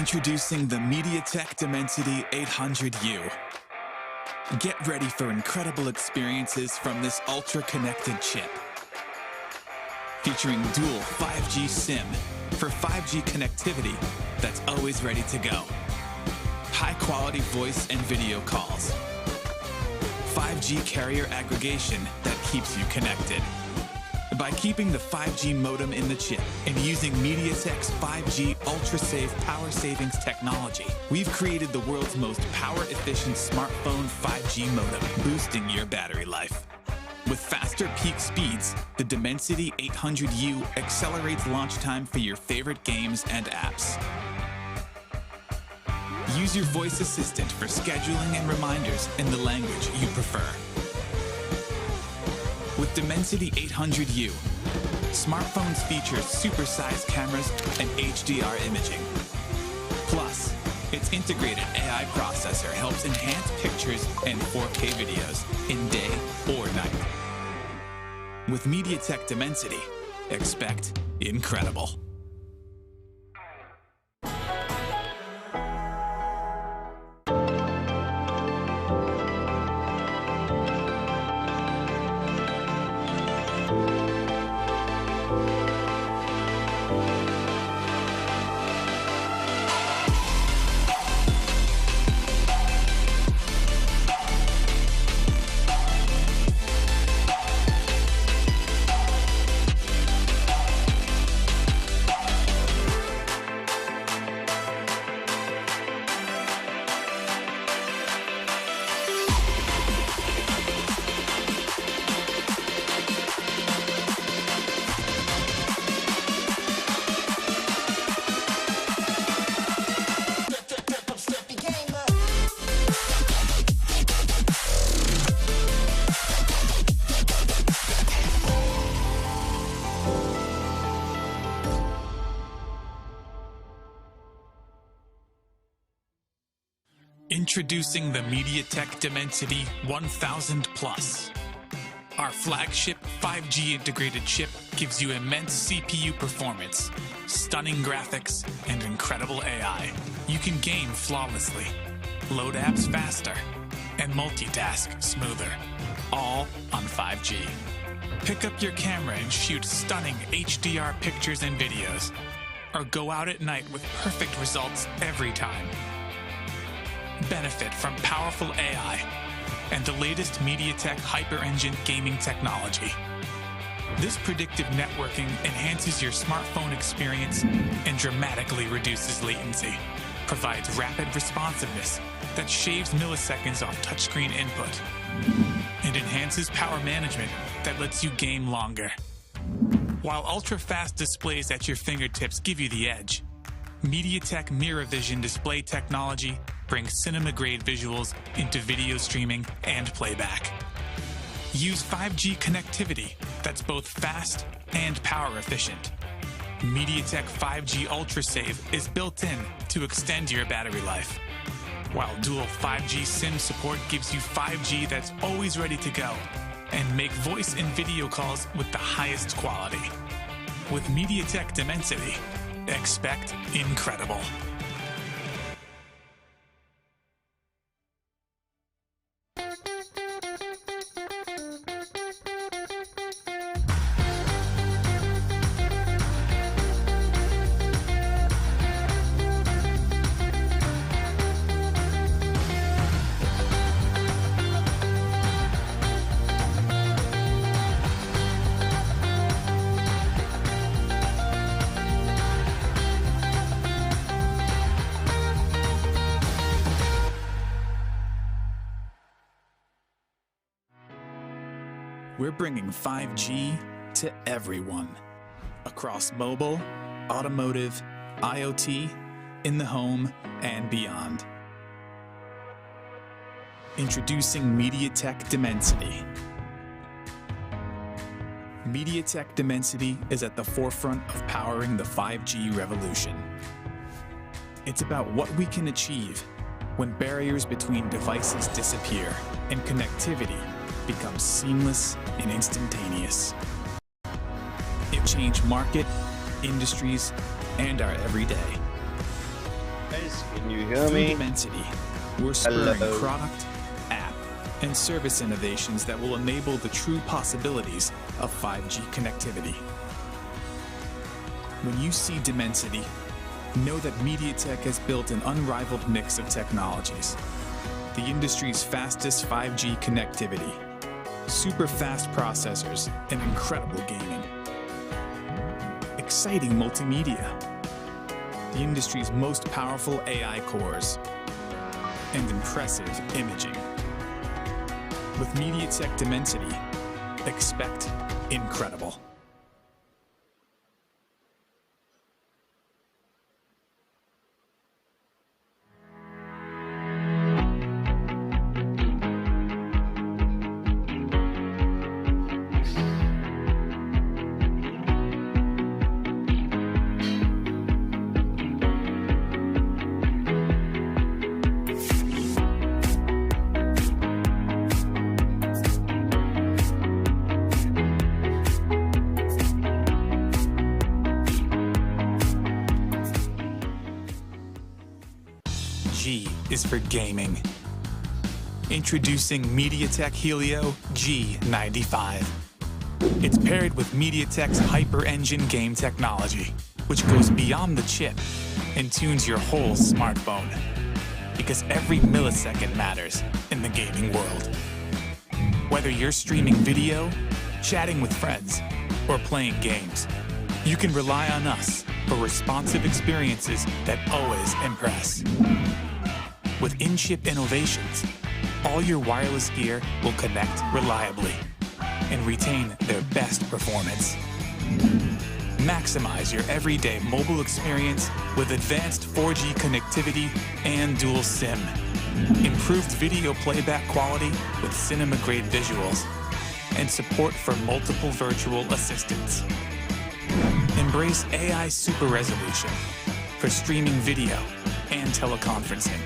Introducing the Mediatek Dimensity 800U. Get ready for incredible experiences from this ultra-connected chip. Featuring dual 5G SIM for 5G connectivity that's always ready to go. High-quality voice and video calls. 5G carrier aggregation that keeps you connected. By keeping the 5G modem in the chip and using Mediatek's 5G ultra-safe power savings technology, we've created the world's most power-efficient smartphone 5G modem, boosting your battery life. With faster peak speeds, the Dimensity 800U accelerates launch time for your favorite games and apps. Use your voice assistant for scheduling and reminders in the language you prefer. With Dimensity 800U, smartphones feature supersized cameras and HDR imaging. Plus, its integrated AI processor helps enhance pictures and 4K videos in day or night. With Mediatek Dimensity, expect incredible. Introducing the Mediatek Dimensity 1000 Plus. Our flagship 5G integrated chip gives you immense CPU performance, stunning graphics, and incredible AI. You can game flawlessly, load apps faster, and multitask smoother, all on 5G. Pick up your camera and shoot stunning HDR pictures and videos, or go out at night with perfect results every time. Benefit from powerful AI and the latest Mediatek Hyper Engine gaming technology. This predictive networking enhances your smartphone experience and dramatically reduces latency, provides rapid responsiveness that shaves milliseconds off touchscreen input, and enhances power management that lets you game longer. While ultra-fast displays at your fingertips give you the edge, Mediatek Mirror Vision display technology brings cinema-grade visuals into video streaming and playback. Use 5G connectivity that's both fast and power efficient. Mediatek 5G UltraSave is built in to extend your battery life, while dual 5G SIM support gives you 5G that's always ready to go and make voice and video calls with the highest quality. With Mediatek Dimensity, expect incredible. We're bringing 5G to everyone, across mobile, automotive, IoT, in the home, and beyond. Introducing Mediatek Dimensity. Mediatek Dimensity is at the forefront of powering the 5G revolution. It's about what we can achieve when barriers between devices disappear and connectivity becomes seamless and instantaneous. It changed market, industries, and our everyday. Guys, can you hear Through me? Dimensity, we're spurring Hello. product, app, and service innovations that will enable the true possibilities of 5G connectivity. When you see Dimensity, know that Mediatek has built an unrivaled mix of technologies. The industry's fastest 5G connectivity, super fast processors, and incredible gaming. Exciting multimedia, the industry's most powerful AI cores, and impressive imaging. With Mediatek Dimensity, expect incredible. G is for gaming. Introducing Mediatek Helio G95. It's paired with Mediatek's Hyper Engine game technology, which goes beyond the chip and tunes your whole smartphone. Because every millisecond matters in the gaming world. Whether you're streaming video, chatting with friends, or playing games, you can rely on us for responsive experiences that always impress. With in-chip innovations, all your wireless gear will connect reliably and retain their best performance. Maximize your everyday mobile experience with advanced 4G connectivity and dual SIM. Improved video playback quality with cinema-grade visuals and support for multiple virtual assistants. Embrace AI super resolution for streaming video and teleconferencing,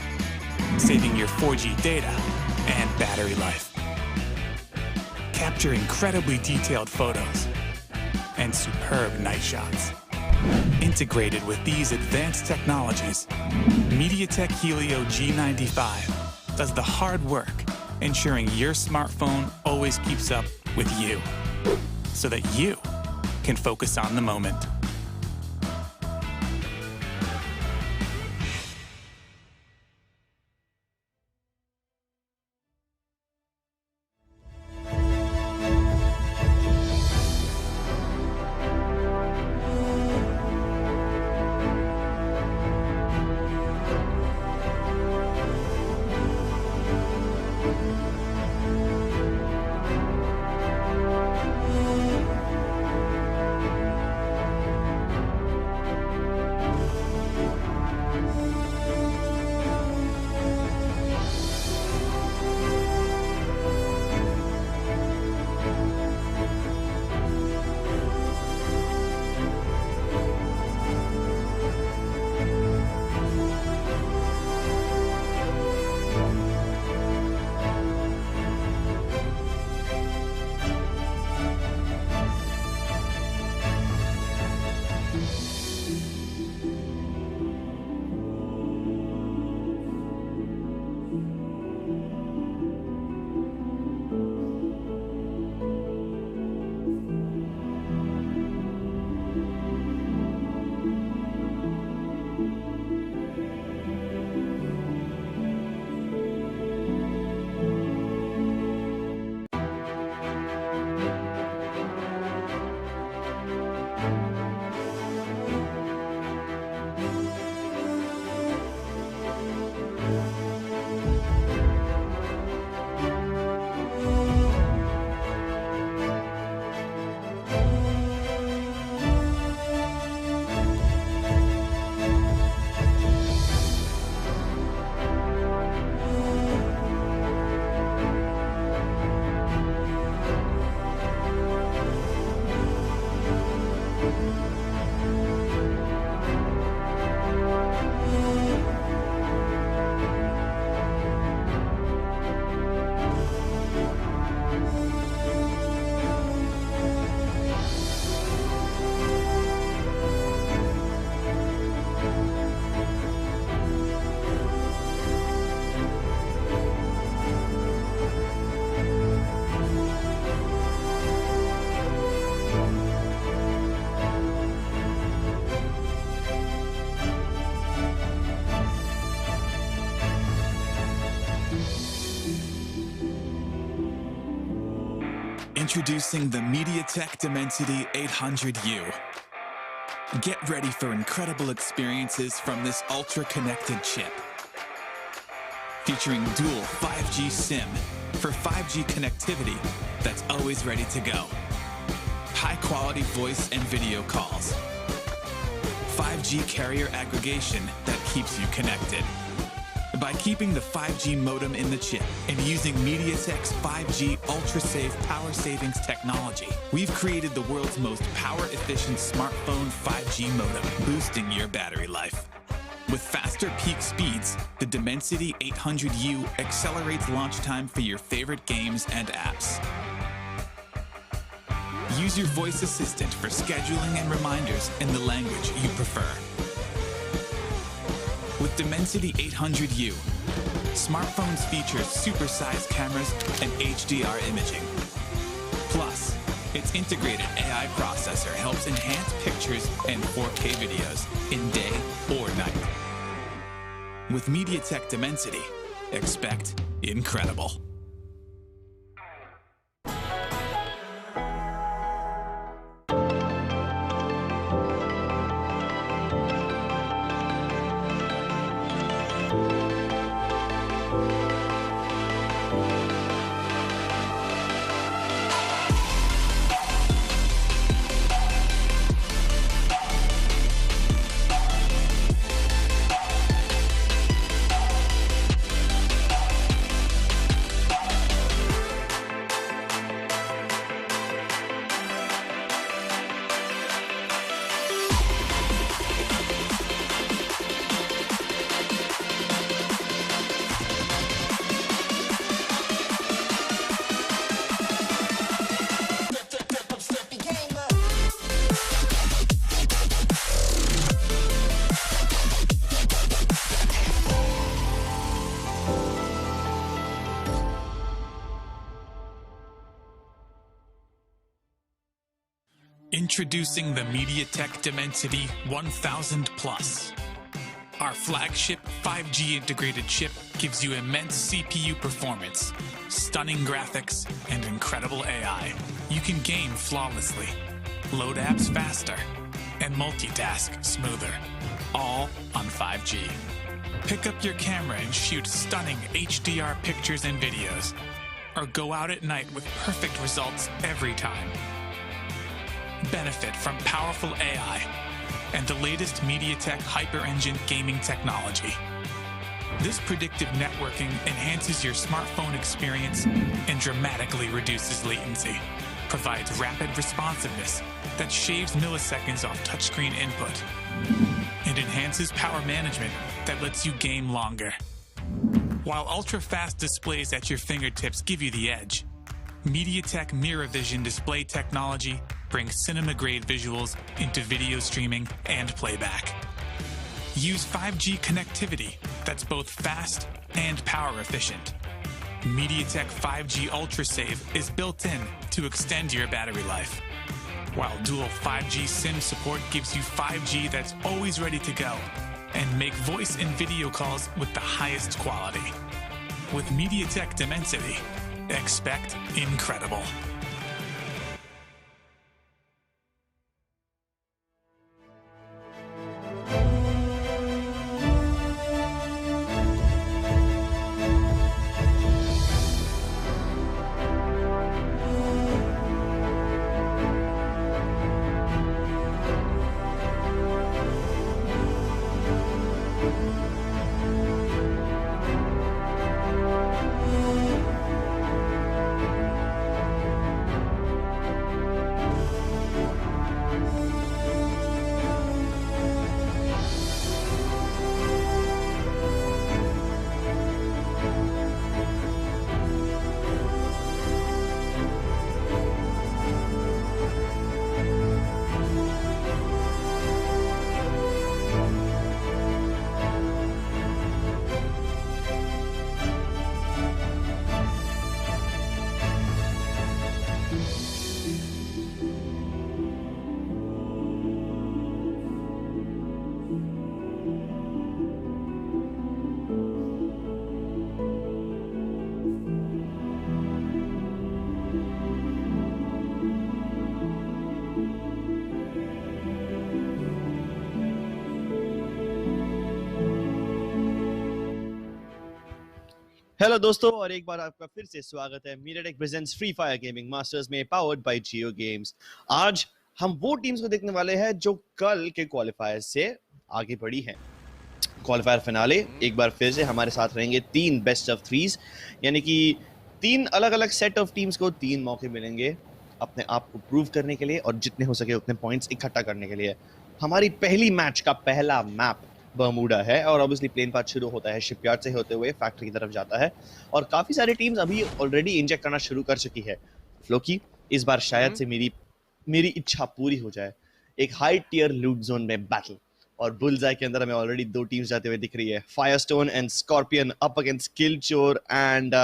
saving your 4G data and battery life. Capture incredibly detailed photos and superb night shots. Integrated with these advanced technologies, Mediatek Helio G95 does the hard work, ensuring your smartphone always keeps up with you, so that you can focus on the moment. Introducing the Mediatek Dimensity 800U. Get ready for incredible experiences from this ultra-connected chip. Featuring dual 5G SIM for 5G connectivity that's always ready to go. High-quality voice and video calls. 5G carrier aggregation that keeps you connected. By keeping the 5G modem in the chip and using Mediatek's 5G ultra-safe power savings technology, we've created the world's most power-efficient smartphone 5G modem, boosting your battery life. With faster peak speeds, the Dimensity 800U accelerates launch time for your favorite games and apps. Use your voice assistant for scheduling and reminders in the language you prefer. With Dimensity 800U, smartphones feature supersized cameras and HDR imaging. Plus, its integrated AI processor helps enhance pictures and 4K videos in day or night. With Mediatek Dimensity, expect incredible. Introducing the Mediatek Dimensity 1000 Plus. Our flagship 5G integrated chip gives you immense CPU performance, stunning graphics, and incredible AI. You can game flawlessly, load apps faster, and multitask smoother, all on 5G. Pick up your camera and shoot stunning HDR pictures and videos, or go out at night with perfect results every time. Benefit from powerful AI and the latest Mediatek Hyper Engine gaming technology. This predictive networking enhances your smartphone experience and dramatically reduces latency, provides rapid responsiveness that shaves milliseconds off touchscreen input, and enhances power management that lets you game longer. While ultra-fast displays at your fingertips give you the edge, Mediatek Mirror Vision display technology brings cinema-grade visuals into video streaming and playback. Use 5G connectivity that's both fast and power efficient. Mediatek 5G Ultra Save is built in to extend your battery life, while dual 5G SIM support gives you 5G that's always ready to go and make voice and video calls with the highest quality. With Mediatek Dimensity, expect incredible. Hello दोस्तों, और एक बार आपका फिर से स्वागत है MediaTek presents free fire gaming masters में, powered by Jio games. आज हम वो टीम्स को देखने वाले हैं जो कल के क्वालिफायर से आगे बढ़ी हैं। क्वालिफायर फिनाले एक बार फिर से हमारे साथ रहेंगे 3 बेस्ट ऑफ 3s, यानी कि 3 अलग अलग सेट ऑफ टीम्स को 3 मौके मिलेंगे अपने आप को प्रूव करने के लिए और जितने हो सके उतने पॉइंट्स इकट्ठा करने के लिए। हमारी पहली मैच का पहला मैप बर्मुडा है और ऑब्वियसली प्लेन पाथ शुरू होता है शिपयार्ड से होते हुए फैक्ट्री की तरफ जाता है और काफी सारी टीम्स अभी ऑलरेडी इंजेक्ट करना शुरू कर चुकी है। फ्लोकी, इस बार शायद से मेरी इच्छा पूरी हो जाए। एक हाई टियर लूट जोन में बैटल, और बुलजाई के अंदर हमें ऑलरेडी 2 टीम्स जाते हुए दिख रही है। Firestone and Scorpion up against किलचोर and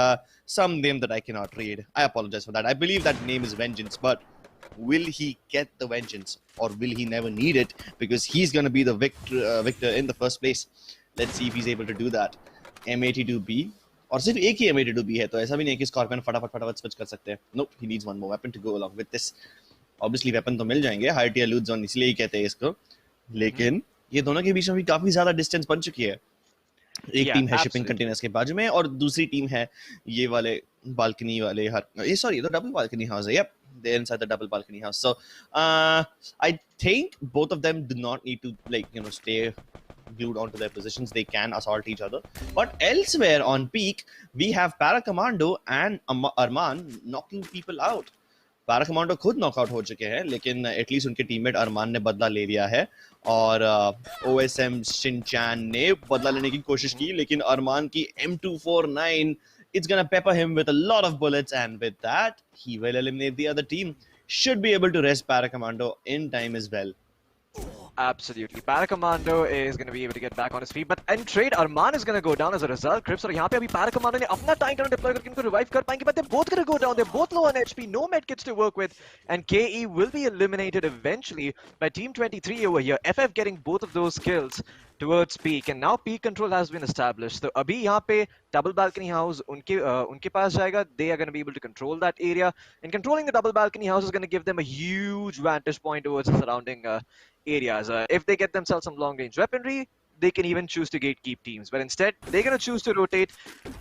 some name that I cannot read. I apologize for that. I believe that name is Vengeance, but will he get the vengeance or will he never need it because he's going to be the victor in the first place? Let's see if he's able to do that. M82B, और सिर्फ एक ही M82B है, तो ऐसा भी नहीं है कि स्कॉर्पियन फटाफट स्विच कर सकते हैं। Nope, he needs one more weapon to go along with this. Obviously weapon तो मिल जाएंगे, हाई टियर लूट जोन इसलिए ही कहते हैं इसको, लेकिन ये दोनों के बीच में भी काफी ज्यादा डिस्टेंस बन चुकी है। एक टीम है शिपिंग कंटेनर्स के बाजू में और दूसरी टीम है ये वाले बालकनी वाले ये sorry the double balcony house है। Yup, they are inside the double balcony house. So I think both of them do not need to stay glued onto their positions. They can assault each other, but elsewhere on peak we have Paracommando and Arman knocking people out. Para commando खुद knockout हो चुके हैं, लेकिन at least उनके teammate अरमान ने बदला ले लिया है और ओएसएम शिनचैन ने बदला लेने की कोशिश की, लेकिन अरमान की M249 it's gonna pepper him with a lot of bullets, and with that he will eliminate the other team. Should be able to rest Paracommando in time as well. Absolutely. Paracommando is going to be able to get back on his feet, but in trade, Arman is going to go down as a result. Crips, और यहाँ पे अभी Paracommando ने अपना time turn deploy करके इनको revive कर पाएंगे, but they're both going to go down. They're both low on HP, no medkits to work with, and KE will be eliminated eventually by Team 23 over here. FF getting both of those kills towards peak, and now peak control has been established. So अभी यहाँ पे double balcony house उनके पास जाएगा. They are going to be able to control that area, and controlling the double balcony house is going to give them a huge vantage point towards the surrounding areas. If they get themselves some long range weaponry, they can even choose to gatekeep teams, but instead they're going to choose to rotate.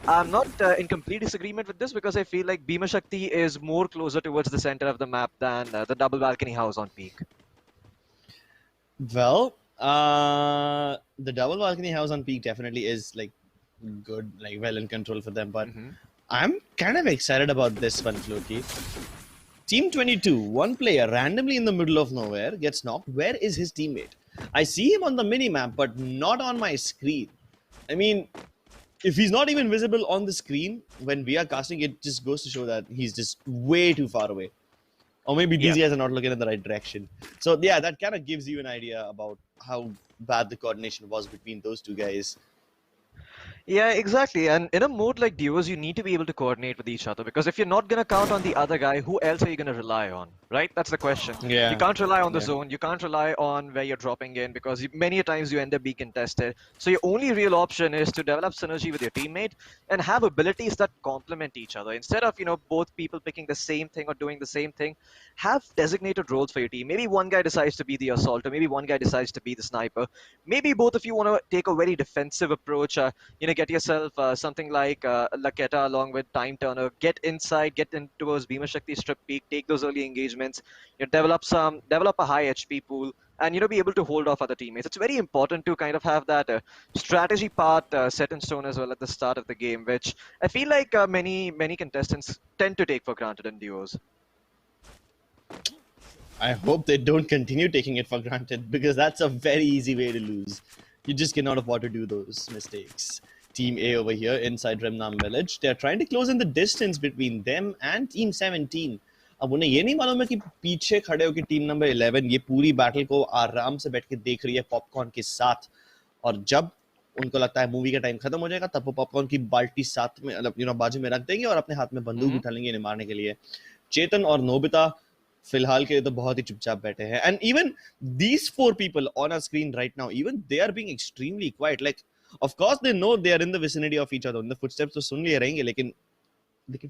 I'm not in complete disagreement with this because I feel like Bhima Shakti is more closer towards the center of the map than the double balcony house on peak. Well, the double balcony house on peak definitely is good, well in control for them, but I'm kind of excited about this one, Floki. Team 22, one player randomly in the middle of nowhere gets knocked. Where is his teammate? I see him on the mini-map, but not on my screen. I mean, if he's not even visible on the screen when we are casting, it just goes to show that he's just way too far away. Or maybe these guys are not looking in the right direction. So yeah, that kind of gives you an idea about how bad the coordination was between those two guys. Yeah, exactly. And in a mode like duos, you need to be able to coordinate with each other, because if you're not going to count on the other guy, who else are you going to rely on? Right? That's the question. Yeah. You can't rely on the zone. You can't rely on where you're dropping in, because many times you end up being contested. So your only real option is to develop synergy with your teammate and have abilities that complement each other. Instead of, both people picking the same thing or doing the same thing, have designated roles for your team. Maybe one guy decides to be the assaulter. Maybe one guy decides to be the sniper. Maybe both of you want to take a very defensive approach. Get yourself something like Laketa along with Time Turner. Get inside, get in towards Bhima Shakti strip peak, take those early engagements. Develop a high HP pool, and be able to hold off other teammates. It's very important to kind of have that strategy part set in stone as well at the start of the game, which I feel like many contestants tend to take for granted in duos. I hope they don't continue taking it for granted, because that's a very easy way to lose. You just cannot afford to do those mistakes. Team A over here inside Remnam Village. They're trying to close in the distance between them and Team 17. अब उन्हें ये नहीं मालूम है कि पीछे खड़े होकर टीम नंबर 11 ये पूरी बैटल को आराम से बैठ के देख रही है पॉपकॉर्न के साथ, और जब उनको लगता है मूवी का टाइम खत्म हो जाएगा तब वो पॉपकॉर्न की बाल्टी साथ में बाजू में रख देंगे और अपने हाथ में बंदूक उठा लेंगे इन्हें मारने के लिए। चेतन और नोबिता फिलहाल के लिए तो बहुत ही चुपचाप बैठे हैं, and even these 4 people on our screen right now, even they are being extremely quiet. Like, of course they know they are in the vicinity of each other, उनके footsteps तो सुन लिए रहेंगे, लेकिन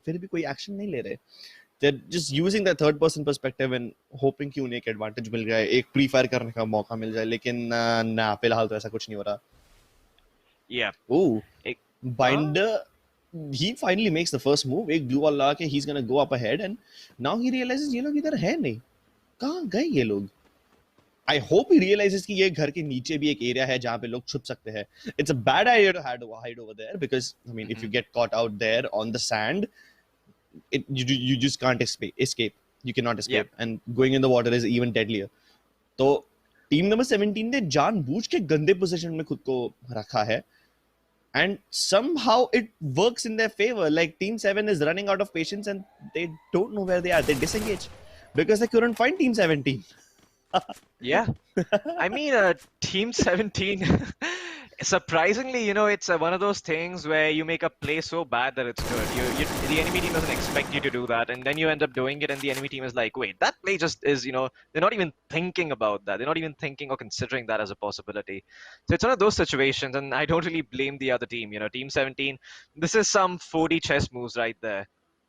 फिर भी कोई एक्शन नहीं ले रहे। They're just using the third person perspective and hoping कि उन्हें एक एडवांटेज मिल जाए, एक प्री फायर करने का मौका मिल जाए, लेकिन ना फिलहाल तो ऐसा कुछ नहीं हो रहा। Yeah. Ooh, binder he finally makes the first move. एक glue wall लगा के he's gonna go up ahead, and now he realizes ये लोग इधर है नहीं. कहाँ गए ये लोग? I hope he realizes कि ये घर के नीचे भी एक area है जहाँ पे लोग छुप सकते हैं. It's a bad idea to hide over there because I mean if you get caught out there on the sand, you just can't escape. You cannot escape, and going in the water is even deadlier. तो team number 17 ने जानबूझ के गंदे position में खुद को रखा है, and somehow it works in their favor. Like Team 7 is running out of patience and they don't know where they are. They disengage because they couldn't find Team 17. Yeah, I mean, Team 17, surprisingly, it's one of those things where you make a play so bad that it's good. The enemy team doesn't expect you to do that, and then you end up doing it, and the enemy team is like, wait, that play just is, they're not even thinking about that. They're not even thinking or considering that as a possibility. So it's one of those situations, and I don't really blame the other team. Team 17, this is some 4D chess moves right there.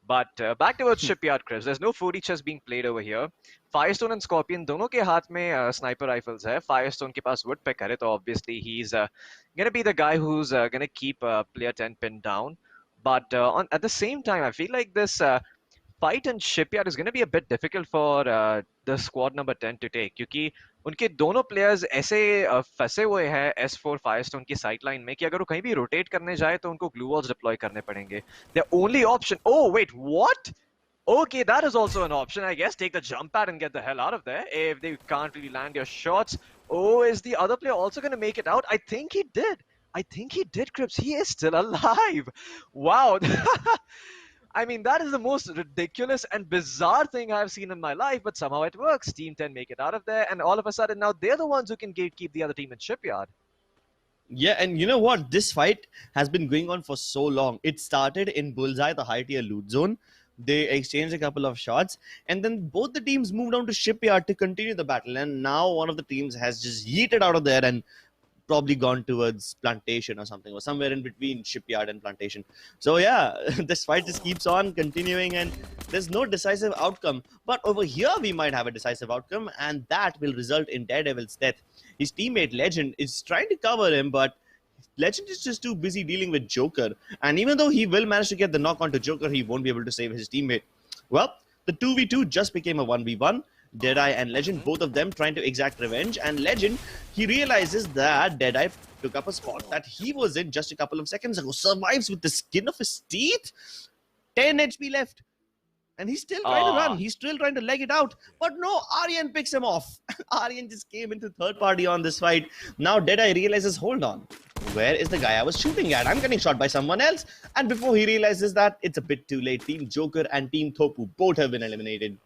But back towards Shipyard, Chris. There's no 4D chess being played over here. Firestone and Scorpion, दोनों के हाथ में sniper rifles है. Firestone के पास woodpecker है, तो obviously he's gonna be the guy who's gonna keep player 10 pinned down. But at the same time, I feel like this fight in Shipyard is gonna be a bit difficult for the squad number 10 to take, क्योंकि उनके दोनों players ऐसे फंसे हुए हैं S4 Firestone की side line में कि अगर वो कहीं भी रोटेट करने जाए तो उनको ग्लू वॉल्स डिप्लॉय करने पड़ेंगे. Their only option. Oh wait, what? Okay, that is also an option, I guess. Take the jump pad and get the hell out of there if they can't really land your shots. Oh, is the other player also going to make it out? I think he did. I think he did, Crips. He is still alive. Wow. I mean, that is the most ridiculous and bizarre thing I've seen in my life, but somehow it works. Team 10 make it out of there, and all of a sudden now they're the ones who can gatekeep the other team in Shipyard. Yeah, and you know what? This fight has been going on for so long. It started in Bullseye, the high tier loot zone. They exchanged a couple of shots, and then both the teams moved on to Shipyard to continue the battle. And now one of the teams has just yeeted out of there and probably gone towards Plantation or something, or somewhere in between Shipyard and Plantation. So yeah, this fight just keeps on continuing, and there's no decisive outcome. But over here, we might have a decisive outcome, and that will result in Daredevil's death. His teammate Legend is trying to cover him, but Legend is just too busy dealing with Joker. And even though he will manage to get the knock onto Joker, he won't be able to save his teammate. Well, the 2v2 just became a 1v1. Deadeye and Legend, both of them trying to exact revenge. And Legend, he realizes that Deadeye took up a spot that he was in just a couple of seconds ago. Survives with the skin of his teeth. 10 HP left. And he's still trying to run. He's still trying to leg it out. But no, Aryan picks him off. Aryan just came into third party on this fight. Now Deadeye realizes, hold on. Where is the guy I was shooting at? I'm getting shot by someone else. And before he realizes that, it's a bit too late. Team Joker and Team Thopu both have been eliminated.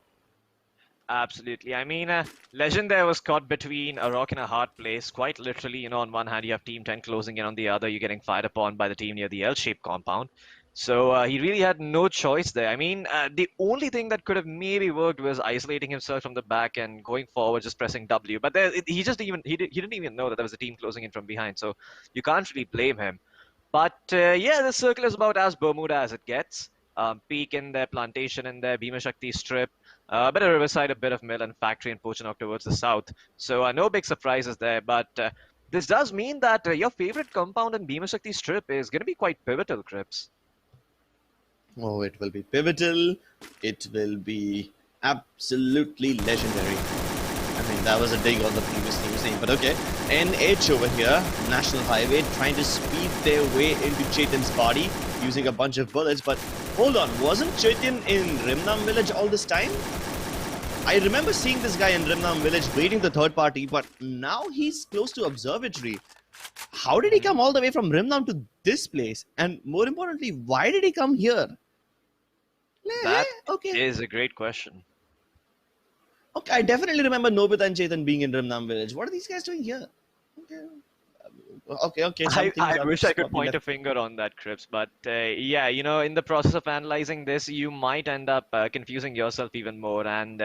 Absolutely. I mean, Legend there was caught between a rock and a hard place. Quite literally, on one hand, you have Team 10 closing in, on the other, you're getting fired upon by the team near the L-shaped compound. So he really had no choice there. I mean, the only thing that could have maybe worked was isolating himself from the back and going forward, just pressing W. But he didn't even know that there was a team closing in from behind. So you can't really blame him. But yeah, the circle is about as Bermuda as it gets. Peak in their plantation in their Bhima Shakti strip, a bit of Riverside, a bit of Mill and Factory and Pochanok towards the south. So no big surprises there. But this does mean that your favorite compound in Bhima Shakti strip is going to be quite pivotal, Crips. Oh, it will be pivotal. It will be absolutely legendary. I mean, that was a dig on the previous team's name, but okay. NH over here, National Highway, trying to speed their way into Chetan's body using a bunch of bullets. But hold on, wasn't Chetan in Rimnam village all this time? I remember seeing this guy in Rimnam village waiting the third party, but now he's close to Observatory. How did he come all the way from Rimnam to this place? And more importantly, why did he come here? That is a great question. Okay, I definitely remember Nobita and Chetan being in Rimnam village. What are these guys doing here? Okay. I wish I could point a finger on that, Crips, but yeah, in the process of analyzing this, you might end up confusing yourself even more, and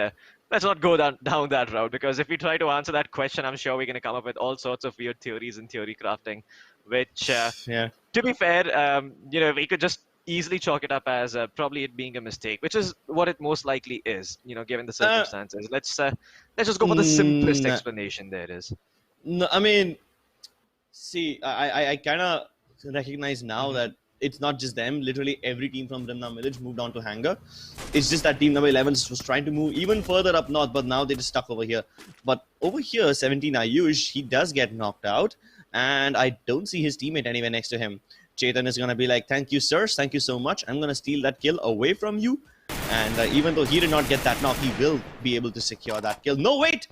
let's not go down that route, because if we try to answer that question, I'm sure we're going to come up with all sorts of weird theories and theory crafting, which, to be fair, we could just easily chalk it up as probably it being a mistake, which is what it most likely is, given the circumstances. Let's just go for the simplest explanation there is. No, I mean, see, I kind of recognize now that it's not just them. Literally every team from Rimnam Village moved on to Hangar. It's just that team number 11 was trying to move even further up north, but now they're just stuck over here. But over here, 17 Ayush, he does get knocked out, and I don't see his teammate anywhere next to him. Chetan is going to be like, thank you, sirs, thank you so much. I'm going to steal that kill away from you. And even though he did not get that knock, he will be able to secure that kill. No, wait!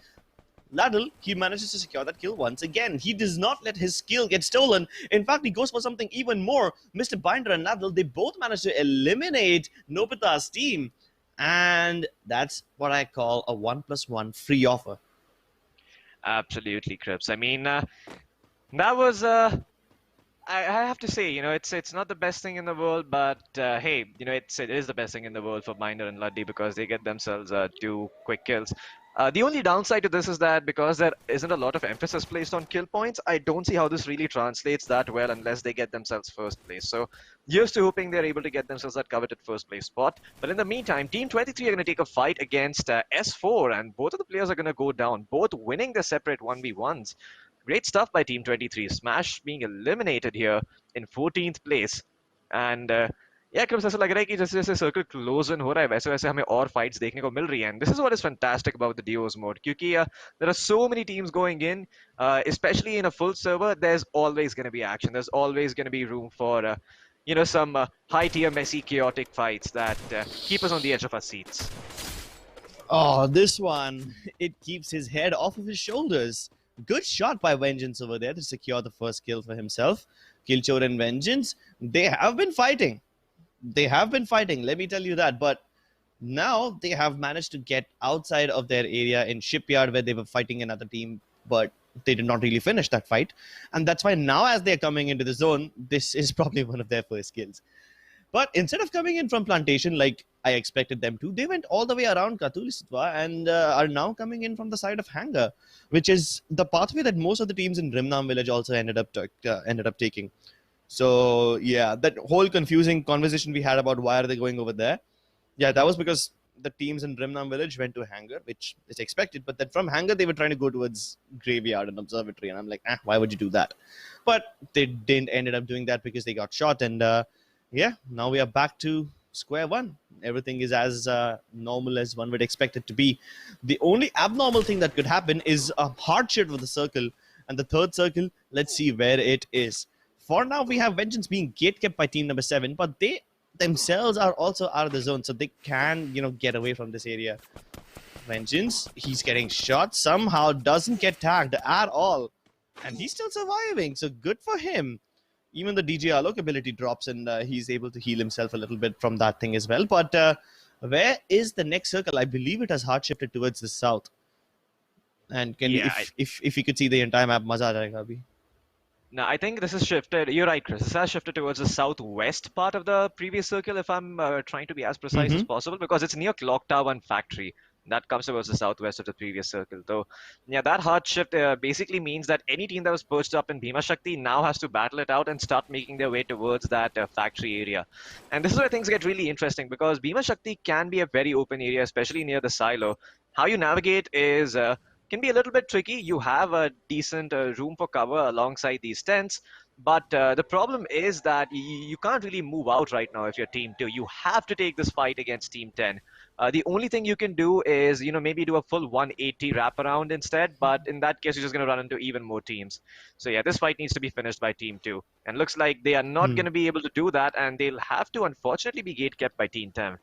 Ladle, he manages to secure that kill once again. He does not let his skill get stolen. In fact, he goes for something even more. Mr. Binder and Ladle, they both manage to eliminate Nobita's team. And that's what I call a 1+1 free offer. Absolutely, Crips. I mean, that was I have to say, it's not the best thing in the world, but hey, it is the best thing in the world for Binder and Luddy because they get themselves 2 quick kills. The only downside to this is that because there isn't a lot of emphasis placed on kill points, I don't see how this really translates that well unless they get themselves first place. So here's to hoping they're able to get themselves that coveted first place spot. But in the meantime, Team 23 are going to take a fight against S4, and both of the players are going to go down, both winning their separate 1v1s. Great stuff by Team 23. Smash being eliminated here in 14th place. And yeah, Crips, ऐसा लग रहा है कि जैसे जैसे circle close in हो रहा है वैसे वैसे हमें और फाइट्स देखने को मिल रही हैं. This is what is fantastic about the duos mode क्योंकि there are so many teams going in, especially in a full server. There's always going to be action. There's always going to be room for some high tier messy chaotic fights that keep us on the edge of our seats. Oh, this one, it keeps his head off of his shoulders. Good shot by Vengeance over there to secure the first kill for himself. Killchore and Vengeance, they have been fighting. They have been fighting, let me tell you that. But now they have managed to get outside of their area in Shipyard where they were fighting another team, but they did not really finish that fight. And that's why now as they're coming into the zone, this is probably one of their first kills. But instead of coming in from Plantation like I expected them to, they went all the way around Katulisitwa and are now coming in from the side of Hangar, which is the pathway that most of the teams in Rimnam Village also ended up taking. So yeah, that whole confusing conversation we had about why are they going over there, yeah, that was because the teams in Rimnam Village went to Hangar, which is expected, but then from Hangar they were trying to go towards Graveyard and Observatory, and I'm like, why would you do that? But they didn't ended up doing that because they got shot, and yeah, now we are back to square one. Everything is as normal as one would expect it to be. The only abnormal thing that could happen is a hard shit with the circle, and the third circle, let's see where it is. For now, we have Vengeance being gate-kept by team number 7, but they themselves are also out of the zone, so they can, get away from this area. Vengeance, he's getting shot, somehow doesn't get tagged at all, and he's still surviving, so good for him. Even the DJ Alok ability drops, and he's able to heal himself a little bit from that thing as well. But where is the next circle? I believe it has hard shifted towards the south. And if you could see the entire map, maza aa jayega abhi. No, I think this is shifted. You're right, Chris. This has shifted towards the southwest part of the previous circle, if I'm trying to be as precise as possible, because it's near Clock Tower and Factory. That comes towards the southwest of the previous circle. Though, yeah, that hard shift basically means that any team that was perched up in Bhima Shakti now has to battle it out and start making their way towards that factory area. And this is where things get really interesting because Bhima Shakti can be a very open area, especially near the silo. How you navigate is can be a little bit tricky. You have a decent room for cover alongside these tents, but the problem is that you can't really move out right now if you're Team 2. You have to take this fight against Team 10. The only thing you can do is, maybe do a full 180 wraparound instead, but in that case, you're just going to run into even more teams. So yeah, this fight needs to be finished by Team 2. And looks like they are not going to be able to do that, and they'll have to, unfortunately, be gate-kept by Team 10.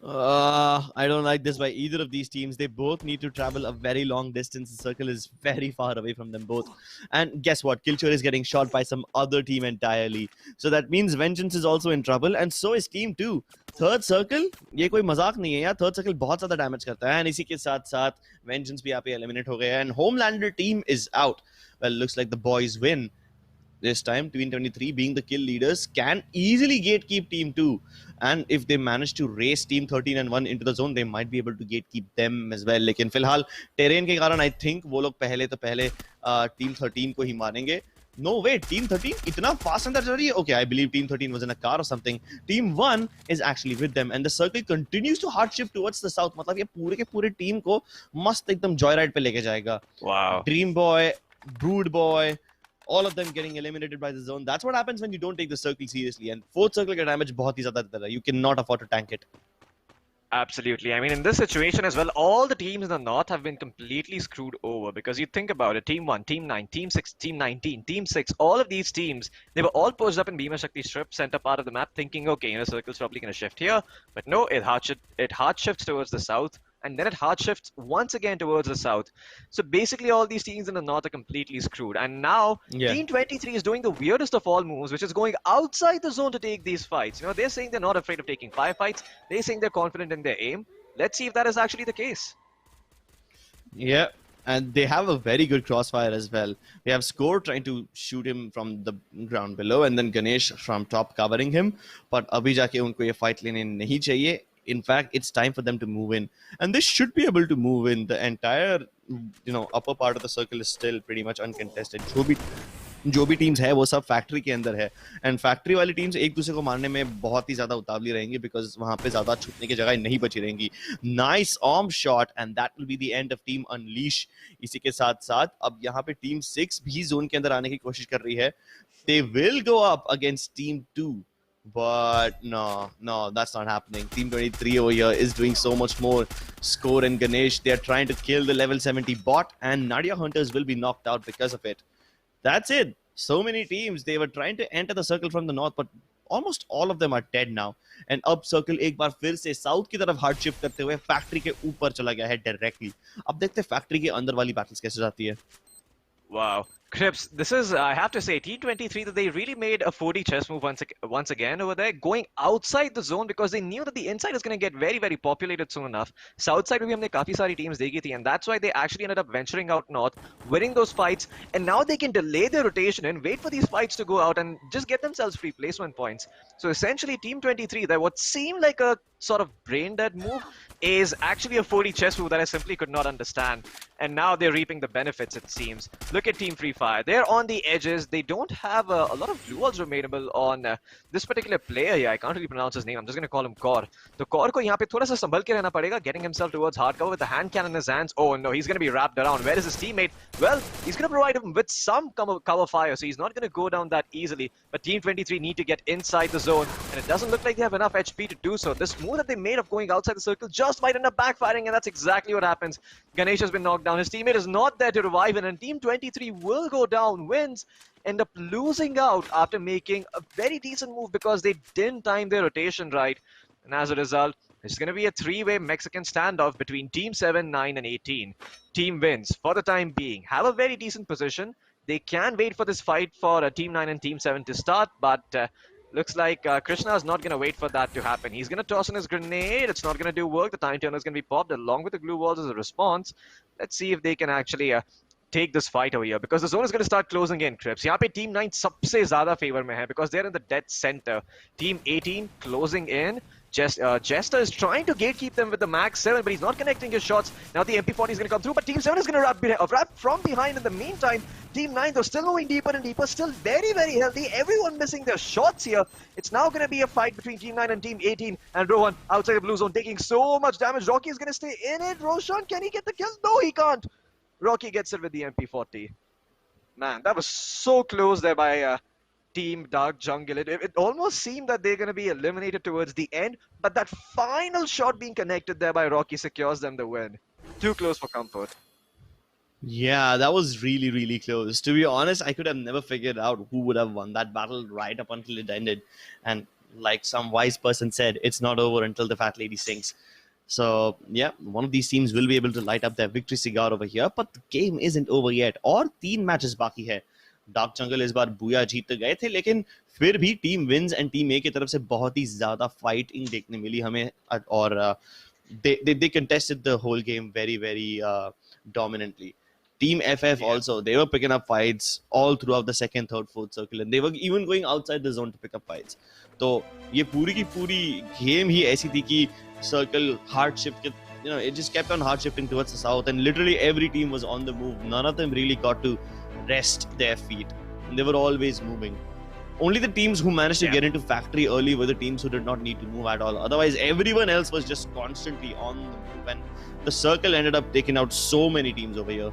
I don't like this by either of these teams. They both need to travel a very long distance. The circle is very far away from them both. And guess what? Killchore is getting shot by some other team entirely. So that means Vengeance is also in trouble, and so is Team 2. Third circle, ये कोई मजाक नहीं है यार. Third circle बहुत ज़्यादा damage करता है, and इसी के साथ-साथ Vengeance भी यहाँ पे eliminate हो गया, and Homelander team is out. Well, looks like the boys win. This time, Team 23 being the kill leaders can easily gatekeep Team 2. And if they manage to race Team 13 and 1 into the zone, they might be able to gatekeep them as well. लेकिन फिलहाल terrain के कारण I think वो लोग पहले Team 13 को ही मारेंगे. No, wait, Team 13 इतना fast अंदर चल रही है? Okay, I believe Team 13 was in a car or something. Team 1 is actually with them, and the circle continues to hard shift towards the south. मतलब ये पूरे के पूरे team को मस्त एकदम joyride पे लेके जाएगा. Wow. Dream Boy, Brood Boy, all of them getting eliminated by the zone. That's what happens when you don't take the circle seriously. And fourth circle का damage बहुत ही ज़्यादा देता है. You cannot afford to tank it. Absolutely. I mean, in this situation as well, all the teams in the north have been completely screwed over because you think about it, Team 1, Team 9, Team 6, Team 19, Team 6, all of these teams, they were all posed up in Bhima Shakti strip, sent up out of the map thinking, okay, circle's probably going to shift here. But no, it hard shifts towards the south. And then it hard shifts once again towards the south. So basically all these teams in the north are completely screwed. And now Team 23 is doing the weirdest of all moves, which is going outside the zone to take these fights. They're saying they're not afraid of taking firefights. They're saying they're confident in their aim. Let's see if that is actually the case. Yeah, and they have a very good crossfire as well. We have Score trying to shoot him from the ground below, and then Ganesh from top covering him. But abhi jaake unko ye fight lene nahi chahiye. In fact, it's time for them to move in, and they should be able to move in. The entire, upper part of the circle is still pretty much uncontested. जो भी teams है वो सब factory के अंदर है, and factory वाली teams एक दूसरे को मारने में बहुत ही ज्यादा उतावली रहेंगी बिकॉज वहां पे ज्यादा छुपने की जगह नहीं बची रहेंगी. Nice arm shot and that will be the end of team unleash. इसी के साथ साथ अब यहाँ पे टीम 6 भी जोन के अंदर आने की कोशिश कर रही है. They will go up against team 2. But no, that's not happening. Team 23 over here is doing so much more. Score and Ganesh, they're trying to kill the level 70 bot, and Nadia Hunters will be knocked out because of it. That's it. So many teams, they were trying to enter the circle from the north, but almost all of them are dead now. And up circle एक बार फिर से south की तरफ hard shift करते हुए factory के ऊपर चला गया है डायरेक्टली. अब देखते हैं फैक्ट्री के अंदर वाली बैटल्स कैसे जाती है. Wow. Crips, this is, I have to say, T23, that they really made a 4D chess move once again over there, going outside the zone because they knew that the inside is going to get very, very populated soon enough. South side में भी हमने काफी सारी teams देखी थी, and that's why they actually ended up venturing out north, winning those fights, and now they can delay their rotation and wait for these fights to go out and just get themselves free placement points. So essentially, Team 23, that what seemed like a sort of brain-dead move is actually a 4D chess move that I simply could not understand. And now they're reaping the benefits, it seems. Look at Team Free Fire. They're on the edges. They don't have a lot of glue walls available on this particular player here. I can't really pronounce his name. I'm just going to call him Kor. So Kor ko yahan pe thoda sa sambhal ke rehna padega, getting himself towards hard cover with the hand cannon in his hands. Oh no, he's going to be wrapped around. Where is his teammate? Well, he's going to provide him with some cover fire, so he's not going to go down that easily. But Team 23 need to get inside the zone, and it doesn't look like they have enough HP to do so. This move that they made of going outside the circle just might end up backfiring, and that's exactly what happens. Ganesh has been knocked down. His teammate is not there to revive him, and Team 23 will go down, wins, end up losing out after making a very decent move because they didn't time their rotation right. And as a result, it's going to be a three-way Mexican standoff between Team 7, 9, and 18. Team wins for the time being, have a very decent position. They can wait for this fight for Team 9 and Team 7 to start, but looks like Krishna is not going to wait for that to happen. He's going to toss in his grenade. It's not going to do work. The time turner is going to be popped along with the glue walls as a response. Let's see if they can actually take this fight over here because the zone is going to start closing in, Crips. यहाँ पे Team 9 सबसे ज़्यादा favor में है because they're in the dead center. Team 18 closing in. Jester is trying to gatekeep them with the Max 7, but he's not connecting his shots. Now the MP40 is going to come through, but Team 7 is going to wrap from behind in the meantime. Team 9, though, still going deeper and deeper, still very, very healthy. Everyone missing their shots here. It's now going to be a fight between Team 9 and Team 18. And Rohan, outside the blue zone, taking so much damage. Rocky is going to stay in it. Roshan, can he get the kill? No, he can't. Rocky gets it with the MP40. Man, that was so close there by Team Dark Jungle. It almost seemed that they're going to be eliminated towards the end, but that final shot being connected there by Rocky secures them the win. Too close for comfort. Yeah, that was really, really close. To be honest, I could have never figured out who would have won that battle right up until it ended. And like some wise person said, it's not over until the fat lady sings. So, yeah, one of these teams will be able to light up their victory cigar over here, but the game isn't over yet. और 3 matches बाकी है. Dark जंगल इस बार बुया जीत गए थे, लेकिन फिर भी team wins and team ए की तरफ से बहुत ही ज्यादा फाइटिंग देखने मिली हमें, और they contested the whole game very, very dominantly. Team FF also, they were picking up fights all throughout the second, third, fourth circle, and they were even going outside the zone to pick up fights. तो ये पूरी की पूरी game ही ऐसी थी कि circle hard shift, it just kept on hard shifting towards the south, and literally every team was on the move. None of them really got to rest their feet, and they were always moving. Only the teams who managed to get into factory early were the teams who did not need to move at all. Otherwise, everyone else was just constantly on the move, and the circle ended up taking out so many teams over here.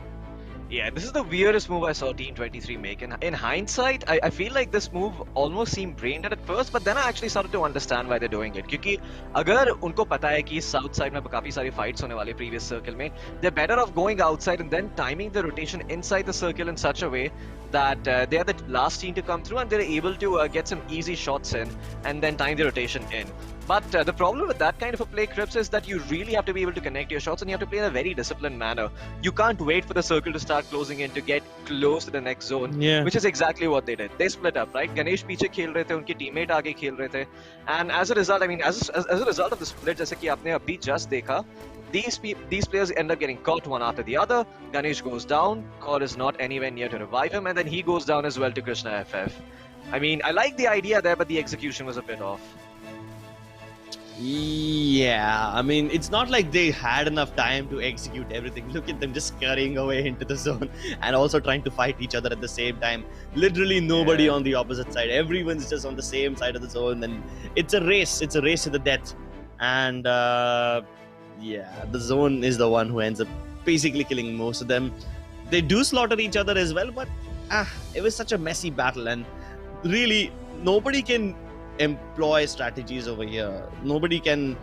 Yeah, this is the weirdest move I saw Team 23 make. In hindsight, I feel like this move almost seemed brain dead at first, but then I actually started to understand why they're doing it. क्योंकि अगर उनको पता है कि south side में काफी सारी fights होने वाली previous circle में, they're better off going outside and then timing the rotation inside the circle in such a way that they are the last team to come through and they're able to get some easy shots in and then time the rotation in. But the problem with that kind of a play, Crips, is that you really have to be able to connect your shots and you have to play in a very disciplined manner. You can't wait for the circle to start closing in to get close to the next zone, which is exactly what they did. They split up, right? Ganesh पीछे खेल रहे थे, उनके teammate आगे खेल रहे थे, and as a result, I mean, as a result of the split, जैसे कि आपने अभी just देखा, these players end up getting caught one after the other. Ganesh goes down, Core is not anywhere near to revive him, and then he goes down as well to Krishna FF. I mean, I like the idea there, but the execution was a bit off. Yeah, I mean, it's not like they had enough time to execute everything. Look at them just scurrying away into the zone and also trying to fight each other at the same time. Literally nobody on the opposite side. Everyone's just on the same side of the zone, and it's a race. It's a race to the death. And yeah, the zone is the one who ends up basically killing most of them. They do slaughter each other as well, but it was such a messy battle, and really nobody can employ strategies over here. Nobody can,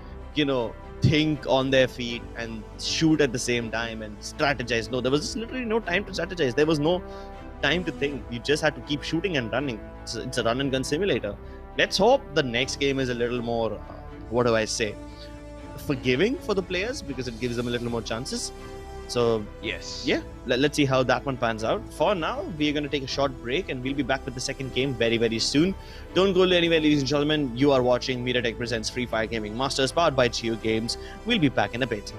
think on their feet and shoot at the same time and strategize. No, there was just literally no time to strategize. There was no time to think. You just had to keep shooting and running. It's a run and gun simulator. Let's hope the next game is a little more, what do I say, forgiving for the players, because it gives them a little more chances. So yes, yeah, let's see how that one pans out. For now, we're going to take a short break and we'll be back with the second game very, very soon. Don't go anywhere, ladies and gentlemen. You are watching Mediatek presents Free Fire Gaming Masters, powered by JioGames. We'll be back in a bit.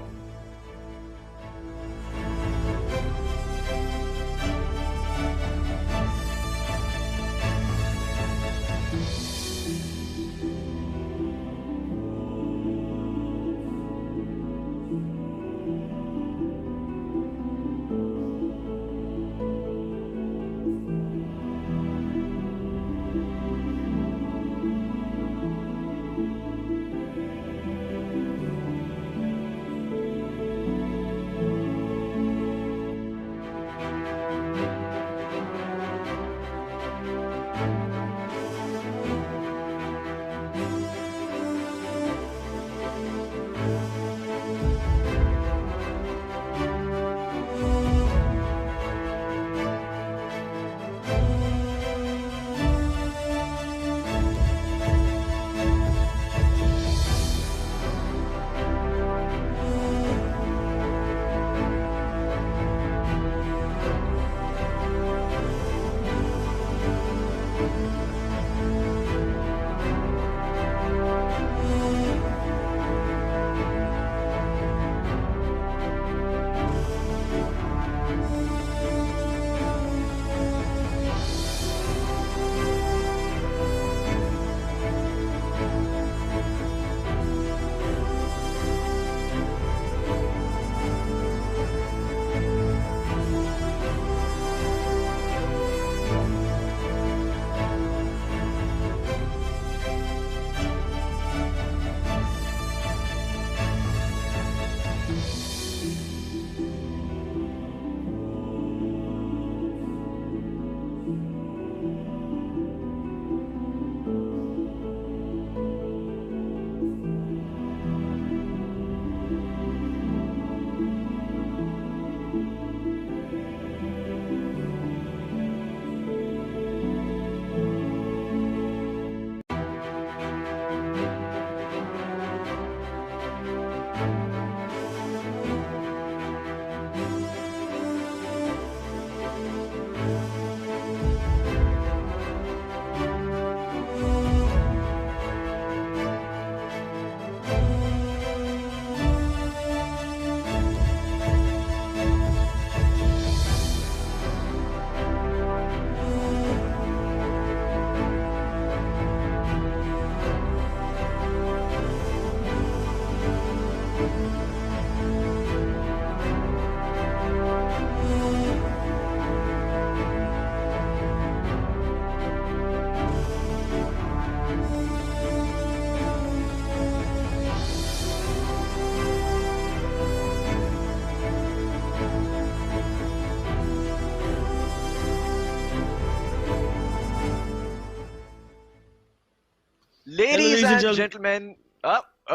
and and gentlemen,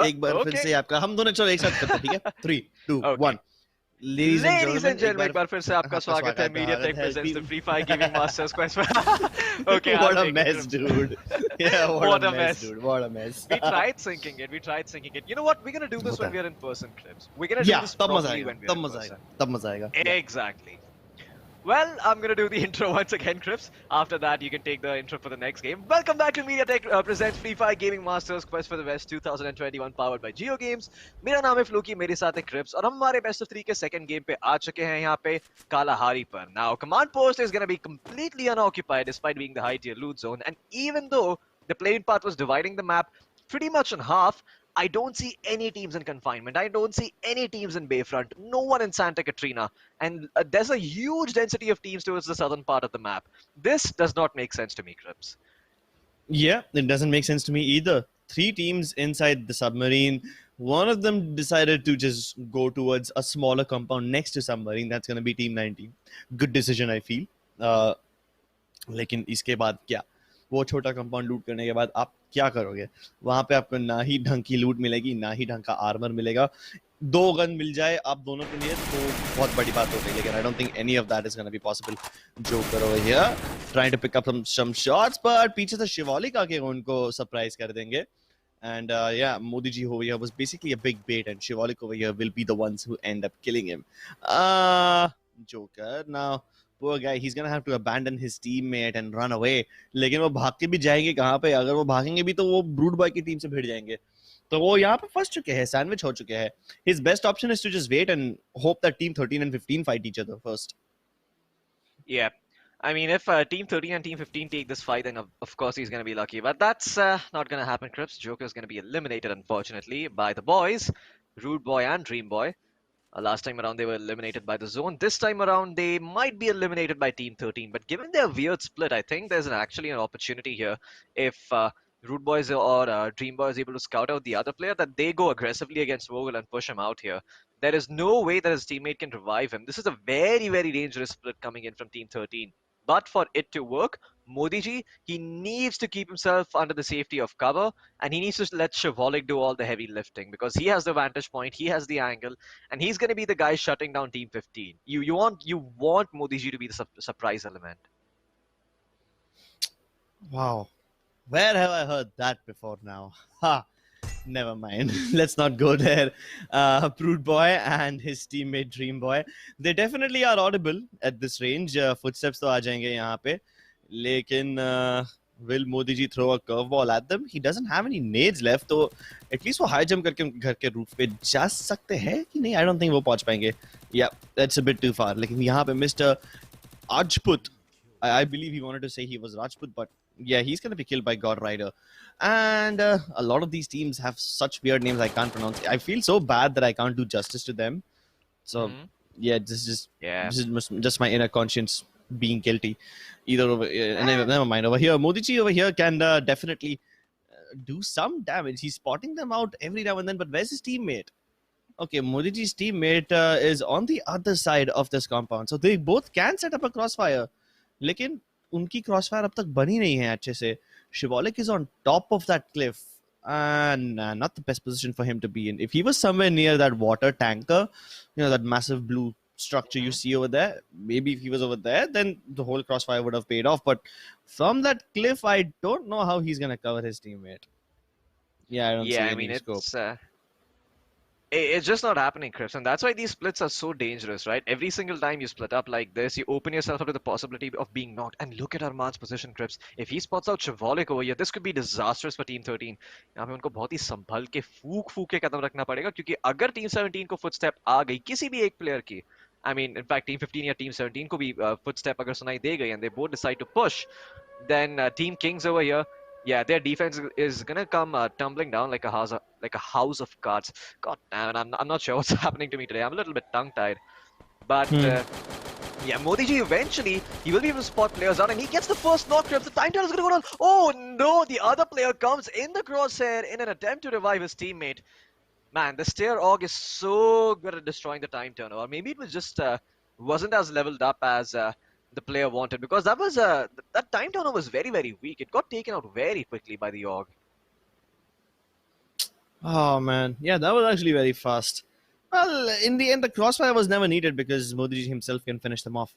एक बार फिर okay. से आपका हम दोनों चलो एक साथ करते हैं, ठीक है? 3, 2, Okay. 1. Ladies and gentlemen, एक बार फिर से आपका स्वागत है Mediatek presents the Free Fire Gaming Masters Quest. Okay, I'll What a take mess, it. dude. Yeah, What what a a mess, mess. dude. What a mess. We tried syncing it. We tried syncing it. You know what? We're gonna do this होता when है. we're in person, Clips. We're gonna do Yeah, this तब मजा properly आएगा. when we're तब in मजा आएगा. person. तब मजा आएगा. Yeah. Exactly. Well, I'm gonna do the intro once again, Crips. After that, you can take the intro for the next game. Welcome back to Mediatek presents Free Fire Gaming Masters Quest for the West 2021 powered by JioGames. मेरा नाम है फ्लूकी, मेरे साथ है Crips और हम हमारे Best of 3 के second game पे आ चुके हैं यहाँ पे कालाहारी पर. Now, command post is gonna be completely unoccupied despite being the high tier loot zone, and even though the playing path was dividing the map pretty much in half, I don't see any teams in confinement. I don't see any teams in Bayfront. No one in Santa Katrina. And there's a huge density of teams towards the southern part of the map. This does not make sense to me, Crips. Yeah, it doesn't make sense to me either. 3 teams inside the submarine. One of them decided to just go towards a smaller compound next to submarine. That's going to be Team 19. Good decision, I feel. लेकिन इसके बाद क्या? वो छोटा compound लूट करने के बाद आप क्या करोगे? वहां पे आपको ना ही ढंग की लूट मिलेगी, ना ही ढंग का आर्मर मिलेगा. 2 गन मिल जाए आप दोनों के लिए तो बहुत बड़ी बात हो गई, लेकिन I don't think any of that is gonna be possible. Joker over here trying to pick up some shots, पर पीछे से शिवालिक आके उनको सरप्राइज कर देंगे. And yeah, Modi ji over here was basically a big bait, and Shivalik over here will be the ones who end up killing him. Joker, now poor guy, he's gonna have to abandon his teammate and run away. लेकिन वो भाग के भी जाएंगे कहाँ पे? अगर वो भागेंगे भी तो वो ब्रूड बॉय की टीम से भिड़ जाएंगे. तो वो यहाँ पे फंस चुके हैं, सैंडविच हो चुके हैं. His best option is to just wait and hope that team 13 and 15 fight each other first. Yeah. I mean, if Team 13 and Team 15 take this fight, then of course he's going to be lucky. But that's not going to happen, Crips. Joker's going to be eliminated, unfortunately, by the boys, Rude Boy and Dream Boy. Last time around, they were eliminated by the zone. This time around, they might be eliminated by Team 13. But given their weird split, I think there's actually an opportunity here. If Rude Boys or Dream Boy is able to scout out the other player, that they go aggressively against Vogel and push him out here. There is no way that his teammate can revive him. This is a very, very dangerous split coming in from Team 13. But for it to work, Modi ji, he needs to keep himself under the safety of cover, and he needs to let Shivalik do all the heavy lifting because he has the vantage point, he has the angle, and he's going to be the guy shutting down Team 15. You want Modi ji to be the surprise element. Wow, where have I heard that before now? Ha! Never mind. Let's not go there. Prude Boy and his teammate Dream Boy, they definitely are audible at this range. Footsteps तो आ जाएंगे यहाँ पे. लेकिन will Modi ji throw a curveball at them? He doesn't have any nades left, तो at least वो high jump करके घर के roof पे जा सकते हैं कि नहीं? I don't think वो पहुंच पाएंगे. Yeah, that's a bit too far. लेकिन यहाँ पे Mr. Rajput, I believe he wanted to say he was Rajput, but yeah, he's going to be killed by God Rider. And a lot of these teams have such weird names I can't pronounce. I feel so bad that I can't do justice to them. So yeah, this is just my inner conscience being guilty. Either over, never mind. Over here, Modi ji over here can definitely do some damage. He's spotting them out every now and then, but where's his teammate? Okay, Modi ji's teammate is on the other side of this compound, so they both can set up a crossfire. लेकिन उनकी crossfire अब तक बनी नहीं है अच्छे से. Shivalik is on top of that cliff and not the best position for him to be in. If he was somewhere near that water tanker, you know, that massive blue structure you see over there, maybe if he was over there, then the whole crossfire would have paid off. But from that cliff, I don't know how he's going to cover his teammate. Yeah, I don't see any scope. It's just not happening, Crips, and that's why these splits are so dangerous, right? Every single time you split up like this, you open yourself up to the possibility of being knocked. And look at Arman's position, Crips. If he spots out Shivalik over here, this could be disastrous for Team 13. यहाँ पे उनको बहुत ही संभल के फूक के कदम रखना पड़ेगा, क्योंकि अगर Team 17 को footstep आ गई किसी भी एक player की, I mean, in fact, Team 15 या Team 17 को भी footstep अगर सुनाई दे गई and they both decide to push, then Team Kings over here, yeah, their defense is gonna come tumbling down like a house of cards. God damn it, I'm not sure what's happening to me today. I'm a little bit tongue-tied. But yeah, Modi ji eventually he will be able to spot players out, and he gets the first knock. The time turner is gonna go down. Oh no, the other player comes in the crosshair in an attempt to revive his teammate. Man, the Stair Org is so good at destroying the time turner, or maybe it was just wasn't as leveled up as the player wanted, because that was that time turner was very, very weak. It got taken out very quickly by the Org. Oh man, yeah, that was actually very fast. Well, in the end, the crossfire was never needed because Modi himself can finish them off.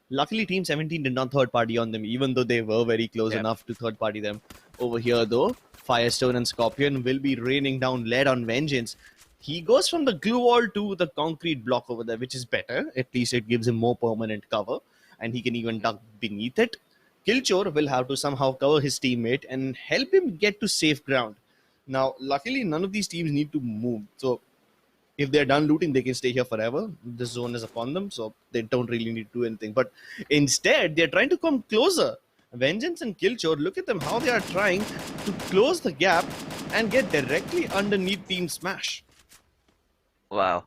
Luckily, Team 17 did not third party on them, even though they were very close Yeah. enough to third party them. Over here, though, Firestone and Scorpion will be raining down lead on Vengeance. He goes from the glue wall to the concrete block over there, which is better. At least it gives him more permanent cover, and he can even duck beneath it. Killchore will have to somehow cover his teammate and help him get to safe ground. Now, luckily, none of these teams need to move. So, if they're done looting, they can stay here forever. The zone is upon them, so they don't really need to do anything. But instead, they're trying to come closer. Vengeance and Killchore, look at them, how they are trying to close the gap and get directly underneath Team Smash. Wow.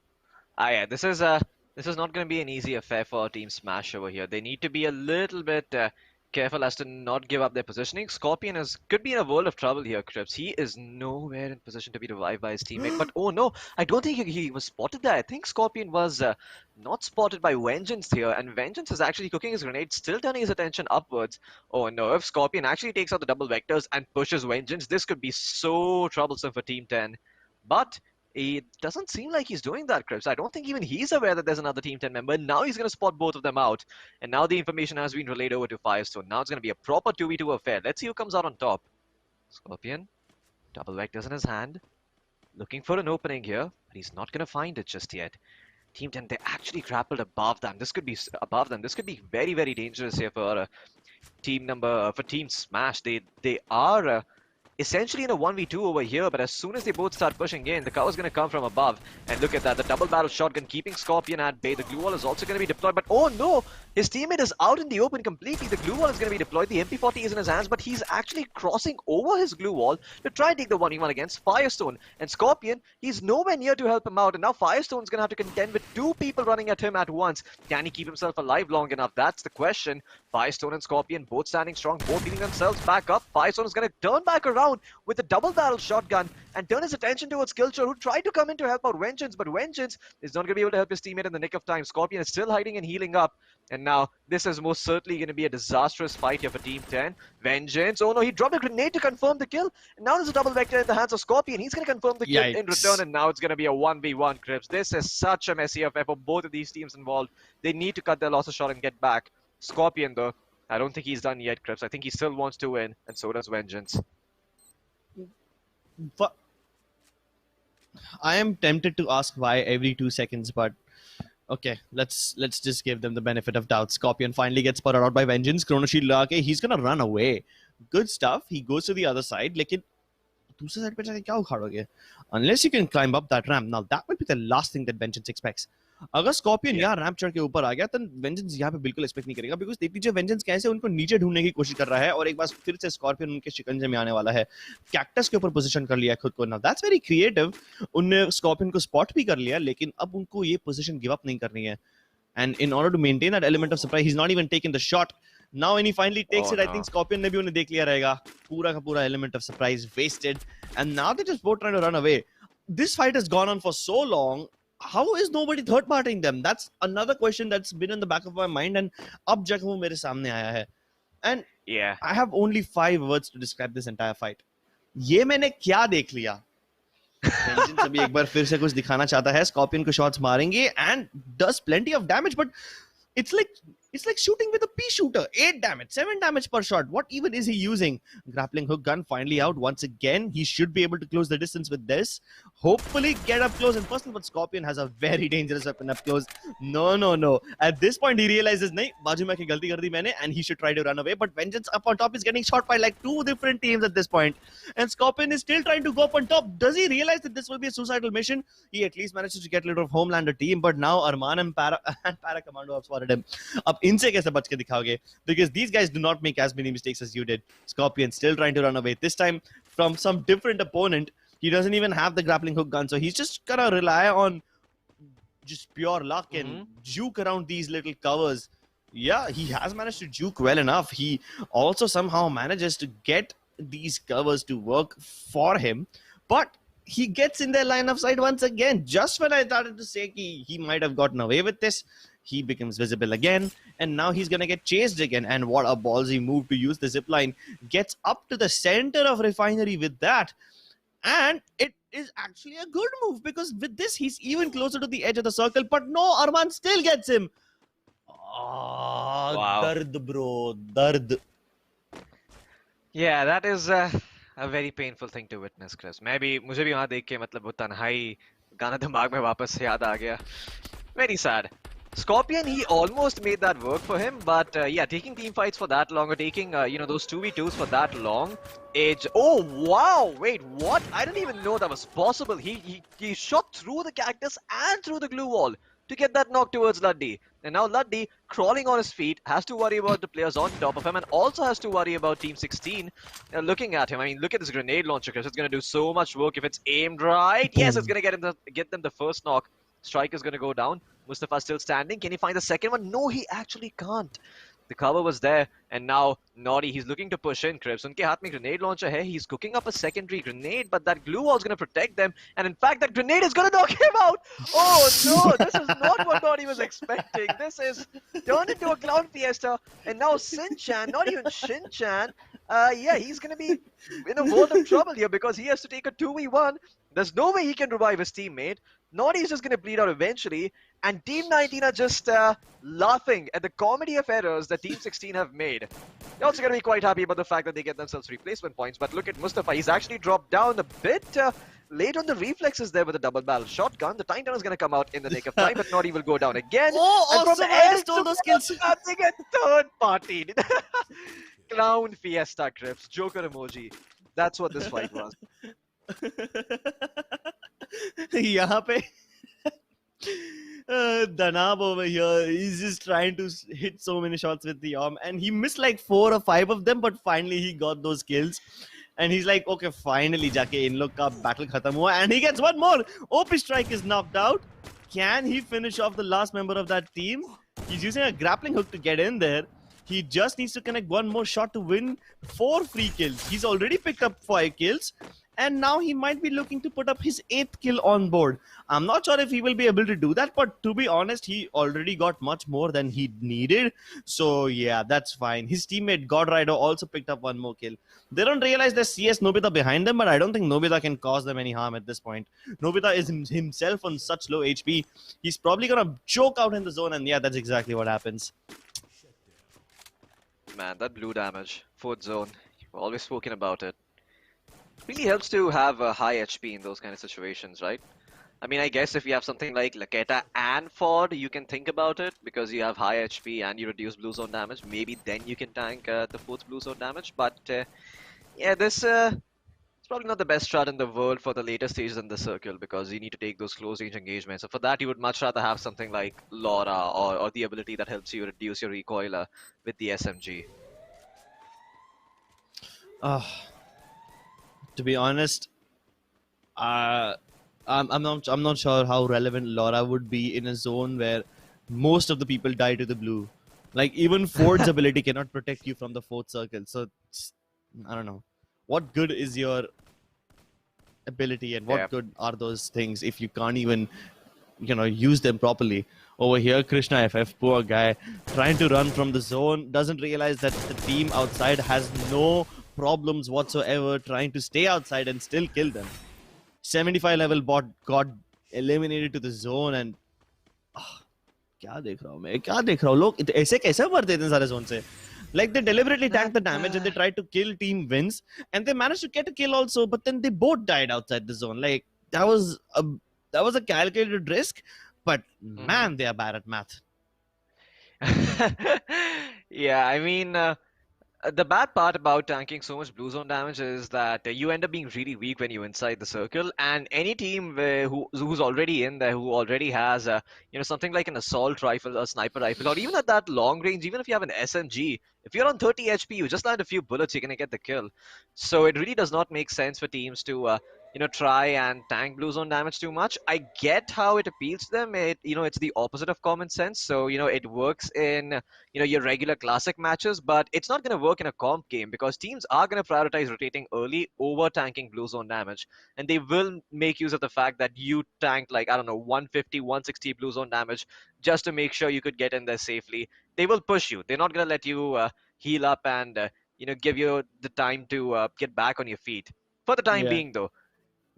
Yeah, this is not going to be an easy affair for Team Smash over here. They need to be a little bit careful as to not give up their positioning. Scorpion could be in a world of trouble here, Crips. He is nowhere in position to be revived by his teammate. But oh no, I don't think he was spotted there. I think Scorpion was not spotted by Vengeance here, and Vengeance is actually cooking his grenade, still turning his attention upwards. Oh no, if Scorpion actually takes out the double vectors and pushes Vengeance, this could be so troublesome for Team 10. But it doesn't seem like he's doing that, Crips. I don't think even he's aware that there's another Team 10 member. Now he's going to spot both of them out. And now the information has been relayed over to Firestone. Now it's going to be a proper 2v2 affair. Let's see who comes out on top. Scorpion, double vectors in his hand. Looking for an opening here, but he's not going to find it just yet. Team 10, they're actually grappled above them. This could be above them. This could be very, very dangerous here for Team Smash. They are essentially in a 1v2 over here, but as soon as they both start pushing in, the cover's going to come from above. And look at that, the double barrel shotgun keeping Scorpion at bay. The glue wall is also going to be deployed, but oh no, his teammate is out in the open completely. The glue wall is going to be deployed, the MP40 is in his hands, but he's actually crossing over his glue wall to try and take the 1v1 against Firestone. And Scorpion, he's nowhere near to help him out, and now Firestone's going to have to contend with two people running at him at once. Can he keep himself alive long enough? That's the question. Firestone and Scorpion both standing strong, both healing themselves back up. Firestone is going to turn back around with a double barrel shotgun and turn his attention towards Killchore, who tried to come in to help out Vengeance, but Vengeance is not going to be able to help his teammate in the nick of time. Scorpion is still hiding and healing up, and now this is most certainly going to be a disastrous fight here for Team 10. Vengeance, oh no, he dropped a grenade to confirm the kill, and now there's a double vector in the hands of Scorpion. He's going to confirm the kill in return, and now it's going to be a 1v1, Crips. This is such a messy affair for both of these teams involved. They need to cut their losses short and get back. Scorpion, though, I don't think he's done yet, Crips. I think he still wants to win, and so does Vengeance. But I am tempted to ask why every 2 seconds, but okay, let's just give them the benefit of doubt. Scorpion finally gets spotted out by Vengeance. Chrono Shield lagake, he's gonna run away. Good stuff. He goes to the other side. लेकिन दूसरे side पे जाके क्या उखाड़ोगे? Unless you can climb up that ramp. Now that would be the last thing that Vengeance expects. अगर scorpion यहाँ ramp चढ़ के ऊपर आ गया तो वेंजेंस यहाँ पे बिल्कुल एक्सपेक्ट नहीं करेगा बिकॉज देख लीजिए वेंजेंस कैसे उनको नीचे ढूंढने की कोशिश कर रहा है और एक बार फिर से स्कॉर्पियन उनके शिकंजे में आने वाला है कैक्टस के ऊपर पोजीशन कर लिया खुद को नाउ दैट्स वेरी क्रिएटिव उनने स्कॉर्पियन को स्पॉट भी कर लिया लेकिन अब उनको ये पोजीशन गिव अप नहीं करनी है and in order to maintain that element of surprise he is not even taken the shot Now when he finally takes it, I think Scorpion ने भी उन्हें देख लिया रहेगा पूरा का पूरा element of surprise wasted and now they're just both trying to run away. This fight has gone on for so long. How is nobody third partying them? That's another question that's been in the back of my mind and अब जब वो मेरे सामने आया है. And yeah, I have only 5 words to describe this entire fight. ये मैंने क्या देख लिया? Vengeance अभी एक बार फिर से कुछ दिखाना चाहता है. Scorpion को shots मारेंगे and does plenty of damage, but it's like shooting with a pea shooter. 8 damage, 7 damage per shot. What even is he using? Grappling hook gun finally out once again. He should be able to close the distance with this. Hopefully get up close and personal, but Scorpion has a very dangerous weapon up close. No. At this point, he realizes, nahi, baaju mein ki galti kar di maine, and he should try to run away. But Vengeance up on top is getting shot by like 2 different teams at this point. And Scorpion is still trying to go up on top. Does he realize that this will be a suicidal mission? He at least manages to get rid of Homelander team, but now Arman and Para Commando have spotted him. Ab inse kaise bach ke dikhaoge? Because these guys do not make as many mistakes as you did. Scorpion still trying to run away. This time from some different opponent. He doesn't even have the grappling hook gun, so he's just gonna rely on just pure luck and juke around these little covers. Yeah, he has managed to juke well enough. He also somehow manages to get these covers to work for him, but he gets in their line of sight once again. Just when I started to say he might have gotten away with this, he becomes visible again, and now he's gonna get chased again. And what a ballsy move to use the zipline. Gets up to the center of Refinery with that. And it is actually a good move, because with this he's even closer to the edge of the circle. But no, Arman still gets him. Ah, Wow. dard bro, dard. Yeah, that is a very painful thing to witness, Chris. Maybe मुझे भी वहाँ देख के मतलब वो तन्हाई गाना दिमाग में वापस से याद आ गया. Very sad. Scorpion, he almost made that work for him, but yeah, taking team fights for that long, or taking those 2v2s for that long, oh wow, wait, what? I didn't even know that was possible. He shot through the cactus and through the glue wall to get that knock towards Luddy. And now Luddy, crawling on his feet, has to worry about the players on top of him, and also has to worry about Team 16 looking at him. I mean, look at this grenade launcher, Chris. It's going to do so much work if it's aimed right. Yes, it's going to get them the first knock. Strike is going to go down. Mustafa still standing. Can he find the second one? No, he actually can't. The cover was there, and now Naughty, he's looking to push in, Cribs. Unke haath mein grenade launcher hai. He's cooking up a secondary grenade, but that glue wall is going to protect them. And in fact, that grenade is going to knock him out. Oh no, this is not what Naughty was expecting. This is turned into a clown fiesta. And now Shin-chan, not even Shin-chan, yeah, he's going to be in a world of trouble here, because he has to take a 2v1. There's no way he can revive his teammate. Naughty is just going to bleed out eventually, and Team 19 are just laughing at the comedy of errors that Team 16 have made. They're also going to be quite happy about the fact that they get themselves replacement points, but look at Mustafa. He's actually dropped down a bit late on the reflexes there with a double barrel shotgun. The Time Turner is going to come out in the nick of time, but Naughty will go down again. Oh, and awesome! I stole those kills. They get third party. Clown fiesta, Crips. Joker emoji. That's what this fight was. यहाँ पे Danab over here, he's just trying to hit so many shots with the arm, and he missed like 4 or 5 of them, but finally he got those kills. And he's like, okay, finally jaake in log ka battle khatam hua, and he gets one more. OP Strike is knocked out. Can he finish off the last member of that team? He's using a grappling hook to get in there. He just needs to connect one more shot to win 4 free kills. He's already picked up 5 kills. And now he might be looking to put up his 8th kill on board. I'm not sure if he will be able to do that, but to be honest, he already got much more than he needed. So yeah, that's fine. His teammate God Rider also picked up one more kill. They don't realize there's CS Nobita behind them, but I don't think Nobita can cause them any harm at this point. Nobita is himself on such low HP. He's probably gonna choke out in the zone, and yeah, that's exactly what happens. Man, that blue damage, 4th zone, you've always spoken about it. Really helps to have a high HP in those kind of situations, right? I mean, I guess if you have something like Laketa and Ford, you can think about it, because you have high HP and you reduce blue zone damage. Maybe then you can tank the 4th blue zone damage. But yeah, this it's probably not the best strat in the world for the later stages in the circle, because you need to take those close range engagements. So for that, you would much rather have something like Laura, or the ability that helps you reduce your recoil with the SMG. To be honest, I'm not sure how relevant Laura would be in a zone where most of the people die to the blue. Like, even Ford's ability cannot protect you from the 4th circle. So I don't know. What good is your ability, and what good are those things if you can't even use them properly? Over here, Krishna FF, poor guy, trying to run from the zone, doesn't realize that the team outside has no problems whatsoever trying to stay outside and still kill them. 75 level bot got eliminated to the zone, and क्या देख रहा हूँ मैं, क्या देख रहा हूँ, लोग ऐसे कैसे मर देते हैं सारे zone से? Like, they deliberately tanked the damage and they tried to kill team wins, and they managed to get a kill also, but then they both died outside the zone. Like, that was a calculated risk, but man, they are bad at math. Yeah, I mean, the bad part about tanking so much blue zone damage is that you end up being really weak when you're inside the circle, and any team who's already in there, who already has something like an assault rifle, a sniper rifle, or even at that long range, even if you have an SMG, if you're on 30 HP, you just land a few bullets, you're gonna get the kill. So it really does not make sense for teams to try and tank blue zone damage too much. I get how it appeals to them. It's the opposite of common sense. So it works in your regular classic matches, but it's not going to work in a comp game, because teams are going to prioritize rotating early over tanking blue zone damage, and they will make use of the fact that you tanked, like, I don't know, 150 160 blue zone damage just to make sure you could get in there safely. They will push you. They're not going to let you heal up and give you the time to get back on your feet for the time being, though.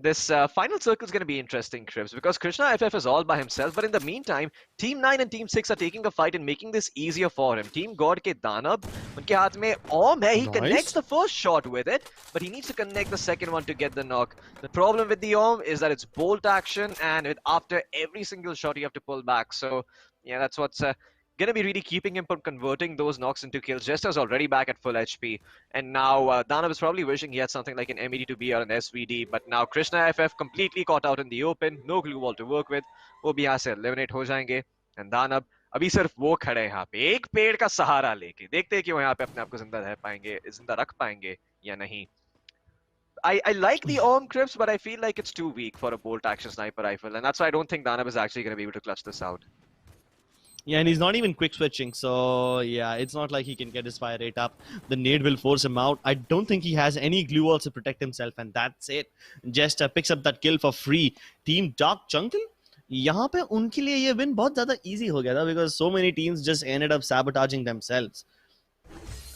This final circle is going to be interesting, Cribs, because Krishna FF is all by himself. But in the meantime, Team 9 and Team 6 are taking a fight and making this easier for him. Team God ke Danab, unke haath mein Om hai. He connects the first shot with it, but he needs to connect the second one to get the knock. The problem with the Om is that it's bolt action, and after every single shot, you have to pull back. So, yeah, that's what's going to be really keeping him from converting those knocks into kills. Jester's already back at full HP. And now Danav is probably wishing he had something like an MED2B or an SVD. But now Krishna FF completely caught out in the open. No glue wall to work with. वो भी यहाँ से eliminate हो जाएंगे. And Danav अभी सिर्फ वो खड़े हैं यहाँ पे एक पेड़ का सहारा लेके. देखते हैं कि वो यहाँ पे अपने आप को जिंदा रह पाएंगे, जिंदा रख पाएंगे या नहीं. I like the Orm Crips, but I feel like it's too weak for a bolt action sniper rifle. And that's why I don't think Danav is actually going to be able to clutch this out. Yeah, and he's not even quick switching, so yeah, it's not like he can get his fire rate up. The nade will force him out. I don't think he has any glue walls to protect himself, and that's it. Just picks up that kill for free. Team Dark Jungle, यहाँ पे उनके लिए ये win बहुत ज़्यादा easy हो गया था because so many teams just ended up sabotaging themselves.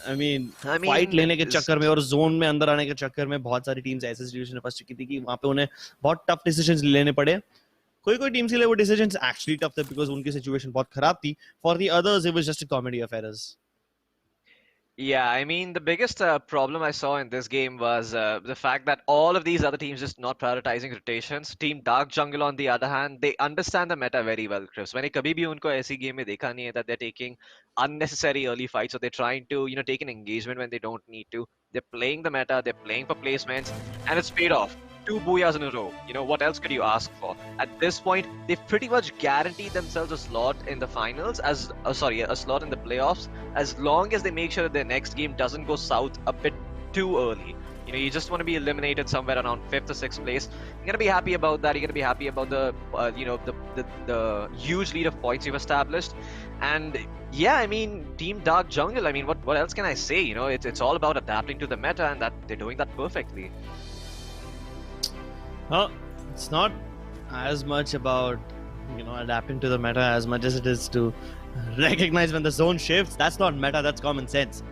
I mean fight लेने के चक्कर में और zone में अंदर आने के चक्कर में बहुत सारी teams ऐसे situation में फंस चुकी थी कि वहाँ पे उन्हें बहुत tough decisions लेने पड़े. कोई टीम्स के लिए वो डिसीजंस एक्चुअली टफ थे बिकॉज़ उनकी सिचुएशन बहुत खराब थी. For the others it was just a comedy of errors. Yeah, I mean, the biggest problem I saw in this game was the fact that all of these other teams just not prioritizing rotations. Team Dark Jungle, on the other hand, they understand the meta very well, Chris. मैंने कभी भी उनको ऐसी game में देखा नहीं है that they're taking unnecessary early fights, or they're trying to, take an engagement when they don't need to. They're playing the meta, they're playing for placements, and it's paid off. 2 booyahs in a row. What else could you ask for? At this point, they've pretty much guaranteed themselves a slot in the finals, a slot in the playoffs, as long as they make sure that their next game doesn't go south a bit too early. You just want to be eliminated somewhere around 5th or 6th place. You're gonna be happy about that. You're gonna be happy about the huge lead of points you've established. And yeah, I mean, Team Dark Jungle. I mean, what else can I say? It's all about adapting to the meta, and that they're doing that perfectly. It's not as much about adapting to the meta as much as it is to recognize when the zone shifts. That's not meta, that's common sense.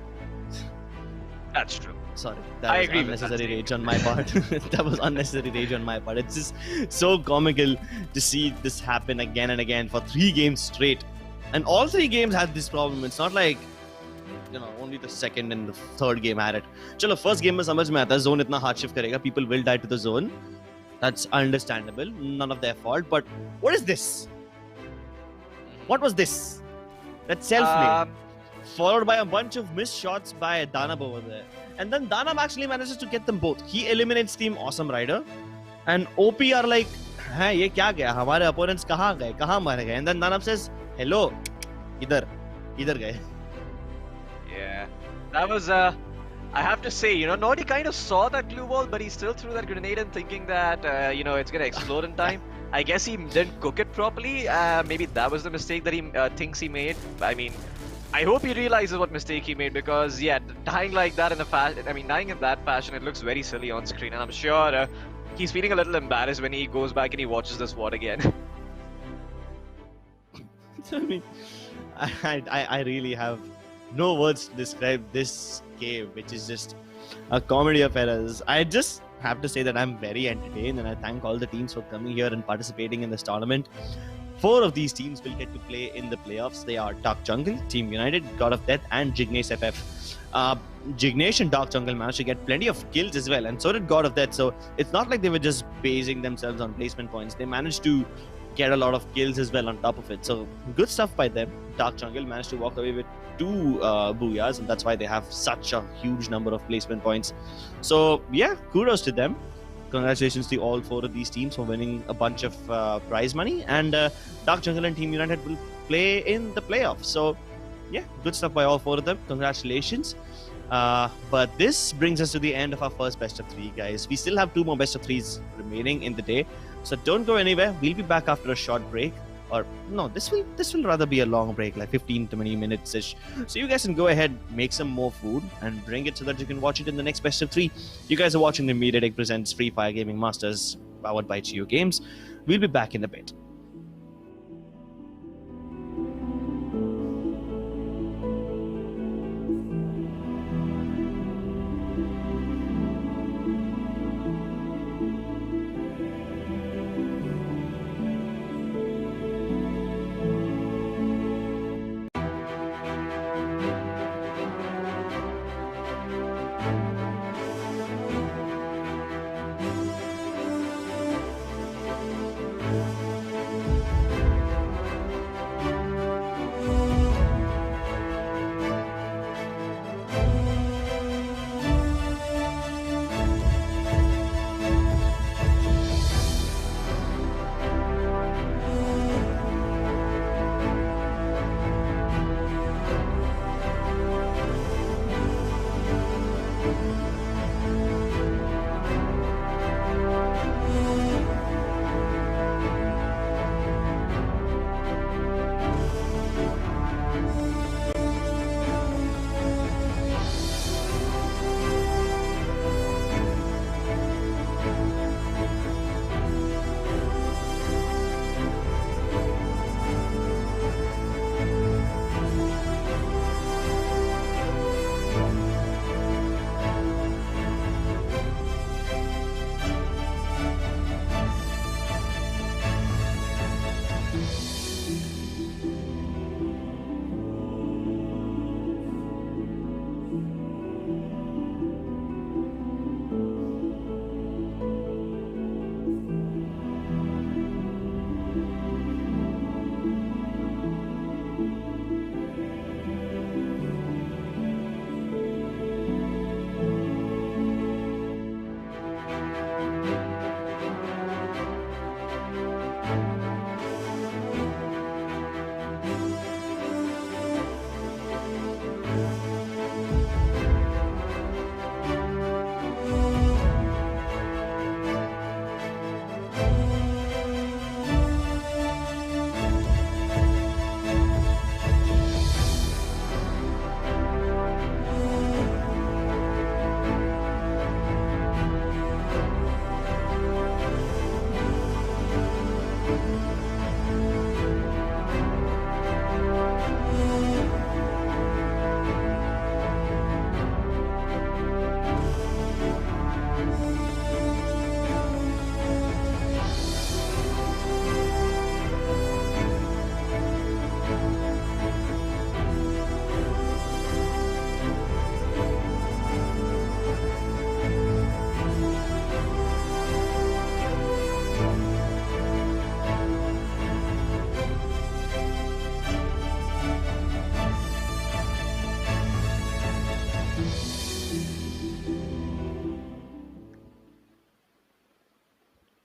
That's true. Sorry, that was unnecessary rage on my part. That was unnecessary rage on my part. It's just so comical to see this happen again and again for 3 games straight. And all 3 games had this problem. It's not like only the second and the third game had it. Chalo, first game में समझ में आता है zone इतना hard shift करेगा, people will die to the zone. That's understandable, none of their fault. But what is this? What was this? That self-play, followed by a bunch of missed shots by Danab over there. And then Danab actually manages to get them both. He eliminates Team Awesome Rider. And OP are like, हाँ ये क्या गया? हमारे opponents कहाँ गए? कहाँ मारे गए? And then Danab says, hello, इधर गए. Yeah, that was I have to say, Naughty kind of saw that glue wall, but he still threw that grenade in thinking that, it's going to explode in time. I guess he didn't cook it properly. Maybe that was the mistake that he thinks he made. I mean, I hope he realizes what mistake he made, because, yeah, dying like that dying in that fashion, it looks very silly on screen. And I'm sure he's feeling a little embarrassed when he goes back and he watches this VOD again. I mean, I really have no words to describe this game, which is just a comedy of errors. I just have to say that I'm very entertained, and I thank all the teams for coming here and participating in this tournament. 4 of these teams will get to play in the playoffs. They are Dark Jungle, Team United, God of Death, and Jignesh FF. Jignesh and Dark Jungle managed to get plenty of kills as well, and so did God of Death. So it's not like they were just basing themselves on placement points. They managed to get a lot of kills as well on top of it. So good stuff by them. Dark Jungle managed to walk away with 2 booyahs, and that's why they have such a huge number of placement points. So yeah, kudos to them. Congratulations to all 4 of these teams for winning a bunch of prize money, and Dark Jungle and Team United will play in the playoffs. So yeah, good stuff by all 4 of them. Congratulations. But this brings us to the end of our first best of 3, guys. We still have 2 more best of 3s remaining in the day, so don't go anywhere. We'll be back after a short break. Or no, this will rather be a long break, like 15 to 20 minutes ish. So you guys can go ahead, make some more food, and bring it so that you can watch it in the next best of 3. You guys are watching the Mediatek presents Free Fire Gaming Masters, powered by JioGames. We'll be back in a bit.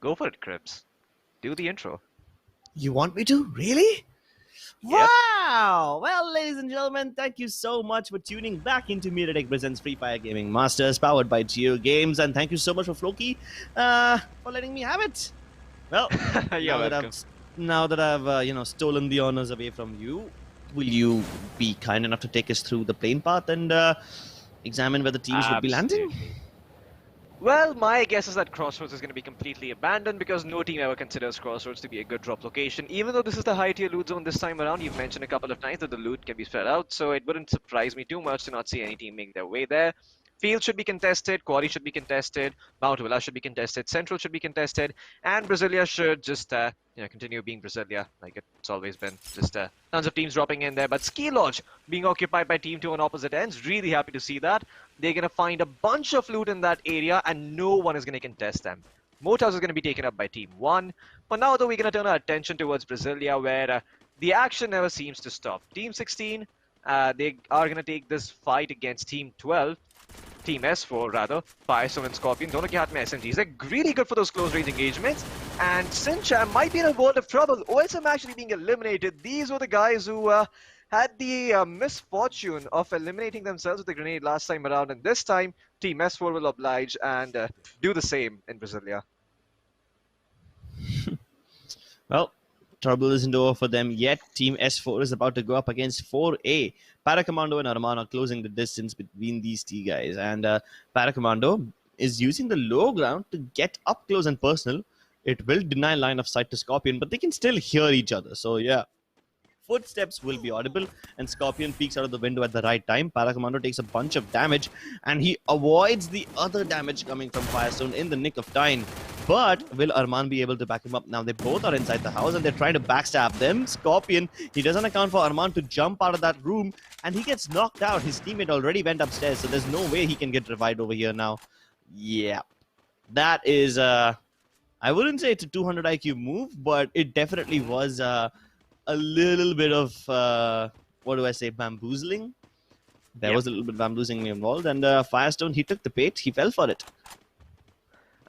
Go for it, Crips. Do the intro. You want me to? Really? Yep. Wow! Well, ladies and gentlemen, thank you so much for tuning back into Mediatek Presents Free Fire Gaming Masters, powered by JioGames, and thank you so much for Floki for letting me have it. Well, You're now welcome. that I've stolen the honors away from you, will you be kind enough to take us through the plane path and examine where the teams would be landing? Absolutely. Well, my guess is that Crossroads is going to be completely abandoned because no team ever considers Crossroads to be a good drop location. Even though this is the high tier loot zone this time around, you've mentioned a couple of times that the loot can be spread out, so it wouldn't surprise me too much to not see any team make their way there. Field should be contested, Quarry should be contested, Mount Villa should be contested, Central should be contested, and Brasilia should just continue being Brasilia like it's always been. Just tons of teams dropping in there, but Ski Lodge being occupied by Team 2 on opposite ends. Really happy to see that. They're going to find a bunch of loot in that area, and no one is going to contest them. Moat House is going to be taken up by Team 1. For now, though, we're going to turn our attention towards Brasilia, where the action never seems to stop. Team 16, they are going to take this fight against Team 12. Team S4 rather, Firestone and Scorpion, दोनों के हाथ में SMGs. They're really good for those close range engagements. And Sincham might be in a world of trouble. OSM actually being eliminated. These were the guys who had the misfortune of eliminating themselves with a grenade last time around. And this time, Team S4 will oblige and do the same in Brasilia. Well, trouble isn't over for them yet. Team S4 is about to go up against 4A. Paracommando and Arman are closing the distance between these two guys. And Paracommando is using the low ground to get up close and personal. It will deny line of sight to Scorpion, but they can still hear each other. So, yeah. Footsteps will be audible, and Scorpion peeks out of the window at the right time. Paracommando takes a bunch of damage, and he avoids the other damage coming from Firestone in the nick of time. But will Arman be able to back him up? Now they both are inside the house, and they're trying to backstab them. Scorpion, he doesn't account for Arman to jump out of that room, and he gets knocked out. His teammate already went upstairs, so there's no way he can get revived over here now. Yeah, that is, I wouldn't say it's a 200 IQ move, but it definitely was a little bit of, bamboozling. There was a little bit of bamboozling involved, and Firestone, he took the bait, he fell for it.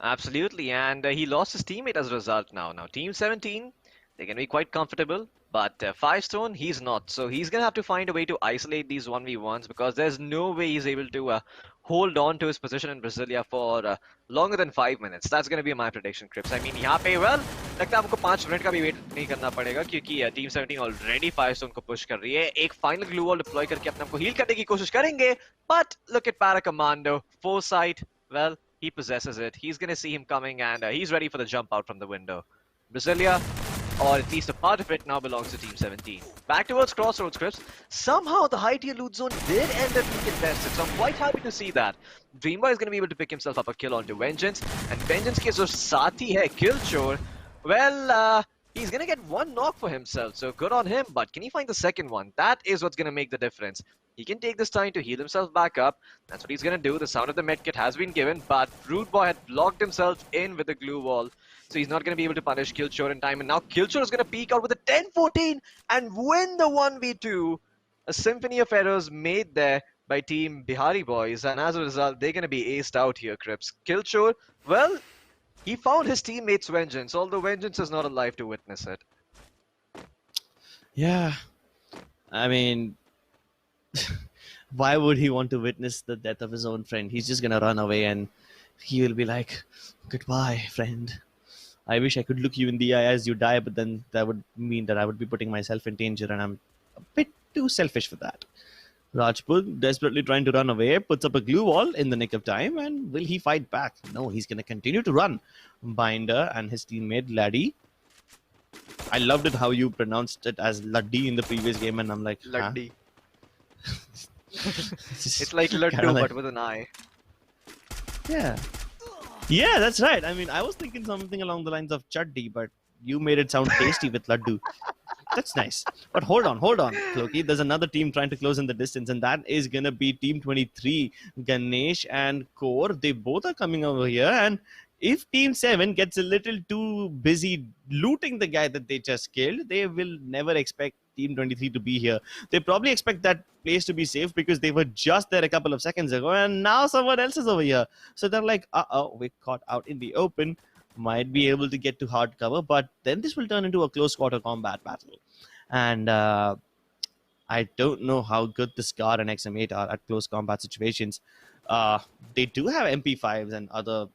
Absolutely, and he lost his teammate as a result now. Now, Team 17, they're going to be quite comfortable, but Firestone, he's not. So he's going to have to find a way to isolate these 1v1s because there's no way he's able to hold on to his position in Brasilia for longer than 5 minutes. That's going to be my prediction, Crips. I mean, यहाँ पे, well, लगता है हमको 5 minute का भी wait नहीं करना पड़ेगा क्योंकि Team 17 already Firestone को push कर रही है. एक final glue wall deploy करके अपने आप को heal करने की कोशिश करेंगे. But look at Paracommando, foresight, well, he possesses it. He's going to see him coming and he's ready for the jump out from the window. Brasilia, or at least a part of it, now belongs to Team 17. Back towards Crossroads, Crips. Somehow the high tier loot zone did end up being contested, so I'm quite happy to see that. Dreamboy is going to be able to pick himself up a kill onto Vengeance, and Vengeance ke jo saathi hai, Killchore, well, he's going to get one knock for himself, so good on him, but can he find the second one? That is what's going to make the difference. He can take this time to heal himself back up. That's what he's going to do. The sound of the medkit has been given, but Rude Boy had blocked himself in with the glue wall. So he's not going to be able to punish Killchore in time. And now Killchore is going to peek out with a 10-14 and win the 1v2. A symphony of errors made there by Team Bihari Boys. And as a result, they're going to be aced out here, Crips. Killchore, well, he found his teammate's Vengeance, although Vengeance is not alive to witness it. Yeah, I mean, why would he want to witness the death of his own friend? He's just gonna run away and he will be like, goodbye, friend. I wish I could look you in the eye as you die, but then that would mean that I would be putting myself in danger, and I'm a bit too selfish for that. Rajput, desperately trying to run away, puts up a glue wall in the nick of time, and will he fight back? No, he's gonna continue to run. Binder and his teammate, Laddie. I loved it how you pronounced it as Laddi in the previous game, and I'm like, Laddi. Huh? It's like Laddu, but with an eye. Yeah. Yeah, that's right. I mean, I was thinking something along the lines of Chaddi, but you made it sound tasty with Laddu. That's nice. But hold on, Floki. There's another team trying to close in the distance, and that is going to be Team 23. Ganesh and Core, they both are coming over here, and if Team 7 gets a little too busy looting the guy that they just killed, they will never expect Team 23 to be here. They probably expect that place to be safe because they were just there a couple of seconds ago, and now someone else is over here. So they're like, uh-oh, we're caught out in the open. might be able to get to hard cover, but then this will turn into a close quarter combat battle. And I don't know how good the Scar and XM8 are at close combat situations. They do have MP5s and other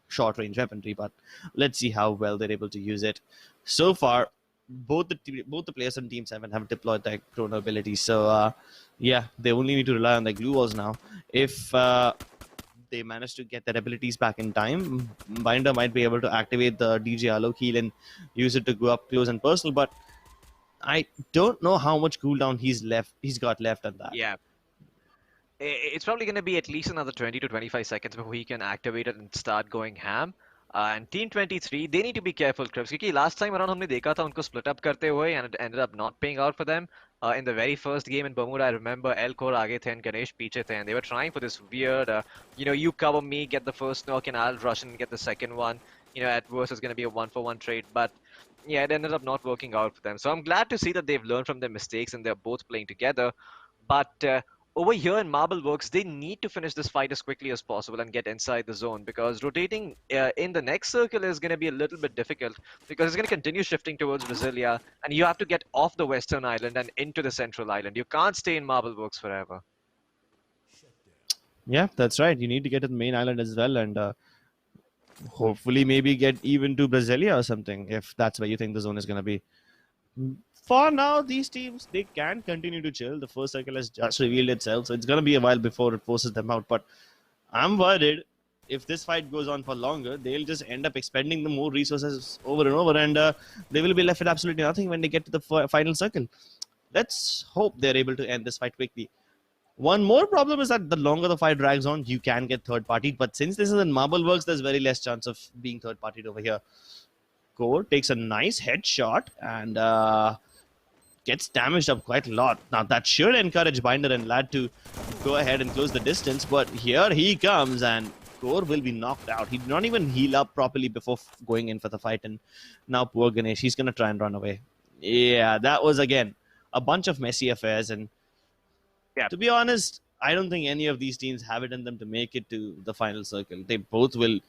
short range weaponry, but let's see how well they're able to use it. So far, both the players on Team 7 have deployed their chrono abilities, so yeah, they only need to rely on their glue walls now. If they manage to get their abilities back in time, Binder might be able to activate the DJ Alok heal and use it to go up close and personal, but I don't know how much cooldown he's got left on that. Yeah. It's probably going to be at least another 20 to 25 seconds before he can activate it and start going ham. And Team 23, they need to be careful, Crips, because last time around हमने देखा था उनको split up करते हुए, and it ended up not paying out for them. In the very first game in Bermuda, I remember El Kor आगे थे and Ganesh पीछे थे, and they were trying for this weird, you cover me, get the first knock, and I'll rush and get the second one. At worst it's going to be a 1-for-1 trade, but yeah, it ended up not working out for them. So I'm glad to see that they've learned from their mistakes and they're both playing together. But over here in Marble Works, they need to finish this fight as quickly as possible and get inside the zone, because rotating in the next circle is going to be a little bit difficult, because it's going to continue shifting towards Brasilia, and you have to get off the western island and into the central island. You can't stay in Marble Works forever. Yeah, that's right. You need to get to the main island as well, and hopefully maybe get even to Brasilia or something, if that's where you think the zone is going to be. For now, these teams, they can continue to chill. The first circle has just revealed itself, so it's going to be a while before it forces them out. But I'm worried if this fight goes on for longer, they'll just end up expending the more resources over and over, and they will be left with absolutely nothing when they get to the final circle. Let's hope they're able to end this fight quickly. One more problem is that the longer the fight drags on, you can get third partied. But since this is in Marble Works, there's very less chance of being third partied over here. Core takes a nice headshot and gets damaged up quite a lot. Now that should encourage Binder and Lad to go ahead and close the distance, but here he comes and Core will be knocked out. He did not even heal up properly before going in for the fight, and now poor Ganesh, he's going to try and run away. Yeah, that was again a bunch of messy affairs, and yeah, to be honest, I don't think any of these teams have it in them to make it to the final circle. They both will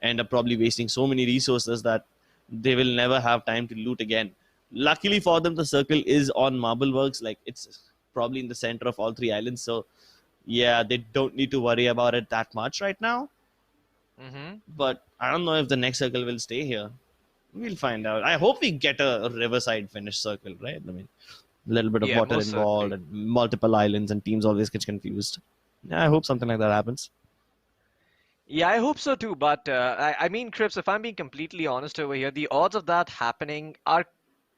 end up probably wasting so many resources that they will never have time to loot again. Luckily for them, the circle is on Marble Works. Like, it's probably in the center of all three islands. So, yeah, they don't need to worry about it that much right now. But I don't know if the next circle will stay here. We'll find out. I hope we get a riverside finish circle, right? I mean, a little bit of water involved and multiple islands, and teams always get confused. Yeah, I hope something like that happens. Yeah, I hope so too. But I mean, Crips, if I'm being completely honest over here, the odds of that happening are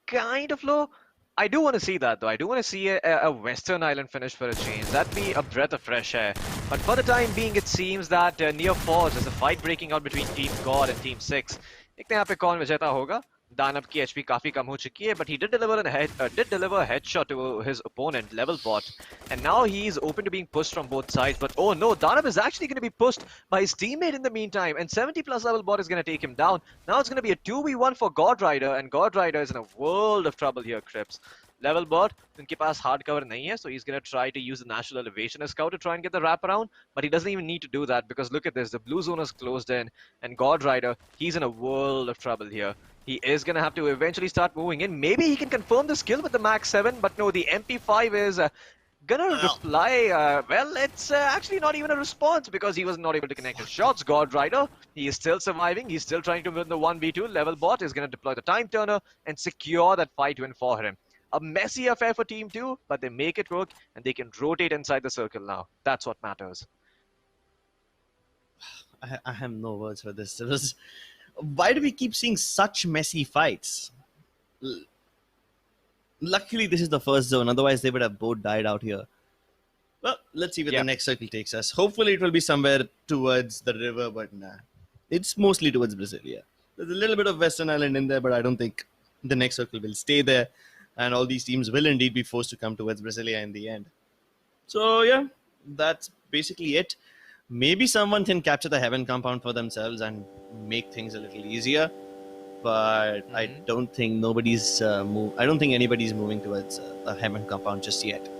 kind of low. I do want to see that though. I do want to see a Western Island finish for a change. That'd be a breath of fresh air. But for the time being, it seems that near Forge, there's a fight breaking out between Team God and Team 6. देखते हैं यहाँ पे कौन विजेता होगा. दानव की HP काफी कम हो चुकी है, but he did deliver a headshot to his opponent, Level Bot, and now he's open to being pushed from both sides. But oh no, Daanav is actually going to be pushed by his teammate in the meantime, and 70 plus Level Bot is going to take him down. Now it's going to be a 2v1 for God Rider, and God Rider is in a world of trouble here, Crips. Level Bot, उनके पास hard cover नहीं है, so he's going to try to use the National Elevation Scout to try and get the wraparound, but he doesn't even need to do that, because look at this, the blue zone is closed in, and God Rider, he's in a world of trouble here. He is going to have to eventually start moving in. Maybe he can confirm the skill with the Max 7, but no, the MP5 is going to reply. Well, it's actually not even a response, because he was not able to connect his shots. God Rider, he is still surviving. He's still trying to win the 1v2. Level Bot is going to deploy the Time Turner and secure that fight win for him. A messy affair for Team 2, but they make it work, and they can rotate inside the circle now. That's what matters. I have no words for this. Why do we keep seeing such messy fights? Luckily, this is the first zone. Otherwise, they would have both died out here. Well, let's see where the next circle takes us. Hopefully, it will be somewhere towards the river, but nah. It's mostly towards Brasilia. There's a little bit of Western Island in there, but I don't think the next circle will stay there. And all these teams will indeed be forced to come towards Brasilia in the end. So, yeah, that's basically it. Maybe someone can capture the Heaven compound for themselves and make things a little easier. But I don't think I don't think anybody's moving towards the Heaven compound just yet.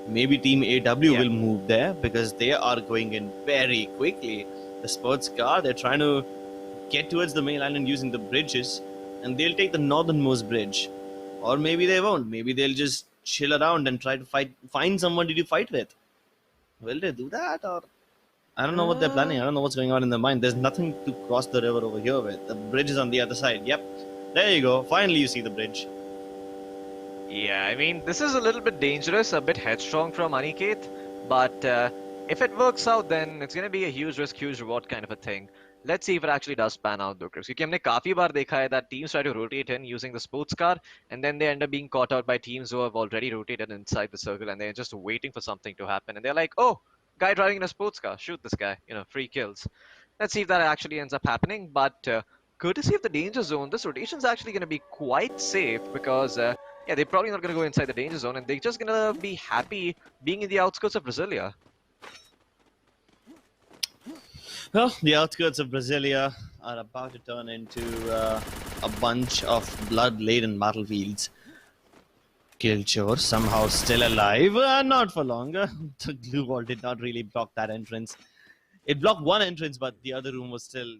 Maybe Team AW will move there, because they are going in very quickly. The sports car, they're trying to get towards the main island using the bridges, and they'll take the northernmost bridge. Or maybe they won't. Maybe they'll just chill around and try to find someone to fight with. Will they do that? Or I don't know what they're planning. I don't know what's going on in their mind. There's nothing to cross the river over here with. The bridge is on the other side. Yep. There you go. Finally you see the bridge. Yeah, I mean, this is a little bit dangerous, a bit headstrong from Aniket, but if it works out, then it's going to be a huge risk, huge reward kind of a thing. Let's see if it actually does pan out though, Chris. Because हमने काफी बार देखा है that teams try to rotate in using the sports car, and then they end up being caught out by teams who have already rotated inside the circle, and they're just waiting for something to happen, and they're like, oh, guy driving in a sports car, shoot this guy, free kills. Let's see if that actually ends up happening, but courtesy of the danger zone, this rotation is actually going to be quite safe because yeah, they're probably not going to go inside the danger zone, and they're just going to be happy being in the outskirts of Brasilia. Well, the outskirts of Brasilia are about to turn into a bunch of blood-laden battlefields. Killchor somehow still alive, not for long. The glue wall did not really block that entrance. It blocked one entrance, but the other room was still,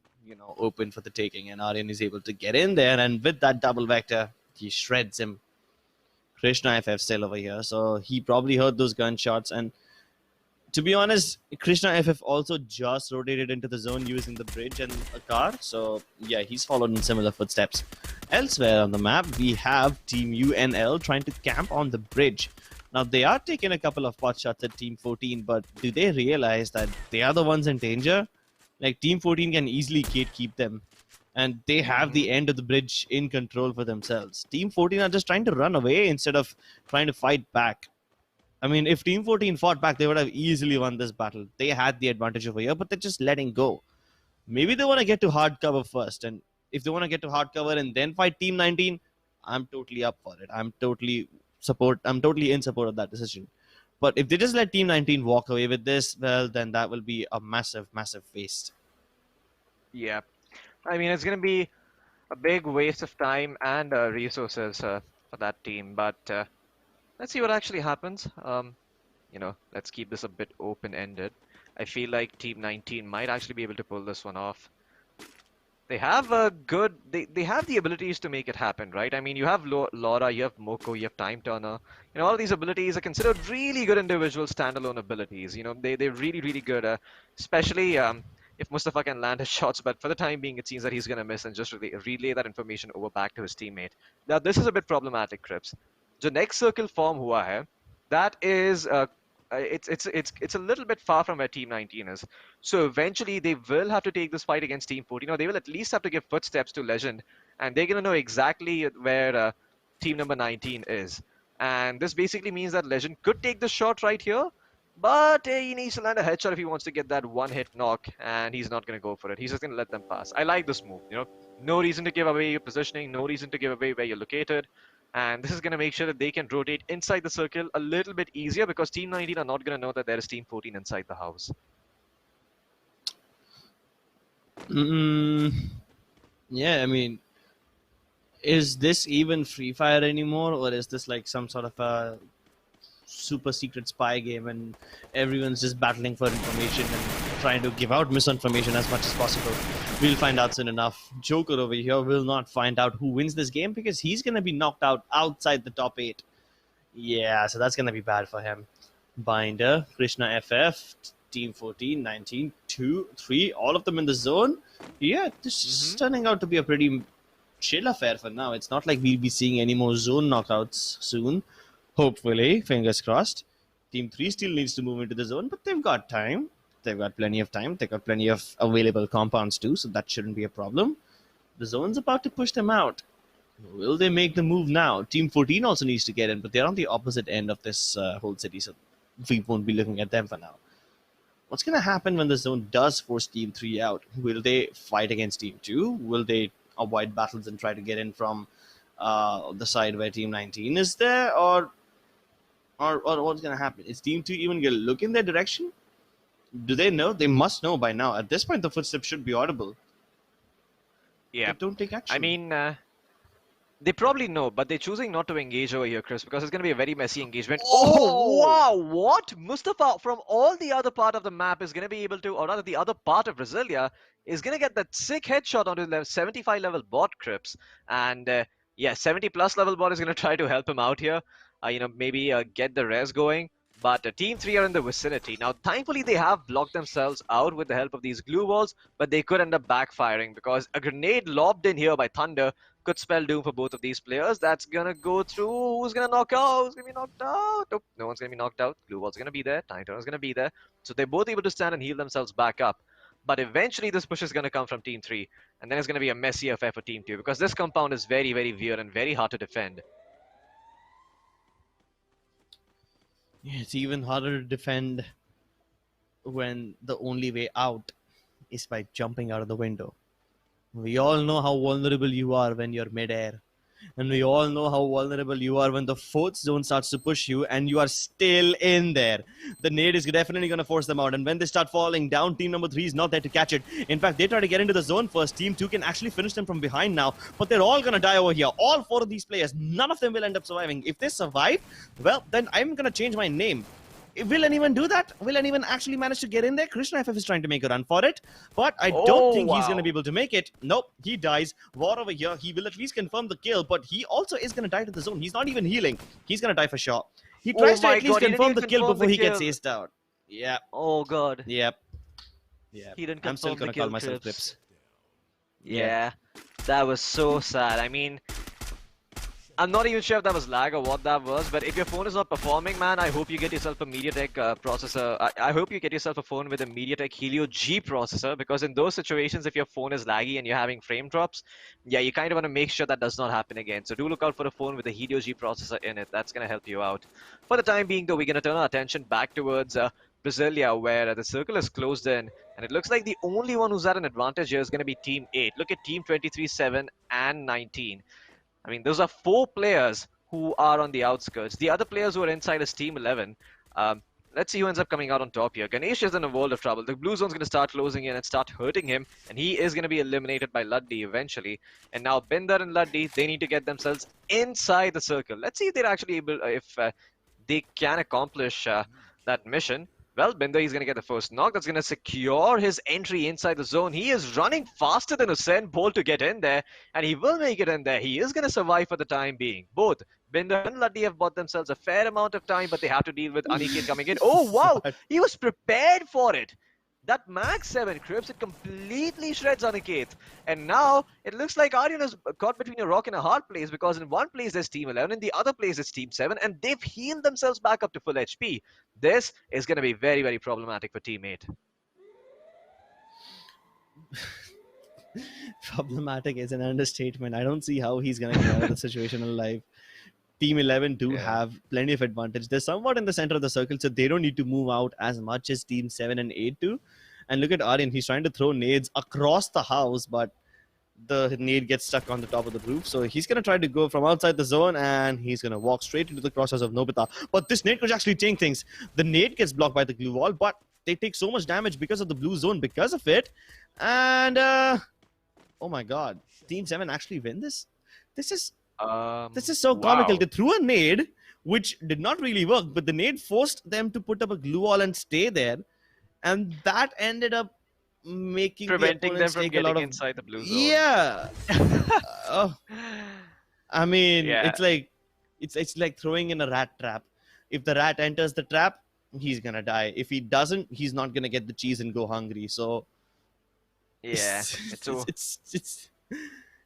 open for the taking, and Aryan is able to get in there, and with that double vector, he shreds him. Krishna FF still over here, so he probably heard those gunshots, and to be honest, Krishna FF also just rotated into the zone using the bridge and a car, so yeah, he's followed in similar footsteps. Elsewhere on the map, we have Team UNL trying to camp on the bridge. Now, they are taking a couple of pot shots at Team 14, but do they realize that they are the ones in danger? Like, Team 14 can easily gatekeep them, and they have the end of the bridge in control for themselves. Team 14 are just trying to run away instead of trying to fight back. I mean, if Team 14 fought back, they would have easily won this battle. They had the advantage over here, but they're just letting go. Maybe they want to get to hard cover first, and if they want to get to hard cover and then fight Team 19, I'm totally up for it. I'm totally in support of that decision. But if they just let Team 19 walk away with this, well, then that will be a massive, massive waste. Yeah. I mean, it's going to be a big waste of time and resources for that team, but let's see what actually happens. Let's keep this a bit open-ended. I feel like Team 19 might actually be able to pull this one off. They have they have the abilities to make it happen, right? I mean, you have Laura, you have Moko, you have Time Turner. All these abilities are considered really good individual standalone abilities. They're really, really good, especially if Mustafa can land his shots, but for the time being, it seems that he's going to miss and just relay that information over back to his teammate. Now, this is a bit problematic, Crips. The next circle form hua hai, that is it's a little bit far from where Team 19 is. So eventually they will have to take this fight against Team 14, or they will at least have to give footsteps to Legend, and they're going to know exactly where team number 19 is. And this basically means that Legend could take the shot right here, but he needs to land a headshot if he wants to get that one-hit knock, and he's not going to go for it. He's just going to let them pass. I like this move. No reason to give away your positioning, no reason to give away where you're located. And this is going to make sure that they can rotate inside the circle a little bit easier, because Team 19 are not going to know that there is Team 14 inside the house. Yeah, I mean, is this even Free Fire anymore, or is this like some sort of a super secret spy game and everyone's just battling for information and trying to give out misinformation as much as possible? We'll find out soon enough. Joker over here will not find out who wins this game, because he's going to be knocked out outside the top 8. Yeah, so that's going to be bad for him. Binder, Krishna FF, Team 14, 19, 2, 3, all of them in the zone. Yeah, this is turning out to be a pretty chill affair for now. It's not like we'll be seeing any more zone knockouts soon. Hopefully, fingers crossed. Team 3 still needs to move into the zone, but they've got time. They've got plenty of time. They've got plenty of available compounds too, so that shouldn't be a problem. The zone's about to push them out. Will they make the move now? Team 14 also needs to get in, but they're on the opposite end of this whole city, so we won't be looking at them for now. What's going to happen when the zone does force Team 3 out? Will they fight against Team 2? Will they avoid battles and try to get in from the side where Team 19 is there? Or what's going to happen? Is Team 2 even going to look in their direction? Do they know? They must know by now. At this point, the footsteps should be audible. Yeah. But don't take action. I mean, They probably know, but they're choosing not to engage over here, Chris, because it's going to be a very messy engagement. Oh! Oh, wow! What? Mustafa from all the other part of the map is going to be able to, or rather the other part of Brasilia, is going to get that sick headshot onto the 75 level bot, Crips. And yeah, 70 plus level bot is going to try to help him out here. Maybe get the res going. But Team 3 are in the vicinity. Now, thankfully, they have blocked themselves out with the help of these glue walls, but they could end up backfiring because a grenade lobbed in here by Thunder could spell doom for both of these players. That's gonna go through. Who's gonna knock out? Who's gonna be knocked out? Nope, no one's gonna be knocked out. Glue wall's gonna be there. Time Turner's gonna be there. So they're both able to stand and heal themselves back up. But eventually, this push is gonna come from Team 3, and then it's gonna be a messy affair for Team 2 because this compound is very, very weird and very hard to defend. Yeah, it's even harder to defend when the only way out is by jumping out of the window. We all know how vulnerable you are when you're midair. And we all know how vulnerable you are when the fourth zone starts to push you and you are still in there. The nade is definitely going to force them out. And when they start falling down, team number 3 is not there to catch it. In fact, they try to get into the zone first. Team 2 can actually finish them from behind now. But they're all going to die over here. All 4 of these players, none of them will end up surviving. If they survive, well, then I'm going to change my name. Will anyone do that? Will anyone actually manage to get in there? Krishna FF is trying to make a run for it, but I don't think he's going to be able to make it. Nope, he dies. War over here. He will at least confirm the kill, but he also is going to die to the zone. He's not even healing. He's going to die for sure. He tries to at least confirm the kill before he gets aced out. Yeah. Oh, God. Yep. Yeah. He didn't I'm still confirm going the to call kill, myself Crips. Crips. Yeah, that was so sad. I mean, I'm not even sure if that was lag or what that was, but if your phone is not performing, man, I hope you get yourself a Mediatek processor. I hope you get yourself a phone with a Mediatek Helio G processor, because in those situations, if your phone is laggy and you're having frame drops, yeah, you kind of want to make sure that does not happen again. So do look out for a phone with a Helio G processor in it. That's going to help you out. For the time being, though, we're going to turn our attention back towards Brasilia, where the circle is closed in, and it looks like the only one who's at an advantage here is going to be Team 8. Look at Team 23, 7, and 19. I mean, those are 4 players who are on the outskirts. The other players who are inside is Team 11. Let's see who ends up coming out on top here. Ganesh is in a world of trouble. The blue zone's going to start closing in and start hurting him, and he is going to be eliminated by Luddy eventually. And now Binder and Luddy, they need to get themselves inside the circle. Let's see if they're actually able, if they can accomplish that mission. Well, Binder, he's going to get the first knock. That's going to secure his entry inside the zone. He is running faster than Hussein Bolt to get in there, and he will make it in there. He is going to survive for the time being. Both Binder and Luddy have bought themselves a fair amount of time, but they have to deal with Aniket coming in. Oh, wow! He was prepared for it. That Max 7 Crips, it completely shreds Aniket. And now, it looks like Aryan is caught between a rock and a hard place, because in one place there's Team 11, in the other place is Team 7, and they've healed themselves back up to full HP. This is going to be very, very problematic for Team 8. Problematic is an understatement. I don't see how he's going to get out of the situation alive. Team 11 do have plenty of advantage. They're somewhat in the center of the circle, so they don't need to move out as much as Team 7 and 8 do. And look at Aryan. He's trying to throw nades across the house, but the nade gets stuck on the top of the roof. So he's going to try to go from outside the zone, and he's going to walk straight into the crosshairs of Nobita. But this nade could actually change things. The nade gets blocked by the glue wall, but they take so much damage because of the blue zone, because of it. And, oh my god. Team 7 actually win this? This is so comical. They threw a nade, which did not really work, but the nade forced them to put up a glue wall and stay there, and that ended up preventing them from getting inside the blue zone. Yeah. I mean, it's like throwing in a rat trap. If the rat enters the trap, he's gonna die. If he doesn't, he's not gonna get the cheese and go hungry. So yeah,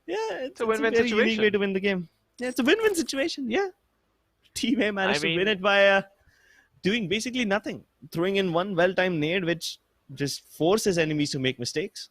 it's a win-win situation. Unique way to win the game. Yeah, it's a win-win situation. Yeah, Team A managed to win it by doing basically nothing, throwing in one well-timed nade, which just forces enemies to make mistakes.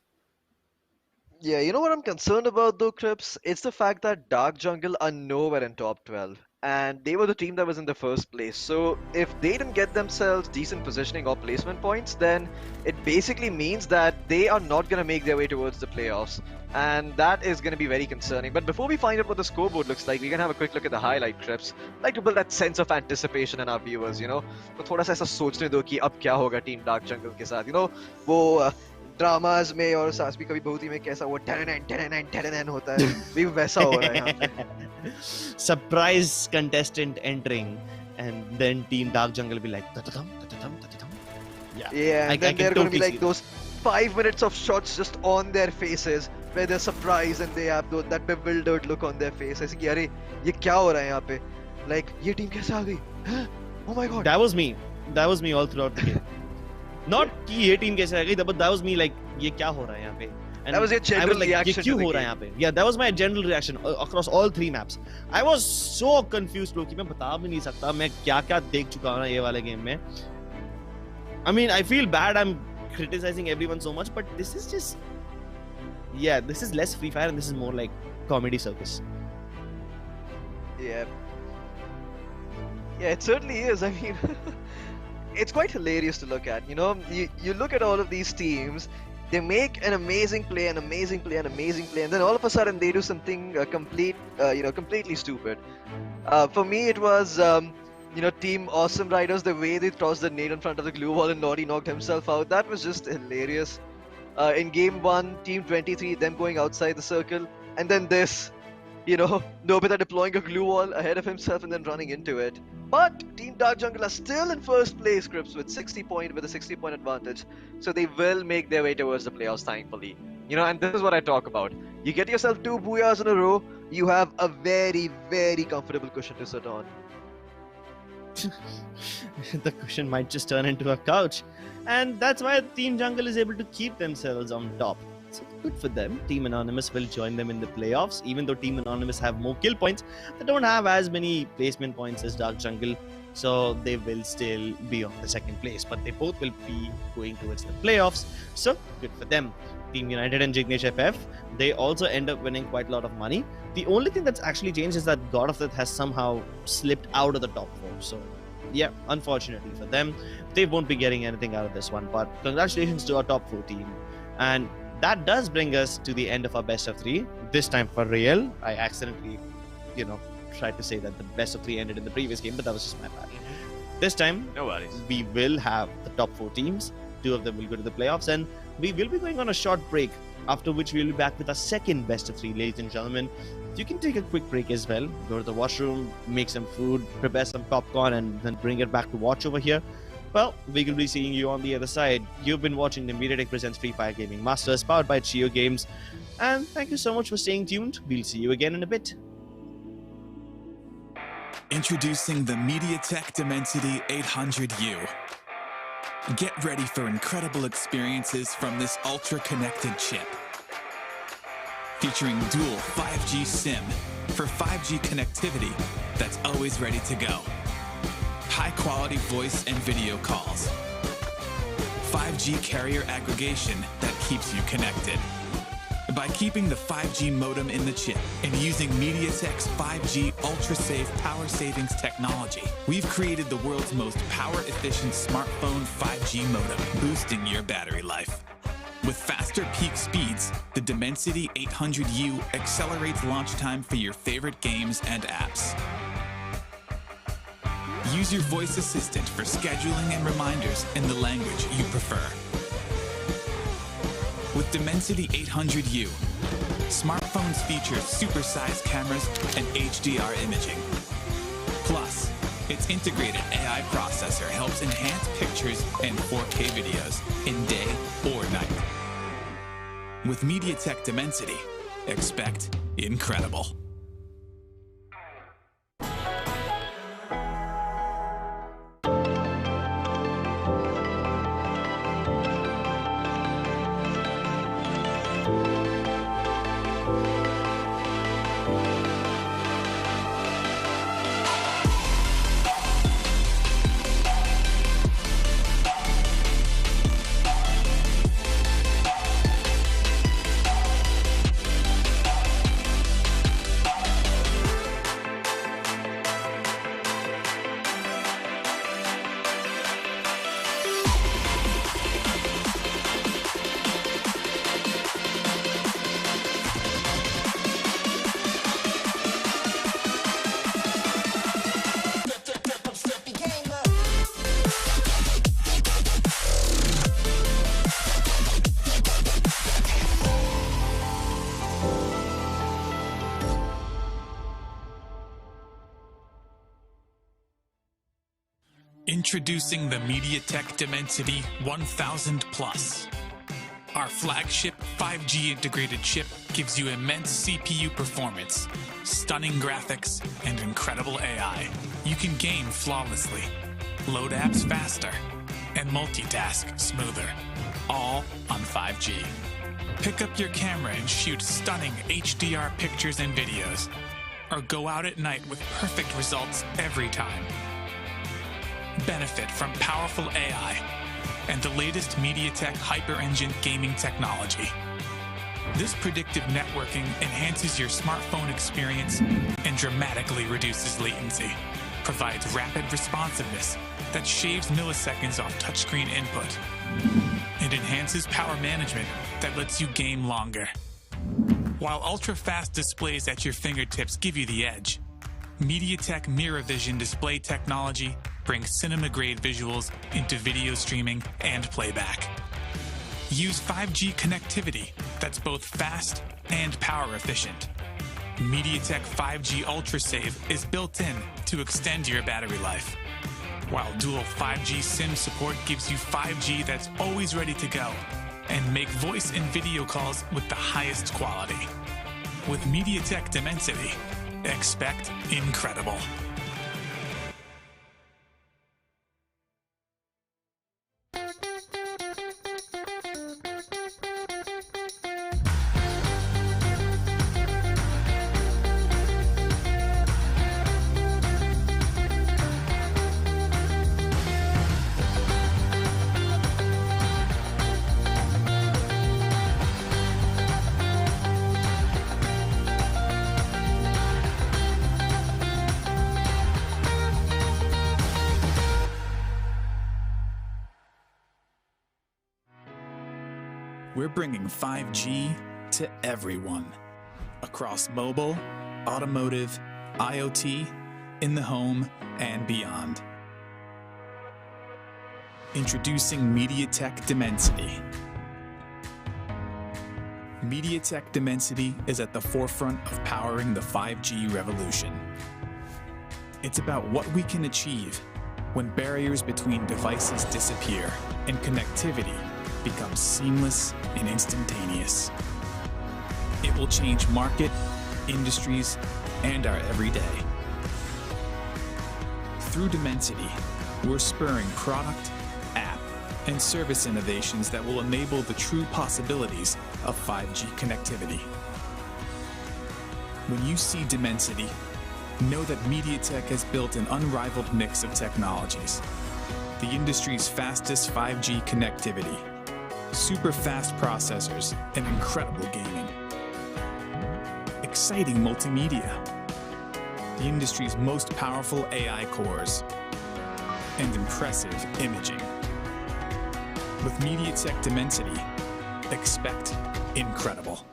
Yeah, you know what I'm concerned about though, Crips? It's the fact that Dark Jungle are nowhere in top 12. And they were the team that was in the first place. So if they didn't get themselves decent positioning or placement points, then it basically means that they are not going to make their way towards the playoffs. And that is going to be very concerning. But before we find out what the scoreboard looks like, we can have a quick look at the highlight clips. I'd like to build that sense of anticipation in our viewers, you know. तो थोड़ा सा ऐसा सोचने दो कि अब क्या होगा टीम डार्क जंगल के साथ, you know, वो ड्रामास में और सास भी कभी बहुती में कैसा वो 10-9 होता है, भी वैसा हो रहा है यहाँ पे. surprise contestant entering, and then Team Dark Jungle will be like, ta-ta-tum, ta-ta-tum, ta-ta-tum. Yeah, and then can they're going to be totally like see those 5 minutes of shots just on their faces where they're surprised and they have that bewildered look on their face. ऐसे कि अरे ये क्या हो रहा है यहाँ पे? Like ये team कैसे आ गई? Oh my god. That was me. That was me all throughout the game. Not कि ये team कैसे आ गई, but that was me like ये क्या हो रहा है यहाँ पे? And that was your general reaction ये क्यों to the हो रहा है यहाँ पे? Yeah, that was my general reaction across all 3 maps. I was so confused लोग कि मैं बता भी नहीं सकता मैं क्या-क्या देख चुका हूँ ना ये वाले game में. I mean, I feel bad I'm criticizing everyone so much, but this is just, yeah, this is less Free Fire and this is more like comedy circus. Yeah. Yeah, it certainly is. I mean, it's quite hilarious to look at. You know, you look at all of these teams, they make an amazing play, an amazing play, an amazing play, and then all of a sudden they do something completely stupid. For me, it was Team Awesome Riders, the way they tossed the nade in front of the glue wall and Naughty knocked himself out. That was just hilarious. In game 1, Team 23, them going outside the circle, and then this, Nobita deploying a glue wall ahead of himself and then running into it. But Team Dark Jungle are still in first place, Crips, with a 60-point advantage. So they will make their way towards the playoffs, thankfully. And this is what I talk about. You get yourself 2 booyahs in a row, you have a very, very comfortable cushion to sit on. The cushion might just turn into a couch, and that's why Team Jungle is able to keep themselves on top. So good for them. Team Anonymous will join them in the playoffs. Even though Team Anonymous have more kill points, they don't have as many placement points as Dark Jungle, so they will still be on the 2nd place, but they both will be going towards the playoffs, so good for them. Team United and Jignesh FF, they also end up winning quite a lot of money. The only thing that's actually changed is that God of Death has somehow slipped out of the top 4. So, yeah, unfortunately for them, they won't be getting anything out of this one. But congratulations to our top 4 team. And that does bring us to the end of our best of 3. This time for real. I accidentally, tried to say that the best of 3 ended in the previous game, but that was just my bad. This time, no worries. We will have the top 4 teams. 2 of them will go to the playoffs, and we will be going on a short break, after which we will be back with our second best of 3, ladies and gentlemen. You can take a quick break as well, go to the washroom, make some food, prepare some popcorn, and then bring it back to watch over here. Well, we will be seeing you on the other side. You've been watching the Mediatek Presents Free Fire Gaming Masters, powered by JioGames, and thank you so much for staying tuned. We'll see you again in a bit. Introducing the Mediatek Dimensity 800U. Get ready for incredible experiences from this ultra-connected chip. Featuring dual 5G SIM for 5G connectivity that's always ready to go. High-quality voice and video calls. 5G carrier aggregation that keeps you connected. By keeping the 5G modem in the chip and using Mediatek's 5G ultra-safe power savings technology, we've created the world's most power-efficient smartphone 5G modem, boosting your battery life. With faster peak speeds, the Dimensity 800U accelerates launch time for your favorite games and apps. Use your voice assistant for scheduling and reminders in the language you prefer. With Dimensity 800U, smartphones feature supersized cameras and HDR imaging. Plus, its integrated AI processor helps enhance pictures and 4K videos in day or night. With Mediatek Dimensity, expect incredible. Introducing the Mediatek Dimensity 1000 Plus. Our flagship 5G integrated chip gives you immense CPU performance, stunning graphics, and incredible AI. You can game flawlessly, load apps faster, and multitask smoother, all on 5G. Pick up your camera and shoot stunning HDR pictures and videos, or go out at night with perfect results every time. Benefit from powerful AI and the latest Mediatek Hyper-Engine gaming technology. This predictive networking enhances your smartphone experience and dramatically reduces latency, provides rapid responsiveness that shaves milliseconds off touchscreen input, and enhances power management that lets you game longer. While ultra-fast displays at your fingertips give you the edge, Mediatek Mirror Vision display technology brings cinema-grade visuals into video streaming and playback. Use 5G connectivity that's both fast and power efficient. Mediatek 5G Ultra Save is built in to extend your battery life, while dual 5G SIM support gives you 5G that's always ready to go and make voice and video calls with the highest quality. With Mediatek Dimensity, expect incredible. We're bringing 5G to everyone, across mobile, automotive, IoT, in the home, and beyond. Introducing Mediatek Dimensity. Mediatek Dimensity is at the forefront of powering the 5G revolution. It's about what we can achieve when barriers between devices disappear and connectivity becomes seamless and instantaneous. It will change market, industries, and our everyday. Through Dimensity, we're spurring product, app, and service innovations that will enable the true possibilities of 5G connectivity. When you see Dimensity, know that Mediatek has built an unrivaled mix of technologies. The industry's fastest 5G connectivity, super fast processors, and incredible gaming. Exciting multimedia, the industry's most powerful AI cores, and impressive imaging. With Mediatek Dimensity, expect incredible.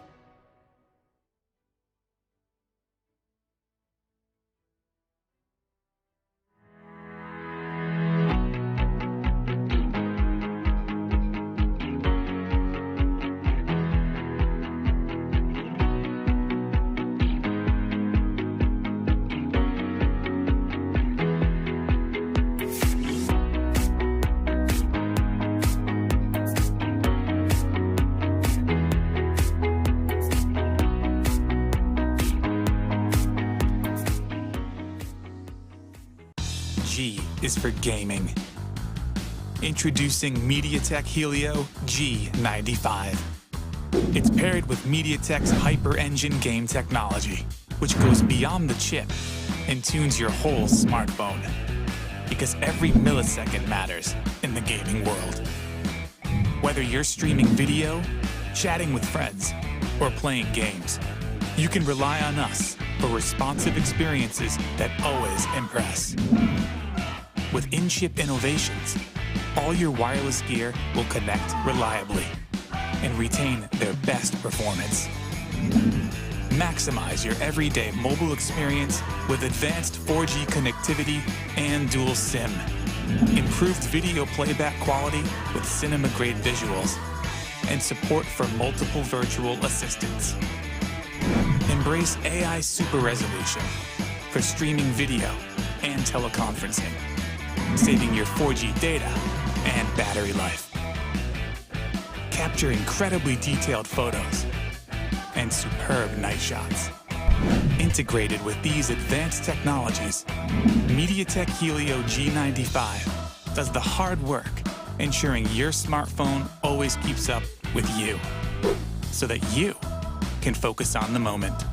G is for gaming. Introducing Mediatek Helio G95. It's paired with Mediatek's Hyper-Engine game technology, which goes beyond the chip and tunes your whole smartphone. Because every millisecond matters in the gaming world. Whether you're streaming video, chatting with friends, or playing games, you can rely on us for responsive experiences that always impress. With in-chip innovations, all your wireless gear will connect reliably and retain their best performance. Maximize your everyday mobile experience with advanced 4G connectivity and dual SIM. Improved video playback quality with cinema-grade visuals, and support for multiple virtual assistants. Embrace AI super resolution for streaming video and teleconferencing. saving your 4G data and battery life. Capture incredibly detailed photos and superb night shots. Integrated with these advanced technologies, Mediatek Helio G95 does the hard work, ensuring your smartphone always keeps up with you, so that you can focus on the moment.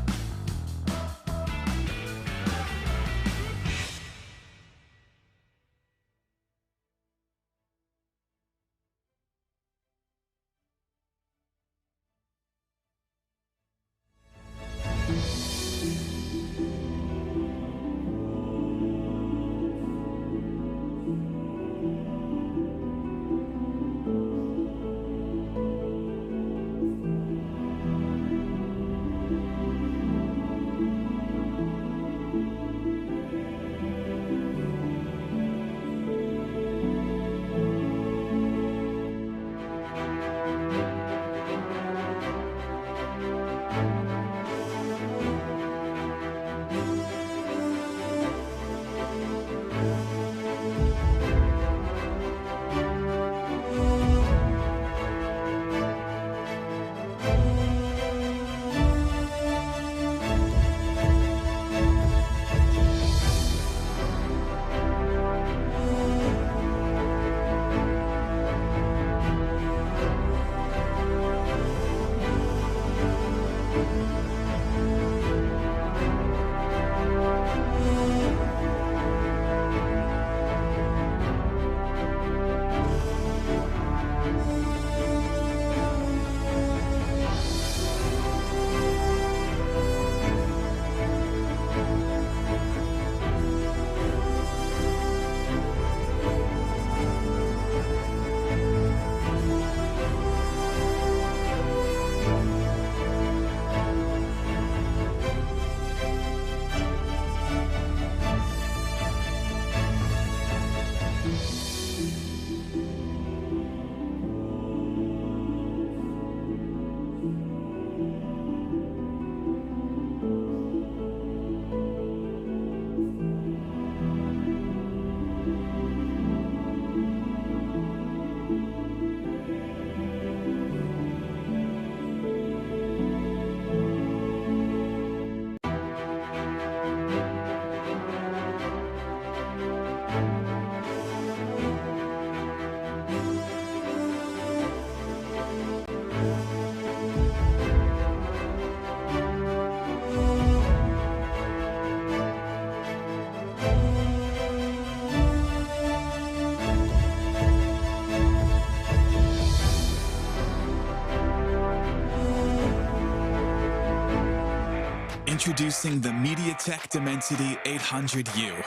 Introducing the Mediatek Dimensity 800U.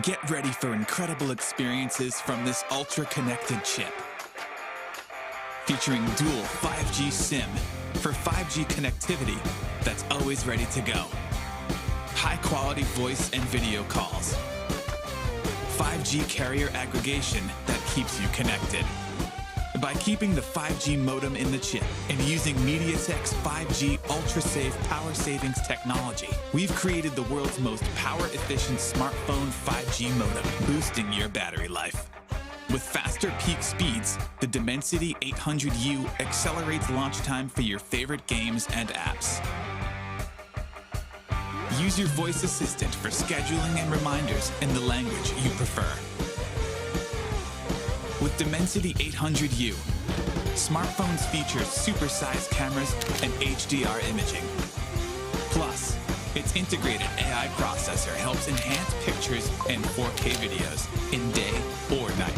Get ready for incredible experiences from this ultra-connected chip. Featuring dual 5G SIM for 5G connectivity that's always ready to go. High-quality voice and video calls. 5G carrier aggregation that keeps you connected. By keeping the 5G modem in the chip and using Mediatek's 5G ultra-safe power savings technology, we've created the world's most power-efficient smartphone 5G modem, boosting your battery life. With faster peak speeds, the Dimensity 800U accelerates launch time for your favorite games and apps. Use your voice assistant for scheduling and reminders in the language you prefer. With Dimensity 800U, smartphones feature supersized cameras and HDR imaging. Plus, its integrated AI processor helps enhance pictures and 4K videos in day or night.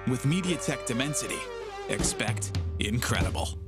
With Mediatek Dimensity, expect incredible.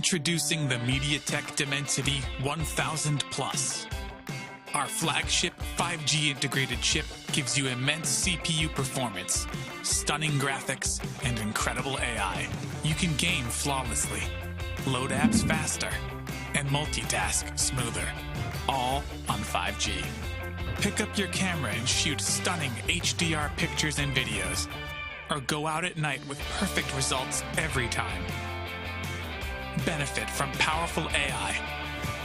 Introducing the Mediatek Dimensity 1000 Plus. Our flagship 5G integrated chip gives you immense CPU performance, stunning graphics, and incredible AI. You can game flawlessly, load apps faster, and multitask smoother, all on 5G. Pick up your camera and shoot stunning HDR pictures and videos, or go out at night with perfect results every time. Benefit from powerful AI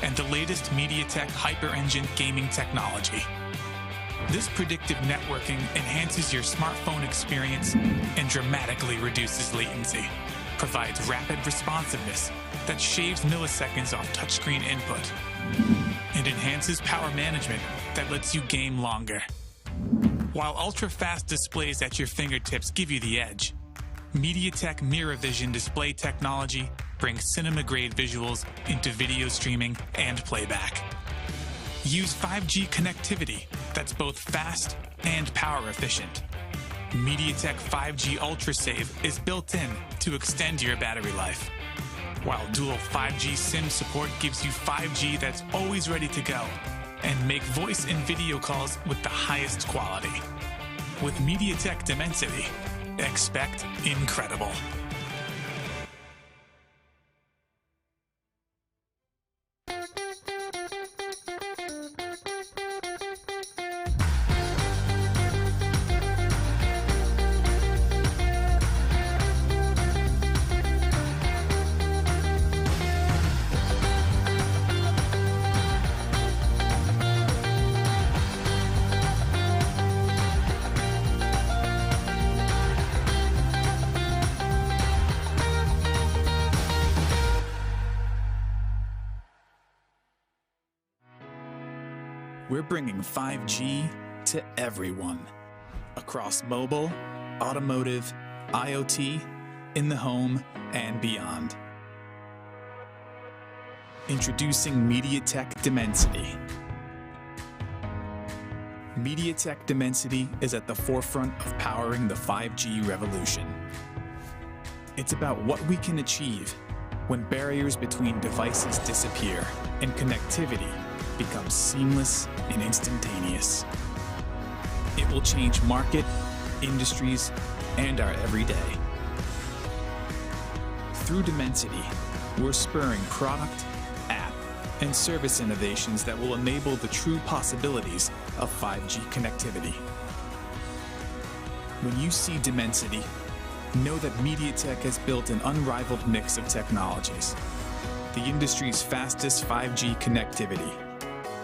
and the latest Mediatek Hyper Engine gaming technology. This predictive networking enhances your smartphone experience and dramatically reduces latency, provides rapid responsiveness that shaves milliseconds off touchscreen input, and enhances power management that lets you game longer. While ultra-fast displays at your fingertips give you the edge, Mediatek Mirror Vision display technology brings cinema-grade visuals into video streaming and playback. Use 5G connectivity that's both fast and power efficient. Mediatek 5G Ultra Save is built in to extend your battery life, while dual 5G SIM support gives you 5G that's always ready to go and make voice and video calls with the highest quality. With Mediatek Dimensity, expect incredible. We're bringing 5G to everyone, across mobile, automotive, IoT, in the home, and beyond. Introducing Mediatek Dimensity. Mediatek Dimensity is at the forefront of powering the 5G revolution. It's about what we can achieve when barriers between devices disappear and connectivity becomes seamless and instantaneous. It will change market, industries, and our everyday. Through Dimensity, we're spurring product, app, and service innovations that will enable the true possibilities of 5G connectivity. When you see Dimensity, know that Mediatek has built an unrivaled mix of technologies. The industry's fastest 5G connectivity,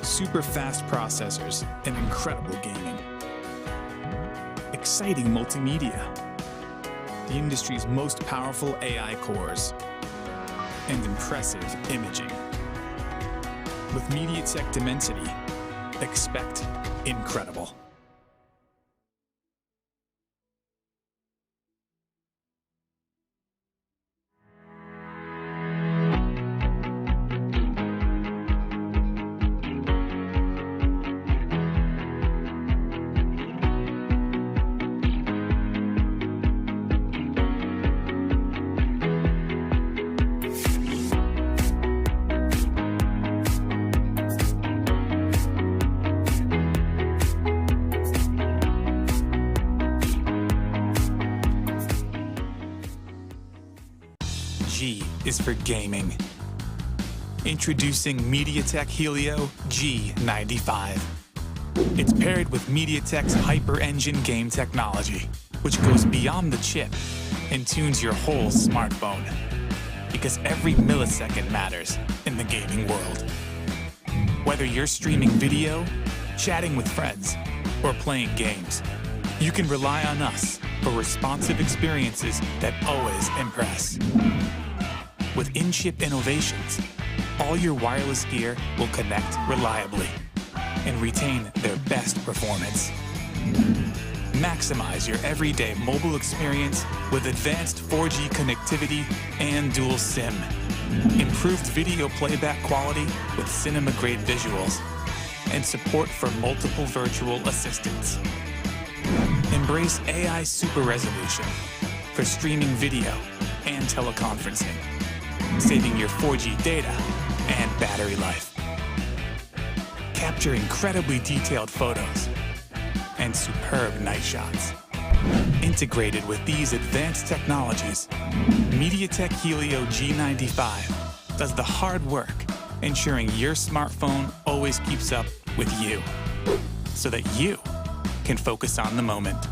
super fast processors, and incredible gaming. Exciting multimedia, the industry's most powerful AI cores, and impressive imaging. With Mediatek Dimensity, expect incredible. G is for gaming. Introducing Mediatek Helio G95. It's paired with Mediatek's Hyper Engine game technology, which goes beyond the chip and tunes your whole smartphone. Because every millisecond matters in the gaming world. Whether you're streaming video, chatting with friends, or playing games, you can rely on us for responsive experiences that always impress. With in-chip innovations, all your wireless gear will connect reliably and retain their best performance. Maximize your everyday mobile experience with advanced 4G connectivity and dual SIM. Improved video playback quality with cinema-grade visuals and support for multiple virtual assistants. Embrace AI super resolution for streaming video and teleconferencing. saving your 4G data and battery life. Capture incredibly detailed photos and superb night shots. Integrated with these advanced technologies, Mediatek Helio G95 does the hard work, ensuring your smartphone always keeps up with you, so that you can focus on the moment.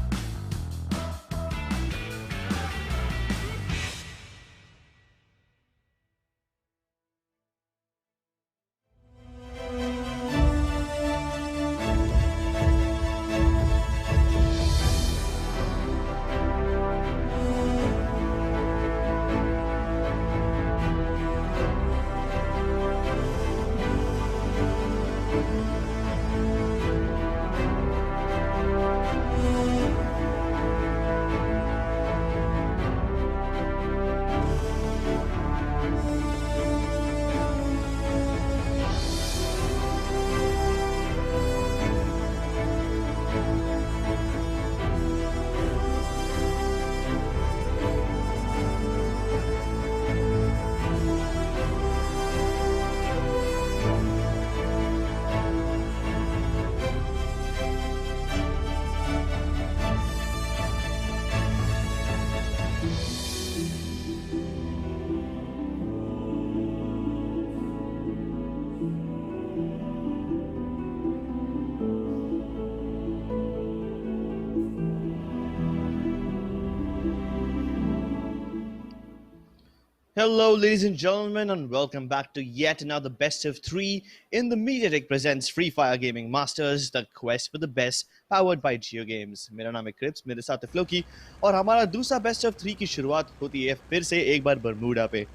Hello, ladies and gentlemen, and welcome back to yet another best of three in the Mediatek presents Free Fire Gaming Masters, the quest for the best, powered by JioGames. मेरा नाम है Cripps, मेरे साथ है Floki, और हमारा दूसरा best of three की शुरुआत होती है फिर से एक बार बरमूडा पे।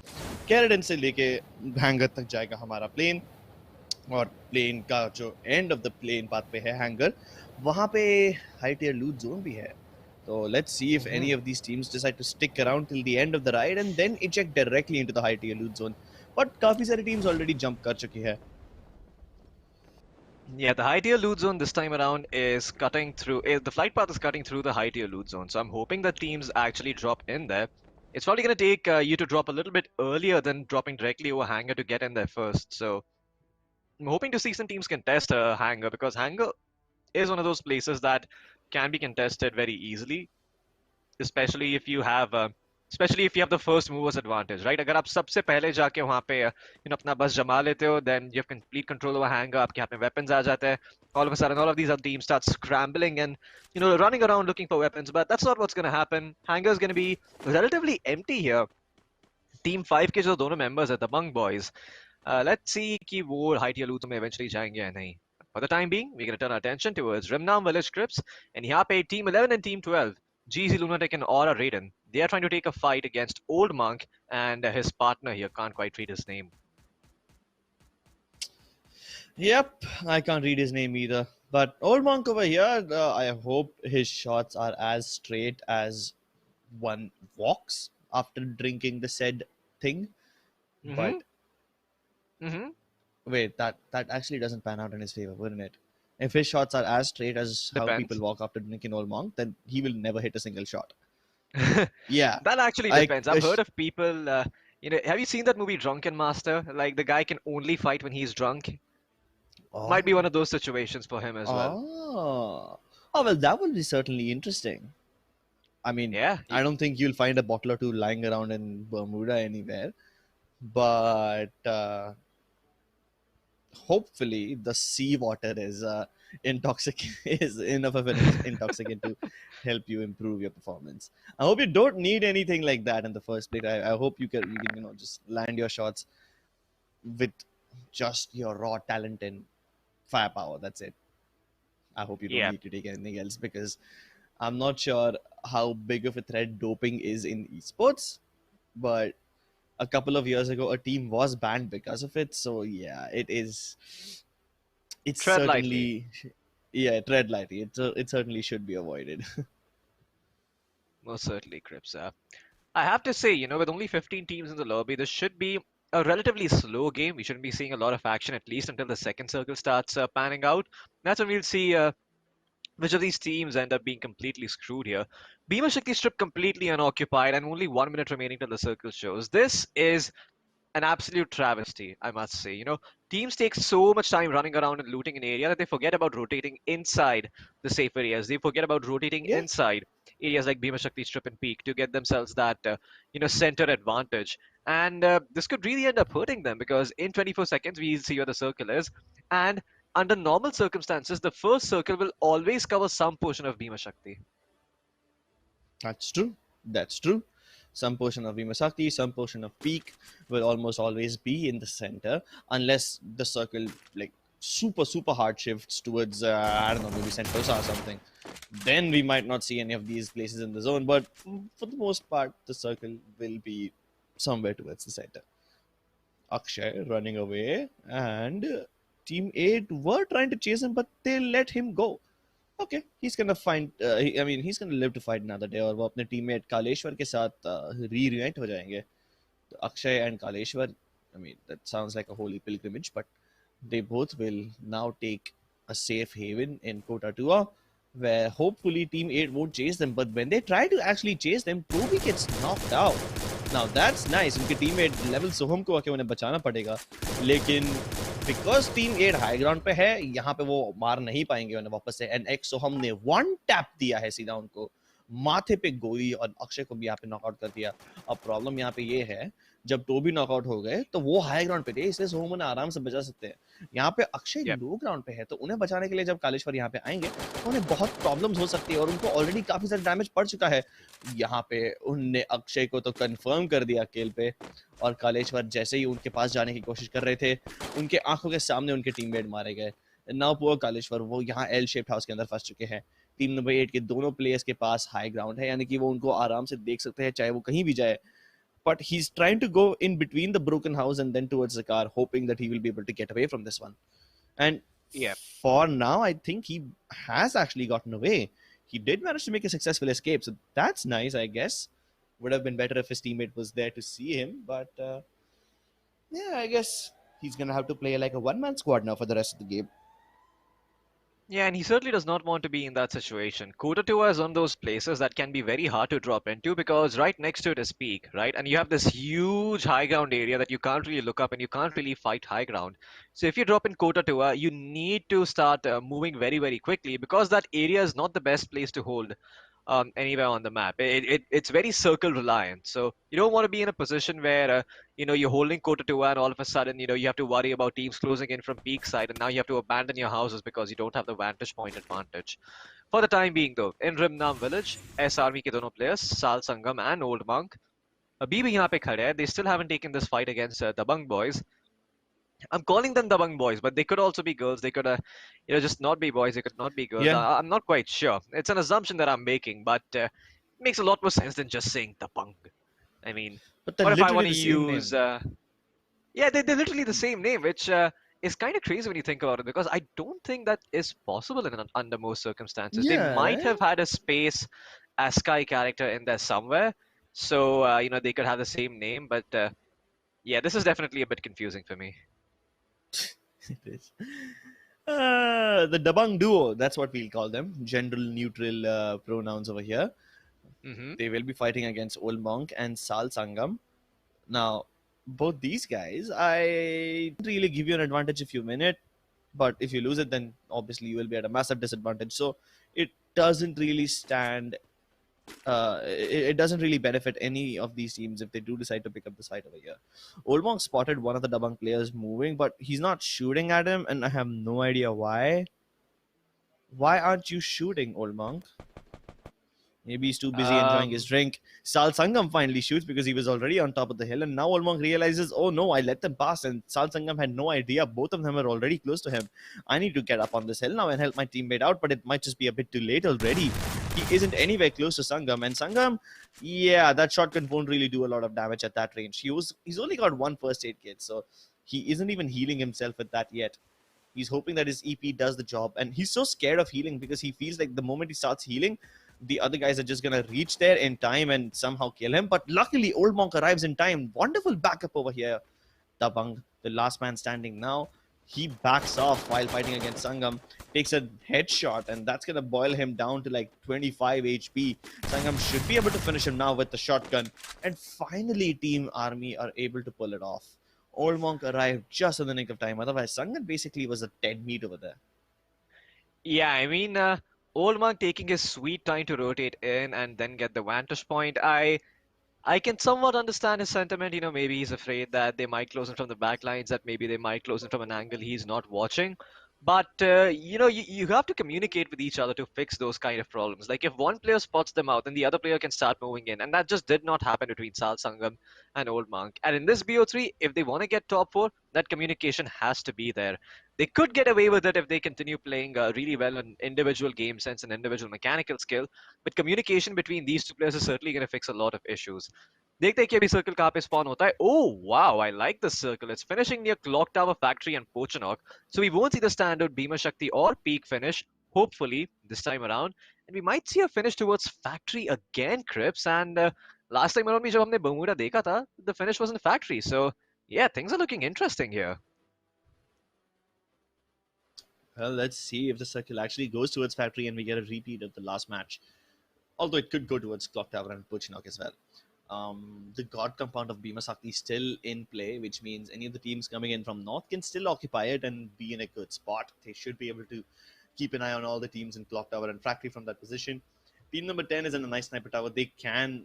कैरेडन से लेके हैंगर तक जाएगा हमारा प्लेन, और प्लेन का जो end of the plane path पे है हैंगर, वहाँ पे हाई टियर लूट जोन भी है। So let's see if any of these teams decide to stick around till the end of the ride and then eject directly into the high tier loot zone. But काफी सारी teams already jump कर चुकी है. Yeah, the high tier loot zone this time around is cutting through. The flight path is cutting through the high tier loot zone, so I'm hoping that teams actually drop in there. It's probably going to take you to drop a little bit earlier than dropping directly over hangar to get in there first. So I'm hoping to see some teams contest hangar, because hangar is one of those places that can be contested very easily, especially if you have the first movers advantage, right? अगर आप सबसे पहले जाके वहाँ पे अपना बस जमा लेते हो, then you have complete control over hangar, आपके हाथ में weapons आ जाते हैं, all of a sudden all of these other teams start scrambling and running around looking for weapons, but that's not what's going to happen. Hangar is going to be relatively empty here. Team 5 के जो दोनों members हैं, the Bunk Boys, let's see कि वो high tier loot में eventually जाएंगे या नहीं. For the time being, we're going to turn our attention towards Rimnam Village Crips, and यहाँ पे Team 11 and Team 12, GZ Lunatic and Aura Raiden, they are trying to take a fight against Old Monk and his partner here, can't quite read his name. Yep, I can't read his name either. But Old Monk over here, I hope his shots are as straight as one walks after drinking the said thing. But wait, that actually doesn't pan out in his favor, wouldn't it? If his shots are as straight as how people walk after drinking Old Monk, then he will never hit a single shot. Yeah, That actually depends. I've heard of people, have you seen that movie Drunken Master? Like, the guy can only fight when he's drunk. Might be one of those situations for him as well. Oh, well, that will be certainly interesting. I mean, Yeah. I don't think you'll find a bottle or two lying around in Bermuda anywhere, but hopefully the seawater is is enough of an intoxicant to help you improve your performance. I hope you don't need anything like that in the first place. I hope you can just land your shots with just your raw talent and firepower. That's it. I hope you don't need to take anything else, because I'm not sure how big of a threat doping is in esports, but a couple of years ago a team was banned because of it. So yeah, it's tread certainly lightly. Yeah, tread lightly. It certainly should be avoided. Most certainly, Crips. I have to say, with only 15 teams in the lobby, this should be a relatively slow game. We shouldn't be seeing a lot of action, at least until the second circle starts panning out. That's when we'll see which of these teams end up being completely screwed here. Bhima Shakti Strip completely unoccupied and only 1 minute remaining till the circle shows. This is an absolute travesty, I must say. You know, teams take so much time running around and looting an area that they forget about rotating inside the safe areas. They forget about rotating Yeah, inside areas like Bhima Shakti, Strip, and Peak to get themselves that, center advantage. And this could really end up hurting them because in 24 seconds, we see where the circle is. And under normal circumstances, the first circle will always cover some portion of Bhima Shakti. that's true. That's true. Some portion of Vimasakti, some portion of Peak will almost always be in the center, unless the circle like super hard shifts towards I don't know, maybe Sentosa or something. Then we might not see any of these places in the zone, but for the most part, the circle will be somewhere towards the center. Akshay running away, and Team 8 were trying to chase him, but they let him go. Okay, he's gonna find. I mean, he's gonna live to fight another day. और वो अपने teammate Kaleshwar के साथ reunite हो जाएंगे. Akshay and Kaleshwar. I mean, that sounds like a holy pilgrimage, but they both will now take a safe haven in Kota Tua, where hopefully Team 8 won't chase them. But when they try to actually chase them, Toby gets knocked out. Now that's nice. उनके teammate level सोहम को आके उन्हें बचाना पड़ेगा. लेकिन because team 8 high ground पे है, यहाँ पे वो मार नहीं पाएंगे उन्हें वापस से. एंड एक्स सोहम ने वन टैप दिया है सीधा उनको माथे पे गोली, और अक्षय को भी यहाँ पे नॉकआउट कर दिया. अब प्रॉब्लम यहाँ पे ये है, जब टोबी नॉकआउट हो गए तो वो हाई ग्राउंड पे थे, इसलिए सोहम उन्हें आराम से बचा सकते हैं. यहाँ पे अक्षय लो ग्राउंड पे है, तो उन्हें बचाने के लिए जब कालेश्वर यहाँ पे आएंगे तो उन्हें बहुत प्रॉब्लम्स हो सकती है, और उनको ऑलरेडी काफी सारा डैमेज पड़ चुका है. यहाँ पे उनने अक्षय को तो कंफर्म कर दिया किल पे, और कालेश्वर जैसे ही उनके पास जाने की कोशिश कर रहे थे, उनके आंखों के सामने उनके टीममेट मारे गए. नाउ पुअर कालेश्वर, वो यहाँ एल शेप्ड हाउस के अंदर फंस चुके हैं. टीम नंबर 8 के दोनों प्लेयर्स के पास हाई ग्राउंड है, यानी कि वो उनको आराम से देख सकते हैं चाहे वो कहीं भी जाए. But he's trying to go in between the broken house and then towards the car, hoping that he will be able to get away from this one. And for now, I think he has actually gotten away. He did manage to make a successful escape, so that's nice, I guess. Would have been better if his teammate was there to see him, but yeah, I guess he's gonna have to play like a one-man squad now for the rest of the game. Yeah, and he certainly does not want to be in that situation. Kota Tua is one of those places that can be very hard to drop into because right next to it is Peak, right? And you have this huge high ground area that you can't really look up and you can't really fight high ground. So if you drop in Kota Tua, you need to start moving very quickly because that area is not the best place to hold anywhere on the map. It's very circle reliant. So you don't want to be in a position where you're holding Kota Tua and all of a sudden you have to worry about teams closing in from Peak side and now you have to abandon your houses because you don't have the vantage point advantage. For the time being though, in Rimnam village, S Army के दोनों players, Sal Sangam and Old Monk, अभी भी यहाँ पे खड़े हैं. They still haven't taken this fight against Dabang boys. I'm calling them Dabang boys, but they could also be girls. They could, just not be boys. They could not be girls. Yeah. I'm not quite sure. It's an assumption that I'm making, but it makes a lot more sense than just saying Dabang. I mean, But what if I want to literally the same use? name. Yeah, they're literally the same name, which is kind of crazy when you think about it, because I don't think that is possible under most circumstances. They might have had a space as Sky character in there somewhere, so they could have the same name, but yeah, this is definitely a bit confusing for me. It is. The Dabang duo, that's what we'll call them. General neutral pronouns over here. They will be fighting against Old Monk and Sal Sangam. Now, both these guys, I don't really give you an advantage if you win it, but if you lose it, then obviously you will be at a massive disadvantage. So it doesn't really stand. It doesn't really benefit any of these teams if they do decide to pick up this fight over here. Old Monk spotted one of the Dabang players moving, but he's not shooting at him, and I have no idea why. Why aren't you shooting, Old Monk? Maybe he's too busy enjoying his drink. Sal Sangam finally shoots because he was already on top of the hill, and now Old Monk realizes, oh no, I let them pass, and Sal Sangam had no idea. Both of them were already close to him. I need to get up on this hill now and help my teammate out, but it might just be a bit too late already. He isn't anywhere close to Sangam, and Sangam, yeah, that shotgun won't really do a lot of damage at that range. He's only got one first aid kit, so he isn't even healing himself with that yet. He's hoping that his EP does the job, and he's so scared of healing because he feels like the moment he starts healing, the other guys are just going to reach there in time and somehow kill him. But luckily, Old Monk arrives in time. Wonderful backup over here. Dabang, the last man standing now, he backs off while fighting against Sangam, takes a headshot, and that's going to boil him down to like 25 HP. Sangam should be able to finish him now with the shotgun. And finally, Team Army are able to pull it off. Old Monk arrived just in the nick of time. Otherwise, Sangan basically was a dead meat over there. Yeah, I mean, Old Monk taking his sweet time to rotate in and then get the vantage point. I can somewhat understand his sentiment. You know, maybe he's afraid that they might close him from the back lines, that maybe they might close him from an angle he's not watching. But, you know, you have to communicate with each other to fix those kind of problems. Like, if one player spots them out, then the other player can start moving in. And that just did not happen between Sal Sangam and Old Monk. And in this BO3, if they want to get top 4, that communication has to be there. They could get away with it if they continue playing really well in individual game sense and individual mechanical skill. But communication between these two players is certainly going to fix a lot of issues. देखते हैं कि अभी circle कहाँ पे spawn होता है. Oh wow, I like the circle. It's finishing near Clock Tower Factory and Pochanok, so we won't see the standard Bhima Shakti or Peak finish. Hopefully this time around, and we might see a finish towards Factory again, Crips. And last time around, जब हमने Bermuda देखा था, the finish was in Factory. So yeah, things are looking interesting here. Well, let's see if the circle actually goes towards Factory and we get a repeat of the last match. Although it could go towards Clock Tower and Puchinok as well. The God compound of Bhima Sakti is still in play, which means any of the teams coming in from north can still occupy it and be in a good spot. They should be able to keep an eye on all the teams in Clock Tower and Factory from that position. Team number 10 is in a nice sniper tower. They can,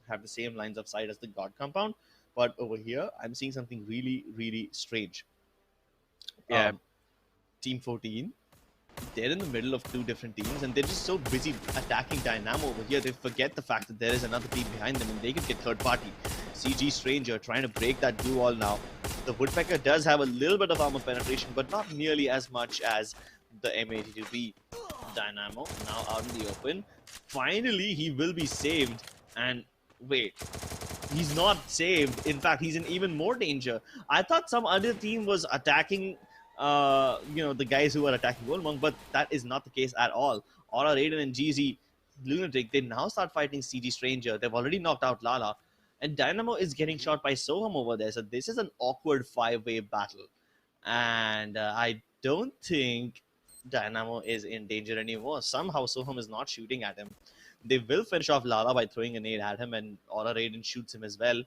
have the same lines of sight as the God compound. But over here, I'm seeing something really, really strange. Yeah. Team 14, they're in the middle of two different teams and they're just so busy attacking Dynamo over here, they forget the fact that there is another team behind them and they could get third party. CG Stranger trying to break that blue wall now. The Woodpecker does have a little bit of armor penetration, but not nearly as much as the M82B. Dynamo now out in the open. Finally, he will be saved. And wait, he's not saved. In fact, he's in even more danger. I thought some other team was attacking the guys who are attacking Gold Monk, but that is not the case at all. Aura, Raiden, and GZ Lunatic, they now start fighting CG Stranger. They've already knocked out Lala, and Dynamo is getting shot by Soham over there. So this is an awkward five-way battle, and I don't think Dynamo is in danger anymore. Somehow Soham is not shooting at him. They will finish off Lala by throwing a nade at him, and Aura Raiden shoots him as well.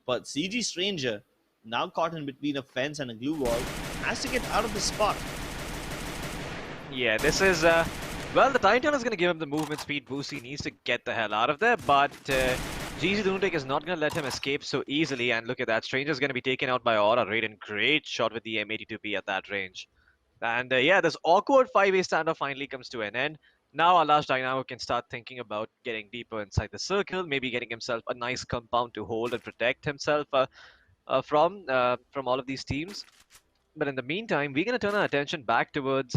But CG Stranger, now caught in between a fence and a glue wall, has to get out of the spot. Yeah, this is, well, the Titan is going to give him the movement speed boost. He needs to get the hell out of there, but GZ Lunatic is not going to let him escape so easily. And look at that, Stranger is going to be taken out by Aura Raiden. Great shot with the M82B at that range. And yeah, this awkward 5-way standoff finally comes to an end. Now Alash Dynamo can start thinking about getting deeper inside the circle, maybe getting himself a nice compound to hold and protect himself from all of these teams. But in the meantime, we're going to turn our attention back towards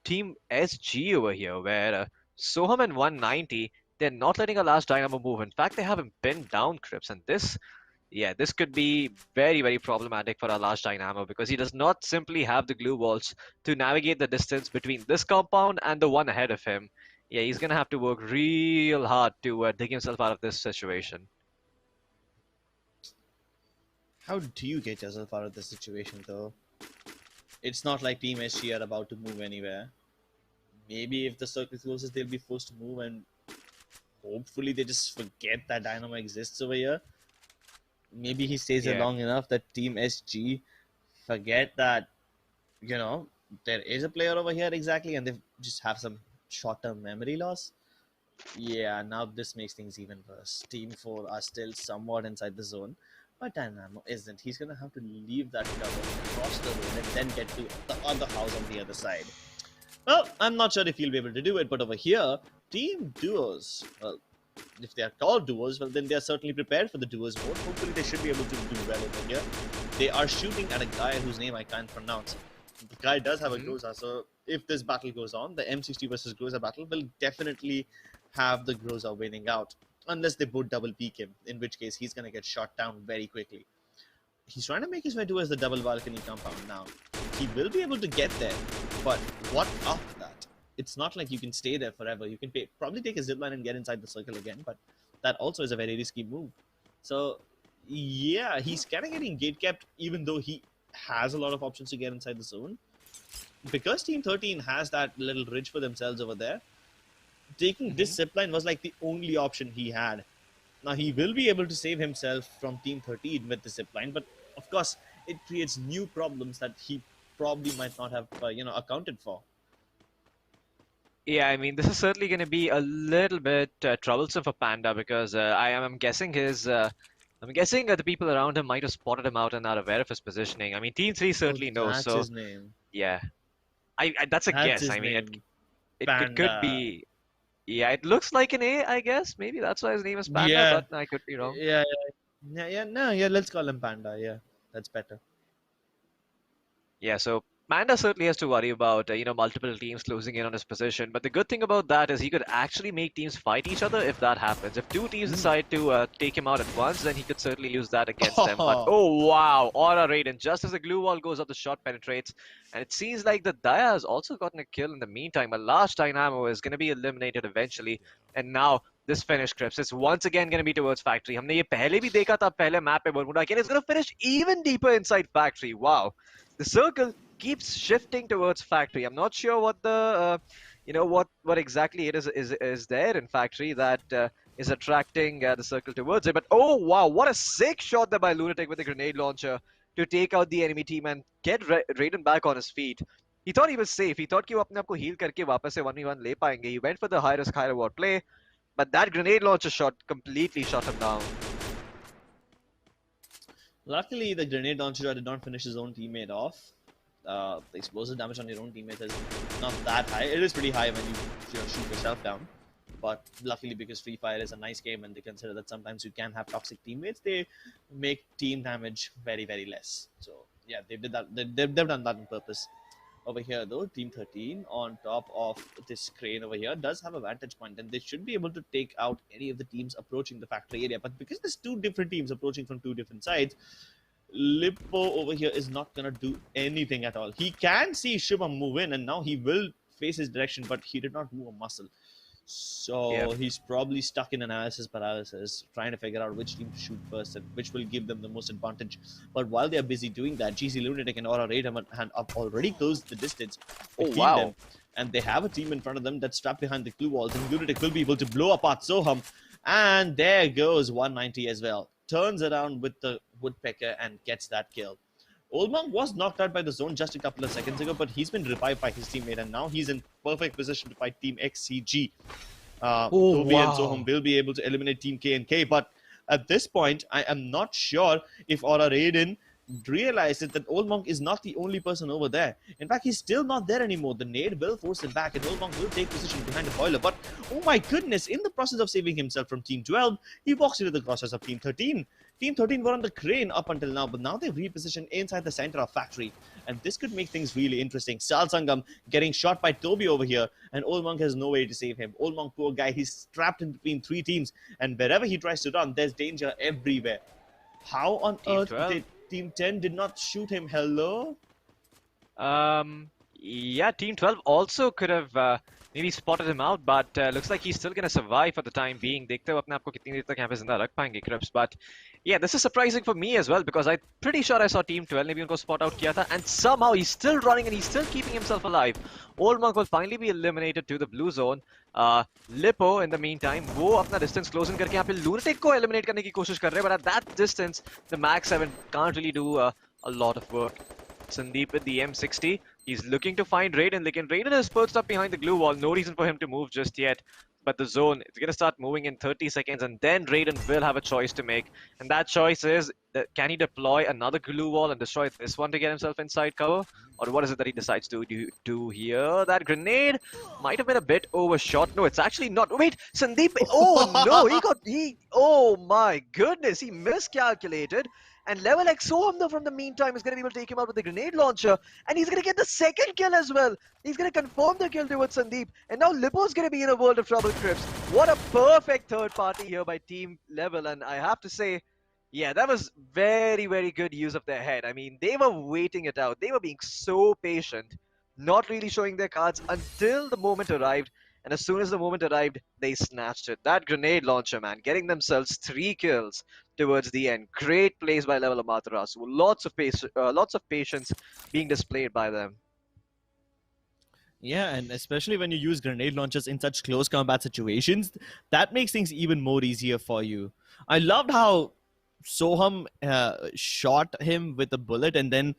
Team SG over here, where Soham and 190, they're not letting Alash Dynamo move. In fact, they have him pinned down, Crips. And this could be very, very problematic for Alash Dynamo because he does not simply have the glue walls to navigate the distance between this compound and the one ahead of him. Yeah, he's going to have to work real hard to dig himself out of this situation. How do you get yourself out of this situation, though? It's not like Team SG are about to move anywhere. Maybe if the circle closes, they'll be forced to move, and hopefully they just forget that Dynamo exists over here. Maybe he stays there long enough that Team SG forget that, there is a player over here exactly, and they just have some short-term memory loss. Yeah, now this makes things even worse. Team 4 are still somewhat inside the zone, but Dynamo isn't. He's going to have to leave that cover, cross the road, and then get to the other house on the other side. Well, I'm not sure if he'll be able to do it, but over here, Team Duos, well, if they are called duos, well, then they are certainly prepared for the duos mode. Hopefully, they should be able to do well over here. They are shooting at a guy whose name I can't pronounce. The guy does have a Groza, so if this battle goes on, the M60 versus Groza battle will definitely have the Groza winning out. Unless they both double peek him, in which case he's going to get shot down very quickly. He's trying to make his way towards the double balcony compound now. He will be able to get there, but what after that? It's not like you can stay there forever. You can probably take a zipline and get inside the circle again, but that also is a very risky move. So, yeah, he's kind of getting gate kept even though he has a lot of options to get inside the zone. Because Team 13 has that little ridge for themselves over there, taking this zipline was like the only option he had. Now, he will be able to save himself from Team 13 with the zipline, but of course, it creates new problems that he probably might not have, accounted for. Yeah, I mean, this is certainly going to be a little bit troublesome for Panda because I'm guessing the people around him might have spotted him out and are aware of his positioning. I mean, Team 3 Oh, certainly knows, that's so his name. yeah. That's a That's guess. his I mean, name. it could Panda. be. Yeah, it looks like an A, I guess. Maybe that's why his name is Panda, Yeah. but I could be wrong. Yeah. No, yeah. Let's call him Panda. Yeah, that's better. Yeah, so Manda certainly has to worry about multiple teams closing in on his position. But the good thing about that is he could actually make teams fight each other if that happens. If two teams Mm. decide to take him out at once, then he could certainly use that against them. But Oh, oh wow, Aura Raiden! Just as the glue wall goes up, the shot penetrates, and it seems like the Daya has also gotten a kill in the meantime. A large Dynamo is going to be eliminated eventually, and now. This finish, Crips, it's once again going to be towards Factory. हमने ये पहले भी देखा था पहले map पे Bermuda. Again, it's going to finish even deeper inside Factory. Wow, the circle keeps shifting towards Factory. I'm not sure what what exactly it is there in Factory that is attracting the circle towards it. But oh wow, what a sick shot there by Lunatic with the grenade launcher to take out the enemy team and get Raiden back on his feet. He thought he was safe. He thought कि वो अपने आप को heal करके वापस से 1v1 ले पाएंगे. He went for the high risk, high reward play, but that grenade launcher shot completely shot him down. luckily the grenade launcher did not finish his own teammate off. The explosive damage on your own teammate is not that high. It is pretty high when you shoot yourself down. But luckily, because Free Fire is a nice game and they consider that sometimes you can have toxic teammates, they make team damage very, very less. So yeah, they did that. They've done that on purpose. Over here, though, Team 13 on top of this crane over here does have a vantage point, and they should be able to take out any of the teams approaching the factory area. But because there's two different teams approaching from two different sides, Lippo over here is not gonna do anything at all. He can see Shubham move in, and now he will face his direction, but he did not move a muscle. So Yeah. he's probably stuck in analysis paralysis, trying to figure out which team to shoot first and which will give them the most advantage. But while they're busy doing that, GC Lunatic and Aura Raid have already closed the distance Oh between wow. them. And they have a team in front of them that's trapped behind the glue walls. And Lunatic will be able to blow apart Soham. And there goes 190 as well. Turns around with the Woodpecker and gets that kill. Old Monk was knocked out by the zone just a couple of seconds ago, but he's been revived by his teammate, and now he's in perfect position to fight Team XCG. Toby and Zoham will be able to eliminate Team K&K, but at this point, I am not sure if Aura Raiden realizes that Old Monk is not the only person over there. In fact, he's still not there anymore. The nade will force him back, and Old Monk will take position behind the boiler. But, oh my goodness, in the process of saving himself from Team 12, he walks into the crosshairs of Team 13. Team 13 were on the crane up until now, but now they've repositioned inside the center of Factory. And this could make things really interesting. Sal Sangam getting shot by Toby over here, and Old Monk has no way to save him. Old Monk, poor guy, he's trapped in between three teams, and wherever he tries to run, there's danger everywhere. How on Team earth 12. did Team 10 did not shoot him? Hello? Yeah, Team 12 also could have maybe spotted him out, but looks like he's still going to survive for the time being. देखते हो अपने आप को कितनी देर तक यहाँ पे जिंदा रख पाएंगे Crips. But yeah, this is surprising for me as well because I'm pretty sure I saw Team 12 ने भी उनको spot out किया था, and somehow he's still running and he's still keeping himself alive. Old Monk will finally be eliminated to the blue zone. Lippo, in the meantime, वो अपना distance close in करके यहाँ पे Lunatic को eliminate करने की कोशिश कर रहे हैं, but at that distance, the Max 7 can't really do a lot of work. Sandeep with the M60. He's looking to find Raiden. Raiden is perched up behind the glue wall. No reason for him to move just yet. But the zone is going to start moving in 30 seconds, and then Raiden will have a choice to make. And that choice is, can he deploy another glue wall and destroy this one to get himself inside cover? Or what is it that he decides to do here? That grenade might have been a bit overshot. No, it's actually not. Wait, Sandeep. Oh no, oh my goodness, he miscalculated. And Level X Soham from the meantime is going to be able to take him out with the grenade launcher. And he's going to get the second kill as well. He's going to confirm the kill towards Sandeep. And now Lippo's going to be in a world of trouble, Crips. What a perfect third party here by Team Level. And I have to say, yeah, that was very, very good use of their head. I mean, they were waiting it out. They were being so patient, not really showing their cards until the moment arrived. And as soon as the moment arrived, they snatched it. That grenade launcher, man, getting themselves 3 kills towards the end. Great plays by Level Amaterasu. Lots of patience being displayed by them. Yeah, and especially when you use grenade launchers in such close combat situations, that makes things even more easier for you. I loved how Soham shot him with a bullet, and then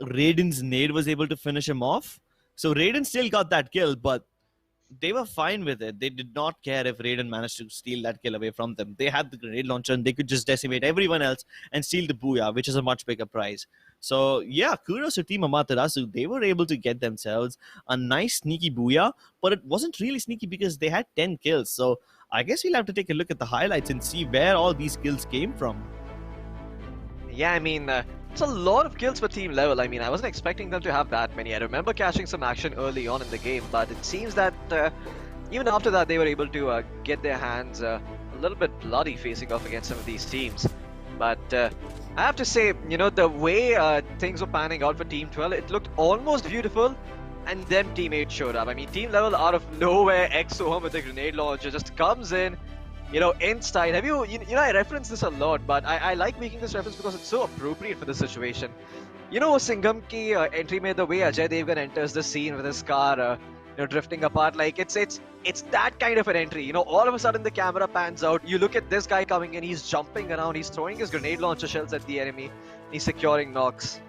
Raiden's nade was able to finish him off. So Raiden still got that kill, but they were fine with it. They did not care if Raiden managed to steal that kill away from them. They had the grenade launcher and they could just decimate everyone else and steal the booyah, which is a much bigger prize. So yeah, kudos to Team Amaterasu. They were able to get themselves a nice sneaky booyah, but it wasn't really sneaky because they had 10 kills. So I guess we'll have to take a look at the highlights and see where all these kills came from. Yeah, I mean, it's a lot of kills for team level. I mean, I wasn't expecting them to have that many. I remember catching some action early on in the game, but it seems that even after that, they were able to get their hands a little bit bloody facing off against some of these teams. But I have to say, you know, the way things were panning out for Team 12, it looked almost beautiful. And then Team 8 showed up. I mean, team level out of nowhere, Soham with a grenade launcher just comes in, you know, in style. Have you know, I reference this a lot, but I like making this reference because it's so appropriate for the situation. You know, Singham ki entry mein, the way Ajay Devgan enters the scene with his car, you know, drifting apart, like it's that kind of an entry. You know, all of a sudden the camera pans out. You look at this guy coming in, he's jumping around, he's throwing his grenade launcher shells at the enemy, he's securing knocks.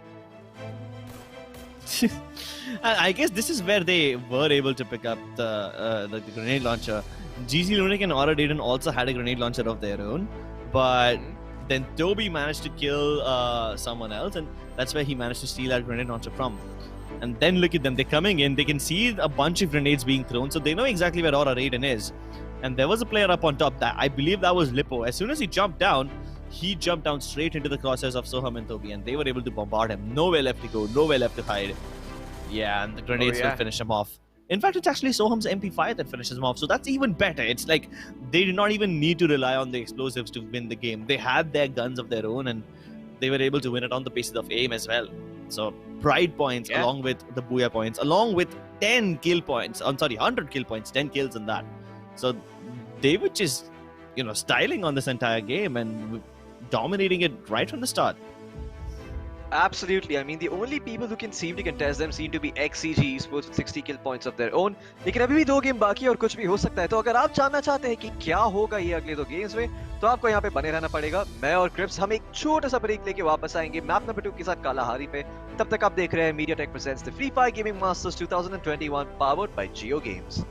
I guess this is where they were able to pick up the grenade launcher. GZ Lunik and Aura Dayton also had a grenade launcher of their own, but then Toby managed to kill someone else, and that's where he managed to steal that grenade launcher from. And then look at them, they're coming in, they can see a bunch of grenades being thrown, so they know exactly where Aura Raiden is. And there was a player up on top, that I believe that was Lippo. As soon as he jumped down straight into the crosshairs of Soham and Toby, and they were able to bombard him. Nowhere left to go, nowhere left to hide. Yeah, and the grenades will finish him off. In fact, it's actually Soham's MP5 that finishes him off, so that's even better. It's like they did not even need to rely on the explosives to win the game. They had their guns of their own, and they were able to win it on the basis of aim as well. So pride points along with the booyah points, along with 10 kill points. I'm sorry, 100 kill points, 10 kills in that. So they were just, you know, styling on this entire game and dominating it right from the start. Absolutely. I mean, the only people who can seem to contest them seem to be XCG Esports with 60 kill points of their own. लेकिन अभी भी 2 game बाकी है और कुछ भी हो सकता है. तो अगर आप जानना चाहते हैं कि क्या होगा ये अगले 2 गेम्स में, तो आपको यहाँ पे बने रहना पड़ेगा. मैं और क्रिप्स हम एक छोटा सा ब्रेक लेके वापस आएंगे मैप नंबर 2 के साथ कालाहारी पे. तब तक आप देख रहे हैं Mediatek presents the Free Fire Gaming Masters 2021 powered by JioGames.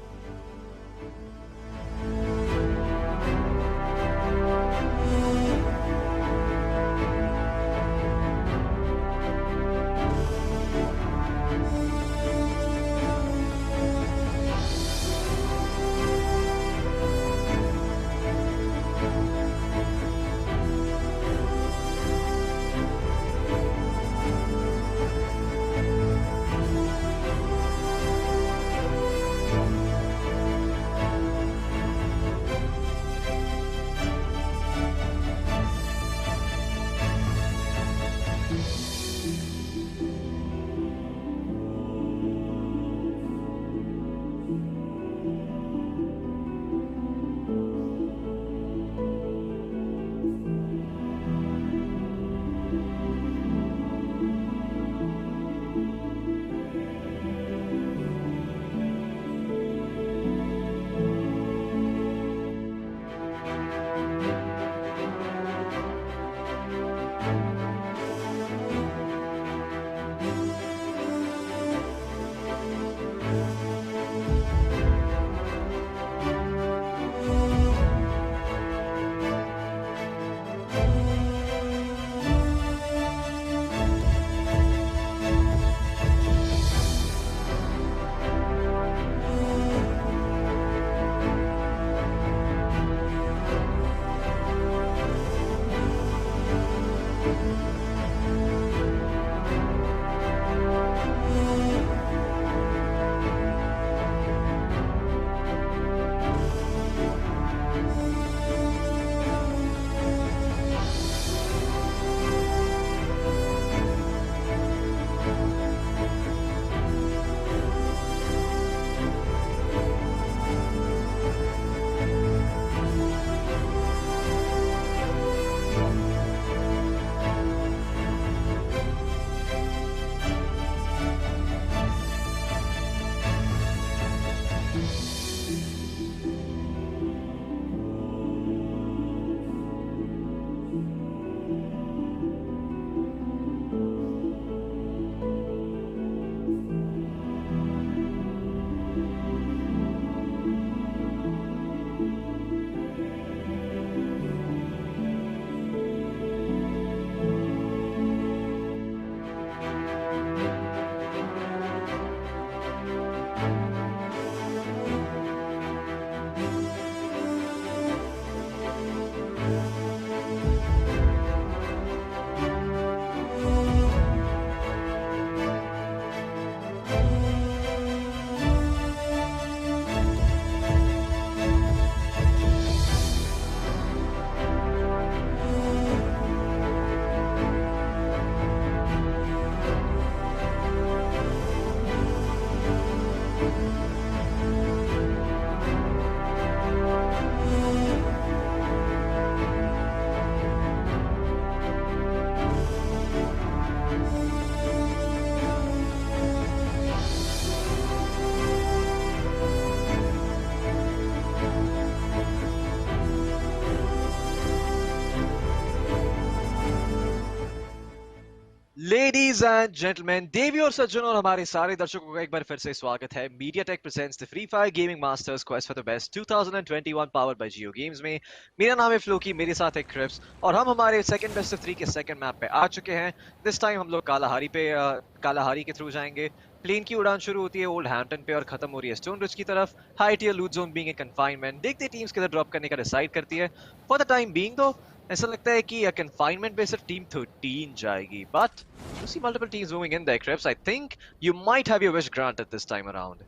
Ladies and gentlemen, देवी और सज्जनों और हमारे सारे दर्शकों का एक बार फिर से स्वागत है Mediatek presents the Free Fire Gaming Masters Quest for the Best 2021 powered by JioGames में। मेरा नाम है फ्लोकी, मेरे साथ है क्रिप्स और हम हमारे सेकंड बेस्ट ऑफ 3 के सेकंड मैप पे आ चुके हैं। दिस टाइम हम लोग कालाहारी के थ्रू जाएंगे। प्लेन की उड़ान शुरू होती है ओल्ड हैम्पटन पे और खत्म हो रही है स्टोन रिज की तरफ। हाई टियर लूट जोन बीइंग ए कन्फाइनमेंट, देखते टीम्स किधर ड्रॉप करने का डिसाइड करती है। फॉर द टाइम बीइंग तो ऐसा लगता है कि कन्फाइनमेंट पे सिर्फ टीम 13 जाएगी, but you see multiple teams moving in there, Crips. I think you might have your wish granted this time around.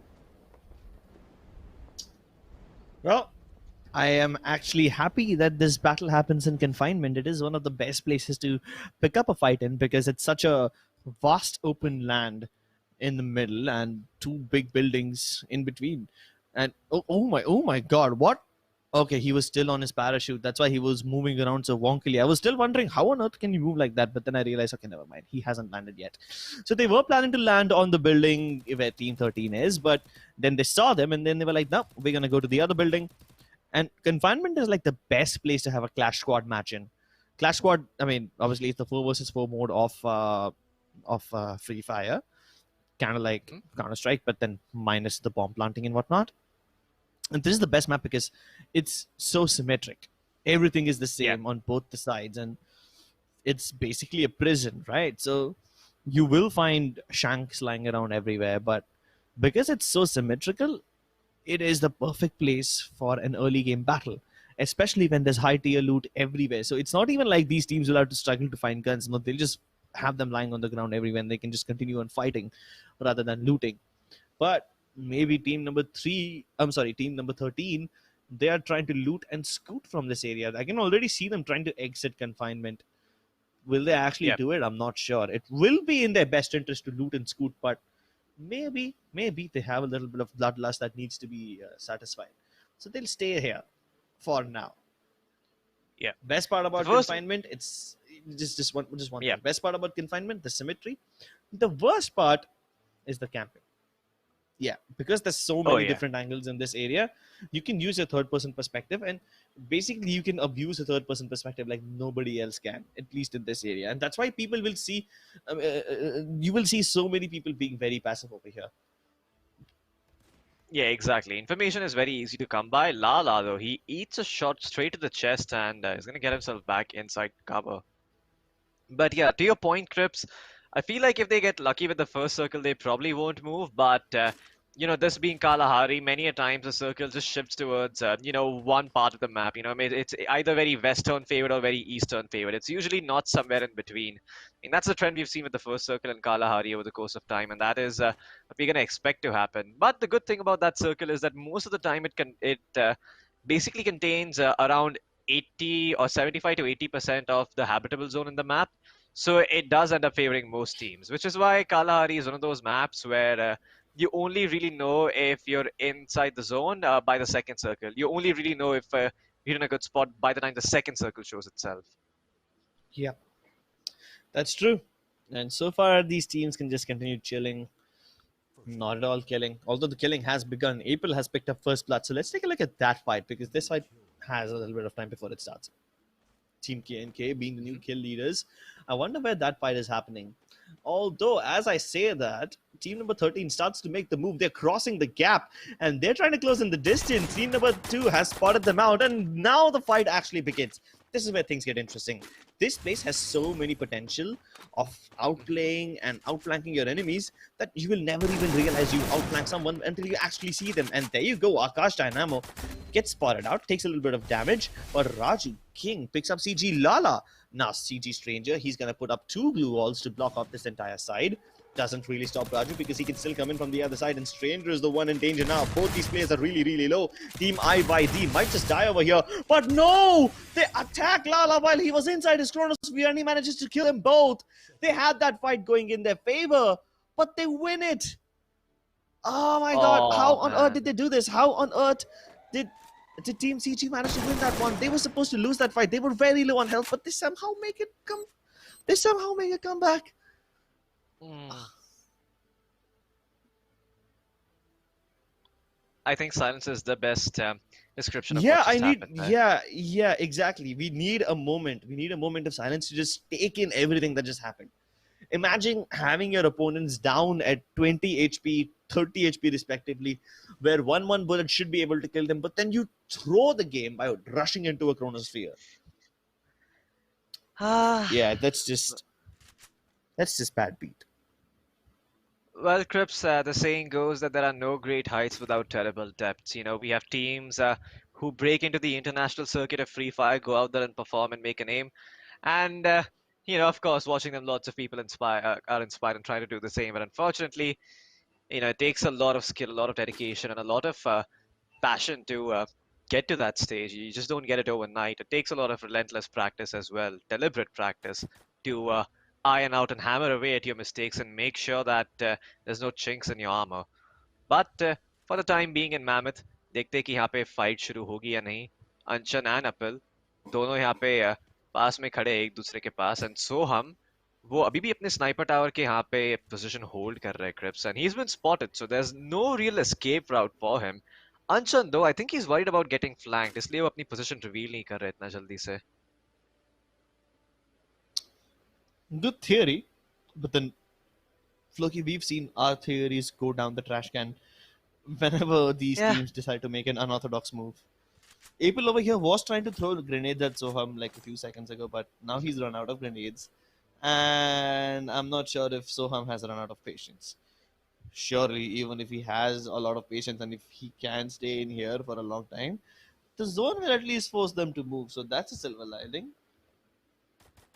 Well, I am actually happy that this battle happens in confinement. It is one of the best places to pick up a fight in because it's such a vast open land in the middle and two big buildings in between. And oh my God, what? Okay, he was still on his parachute. That's why he was moving around so wonkily. I was still wondering how on earth can you move like that, but then I realized, okay, never mind. He hasn't landed yet. So they were planning to land on the building where Team 13 is, but then they saw them and then they were like, no, we're gonna go to the other building. And confinement is like the best place to have a Clash Squad match in. Clash Squad, I mean, obviously it's the 4 versus 4 mode of Free Fire, kind of like Counter Strike, but then minus the bomb planting and whatnot. And this is the best map because it's so symmetric. Everything is the same on both the sides, and it's basically a prison, right? So you will find shanks lying around everywhere, but because it's so symmetrical, it is the perfect place for an early game battle, especially when there's high tier loot everywhere. So it's not even like these teams will have to struggle to find guns. No, they'll just have them lying on the ground everywhere, and they can just continue on fighting rather than looting. But maybe team number 13, they are trying to loot and scoot from this area. I can already see them trying to exit confinement. Will they actually do it? I'm not sure. It will be in their best interest to loot and scoot, but maybe they have a little bit of bloodlust that needs to be satisfied. So they'll stay here for now. Yeah. Best part about confinement, it's just one thing. Best part about confinement, the symmetry. The worst part is the camping. Yeah, because there's so many different angles in this area, you can use a third-person perspective, and basically you can abuse a third-person perspective like nobody else can, at least in this area. And that's why people will see, you will see so many people being very passive over here. Yeah, exactly. Information is very easy to come by. Lala, though, he eats a shot straight to the chest and is going to get himself back inside cover. But yeah, to your point, Crips, I feel like if they get lucky with the first circle, they probably won't move. But, you know, this being Kalahari, many a times the circle just shifts towards, you know, one part of the map. You know, I mean, it's either very western favored or very eastern favored. It's usually not somewhere in between. I mean, that's the trend we've seen with the first circle in Kalahari over the course of time. And that is what we're going to expect to happen. But the good thing about that circle is that most of the time it basically contains around 80 or 75 to 80% of the habitable zone in the map. So it does end up favoring most teams, which is why Kalahari is one of those maps where you only really know if you're inside the zone by the second circle. You only really know if you're in a good spot by the time the second circle shows itself. Yeah, that's true. And so far, these teams can just continue chilling, not at all killing. Although the killing has begun, April has picked up first blood. So let's take a look at that fight because this fight has a little bit of time before it starts. Team KNK being the new kill leaders. I wonder where that fight is happening. Although, as I say that, team number 13 starts to make the move. They're crossing the gap and they're trying to close in the distance. Team number 2 has spotted them out and now the fight actually begins. This is where things get interesting. This place has so many potential of outplaying and outflanking your enemies that you will never even realize you outflank someone until you actually see them. And there you go, Akash Dynamo gets spotted out, takes a little bit of damage, but Raju King picks up CG Lala. Now CG Stranger, he's going to put up 2 blue walls to block off this entire side. Doesn't really stop Raju because he can still come in from the other side, and Stranger is the one in danger now. Both these players are really low. Team IYD might just die over here, but no! They attack Lala while he was inside his chronosphere and he manages to kill them both. They had that fight going in their favor, but they win it. Oh my god, how on earth did they do this? How on earth did Team CG manage to win that one? They were supposed to lose that fight. They were very low on health, but they somehow make it come. They somehow make a comeback. I think silence is the best description of Yeah, what just happened. Exactly. We need a moment. We need a moment of silence to just take in everything that just happened. Imagine having your opponents down at 20 HP, 30 HP respectively, where one bullet should be able to kill them, but then you throw the game by rushing into a chronosphere. Ah. Yeah, that's just bad beat. Well, Crips, the saying goes that there are no great heights without terrible depths. You know, we have teams who break into the international circuit of Free Fire, go out there and perform and make a name. And, of course, watching them, lots of people are inspired and try to do the same. But unfortunately, it takes a lot of skill, a lot of dedication, and a lot of passion to get to that stage. You just don't get it overnight. It takes a lot of relentless practice as well, deliberate practice to iron out and hammer away at your mistakes and make sure that there's no chinks in your armor. But for the time being in Mammoth, देखते हैं कि यहाँ पे fight शुरू होगी या नहीं. Anchan and Apil दोनों यहाँ पे पास में खड़े हैं एक दूसरे के पास, and Soham वो अभी भी अपने स्नाइपर टावर के यहाँ पे पोजीशन होल्ड कर रहा है Cripps, and he's been spotted, so there's no real escape route for him. Anchan though, I think he's worried about getting flanked, इसलिए वो अपनी पोजीशन रिवील नहीं कर रहा इतना जल्दी से. Good theory, but then, Floki, we've seen our theories go down the trash can whenever these teams decide to make an unorthodox move. Apil over here was trying to throw grenades at Soham like a few seconds ago, but now he's run out of grenades. And I'm not sure if Soham has run out of patience. Surely, even if he has a lot of patience and if he can stay in here for a long time, the zone will at least force them to move. So that's a silver lining.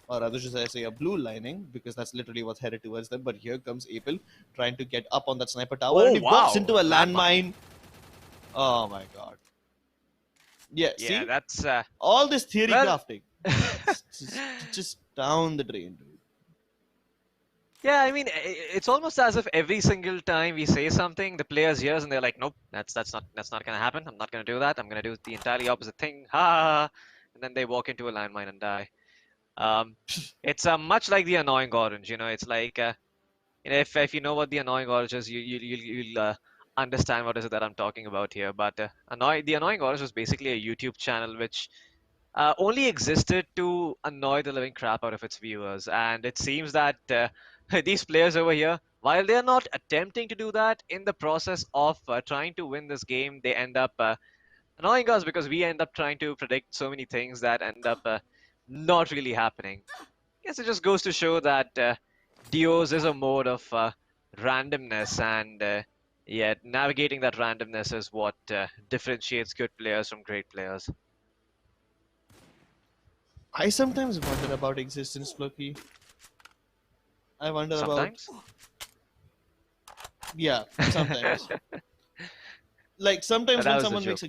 Or rather, should I say a blue lining, because that's literally what's headed towards them. But here comes Apil trying to get up on that sniper tower, and he walks into a landmine. Oh my god. Yeah, see? That's all this theory crafting. just down the drain, dude. Yeah, I mean, it's almost as if every single time we say something, the players hear us and they're like, "Nope, that's not gonna happen. I'm not gonna do that. I'm gonna do the entirely opposite thing." Ha! And then they walk into a landmine and die. It's much like the annoying orange. It's like if you know what the annoying orange is, you'll understand what is it that I'm talking about here. But the annoying orange was basically a YouTube channel which only existed to annoy the living crap out of its viewers, and it seems that these players over here, while they're not attempting to do that, in the process of trying to win this game, they end up annoying us because we end up trying to predict so many things that end up not really happening. I guess it just goes to show that Dios is a mode of randomness, and yet navigating that randomness is what differentiates good players from great players. I sometimes wonder about existence, Floki. I wonder sometimes? about... Yeah, sometimes. Like, sometimes when someone makes a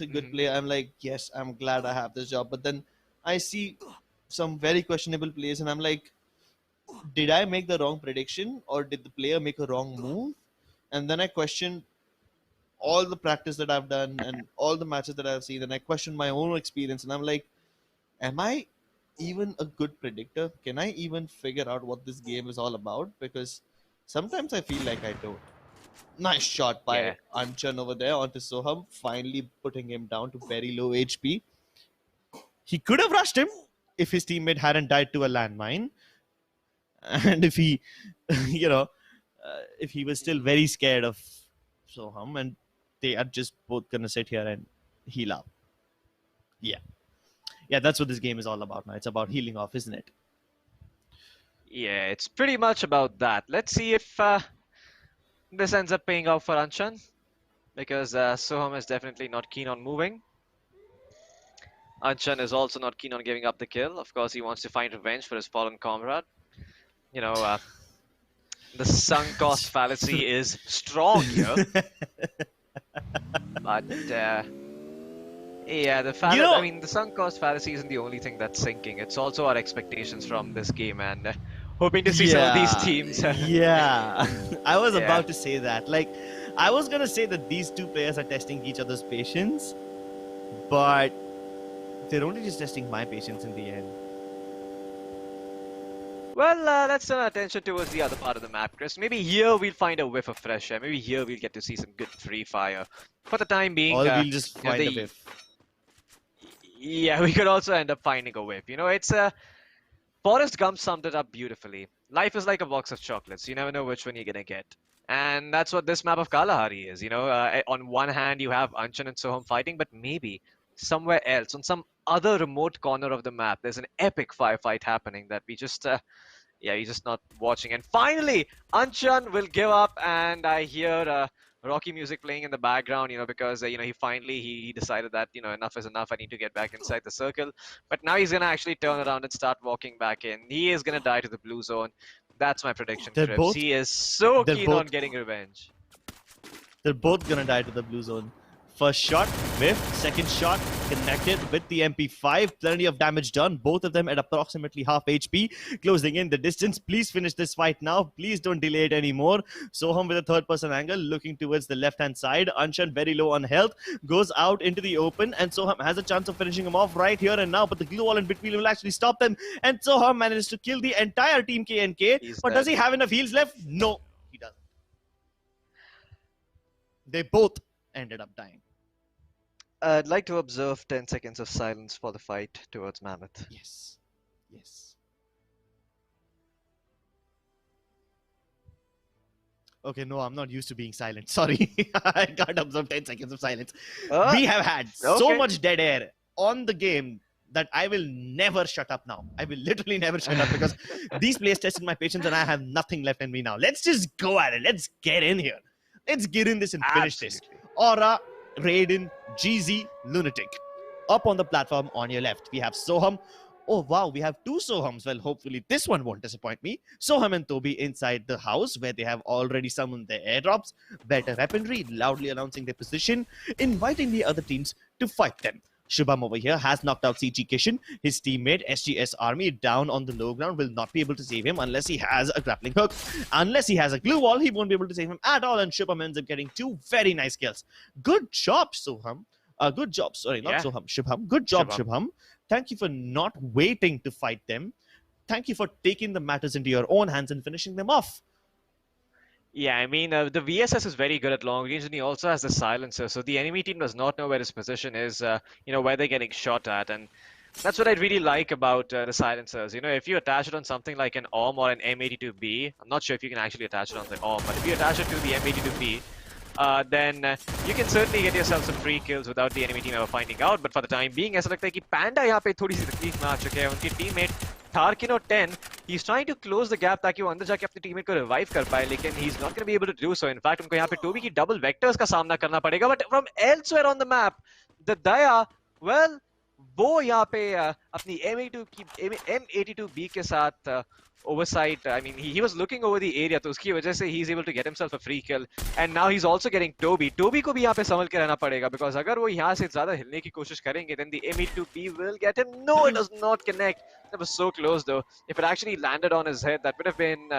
good play, I'm like, yes, I'm glad I have this job. But then I see some very questionable plays and I'm like, did I make the wrong prediction or did the player make a wrong move? And then I question all the practice that I've done and all the matches that I've seen, and I question my own experience, and I'm like, am I even a good predictor? Can I even figure out what this game is all about? Because sometimes I feel like I don't. Nice shot by Anchan over there onto Soham, finally putting him down to very low HP. He could have rushed him if his teammate hadn't died to a landmine. And if he, if he was still very scared of Soham, and they are just both going to sit here and heal up. Yeah, that's what this game is all about now. It's about healing off, isn't it? Yeah, it's pretty much about that. Let's see if this ends up paying out for Anchan, because Soham is definitely not keen on moving. Anchan is also not keen on giving up the kill. Of course, he wants to find revenge for his fallen comrade. The sunk cost fallacy is strong here. But yeah, the sunk cost fallacy isn't the only thing that's sinking. It's also our expectations from this game, and hoping to see some of these teams. I was about to say that. Like, I was gonna say that these two players are testing each other's patience, but they're only just testing my patience in the end. Well, let's turn our attention towards the other part of the map, Chris. Maybe here we'll find a whiff of fresh air. Maybe here we'll get to see some good free fire. For the time being, or we'll just find a whiff. Yeah, we could also end up finding a whiff. It's Forrest Gump summed it up beautifully. Life is like a box of chocolates. You never know which one you're gonna get. And that's what this map of Kalahari is. On one hand you have Anchan and Soham fighting, but maybe somewhere else, on some other remote corner of the map, there's an epic firefight happening that you're just not watching. And finally, Anchan will give up, and I hear Rocky music playing in the background, because he decided that enough is enough. I need to get back inside the circle. But now he's gonna actually turn around and start walking back in. He is gonna die to the blue zone. That's my prediction, Crips. He is so keen on getting revenge. They're both gonna die to the blue zone. First shot, whiffed. Second shot, connected with the MP5. Plenty of damage done. Both of them at approximately half HP. Closing in the distance. Please finish this fight now. Please don't delay it anymore. Soham with a third-person angle, looking towards the left-hand side. Anshan very low on health. Goes out into the open, and Soham has a chance of finishing him off right here and now. But the glue wall in between will actually stop them. And Soham manages to kill the entire team KNK. But does he have enough heals left? No, he doesn't. They both ended up dying. I'd like to observe 10 seconds of silence for the fight towards Mammoth. Yes. Yes. Okay, no, I'm not used to being silent. Sorry. I can't observe 10 seconds of silence. We have had so much dead air on the game that I will never shut up now. I will literally never shut up because these players tested my patience and I have nothing left in me now. Let's just go at it. Let's get in here. Let's get in this and finish this. Aura, Raiden, GZ, Lunatic. Up on the platform on your left, we have Soham. Oh wow, we have two Sohams. Well, hopefully this one won't disappoint me. Soham and Toby inside the house where they have already summoned their airdrops. Better weaponry, loudly announcing their position, inviting the other teams to fight them. Shubham over here has knocked out CG Kishan. His teammate SGS Army down on the low ground will not be able to save him unless he has a grappling hook. Unless he has a glue wall, he won't be able to save him at all. And Shubham ends up getting two very nice kills. Good job, Soham. Good job. Sorry, not Soham. Shubham. Good job, Shubham. Thank you for not waiting to fight them. Thank you for taking the matters into your own hands and finishing them off. Yeah, I mean, the VSS is very good at long range, and he also has the silencer, so the enemy team does not know where his position is, where they're getting shot at, and that's what I really like about the silencers. If you attach it on something like an OM or an M82B, I'm not sure if you can actually attach it on the OM, but if you attach it to the M82B, then you can certainly get yourself some free kills without the enemy team ever finding out. But for the time being, ऐसा लगता है कि Panda यहाँ पे थोड़ी सी तकलीफ में आ चुके हैं. उनके teammate Tarkino 10, he's trying to close the gap ताकि वो अंदर जाके अपने teammate को revive कर पाए, लेकिन he's not going to be able to do so. In fact, उनको यहाँ पे Toby की double vectors का सामना करना पड़ेगा. But from elsewhere on the map, the Daya, well, वो यहाँ पे अपनी M82B के साथ oversight. I mean, he was looking over the area, तो उसकी वजह से he's able to get himself a free kill. And now he's also getting Toby. Toby को भी यहाँ पे संभल के रहना पड़ेगा, because अगर वो यहाँ से ज़्यादा हिलने की कोशिश करेंगे, then the M82B will get him. No, it does not connect. That was so close though. If it actually landed on his head, that would have been,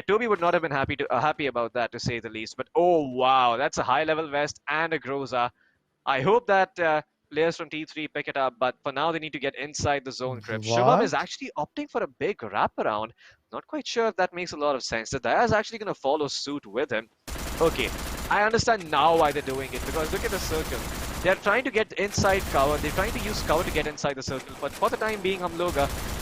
Toby would not have been happy about that, to say the least. But oh wow, that's a high level vest and a Groza. I hope that players from T3 pick it up, but for now they need to get inside the zone. Shubham is actually opting for a big wraparound. Not quite sure if that makes a lot of sense. The Daya is actually going to follow suit with him. Okay, I understand now why they're doing it, because look at the circle. They're trying to get inside cover. They're trying to use cover to get inside the circle. But for the time being, हम लोग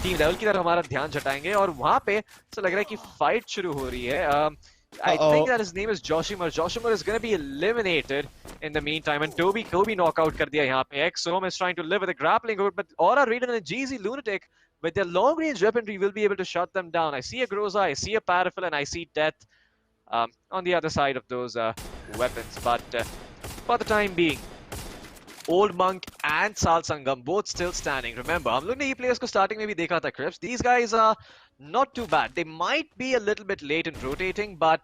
team level की तरफ हमारा ध्यान झटाएंगे, और वहाँ पे ऐसा लग रहा है कि fight शुरू हो रही है. I think that his name is Joshimar. Joshimar is going to be eliminated in the meantime. And Toby knockout kar diya yahan pe. X-Som is trying to live with a grappling hook, but Aura, Raiden and GZ Lunatic with their long-range weaponry will be able to shut them down. I see a Groza, I see a Parafil, and I see Death on the other side of those weapons. But for the time being, Old Monk and Sal Sangam both still standing. Remember, हम लोग ने ये players को starting में भी देखा था, Crips. These guys are not too bad. They might be a little bit late in rotating, but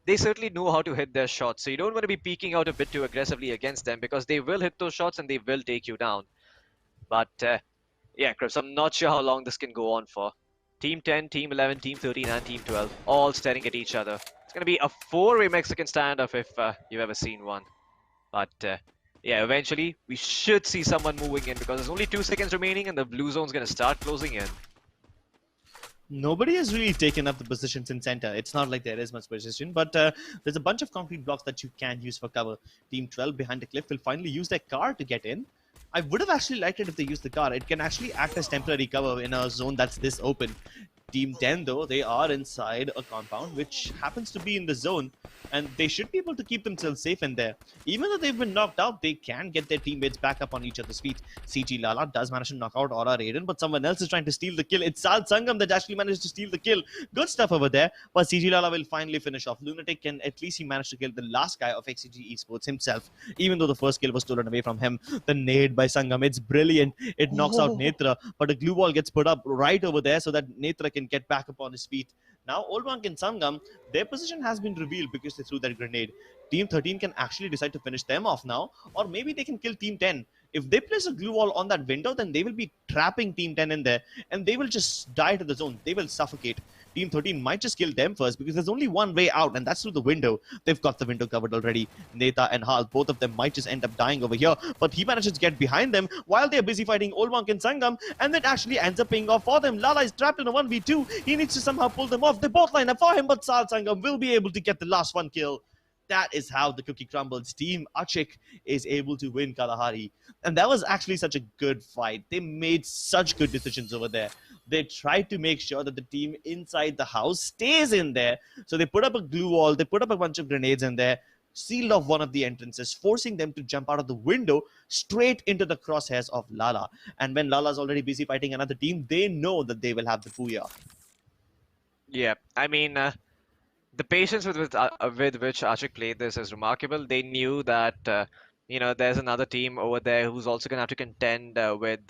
they certainly know how to hit their shots. So you don't want to be peeking out a bit too aggressively against them, because they will hit those shots and they will take you down. But yeah, Crips, I'm not sure how long this can go on for. Team 10, Team 11, Team 13 and Team 12 all staring at each other. It's going to be a four-way Mexican standoff if you've ever seen one. But yeah, eventually we should see someone moving in, because there's only 2 seconds remaining and the blue zone's going to start closing in. Nobody has really taken up the positions in center. It's not like there is much position, but there's a bunch of concrete blocks that you can use for cover. Team 12 behind the cliff will finally use their car to get in. I would have actually liked it if they used the car. It can actually act as temporary cover in a zone that's this open. Team 10, though, they are inside a compound which happens to be in the zone, and they should be able to keep themselves safe in there. Even though they've been knocked out, they can get their teammates back up on each other's feet. CG Lala does manage to knock out Aura Raiden, but someone else is trying to steal the kill. It's Sal Sangam that actually managed to steal the kill. Good stuff over there, but CG Lala will finally finish off. Lunatic can, at least he managed to kill the last guy of XCG Esports himself, even though the first kill was stolen away from him. The nade by Sangam, it's brilliant. It knocks out Netra, but a glue wall gets put up right over there so that Netra can get back upon his feet. Now, Oldbank and Sangam, their position has been revealed because they threw that grenade. Team 13 can actually decide to finish them off now, or maybe they can kill Team 10. If they place a glue wall on that window, then they will be trapping Team 10 in there, and they will just die to the zone. They will suffocate. Team 13 might just kill them first because there's only one way out, and that's through the window. They've got the window covered already. Neta and Hal, both of them might just end up dying over here, but he manages to get behind them while they're busy fighting Oldbank and Sangam, and that actually ends up paying off for them. Lala is trapped in a 1v2. He needs to somehow pull them off. They both line up for him, but Sal Sangam will be able to get the last one kill. That is how the cookie crumbles. Team Achik is able to win Kalahari. And that was actually such a good fight. They made such good decisions over there. They tried to make sure that the team inside the house stays in there. So they put up a glue wall, they put up a bunch of grenades in there, sealed off one of the entrances, forcing them to jump out of the window straight into the crosshairs of Lala. And when Lala's already busy fighting another team, they know that they will have the booyah. Yeah, I mean, the patience with which Ashik played this is remarkable. They knew that there's another team over there who's also gonna have to contend with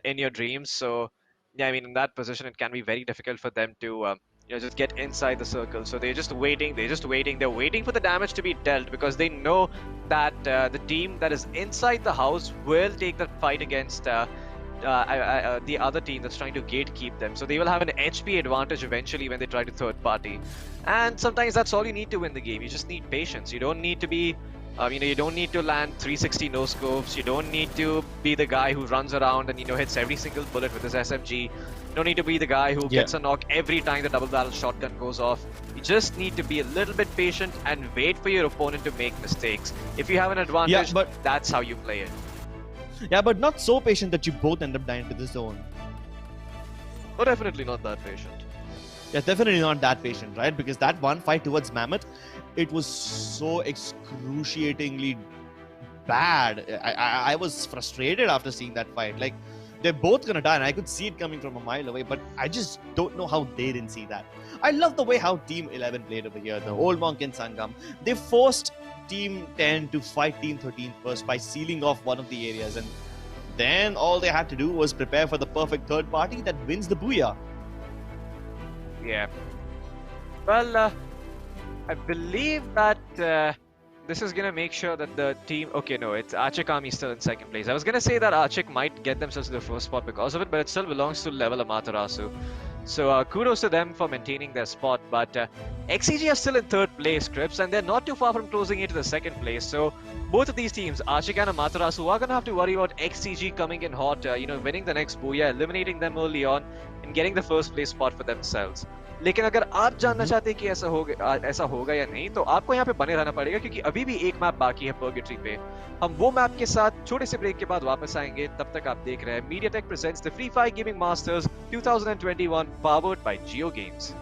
in your dreams. So yeah, I mean, in that position, it can be very difficult for them to just get inside the circle. So they're just waiting. They're waiting for the damage to be dealt because they know that the team that is inside the house will take the fight against the other team that's trying to gatekeep them. So they will have an HP advantage eventually when they try to third party. And sometimes that's all you need to win the game. You just need patience. You don't need to be, you don't need to land 360 no scopes. You don't need to be the guy who runs around and hits every single bullet with his SMG. You don't need to be the guy who gets a knock every time the double barrel shotgun goes off. You just need to be a little bit patient and wait for your opponent to make mistakes. If you have an advantage, that's how you play it. Yeah, but not so patient that you both end up dying to the zone. Oh, definitely not that patient. Yeah, definitely not that patient, right? Because that one fight towards Mammoth, it was so excruciatingly bad. I was frustrated after seeing that fight. Like, they're both gonna die, and I could see it coming from a mile away, but I just don't know how they didn't see that. I love the way how Team 11 played over here. The Old Monk and Sangam, they forced Team 10 to fight Team 13 first by sealing off one of the areas, and then all they had to do was prepare for the perfect third party that wins the booyah. Yeah. Well, I believe that this is gonna make sure that the team... Okay, no, it's Achik Army still in second place. I was gonna say that Achik might get themselves to the first spot because of it, but it still belongs to Level Amaterasu. So kudos to them for maintaining their spot, but XCG are still in third place, Crips, and they're not too far from closing into the second place. So both of these teams, Achik and Amaterasu, are gonna have to worry about XCG coming in hot, winning the next booyah, eliminating them early on, and getting the first place spot for themselves. लेकिन अगर आप जानना चाहते हैं कि ऐसा होगा या नहीं, तो आपको यहाँ पे बने रहना पड़ेगा क्योंकि अभी भी एक मैप बाकी है पर्गेटरी पे. हम वो मैप के साथ छोटे से ब्रेक के बाद वापस आएंगे. तब तक आप देख रहे हैं Mediatek presents the Free Fire Gaming Masters 2021 powered by JioGames.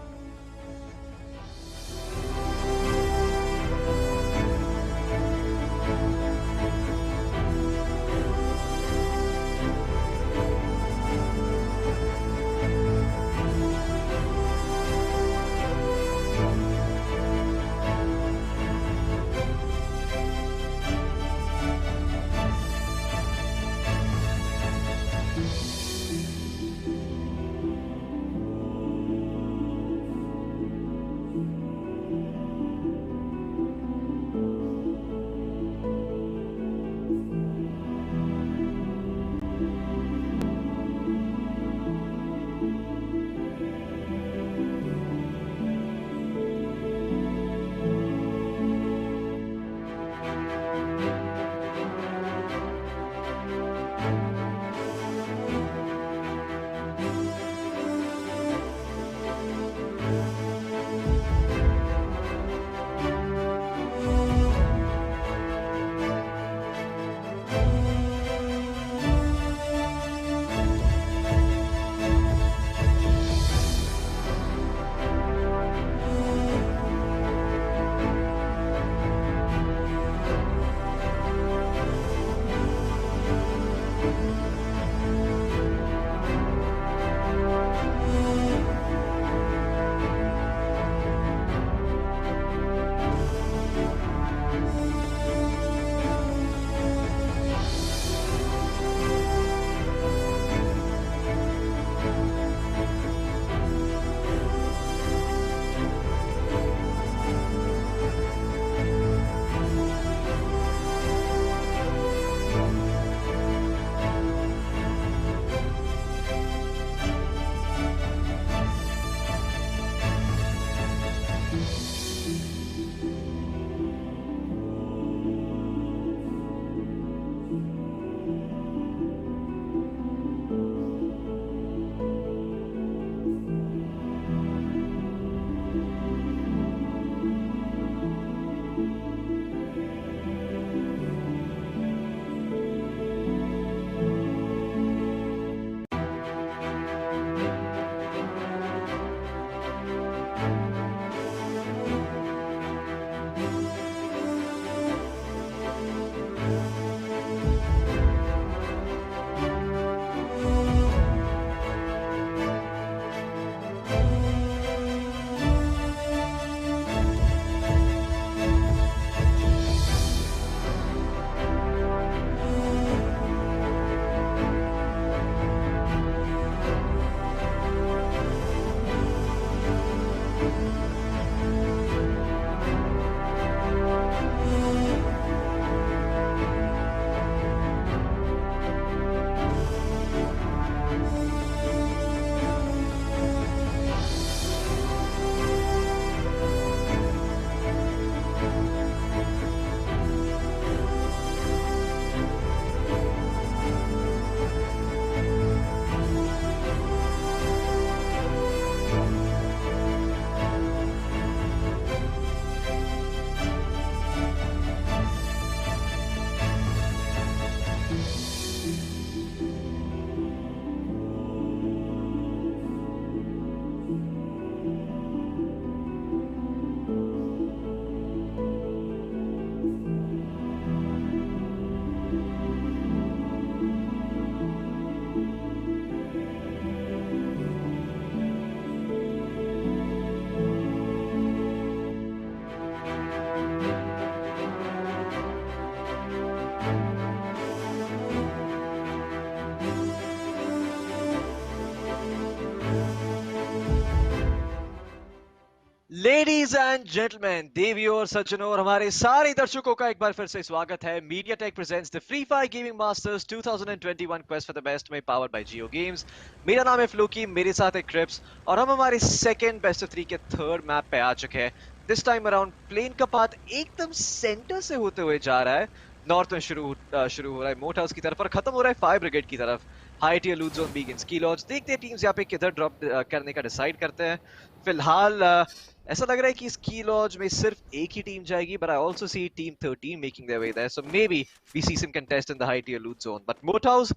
Ladies and gentlemen, देवियों और सज्जनों और हमारे सारे दर्शकों का एक बार फिर से स्वागत है. Mediatek presents the Free Fire Gaming Masters 2021 Quest for the Best में powered by JioGames. मेरा नाम है फ्लूकी, मेरे साथ है क्रिप्स और हम हमारे सेकंड बेस्ट ऑफ 3 के थर्ड मैप पे आ चुके हैं. दिस टाइम अराउंड प्लेन का पाथ एकदम सेंटर से होते हुए जा रहा है. नॉर्थ में शुरू हो रहा है मोट हाउस की तरफ और खत्म हो रहा है फायर ब्रिगेड की तरफ. हाई टियर लूट जोन बिगिंस. की लॉज देखते हैं टीम्स यहाँ पे किधर ड्रॉप करने का डिसाइड करते हैं. फिलहाल ऐसा लग रहा है कि इस की लॉज में सिर्फ एक ही टीम जाएगी, but I also see team 13 making their way there, so maybe we see some contest in the high tier loot zone. But Motows,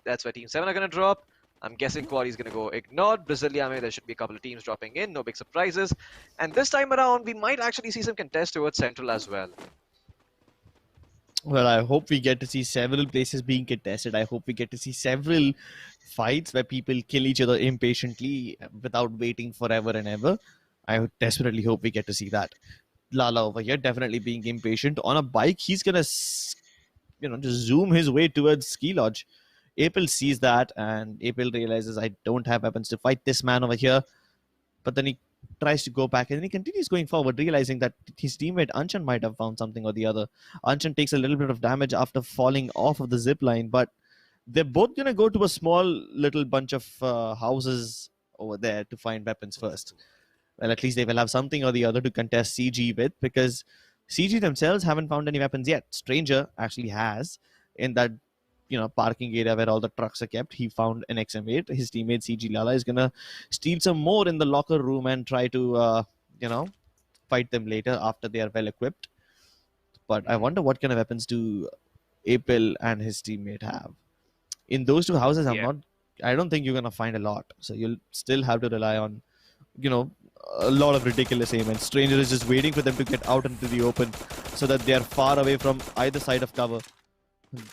that's where team 7 are gonna drop. I'm guessing Quali is gonna go ignored. Brasilia, there should be a couple of teams dropping in, no big surprises. And this time around, we might actually see some contest towards Central as well. Well, I hope we get to see several places being contested. I hope we get to see several fights where people kill each other impatiently without waiting forever and ever. I desperately hope we get to see that. Lala over here definitely being impatient. On a bike, he's going to, just zoom his way towards Ski Lodge. April sees that and April realizes, I don't have weapons to fight this man over here. But then he tries to go back and he continues going forward, realizing that his teammate Anchan might have found something or the other. Anchan takes a little bit of damage after falling off of the zip line, but they're both going to go to a small little bunch of houses over there to find weapons first. Well, at least they will have something or the other to contest CG with, because CG themselves haven't found any weapons yet. Stranger actually has in that parking area where all the trucks are kept. He found an XM8. His teammate CG Lala is gonna steal some more in the locker room and try to fight them later after they are well equipped. But I wonder what kind of weapons do April and his teammate have. In those two houses, I don't think you're gonna find a lot. So you'll still have to rely on a lot of ridiculous aim, and Stranger is just waiting for them to get out into the open so that they are far away from either side of cover.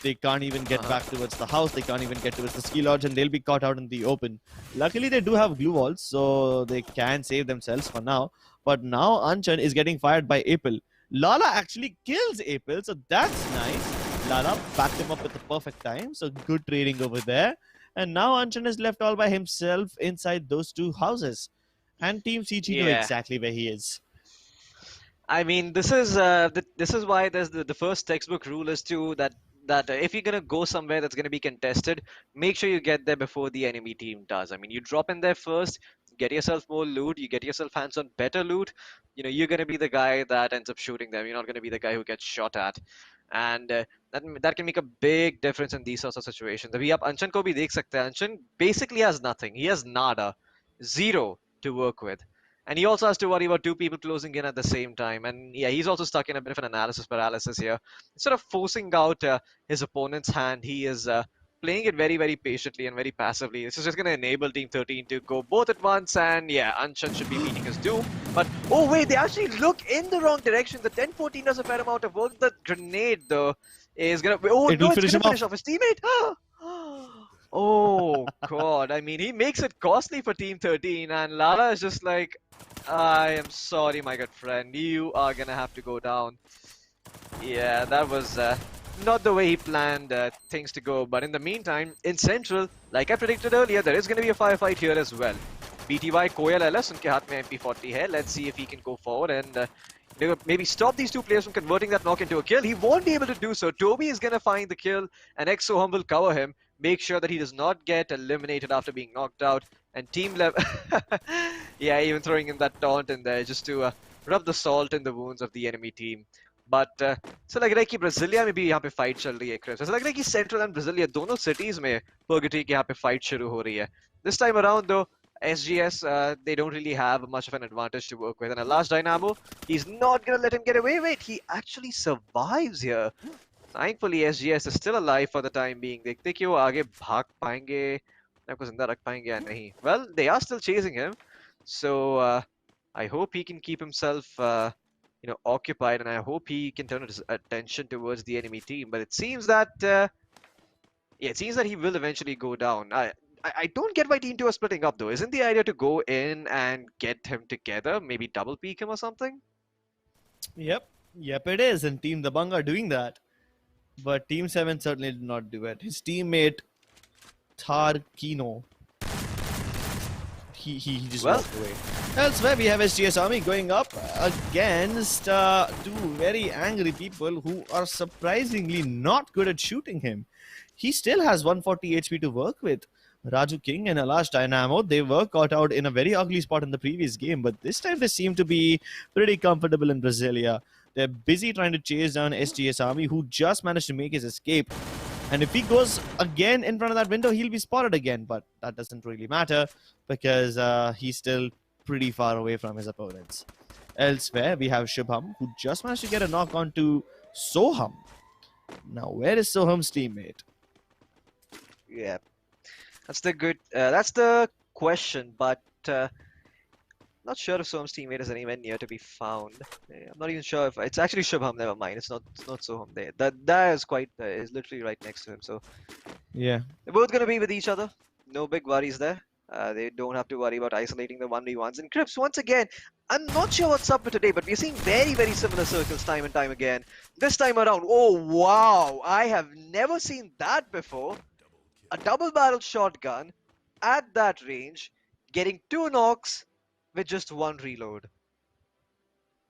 They can't even get back towards the house. They can't even get towards the ski lodge, and they'll be caught out in the open. Luckily, they do have glue walls, so they can save themselves for now. But now Anchan is getting fired by April. Lala actually kills April, so that's nice. Lala backed him up at the perfect time, so good trading over there. And now Anchan is left all by himself inside those two houses. And Team CG know exactly where he is. I mean, this is why there's the first textbook rule is that if you're gonna go somewhere that's gonna be contested, make sure you get there before the enemy team does. I mean, you drop in there first, get yourself more loot, you get yourself hands on better loot. You're gonna be the guy that ends up shooting them. You're not gonna be the guy who gets shot at. And that can make a big difference in these sorts of situations. अभी आप अंचन को भी देख सकते हैं. Anchan basically has nothing. He has nada, zero to work with. And he also has to worry about two people closing in at the same time. And yeah, he's also stuck in a bit of an analysis paralysis here. Instead of forcing out his opponent's hand, he is playing it very, very patiently and very passively. This is just going to enable Team 13 to go both at once. And yeah, Anchan should be meeting his doom. But oh wait, they actually look in the wrong direction. The 10-14 does a fair amount of work. The grenade though is going to... Oh no, it's going to finish off his teammate. Oh god, I mean, he makes it costly for Team 13, and Lala is just like, I am sorry, my good friend, you are gonna have to go down. Yeah, that was not the way he planned things to go, but in the meantime, in Central, like I predicted earlier, there is gonna be a firefight here as well. BTY Koyal LS, unke haath mein MP40 hai. Let's see if he can go forward and maybe stop these two players from converting that knock into a kill. He won't be able to do so. Toby is gonna find the kill, and Exo will cover him. Make sure that he does not get eliminated after being knocked out. And Team Level... yeah, even throwing in that taunt in there just to rub the salt in the wounds of the enemy team. But so लग रहा है कि Brasilia में भी यहाँ पे fight चल रही है क्रिप्स. ऐसा लग रहा है कि सेंट्रल एंड ब्राजीलिया दोनों सिटीज में पर्गेटरी के यहाँ पे फाइट शुरू हो रही है. This time around though, SGS, they don't really have much of an advantage to work with. And a last Dynamo, he's not going to let him get away. Wait, he actually survives here. Thankfully, SGS is still alive for the time being. देखते कि वो आगे भाग पाएंगे, आपको जिंदा रख पाएंगे या नहीं. Well, they are still chasing him. So, I hope he can keep himself, occupied, and I hope he can turn his attention towards the enemy team. But it seems that, he will eventually go down. I don't get why Team 2 are splitting up though. Isn't the idea to go in and get him together? Maybe double peek him or something? Yep, it is. And Team Dabang are doing that. But Team 7 certainly did not do it. His teammate, Thar Kino, he just Well, walked away. Elsewhere, we have SGS Army going up against two very angry people who are surprisingly not good at shooting him. He still has 140 HP to work with. Raju King and Alash Dynamo, they were caught out in a very ugly spot in the previous game, but this time they seem to be pretty comfortable in Brasilia. They're busy trying to chase down SGS Army, who just managed to make his escape. And if he goes again in front of that window, he'll be spotted again, but that doesn't really matter because he's still pretty far away from his opponents. Elsewhere, we have Shubham, who just managed to get a knock onto Soham. Now, where is Soham's teammate? yeah, that's the question, but not sure if Soham's teammate is anywhere near to be found. I'm not even sure if it's actually Shubham. Never mind, it's not Soham there. That is quite is literally right next to him. So Yeah. they're both gonna be with each other. No big worries there. They don't have to worry about isolating the 1v1s. And Crips, once again, I'm not sure what's up with today, but we're seeing very, very similar circles time and time again. This time around, oh wow, I have never seen that before. A double-barreled shotgun at that range, getting 2 knocks with just 1 reload.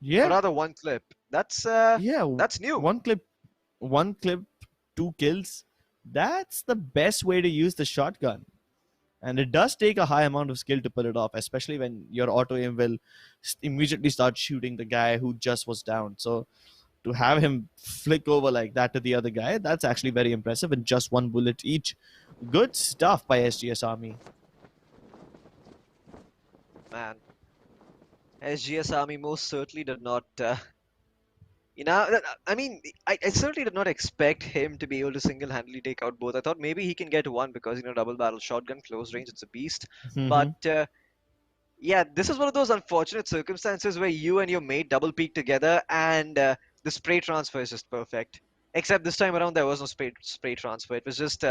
Yeah. Or rather, 1 clip. That's new. One clip, 2 kills. That's the best way to use the shotgun. And it does take a high amount of skill to pull it off, especially when your auto aim will immediately start shooting the guy who just was down. So to have him flick over like that to the other guy, that's actually very impressive. And just 1 bullet each. Good stuff by SGS Army. Man, SGS Army most certainly did not. I certainly did not expect him to be able to single-handedly take out both. I thought maybe he can get 1 because double-barrel shotgun, close range, it's a beast. But yeah, this is one of those unfortunate circumstances where you and your mate double peak together, and the spray transfer is just perfect. Except this time around, there was no spray transfer. It was just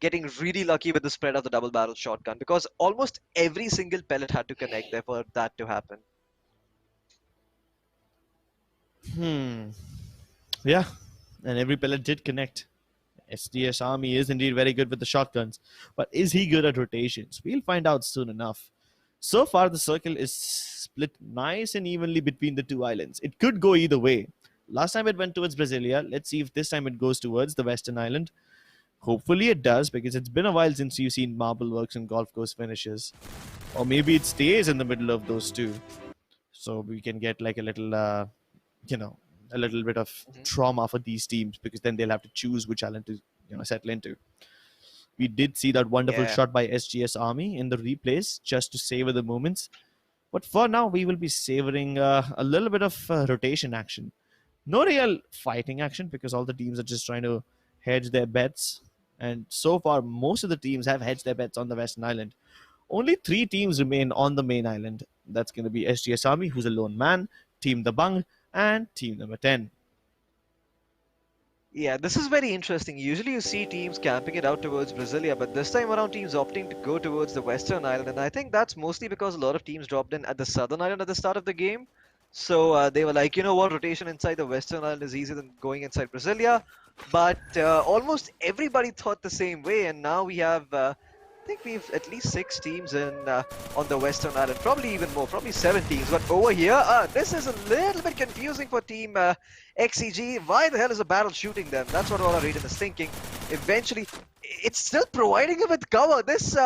getting really lucky with the spread of the double-barrel shotgun because almost every single pellet had to connect there for that to happen. Yeah, and every pellet did connect. SDS Army is indeed very good with the shotguns, but is he good at rotations? We'll find out soon enough. So far, the circle is split nice and evenly between the 2 islands. It could go either way. Last time it went towards Brasilia. Let's see if this time it goes towards the Western Island. Hopefully it does, because it's been a while since you've seen Marble Works and Golf Course finishes. Or maybe it stays in the middle of those 2. So we can get like a little, a little bit of trauma for these teams, because then they'll have to choose which island to, settle into. We did see that wonderful shot by SGS Army in the replays just to savor the moments. But for now, we will be savoring a little bit of rotation action. No real fighting action, because all the teams are just trying to hedge their bets. And so far, most of the teams have hedged their bets on the Western Island. Only 3 teams remain on the main island. That's going to be SGS Army, who's a lone man, Team The Bung, and Team Number 10. Yeah, this is very interesting. Usually you see teams camping it out towards Brasilia, but this time around teams opting to go towards the Western Island, and I think that's mostly because a lot of teams dropped in at the Southern Island at the start of the game. So they were like, you know what, rotation inside the Western Island is easier than going inside Brasilia. But almost everybody thought the same way, and now we have, I think we've at least 6 teams in on the Western Island, probably even more, probably 7 teams. But over here, this is a little bit confusing for Team XCG. Why the hell is a barrel shooting them? That's what all our Raiden is thinking. Eventually, it's still providing him with cover. This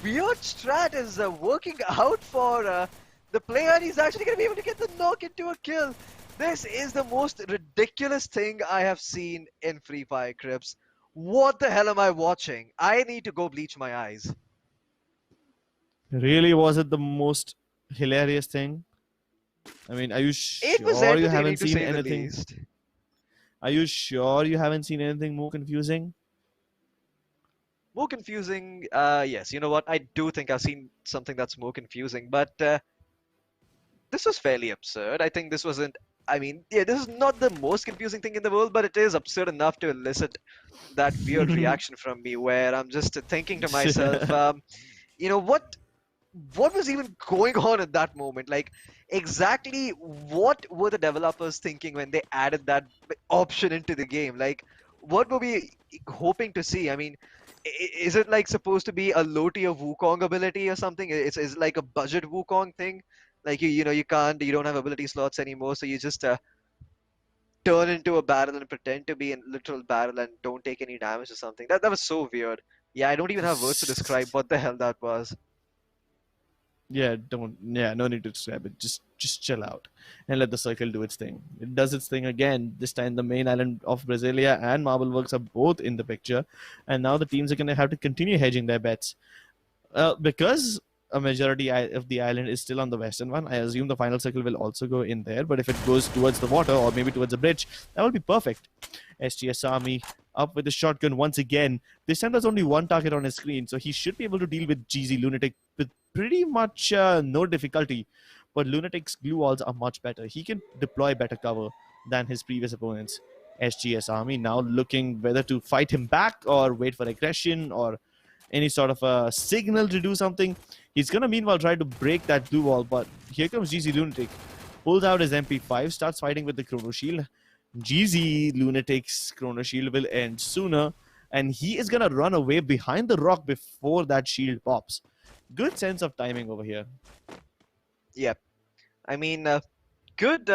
weird strat is working out for the player, and he's actually going to be able to get the knock into a kill. This is the most ridiculous thing I have seen in Free Fire, Crips. What the hell am I watching? I need to go bleach my eyes. Really, was it the most hilarious thing? I mean, are you sure you haven't seen anything? Are you sure you haven't seen anything more confusing? More confusing? Yes. You know what? I do think I've seen something that's more confusing, but this was fairly absurd. I think this wasn't. I mean, yeah, this is not the most confusing thing in the world, but it is absurd enough to elicit that weird reaction from me, where I'm just thinking to myself, you know, what was even going on at that moment? Like, exactly what were the developers thinking when they added that option into the game? Like, what were we hoping to see? I mean, Is it like supposed to be a low tier Wukong ability or something? Is it like a budget Wukong thing? Like you don't have ability slots anymore, so you just turn into a barrel and pretend to be a literal barrel and don't take any damage or something. That was so weird. Yeah, I don't even have words to describe what the hell that was. Yeah, don't. Yeah, no need to describe it. Just chill out and let the circle do its thing. It does its thing again. This time, the main island of Brasilia and Marble Works are both in the picture, and now the teams are going to have to continue hedging their bets. Because a majority of the island is still on the western one, I assume the final circle will also go in there. But if it goes towards the water or maybe towards a bridge, that will be perfect. SGS Army up with the shotgun once again. This time there's only one target on his screen, so he should be able to deal with GZ Lunatic with pretty much no difficulty. But Lunatic's glue walls are much better. He can deploy better cover than his previous opponents. SGS Army now looking whether to fight him back or wait for aggression or any sort of a signal to do something. He's gonna meanwhile try to break that blue wall, but here comes GZ Lunatic. Pulls out his MP5, starts fighting with the Chrono Shield. GZ Lunatic's Chrono Shield will end sooner, and he is gonna run away behind the rock before that shield pops. Good sense of timing over here. Yep. I mean, good.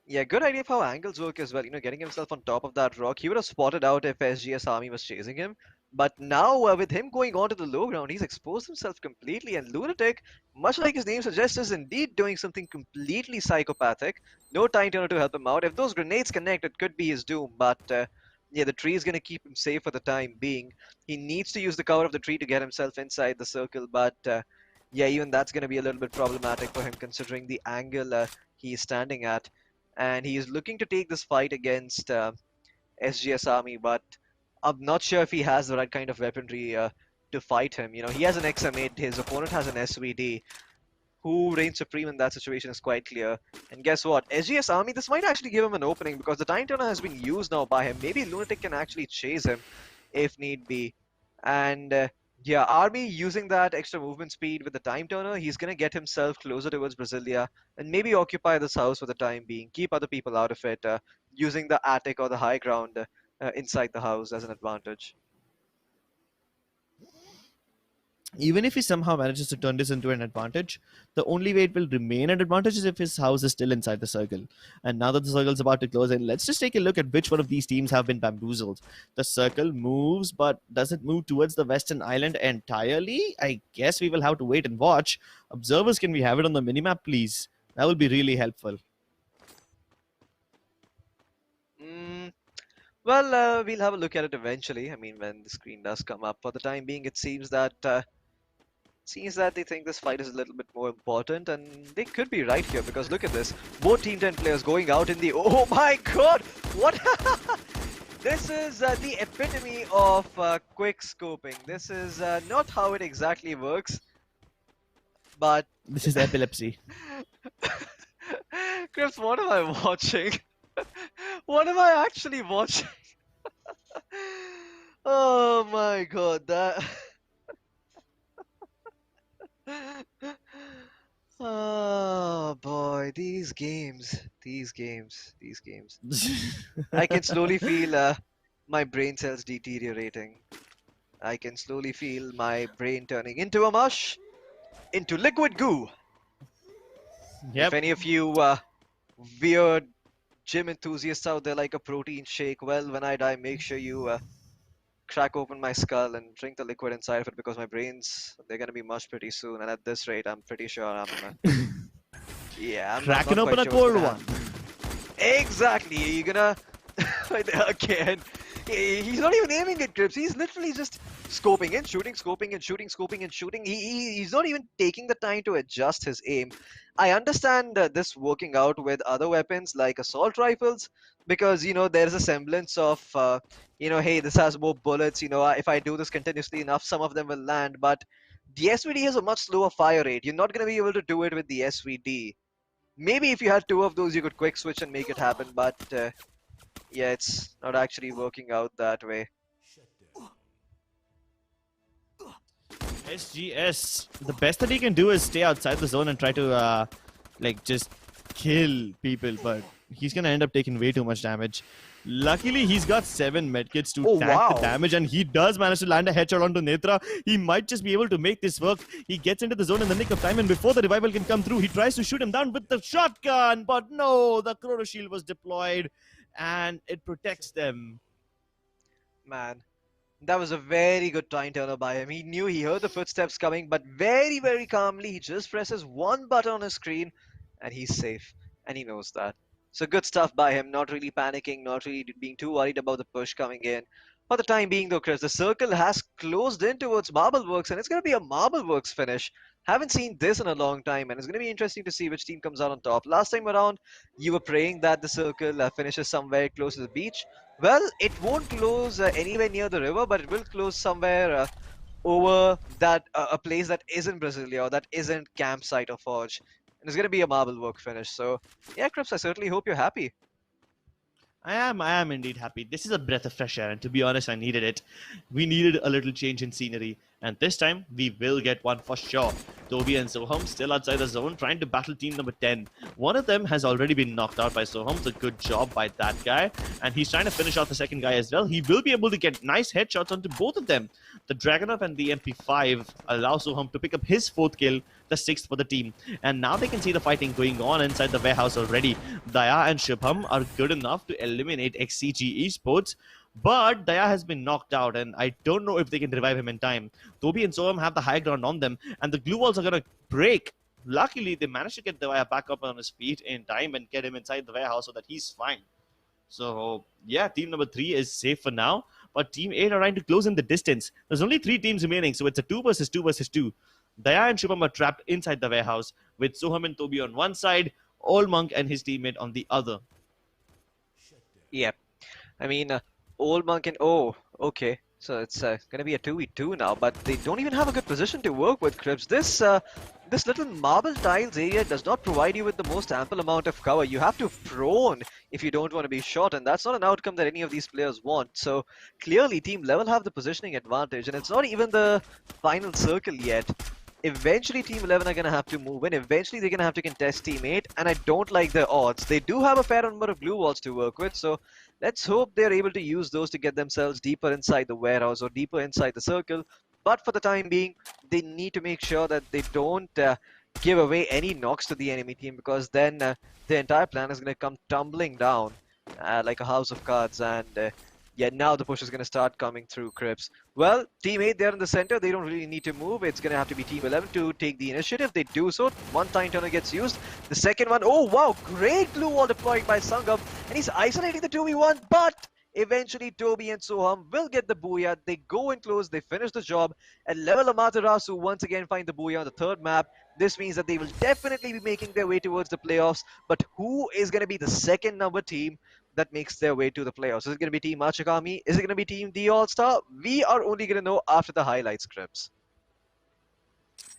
Yeah, good idea of how angles work as well. Getting himself on top of that rock. He would have spotted out if SGS Army was chasing him. But now, with him going onto the low ground, he's exposed himself completely. And Lunatic, much like his name suggests, is indeed doing something completely psychopathic. No time turner to help him out. If those grenades connect, it could be his doom. But yeah, the tree is going to keep him safe for the time being. He needs to use the cover of the tree to get himself inside the circle. But yeah, even that's going to be a little bit problematic for him considering the angle he is standing at. And he is looking to take this fight against SGS Army, but I'm not sure if he has the right kind of weaponry to fight him. He has an XM8, his opponent has an SVD. Who reigns supreme in that situation is quite clear. And guess what? SGS Army, this might actually give him an opening because the time turner has been used now by him. Maybe Lunatic can actually chase him if need be. And yeah, Army using that extra movement speed with the time turner, he's going to get himself closer towards Brasilia and maybe occupy this house for the time being. Keep other people out of it, using the attic or the high ground inside the house as an advantage. Even if he somehow manages to turn this into an advantage, the only way it will remain an advantage is if his house is still inside the circle. And now that the circle is about to close in, let's just take a look at which one of these teams have been bamboozled. The circle moves, but does it move towards the western island entirely? I guess we will have to wait and watch. Observers, can we have it on the minimap, please? That will be really helpful. Well, we'll have a look at it eventually. I mean, when the screen does come up. For the time being, it seems that they think this fight is a little bit more important, and they could be right here because look at this. Both Team 10 players going out in the... Oh my god! What? This is the epitome of quick scoping. This is not how it exactly works, but... This is epilepsy. Chris, what am I watching? What am I actually watching? Oh my god, that... Oh boy, these games. I can slowly feel my brain cells deteriorating. I can slowly feel my brain turning into a mush, into liquid goo. Yep. If any of you weird gym enthusiasts out there like a protein shake, well, when I die, make sure you crack open my skull and drink the liquid inside of it because my brains, they're gonna be mush pretty soon, and at this rate I'm pretty sure I'm yeah, I'm Cracking not open a quite sure cold what's one. gonna happen. Exactly, you're gonna again, he's not even aiming at grips, he's literally just scoping and shooting, scoping and shooting, scoping and shooting. He's not even taking the time to adjust his aim. I understand this working out with other weapons like assault rifles because there's a semblance of hey, this has more bullets, if I do this continuously enough, some of them will land. But the SVD has a much slower fire rate. You're not going to be able to do it with the SVD. Maybe if you had two of those, you could quick switch and make it happen. But yeah, it's not actually working out that way. SGS, the best that he can do is stay outside the zone and try to just kill people, but he's gonna end up taking way too much damage. Luckily, he's got 7 medkits to Oh, tank wow. the damage, and he does manage to land a headshot onto Netra. He might just be able to make this work. He gets into the zone in the nick of time, and before the revival can come through, he tries to shoot him down with the shotgun, but no, the Chrono Shield was deployed, and it protects them. Man, that was a very good time turner by him. He knew he heard the footsteps coming, but very, very calmly, he just presses one button on his screen and he's safe. And he knows that. So good stuff by him, not really panicking, not really being too worried about the push coming in. For the time being though, Chris, the circle has closed in towards Marbleworks and it's going to be a Marbleworks finish. Haven't seen this in a long time and it's going to be interesting to see which team comes out on top. Last time around, you were praying that the circle finishes somewhere close to the beach. Well, it won't close anywhere near the river, but it will close somewhere over that a place that isn't Brasilia or that isn't campsite or Forge. And it's going to be a marble work finish. So, yeah, Crips, I certainly hope you're happy. I am indeed happy. This is a breath of fresh air, and to be honest, I needed it. We needed a little change in scenery, and this time, we will get one for sure. Toby and Soham still outside the zone, trying to battle team number 10. One of them has already been knocked out by Soham, so good job by that guy. And he's trying to finish off the second guy as well. He will be able to get nice headshots onto both of them. The Dragunov and the MP5 allow Soham to pick up his 4th kill, the 6th for the team. And now they can see the fighting going on inside the warehouse already. Daya and Shubham are good enough to eliminate XCG Esports, but Daya has been knocked out, and I don't know if they can revive him in time. Toby and Soham have the high ground on them, and the glue walls are going to break. Luckily, they managed to get Daya back up on his feet in time and get him inside the warehouse so that he's fine. So, yeah, team number 3 is safe for now, but team 8 are trying to close in the distance. There's only 3 teams remaining, so it's a 2 versus 2 versus 2. Daya and Shubham are trapped inside the warehouse, with Soham and Toby on one side, Old Monk and his teammate on the other. Yep. I mean, Old Monk and... Oh, okay. So it's going to be a 2v2 now, but they don't even have a good position to work with, Crips. This little marble tiles area does not provide you with the most ample amount of cover. You have to prone if you don't want to be shot, and that's not an outcome that any of these players want. So clearly, Team Level have the positioning advantage, and it's not even the final circle yet. Eventually, Team 11 are going to have to move in. Eventually, they're going to have to contest Team 8, and I don't like their odds. They do have a fair number of glue walls to work with, so let's hope they're able to use those to get themselves deeper inside the warehouse or deeper inside the circle. But for the time being, they need to make sure that they don't give away any knocks to the enemy team, because then the entire plan is going to come tumbling down like a house of cards. And yeah, now the push is going to start coming through, Crips. Well, Team 8, they're in the center. They don't really need to move. It's going to have to be Team 11 to take the initiative. They do so. One time turner gets used. The second one, oh wow, great glue wall deployed by Sangam. And he's isolating the 2v1, but eventually Toby and Soham will get the booyah. They go in close, they finish the job. And Level Amaterasu once again find the booyah on the 3rd map. This means that they will definitely be making their way towards the playoffs. But who is going to be the second number team that makes their way to the playoffs? Is it going to be Team Machikami? Is it going to be Team The All-Star? We are only going to know after the highlight scripts.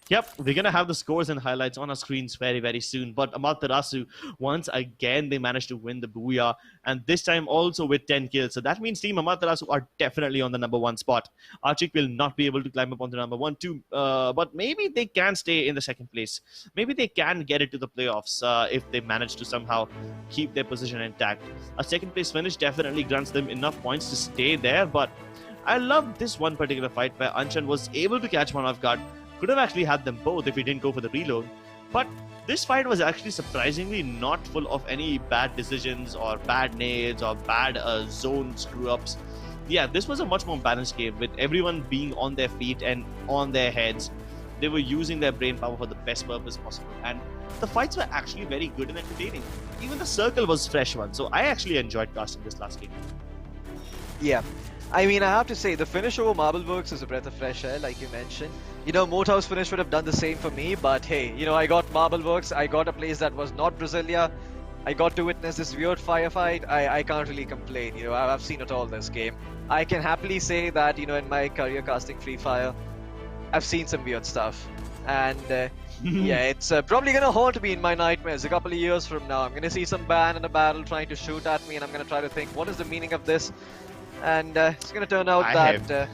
Yep, we're going to have the scores and highlights on our screens very, very soon. But Amaterasu, once again, they managed to win the Booyah. And this time also with 10 kills. So that means Team Amaterasu are definitely on the number 1 spot. Archik will not be able to climb up on the number 1, 2. But maybe they can stay in the 2nd place. Maybe they can get it to the playoffs if they manage to somehow keep their position intact. A 2nd place finish definitely grants them enough points to stay there. But I love this one particular fight where Anshan was able to catch one off guard. Could have actually had them both if he didn't go for the reload. But this fight was actually surprisingly not full of any bad decisions or bad nades or bad zone screw-ups. Yeah, this was a much more balanced game with everyone being on their feet and on their heads. They were using their brain power for the best purpose possible. And the fights were actually very good and entertaining. Even the circle was fresh one. So I actually enjoyed casting this last game. Yeah. I mean, I have to say, the finish over Marbleworks is a breath of fresh air, like you mentioned. You know, Moathouse finish would have done the same for me, but hey, you know, I got Marbleworks, I got a place that was not Brasilia, I got to witness this weird firefight. I can't really complain, you know, I've seen it all this game. I can happily say that, you know, in my career casting Free Fire, I've seen some weird stuff. And yeah, it's probably gonna haunt me in my nightmares a couple of years from now. I'm gonna see some ban in a battle trying to shoot at me, and I'm gonna try to think, what is the meaning of this? And it's going to turn out that...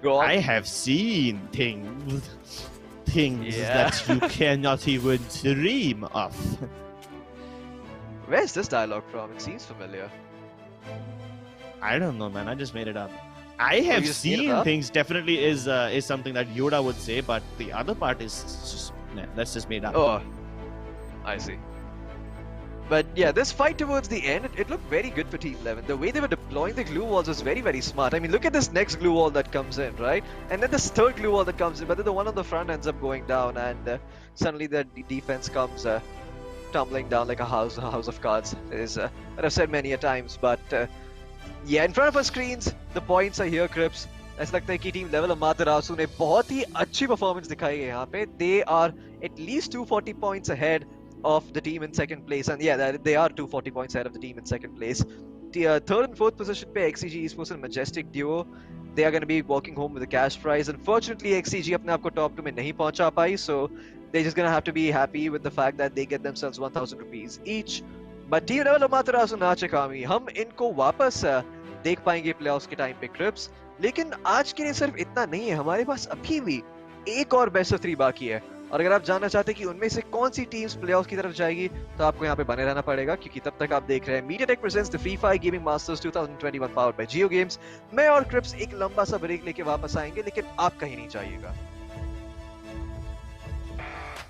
Go on. I have seen things that you cannot even dream of. Where's this dialogue from? It seems familiar. I don't know, man. I just made it up. I have seen things. Definitely is something that Yoda would say, but the other part is just that's just made up. Oh, I see. But yeah, this fight towards the end, it looked very good for Team 11. The way they were deploying the glue walls was very, very smart. I mean, look at this next glue wall that comes in, right? And then this third glue wall that comes in, but then the one on the front ends up going down, and suddenly the defense comes tumbling down like a house of cards. That I've said many a times, but yeah, in front of our screens, the points are here, Crips. ऐसा लगता है कि team level अमातरासु ने बहुत ही अच्छी performance दिखाई है यहाँ पे. They are at least 240 points ahead of the team in second place, and yeah, they are 240 points ahead of the team in second place. The third and fourth position पे XCG Esports and Majestic Duo, they are going to be walking home with a cash prize. Unfortunately, XCG अपने आप को top 2 में नहीं पहुंचा पाई, so they're just going to have to be happy with the fact that they get themselves 1,000 rupees each. But team level अमातरासु नाचकामी, हम इनको वापस देख पाएंगे प्लेऑफ्स के टाइम पे, क्रिप्स. लेकिन आज के लिए सिर्फ इतना नहीं है, हमारे पास अभी भी एक और बेस्ट ऑफ 3 बाकी है. और अगर आप जानना चाहते हैं कि उनमें से कौन सी टीम्स प्लेऑफ्स की तरफ जाएगी, तो आपको यहाँ पे बने रहना पड़ेगा, क्योंकि तब तक आप देख रहे हैं Mediatek presents the Free Fire Gaming Masters 2021 powered by JioGames. मैं और क्रिप्स एक लंबा सा ब्रेक लेके वापस आएंगे, लेकिन आप कहीं नहीं जाइएगा.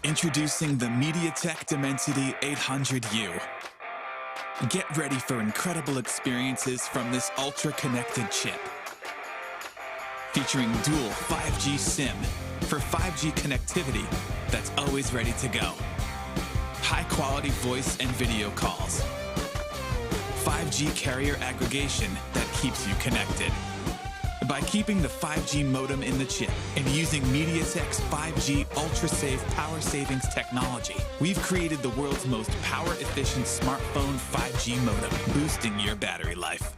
Introducing the Mediatek Dimensity 800U. Get ready for incredible experiences from this ultra-connected chip. Featuring dual 5G SIM for 5G connectivity that's always ready to go. High-quality voice and video calls. 5G carrier aggregation that keeps you connected. By keeping the 5G modem in the chip and using Mediatek's 5G ultra-safe power savings technology, we've created the world's most power-efficient smartphone 5G modem, boosting your battery life.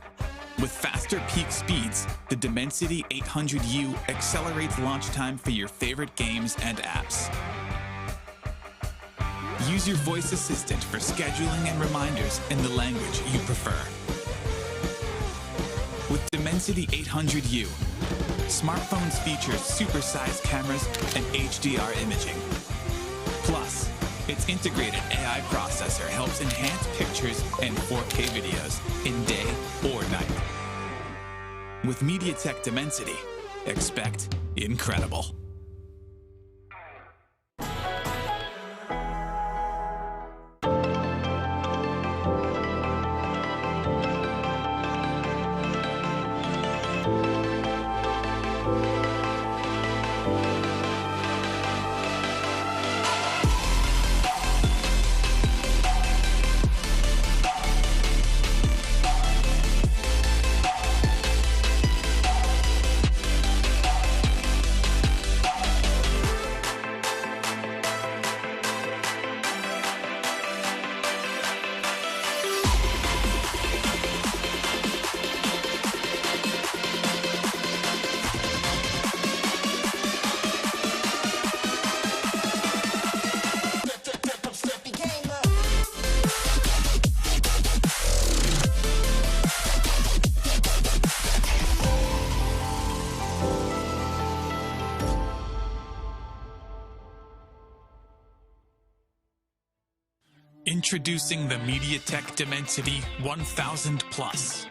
With faster peak speeds, the Dimensity 800U accelerates launch time for your favorite games and apps. Use your voice assistant for scheduling and reminders in the language you prefer. With Dimensity 800U, smartphones feature supersized cameras and HDR imaging. Plus, its integrated AI processor helps enhance pictures and 4K videos in day or night. With Mediatek Dimensity, expect incredible. Introducing the Mediatek Dimensity 1000 Plus.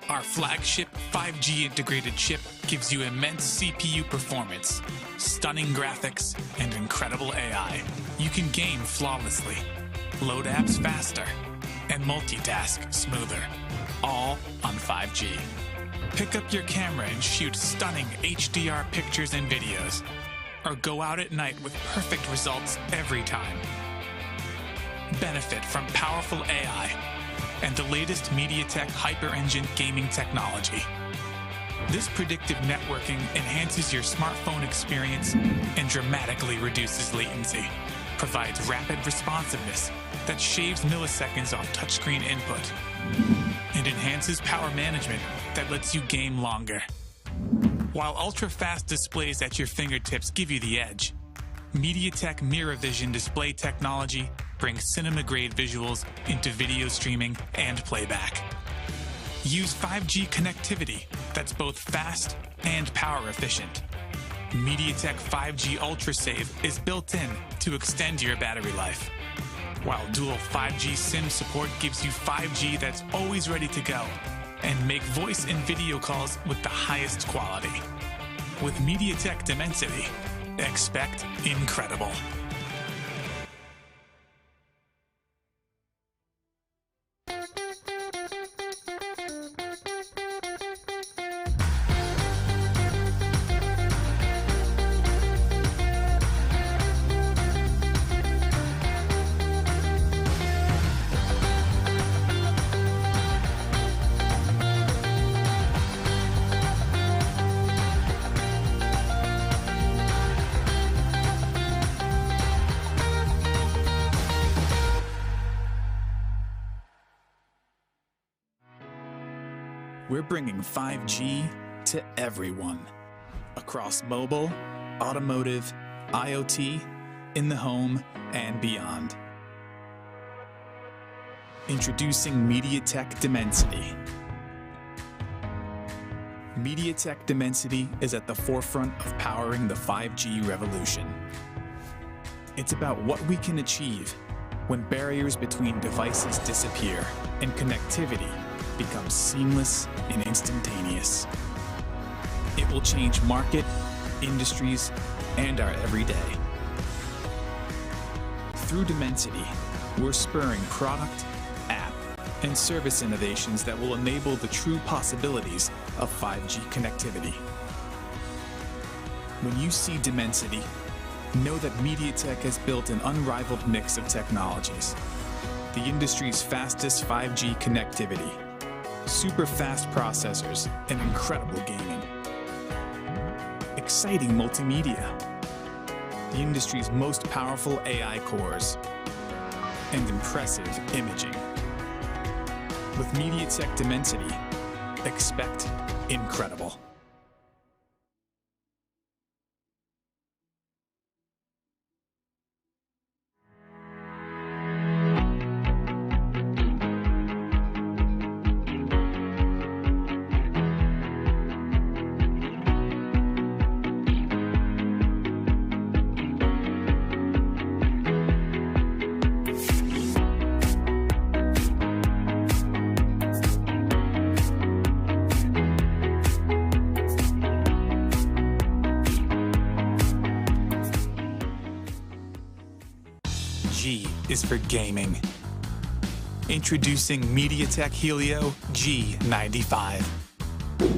Our flagship 5G integrated chip gives you immense CPU performance, stunning graphics, and incredible AI. You can game flawlessly, load apps faster, and multitask smoother, all on 5G. Pick up your camera and shoot stunning HDR pictures and videos, or go out at night with perfect results every time. Benefit from powerful AI and the latest Mediatek Hyper-Engine gaming technology. This predictive networking enhances your smartphone experience and dramatically reduces latency, provides rapid responsiveness that shaves milliseconds off touchscreen input, and enhances power management that lets you game longer. While ultra-fast displays at your fingertips give you the edge, Mediatek Mirror Vision display technology brings cinema-grade visuals into video streaming and playback. Use 5G connectivity that's both fast and power efficient. Mediatek 5G Ultra Save is built in to extend your battery life. while dual 5G SIM support gives you 5G that's always ready to go, and make voice and video calls with the highest quality. With Mediatek Dimensity, expect incredible. We're bringing 5G to everyone. Across mobile, automotive, IoT, in the home, and beyond. Introducing Mediatek Dimensity. Mediatek Dimensity is at the forefront of powering the 5G revolution. It's about what we can achieve when barriers between devices disappear and connectivity becomes seamless and instantaneous. It will change market, industries, and our everyday. Through Dimensity, we're spurring product, app, and service innovations that will enable the true possibilities of 5G connectivity. When you see Dimensity, know that Mediatek has built an unrivaled mix of technologies. The industry's fastest 5G connectivity, super fast processors, and incredible gaming. Exciting multimedia, the industry's most powerful AI cores, and impressive imaging. With Mediatek Dimensity, expect incredible. G is for gaming. Introducing Mediatek Helio G95.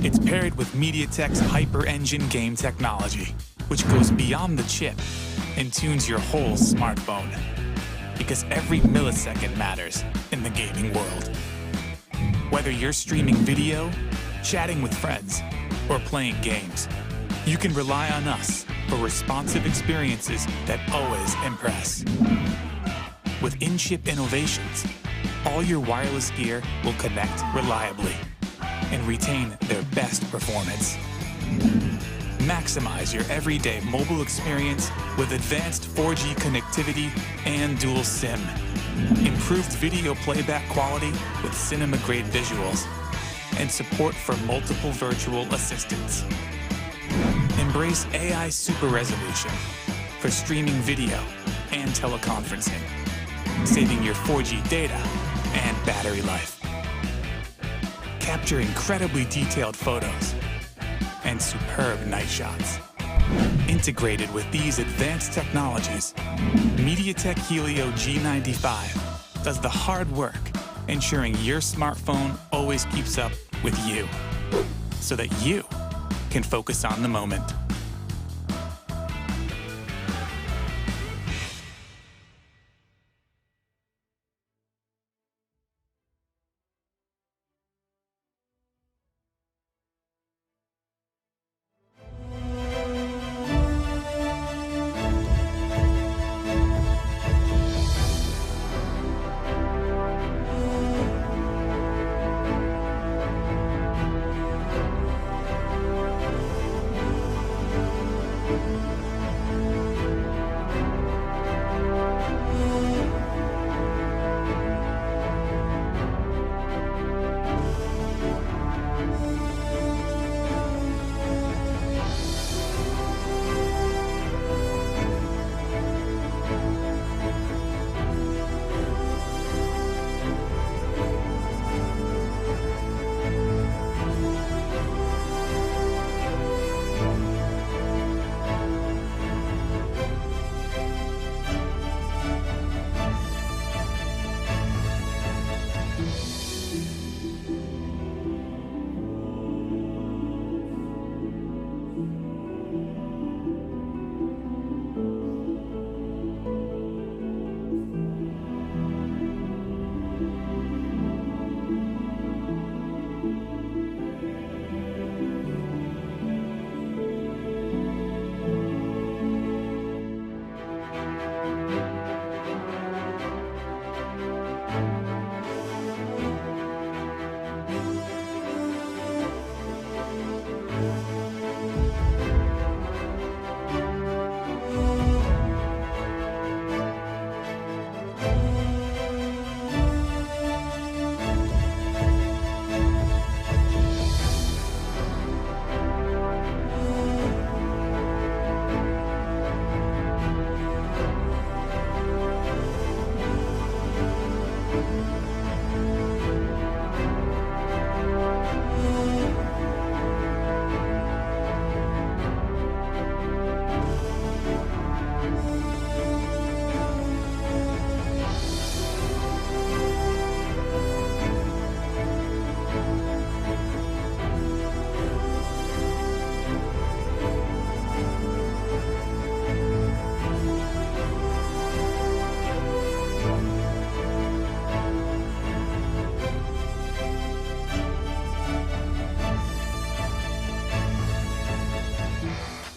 It's paired with Mediatek's Hyper Engine game technology, which goes beyond the chip and tunes your whole smartphone. Because every millisecond matters in the gaming world. Whether you're streaming video, chatting with friends, or playing games, you can rely on us for responsive experiences that always impress. With in-chip innovations, all your wireless gear will connect reliably and retain their best performance. Maximize your everyday mobile experience with advanced 4G connectivity and dual SIM. Improved video playback quality with cinema-grade visuals and support for multiple virtual assistants. Embrace AI super resolution for streaming video and teleconferencing, saving your 4G data and battery life. Capture incredibly detailed photos and superb night shots. Integrated with these advanced technologies, Mediatek Helio G95 does the hard work, ensuring your smartphone always keeps up with you, so that you can focus on the moment.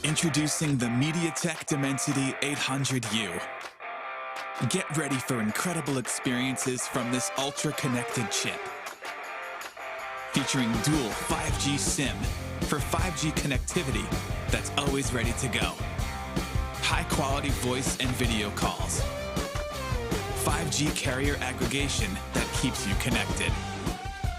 Introducing the Mediatek Dimensity 800U. Get ready for incredible experiences from this ultra-connected chip. Featuring dual 5G SIM for 5G connectivity that's always ready to go. High-quality voice and video calls. 5G carrier aggregation that keeps you connected.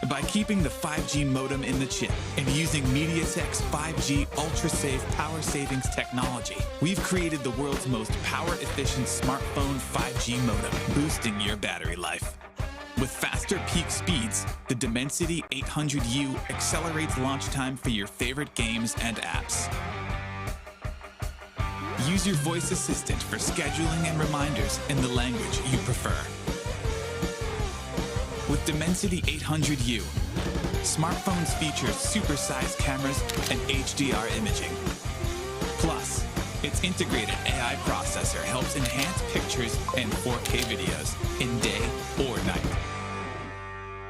By keeping the 5G modem in the chip and using Mediatek's 5G ultra-safe power savings technology, we've created the world's most power-efficient smartphone 5G modem, boosting your battery life. With faster peak speeds, the Dimensity 800U accelerates launch time for your favorite games and apps. Use your voice assistant for scheduling and reminders in the language you prefer. With Dimensity 800U, smartphones feature supersized cameras and HDR imaging. Plus, its integrated AI processor helps enhance pictures and 4K videos in day or night.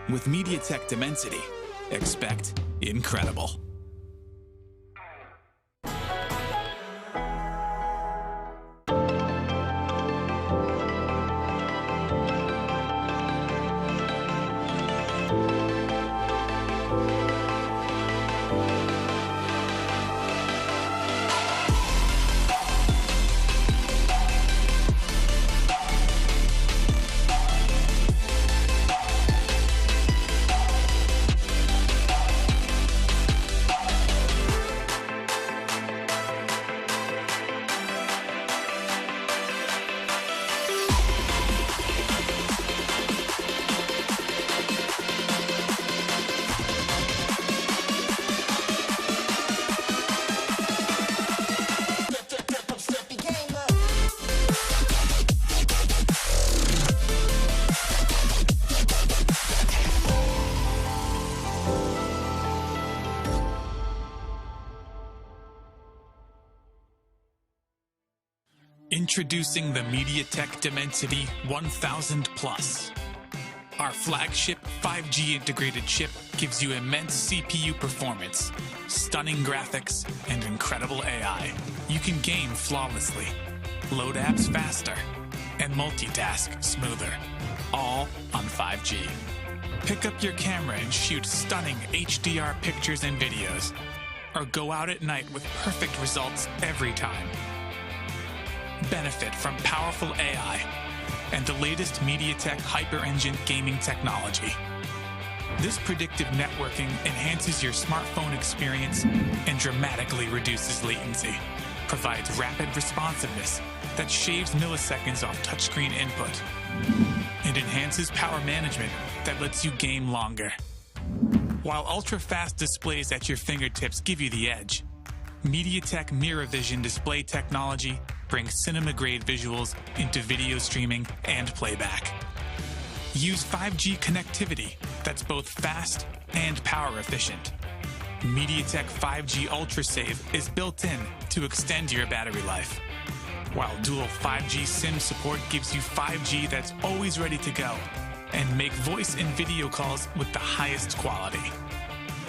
With Mediatek Dimensity, expect incredible. Introducing the Mediatek Dimensity 1000 Plus. Our flagship 5G integrated chip gives you immense CPU performance, stunning graphics, and incredible AI. You can game flawlessly, load apps faster, and multitask smoother, all on 5G. Pick up your camera and shoot stunning HDR pictures and videos, or go out at night with perfect results every time. Benefit from powerful AI and the latest Mediatek Hyper Engine gaming technology. This predictive networking enhances your smartphone experience and dramatically reduces latency, provides rapid responsiveness that shaves milliseconds off touchscreen input, and enhances power management that lets you game longer. While ultra-fast displays at your fingertips give you the edge, Mediatek Mirror Vision display technology brings cinema-grade visuals into video streaming and playback. Use 5G connectivity that's both fast and power efficient. Mediatek 5G Ultra Save is built in to extend your battery life, while dual 5G SIM support gives you 5G that's always ready to go and make voice and video calls with the highest quality.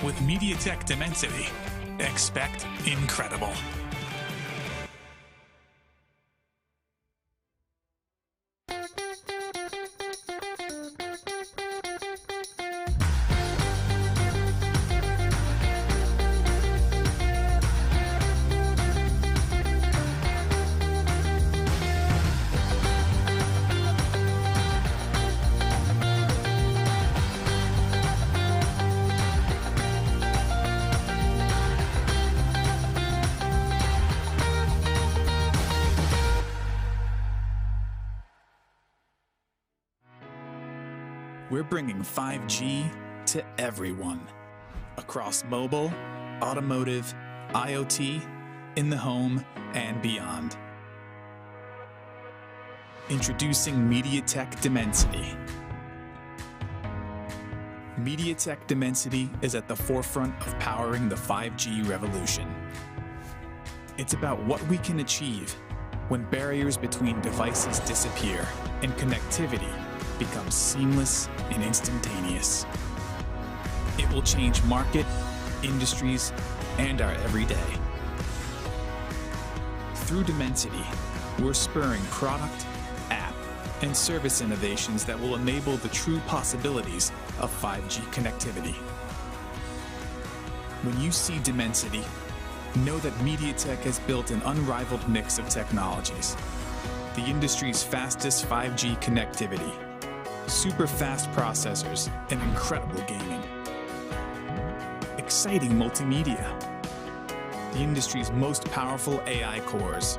With Mediatek Dimensity, expect incredible. We're bringing 5G to everyone, across mobile, automotive, IoT, in the home, and beyond. Introducing Mediatek Dimensity. Mediatek Dimensity is at the forefront of powering the 5G revolution. It's about what we can achieve when barriers between devices disappear and connectivity becomes seamless and instantaneous. It will change market, industries, and our everyday. Through Dimensity, we're spurring product, app, and service innovations that will enable the true possibilities of 5G connectivity. When you see Dimensity, know that Mediatek has built an unrivaled mix of technologies. The industry's fastest 5G connectivity, super fast processors, and incredible gaming. Exciting multimedia, the industry's most powerful AI cores,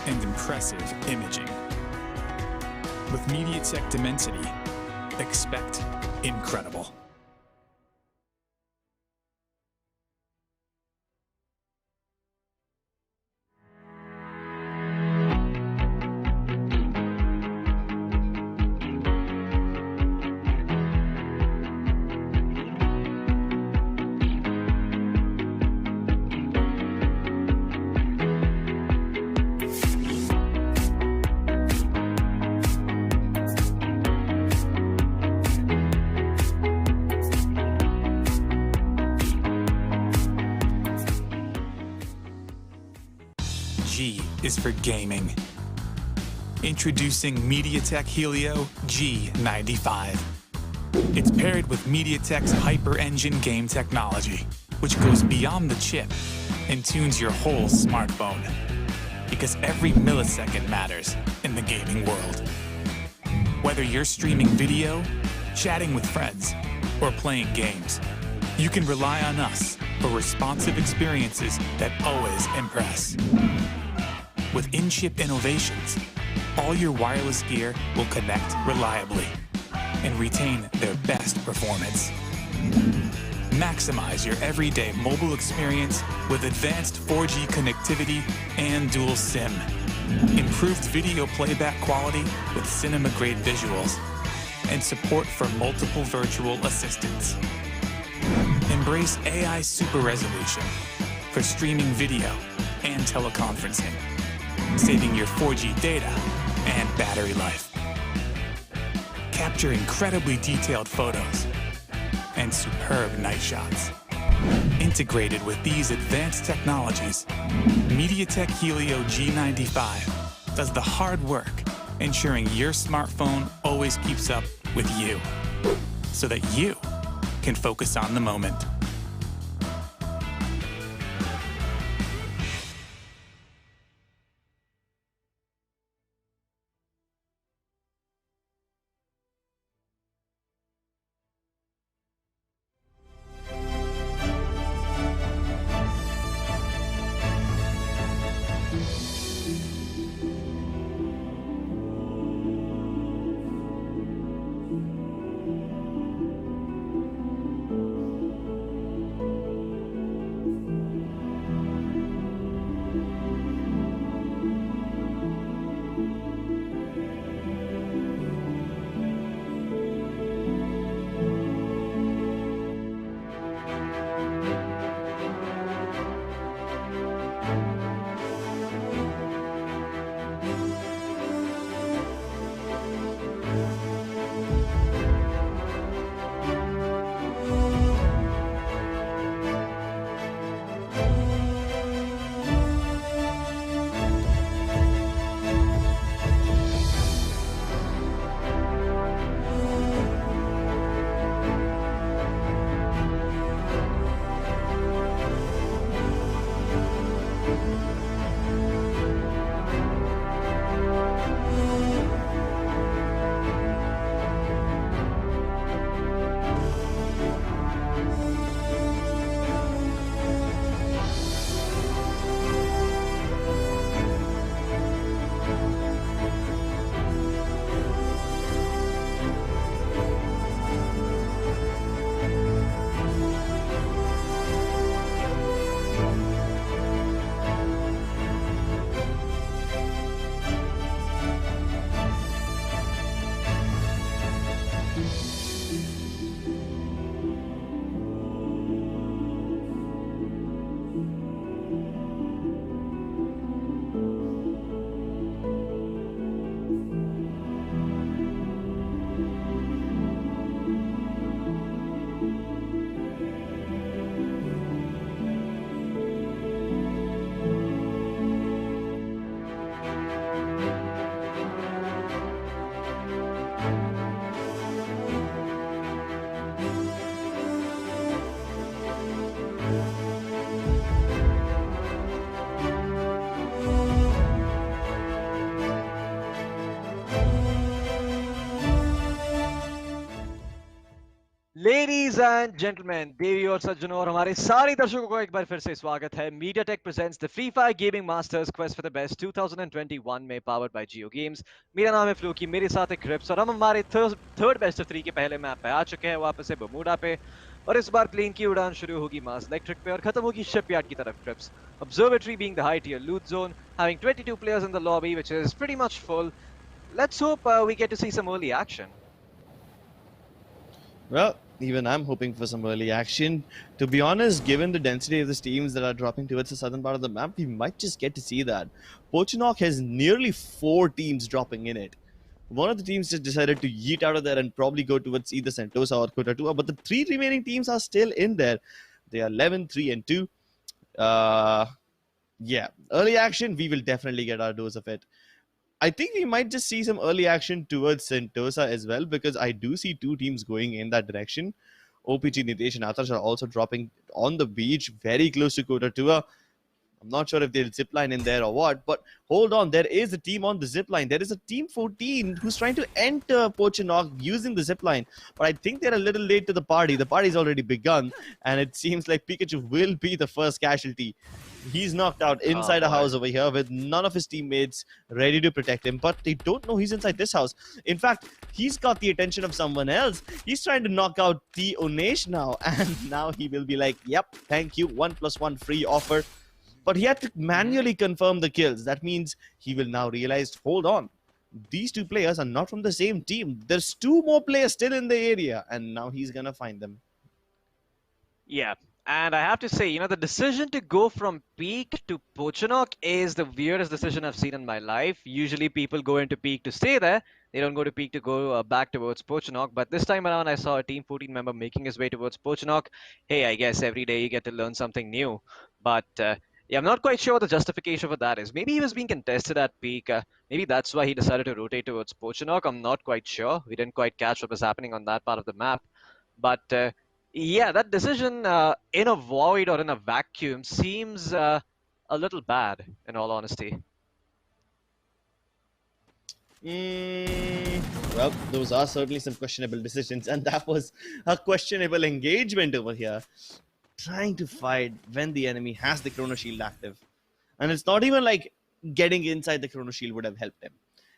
and impressive imaging. With Mediatek Dimensity, expect incredible. G is for gaming. Introducing Mediatek Helio G95. It's paired with Mediatek's Hyper Engine game technology, which goes beyond the chip and tunes your whole smartphone. Because every millisecond matters in the gaming world. Whether you're streaming video, chatting with friends, or playing games, you can rely on us for responsive experiences that always impress. With in-chip innovations, all your wireless gear will connect reliably and retain their best performance. Maximize your everyday mobile experience with advanced 4G connectivity and dual SIM. Improved video playback quality with cinema-grade visuals and support for multiple virtual assistants. Embrace AI super resolution for streaming video and teleconferencing, saving your 4G data and battery life. Capture incredibly detailed photos and superb night shots. Integrated with these advanced technologies, Mediatek Helio G95 does the hard work, ensuring your smartphone always keeps up with you, so that you can focus on the moment. Ladies and gentlemen, देवी और सज्जनों और हमारे सारे दर्शकों को एक बार फिर से स्वागत है MediaTek presents the Free Fire Gaming Masters Quest for the Best 2021 में powered by JioGames। मेरा नाम है फ्लूकी, मेरे साथ है क्रिप्स और हम हमारे थर्ड बेस्ट ऑफ 3 के पहले मैप पे आ चुके हैं वापस से बर्मुडा पे। और इस बार प्लेन की उड़ान शुरू होगी मार्स इलेक्ट्रिक पे और खत्म होगी शिपयार्ड की तरफ Cripps. Observatory being the high tier loot zone, having 22 players in the lobby which is pretty much full. Let's hope we get to see some early action. Well, even I'm hoping for some early action. To be honest, given the density of the teams that are dropping towards the southern part of the map, we might just get to see that. Pochinok has nearly 4 teams dropping in it. One of the teams just decided to yeet out of there and probably go towards either Sentosa or Kotatua, but the 3 remaining teams are still in there. They are 11, 3, and 2. Yeah, early action, we will definitely get our dose of it. I think we might just see some early action towards Sentosa as well, because I do see 2 teams going in that direction. OPG, Nitesh, and Atash are also dropping on the beach, very close to Kotatua. I'm not sure if they'll zipline in there or what, but hold on, there is a team on the zipline. There is a team 14 who's trying to enter Pochinok using the zipline, but I think they're a little late to the party. The party's already begun, and it seems like Pikachu will be the first casualty. He's knocked out inside a house over here with none of his teammates ready to protect him, but they don't know he's inside this house. In fact, he's got the attention of someone else. He's trying to knock out the Onesh now, and now he will be like, yep, thank you, 1+1 free offer. But he had to manually confirm the kills. That means he will now realize, hold on, these 2 players are not from the same team. There's 2 more players still in the area, and now he's gonna find them. Yeah, and I have to say, the decision to go from Peak to Pochinok is the weirdest decision I've seen in my life. Usually people go into Peak to stay there. They don't go to Peak to go back towards Pochinok. But this time around, I saw a Team 14 member making his way towards Pochinok. Hey, I guess every day you get to learn something new. But yeah, I'm not quite sure what the justification for that is. Maybe he was being contested at Peak. Maybe that's why he decided to rotate towards Pochinok. I'm not quite sure. We didn't quite catch what was happening on that part of the map. But yeah, that decision in a void or in a vacuum seems a little bad, in all honesty. Well, those are certainly some questionable decisions, and that was a questionable engagement over here. Trying to fight when the enemy has the Chrono Shield active. And it's not even like getting inside the Chrono Shield would have helped him.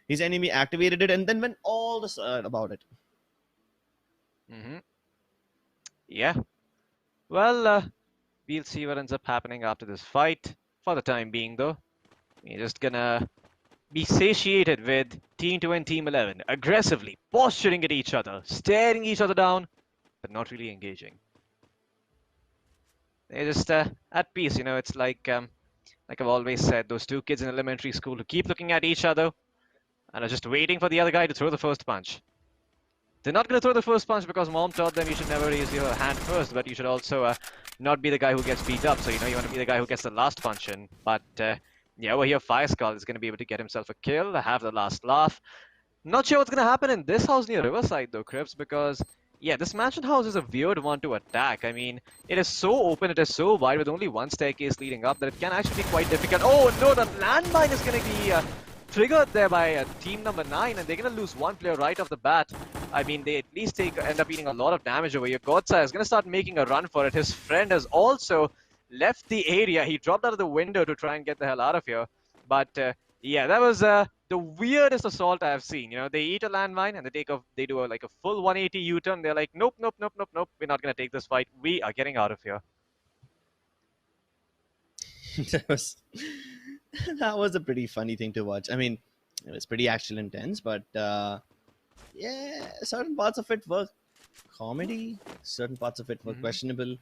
His enemy activated it and then went all the side about it. Yeah. Well, we'll see what ends up happening after this fight. For the time being, though, we're just gonna be satiated with Team 2 and Team 11, aggressively posturing at each other, staring each other down, but not really engaging. They're just at peace, It's like I've always said, those 2 kids in elementary school who keep looking at each other and are just waiting for the other guy to throw the first punch. They're not going to throw the first punch because mom taught them you should never raise your hand first, but you should also not be the guy who gets beat up. So, you want to be the guy who gets the last punch in. But, yeah, over here, Fire Skull is going to be able to get himself a kill, have the last laugh. Not sure what's going to happen in this house near Riverside, though, Crips, because, yeah, this mansion house is a weird one to attack. I mean, it is so open, it is so wide with only one staircase leading up that it can actually be quite difficult. Oh, no, the landmine is going to be triggered there by team number 9, and they're going to lose 1 player right off the bat. I mean, they at least end up eating a lot of damage over here. Godsa is going to start making a run for it. His friend has also left the area. He dropped out of the window to try and get the hell out of here. But yeah, that was the weirdest assault I have seen. They eat a landmine and they do like a full 180 U-turn. They're like, nope, nope, nope, nope, nope. We're not going to take this fight. We are getting out of here. That was a pretty funny thing to watch. I mean, it was pretty action intense, but yeah, certain parts of it were comedy, certain parts of it were questionable.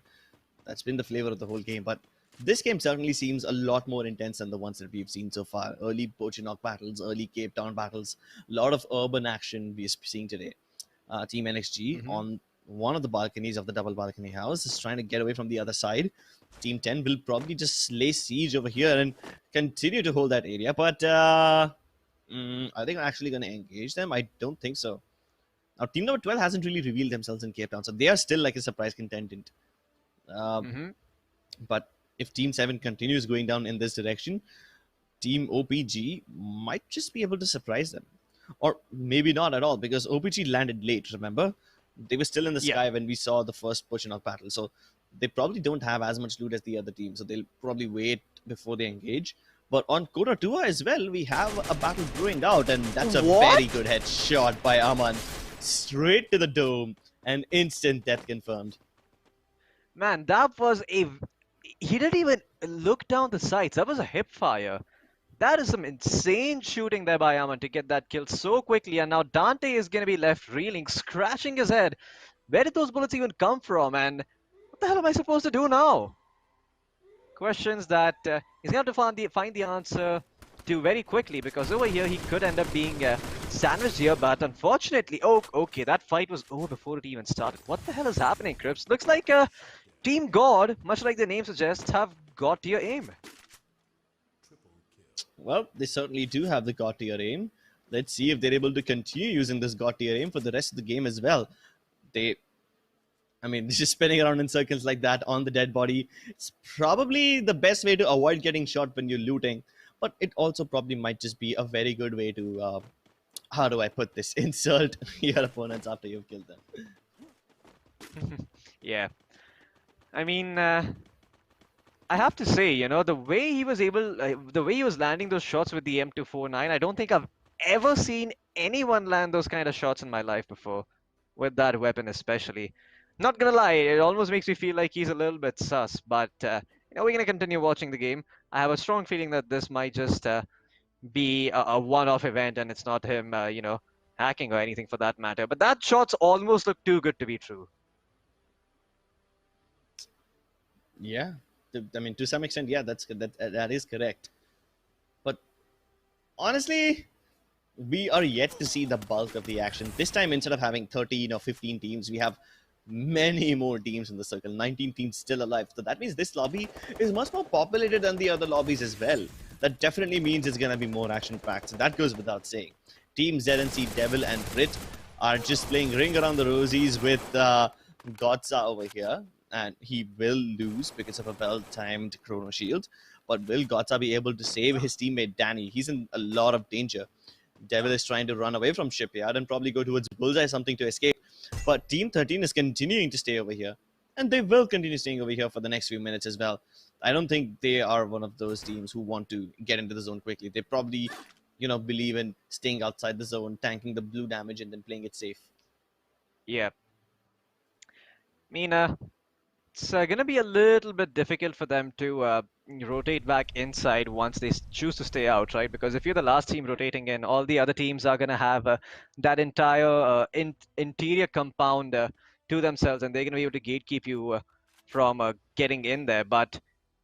That's been the flavor of the whole game. But this game certainly seems a lot more intense than the ones that we've seen so far. Early Pochinok battles, early Cape Town battles, a lot of urban action we're seeing today. Team NXG on one of the balconies of the double balcony house is trying to get away from the other side. Team 10 will probably just lay siege over here and continue to hold that area. But are they actually going to engage them? I don't think so. Now, team number 12 hasn't really revealed themselves in Cape Town, so they are still like a surprise contingent. But if Team 7 continues going down in this direction, Team OPG might just be able to surprise them. Or maybe not at all, because OPG landed late, remember? They were still in the Yeah. sky when we saw the first portion of battle, so they probably don't have as much loot as the other team, so they'll probably wait before they engage. But on Kota Tua as well, we have a battle brewing out, and that's a What? very good headshot by Aman. Straight to the dome, and instant death confirmed. Man, that was a... He didn't even look down the sights. That was a hip fire. That is some insane shooting there by Aman to get that kill so quickly. And now Dante is going to be left reeling, scratching his head. Where did those bullets even come from? And what the hell am I supposed to do now? Questions that he's going to have to find the answer to very quickly, because over here he could end up being sandwiched here, but unfortunately, oh, okay, that fight was over before it even started. What the hell is happening, Crips? Looks like Team God, much like the name suggests, have got your aim. Well, they certainly do have the god tier aim. Let's see if they're able to continue using this god tier aim for the rest of the game as well. Just spinning around in circles like that on the dead body, it's probably the best way to avoid getting shot when you're looting. But it also probably might just be a very good way to, how do I put this, insult your opponents after you've killed them. Yeah. I mean, I have to say, you know, the way he was landing those shots with the M249, I don't think I've ever seen anyone land those kind of shots in my life before, with that weapon especially. Not gonna lie, it almost makes me feel like he's a little bit sus, but we're gonna continue watching the game. I have a strong feeling that this might just be a one-off event, and it's not him, hacking or anything for that matter. But that shots almost look too good to be true. Yeah, to some extent, yeah, that is correct. But honestly, we are yet to see the bulk of the action. This time, instead of having 13 or 15 teams, we have many more teams in the circle. 19 teams still alive. So that means this lobby is much more populated than the other lobbies as well. That definitely means it's going to be more action-packed. So that goes without saying. Team ZNC, Devil, and Brit are just playing ring around the rosies with Godza over here. And he will lose because of a well-timed chrono shield. But will Godza be able to save his teammate Danny? He's in a lot of danger. Devil is trying to run away from Shipyard and probably go towards Bullseye, something to escape. But Team 13 is continuing to stay over here. And they will continue staying over here for the next few minutes as well. I don't think they are one of those teams who want to get into the zone quickly. They probably, believe in staying outside the zone, tanking the blue damage, and then playing it safe. Yeah. I mean, it's going to be a little bit difficult for them to rotate back inside once they choose to stay out, right? Because if you're the last team rotating in, all the other teams are going to have that entire interior compound to themselves, and they're going to be able to gatekeep you from getting in there. But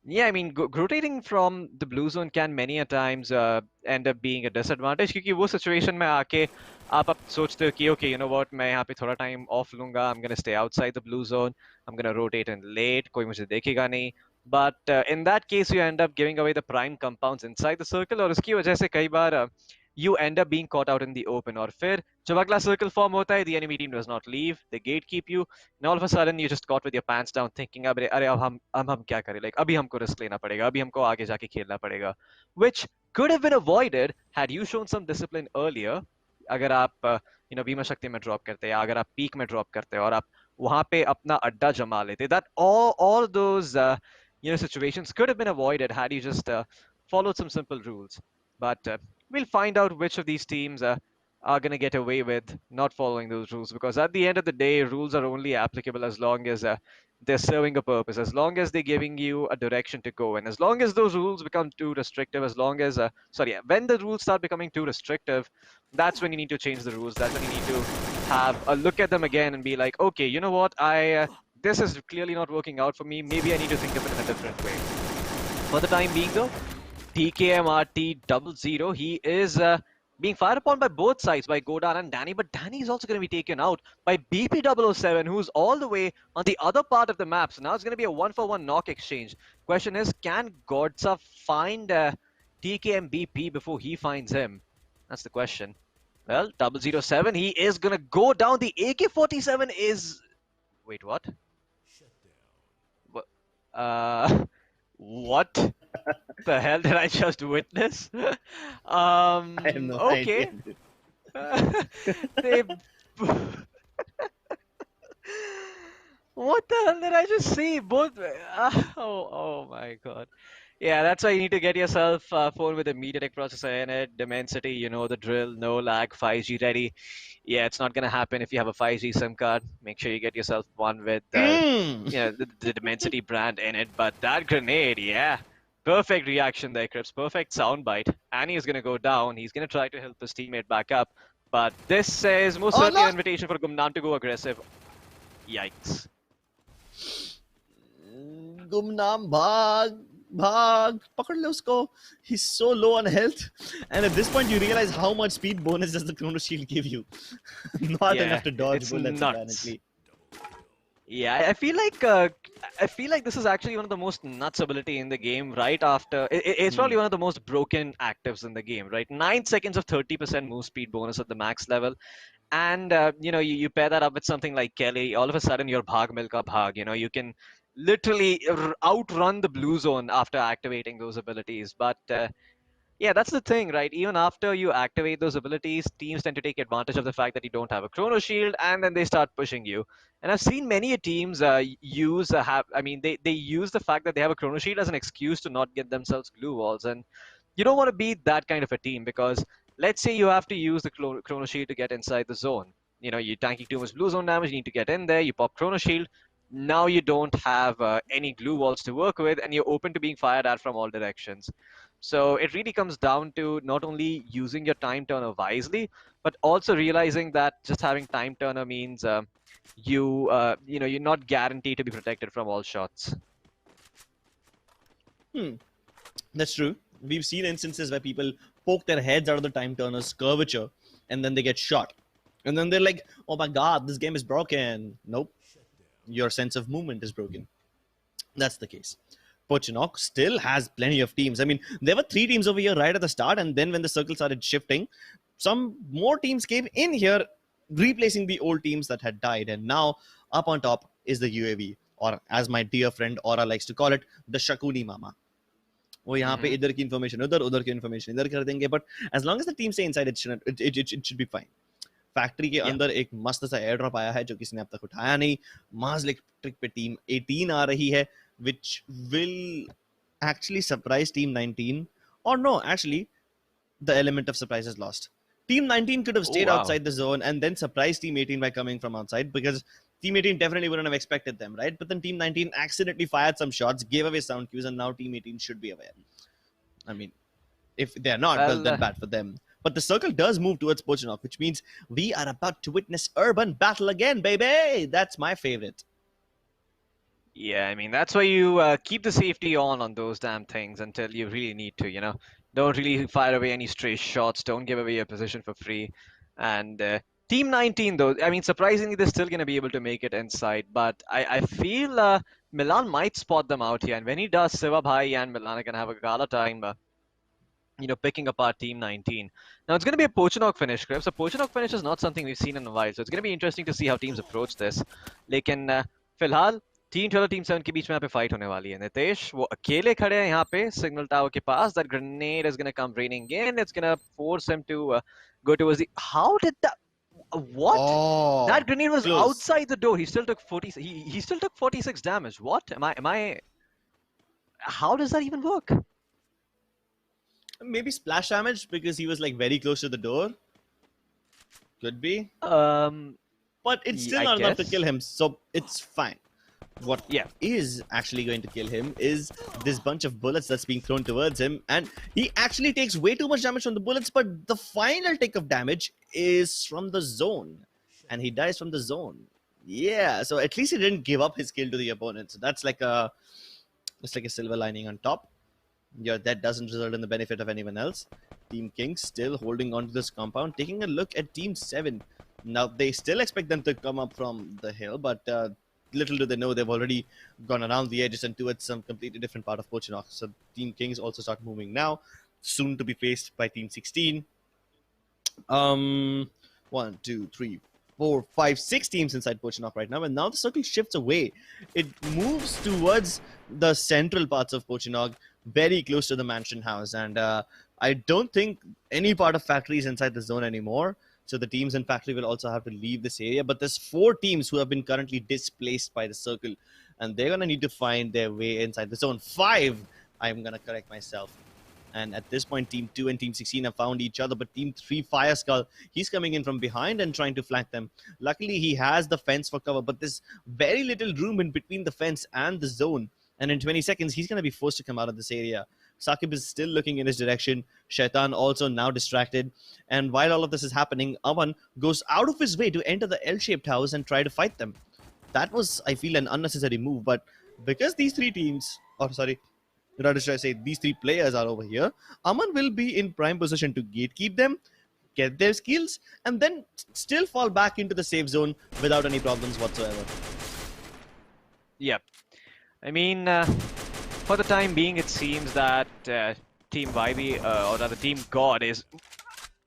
yeah, I mean, rotating from the blue zone can many a times end up being a disadvantage, क्योंकि वो situation में आके आप सोचते हो कि okay, you know what, मैं यहाँ पे थोड़ा time off लूँगा, I'm gonna stay outside the blue zone, I'm gonna rotate in late, कोई मुझे देखेगा नहीं. But in that case, you end up giving away the prime compounds inside the circle, और उसकी वजह से कई बार you end up being caught out in the open. और फिर जब अगला circle form होता है, the enemy team does not leave, they gatekeep you, and all of a sudden you just caught with your pants down, thinking अरे अब हम क्या करें? Like अभी हमको risk लेना पड़ेगा, अभी हमको आगे जाके खेलना पड़ेगा, which could have been avoided had you shown some discipline earlier. अगर आप भीमा शक्ति में ड्रॉप करते, या अगर आप पीक में ड्रॉप करते और आप वहां पे अपना अड्डा जमा लेते, that all those situations could have been avoided had you just followed some simple rules. But we'll find out which of these teams are going to get away with not following those rules, because at the end of the day, rules are only applicable as long as they're serving a purpose, as long as they're giving you a direction to go, and as long as those rules become too restrictive, when the rules start becoming too restrictive, that's when you need to change the rules. That's when you need to have a look at them again and be like, okay, you know what, this is clearly not working out for me, maybe I need to think of it in a different way. For the time being though, TKMRT00, he is being fired upon by both sides, by Godan and Danny, but Danny is also going to be taken out by BP007, who's all the way on the other part of the map. So now it's going to be a 1-for-1 knock exchange. Question is, can Godsa find TKMBP before he finds him? That's the question. Well, 007, he is going to go down. The AK-47 is... Wait, what? What the hell did I just witness? I have no okay. idea. They... What the hell did I just see? Both. Oh my God. Yeah, that's why you need to get yourself a phone with a MediaTek processor in it, Dimensity, you know the drill, no lag, 5G ready. Yeah, it's not gonna happen if you have a 5G SIM card. Make sure you get yourself one with Mm. the Dimensity brand in it. But that grenade, yeah, perfect reaction there, Crips. Perfect soundbite. Annie is gonna go down. He's gonna try to help his teammate back up. But this is most Oh certainly no! an invitation for Gumnam to go aggressive. Yikes. Gumnam bhag, bhag, pakad le usko. He's so low on health, and at this point you realize how much speed bonus does the Chrono Shield give you? Not Yeah, enough to dodge it's bullets nuts. apparently. Yeah, I feel like this is actually one of the most nuts ability in the game. Right after it's Hmm. probably one of the most broken actives in the game. Right, 9 seconds of 30% move speed bonus at the max level, and you pair that up with something like Kelly. All of a sudden, you're bhag milka bhag. You can literally outrun the blue zone after activating those abilities. But yeah, that's the thing, right? Even after you activate those abilities, teams tend to take advantage of the fact that you don't have a chrono shield, and then they start pushing you. And I've seen many teams use I mean, they use the fact that they have a chrono shield as an excuse to not get themselves glue walls. And you don't want to be that kind of a team because let's say you have to use the chrono shield to get inside the zone. You're tanking too much blue zone damage. You need to get in there. You pop chrono shield. Now you don't have any glue walls to work with, and you're open to being fired at from all directions. So it really comes down to not only using your time turner wisely, but also realizing that just having time turner means you're not guaranteed to be protected from all shots. Hmm. That's true. We've seen instances where people poke their heads out of the time turner's curvature and then they get shot. And then they're like, oh my god, this game is broken. Nope. Your sense of movement is broken. That's the case. Pochinok still has plenty of teams. I mean, there were 3 teams over here right at the start, and then when the circle started shifting, some more teams came in here, replacing the old teams that had died. And now, up on top is the UAV, or as my dear friend Aura likes to call it, the Shakuni Mama. वो यहाँ पे Hmm. इधर की information उधर उधर की information इधर कर देंगे but as long as the team stay inside it should be fine. Factory के Yeah. अंदर एक मस्त सा एयर ड्रॉप आया है जो किसी ने अब तक उठाया नहीं. मार्स इलेक्ट्रिक पे टीम 18 आ रही है which will actually surprise team 19 or no actually the element of surprise is lost. Team 19 could have Oh stayed wow. outside the zone and then surprised Team 18 by coming from outside because Team 18 definitely wouldn't have expected them, right? But then Team 19 accidentally fired some shots, gave away sound cues, and now Team 18 should be aware. I mean, if they're not, well, Well, then bad for them. But the circle does move towards Pochinok, which means we are about to witness urban battle again, baby! That's my favorite. yeah, I mean that's why you keep the safety on those damn things until you really need to. Don't really fire away any stray shots. Don't give away your position for free. And Team 19, though, I mean, surprisingly, they're still going to be able to make it inside. But I feel Milan might spot them out here. And when he does, Siva Bhai and Milan are going to have a gala time, picking apart Team 19. Now, it's going to be a Pochinok finish, Chris. A Pochinok finish is not something we've seen in a while. So it's going to be interesting to see how teams approach this. लेकिन फिलहाल team 12 team 7 के बीच में यहाँ पे fight होने वाली है. नितेश वो अकेले खड़े हैं यहाँ पे सिग्नल टावर के पास. That grenade is gonna come raining in. It's gonna force him to go towards the. How did that? What? Oh, That grenade was close. outside the door. He still took 40. He still took 46 damage. What? Am I? How does that even work? Maybe splash damage because he was like very close to the door. Could be. But it's still I not enough to guess. kill him, so it's fine. What Yeah. is actually going to kill him is this bunch of bullets that's being thrown towards him, and he actually takes way too much damage from the bullets, but the final take of damage is from the zone, and he dies from the zone. Yeah, so at least he didn't give up his kill to the opponent. So that's like it's like a silver lining on top. Your death doesn't result in the benefit of anyone else. Team Kings still holding on to this compound, taking a look at Team 7. Now, they still expect them to come up from the hill, but little do they know they've already gone around the edges and towards some completely different part of Pochinok. So Team Kings also start moving now, soon to be faced by Team 16. 1, 2, 3, 4, 5, 6 teams inside Pochinok right now, and now the circle shifts away. It moves towards the central parts of Pochinok, very close to the mansion house, and I don't think any part of factory is inside the zone anymore. So the teams in Factory will also have to leave this area. But there's 4 teams who have been currently displaced by the circle, and they're going to need to find their way inside the zone. 5, I'm going to correct myself. And at this point, Team 2 and Team 16 have found each other, but Team 3, Fire Skull, he's coming in from behind and trying to flank them. Luckily, he has the fence for cover, but there's very little room in between the fence and the zone. And in 20 seconds, he's going to be forced to come out of this area. Saqib is still looking in his direction. Shaitan also now distracted. And while all of this is happening, Aman goes out of his way to enter the L-shaped house and try to fight them. That was, I feel, an unnecessary move. But because these 3 teams, or sorry, rather should I say these 3 players are over here, Aman will be in prime position to gatekeep them, get their skills, and then still fall back into the safe zone without any problems whatsoever. Yep. I mean, for the time being, it seems that Team Vibe, or rather Team God, is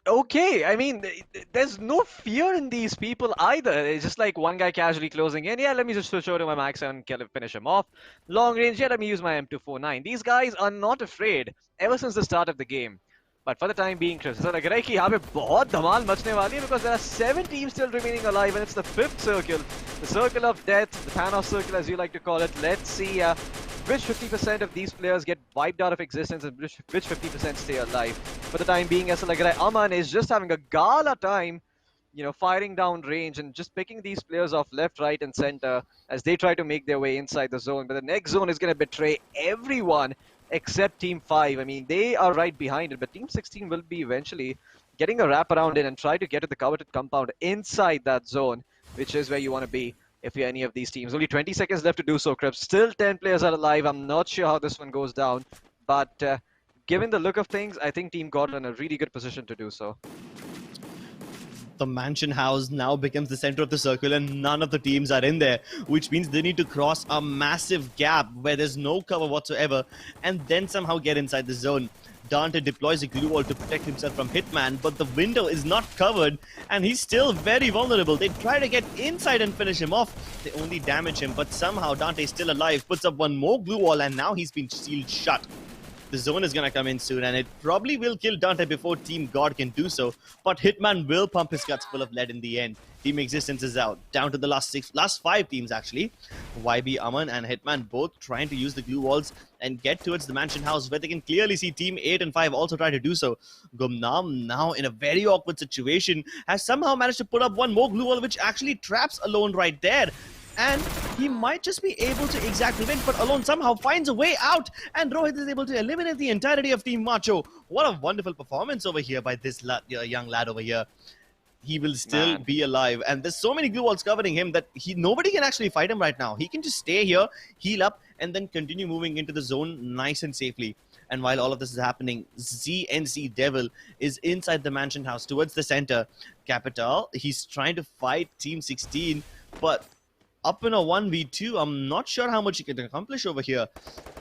okay. I mean, there's no fear in these people either. It's just like one guy casually closing in. Yeah, let me just switch over to my Max and finish him off. Long range, yeah, let me use my M249. These guys are not afraid ever since the start of the game. But for the time being, Chris, ऐसा लग रहा है कि यहाँ पे बहुत धमाल मचने वाली है, because there are 7 teams still remaining alive, and it's the 5th circle, the circle of death, the Thanos circle as you like to call it. Let's see which 50% of these players get wiped out of existence and which 50% stay alive. For the time being, ऐसा लग रहा है Aman is just having a gala time, you know, firing down range and just picking these players off left, right, and center as they try to make their way inside the zone. But the next zone is going to betray everyone except Team 5. I mean, they are right behind it, but Team 16 will be eventually getting a wraparound in and try to get to the coveted compound inside that zone, which is where you want to be if you're any of these teams. Only 20 seconds left to do so, Krebs. Still 10 players are alive. I'm not sure how this one goes down, but given the look of things, I think Team God are in a really good position to do so. The mansion house now becomes the center of the circle, and none of the teams are in there, which means they need to cross a massive gap where there's no cover whatsoever and then somehow get inside the zone. Dante deploys a glue wall to protect himself from Hitman, but the window is not covered and he's still very vulnerable. They try to get inside and finish him off. They only damage him, but somehow Dante is still alive, puts up one more glue wall, and now he's been sealed shut. The zone is going to come in soon, and it probably will kill Dante before Team God can do so. But Hitman will pump his guts full of lead in the end. Team Existence is out. Down to the last 5 teams, actually. YB, Aman, and Hitman both trying to use the glue walls and get towards the mansion house, where they can clearly see Team 8 and 5 also try to do so. Gumnam, now in a very awkward situation, has somehow managed to put up one more glue wall, which actually traps Alone right there. And he might just be able to exact revenge, but Alone somehow finds a way out, and Rohit is able to eliminate the entirety of Team Macho. What a wonderful performance over here by this young lad over here. He will still be alive, and there's so many glue walls covering him that nobody can actually fight him right now. He can just stay here, heal up, and then continue moving into the zone nice and safely. And while all of this is happening, ZNC Devil is inside the mansion house towards the center. Capital, he's trying to fight Team 16, but up in a 1v2, I'm not sure how much he can accomplish over here.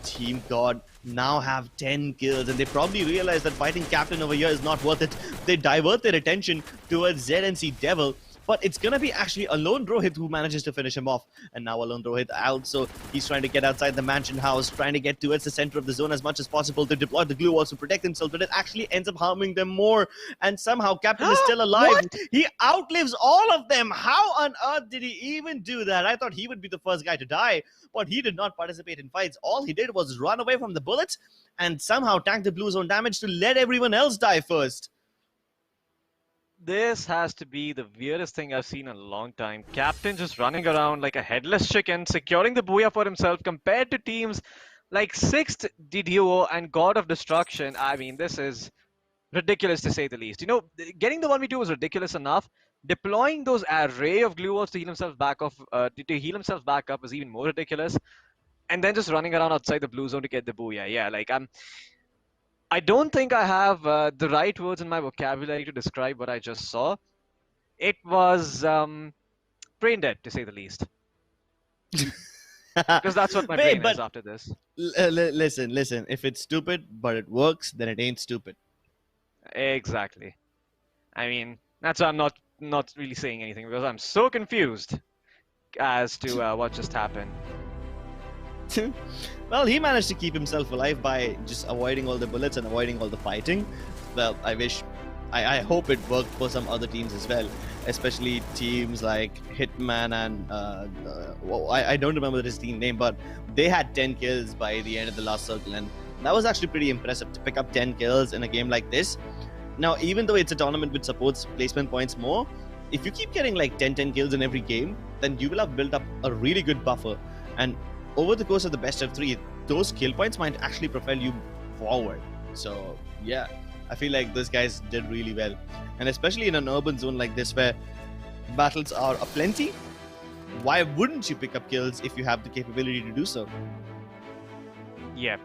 Team God now have 10 kills, and they probably realize that fighting Captain over here is not worth it. They divert their attention towards ZNC Devil, but it's gonna be actually Alone Rohit who manages to finish him off. And now Alone Rohit out, so he's trying to get outside the mansion house, trying to get towards the center of the zone as much as possible to deploy the glue walls to protect himself, but it actually ends up harming them more. And somehow Captain is still alive. What? He outlives all of them. How on earth did he even do that? I thought he would be the first guy to die, but he did not participate in fights. All he did was run away from the bullets and somehow tank the blue zone damage to let everyone else die first. This has to be the weirdest thing I've seen in a long time. Captain just running around like a headless chicken, securing the booyah for himself compared to teams like 6th DDO and God of Destruction. I mean, this is ridiculous to say the least. You know, getting the 1v2 was ridiculous enough. Deploying those array of glue walls to heal himself back off, to heal himself back up was even more ridiculous. And then just running around outside the blue zone to get the booyah. Yeah, like I don't think I have the right words in my vocabulary to describe what I just saw. It was brain dead, to say the least. Because that's what my brain is after this. Listen. If it's stupid, but it works, then it ain't stupid. Exactly. I mean, that's why I'm not really saying anything, because I'm so confused as to what just happened. Well, he managed to keep himself alive by just avoiding all the bullets and avoiding all the fighting. Well, I wish I hope it worked for some other teams as well, especially teams like Hitman and I don't remember his team name, but they had 10 kills by the end of the last circle, and that was actually pretty impressive to pick up 10 kills in a game like this. Now, even though it's a tournament which supports placement points more, if you keep getting like 10 kills in every game, then you will have built up a really good buffer, and over the course of the best of 3, those kill points might actually propel you forward. So yeah, I feel like those guys did really well, and especially in an urban zone like this where battles are aplenty, why wouldn't you pick up kills if you have the capability to do so? Yeah,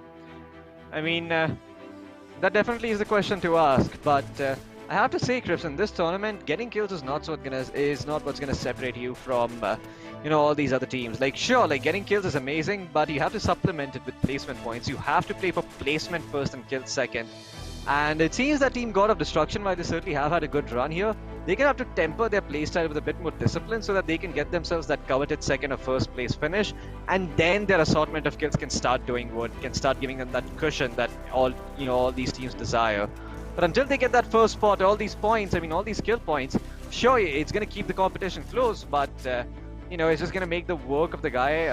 I mean, that definitely is the question to ask, but I have to say, Crips, in this tournament, getting kills is not what's gonna separate you from all these other teams. Like, sure, like getting kills is amazing, but you have to supplement it with placement points. You have to play for placement first and kills second. And it seems that Team God of Destruction, while they certainly have had a good run here, they're gonna have to temper their playstyle with a bit more discipline so that they can get themselves that coveted second or first place finish, and then their assortment of kills can start doing what can start giving them that cushion that all these teams desire. But until they get that first spot, all these points, I mean all these kill points, sure, it's gonna keep the competition close, but it's just gonna make the work of the guy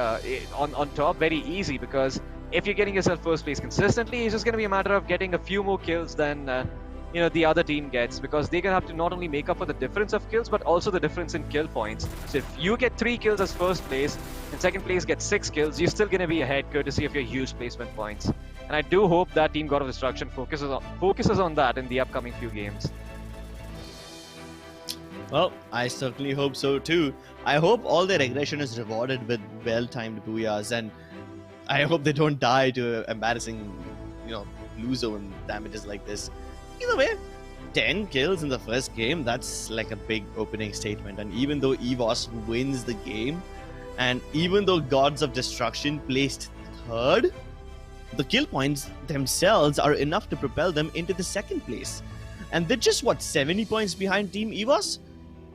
on top very easy, because if you're getting yourself first place consistently, it's just gonna be a matter of getting a few more kills than the other team gets, because they're gonna have to not only make up for the difference of kills but also the difference in kill points. So if you get 3 kills as first place and second place gets 6 kills, you're still gonna be ahead courtesy of your huge placement points. And I do hope that Team God of Destruction focuses on that in the upcoming few games. Well, I certainly hope so too. I hope all their aggression is rewarded with well-timed booyahs, and I hope they don't die to embarrassing, blue zone damages like this. Either way, 10 kills in the first game, that's like a big opening statement. And even though EVOS wins the game, and even though Gods of Destruction placed 3rd, the kill points themselves are enough to propel them into the 2nd place. And they're just, 70 points behind Team EVOS?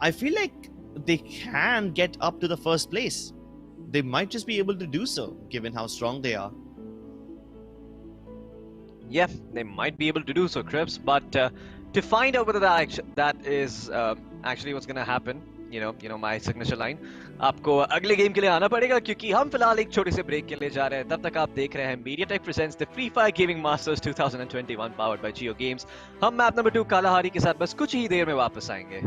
I feel like they can get up to the 1st place. They might just be able to do so, given how strong they are. Yeah, they might be able to do so, Crips, but to find out whether that is actually what's gonna happen, my signature line, आपको अगले game के लिए आना पड़ेगा, क्योंकि हम फिलहाल एक छोटे से ब्रेक के लिए जा रहे हैं. तब तक आप देख रहे हैं Mediatek presents the Free Fire Gaming Masters 2021 powered by JioGames. हम मैप नंबर 2 कालाहारी के साथ बस कुछ ही देर में वापस आएंगे.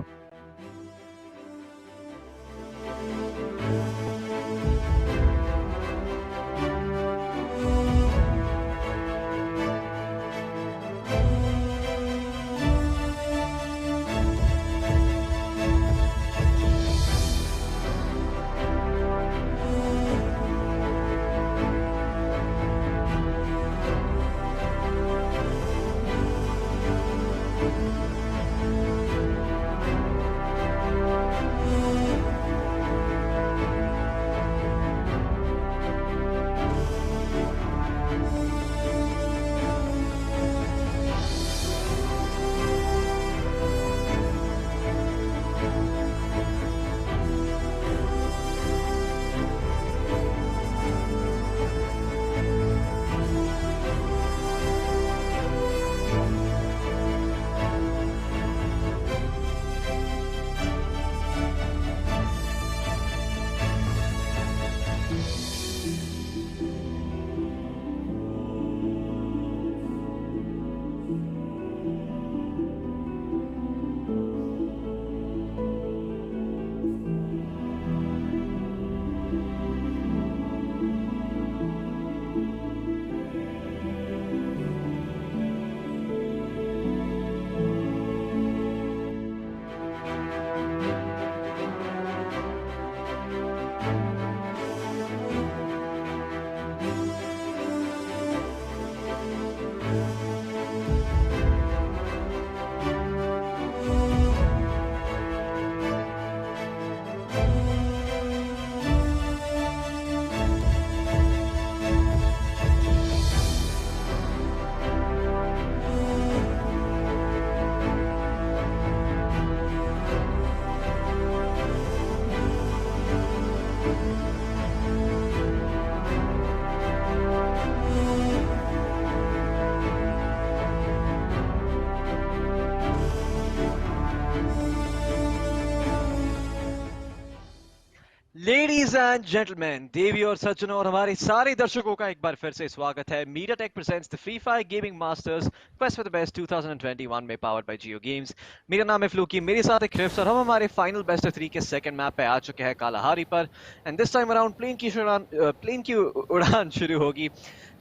Ladies and gentlemen, देवी और सज्जनों और हमारे सारे दर्शकों का एक बार फिर से स्वागत है। Mediatek presents the Free Fire Gaming Masters Quest for the Best 2021 में powered by JioGames। मेरा नाम है फ्लूकी, मेरे साथ है क्रिप्स और हम हमारे फाइनल बेस्ट ऑफ 3 के सेकंड मैप पे आ चुके हैं कालाहारी पर। And this time around plane की उड़ान शुरू होगी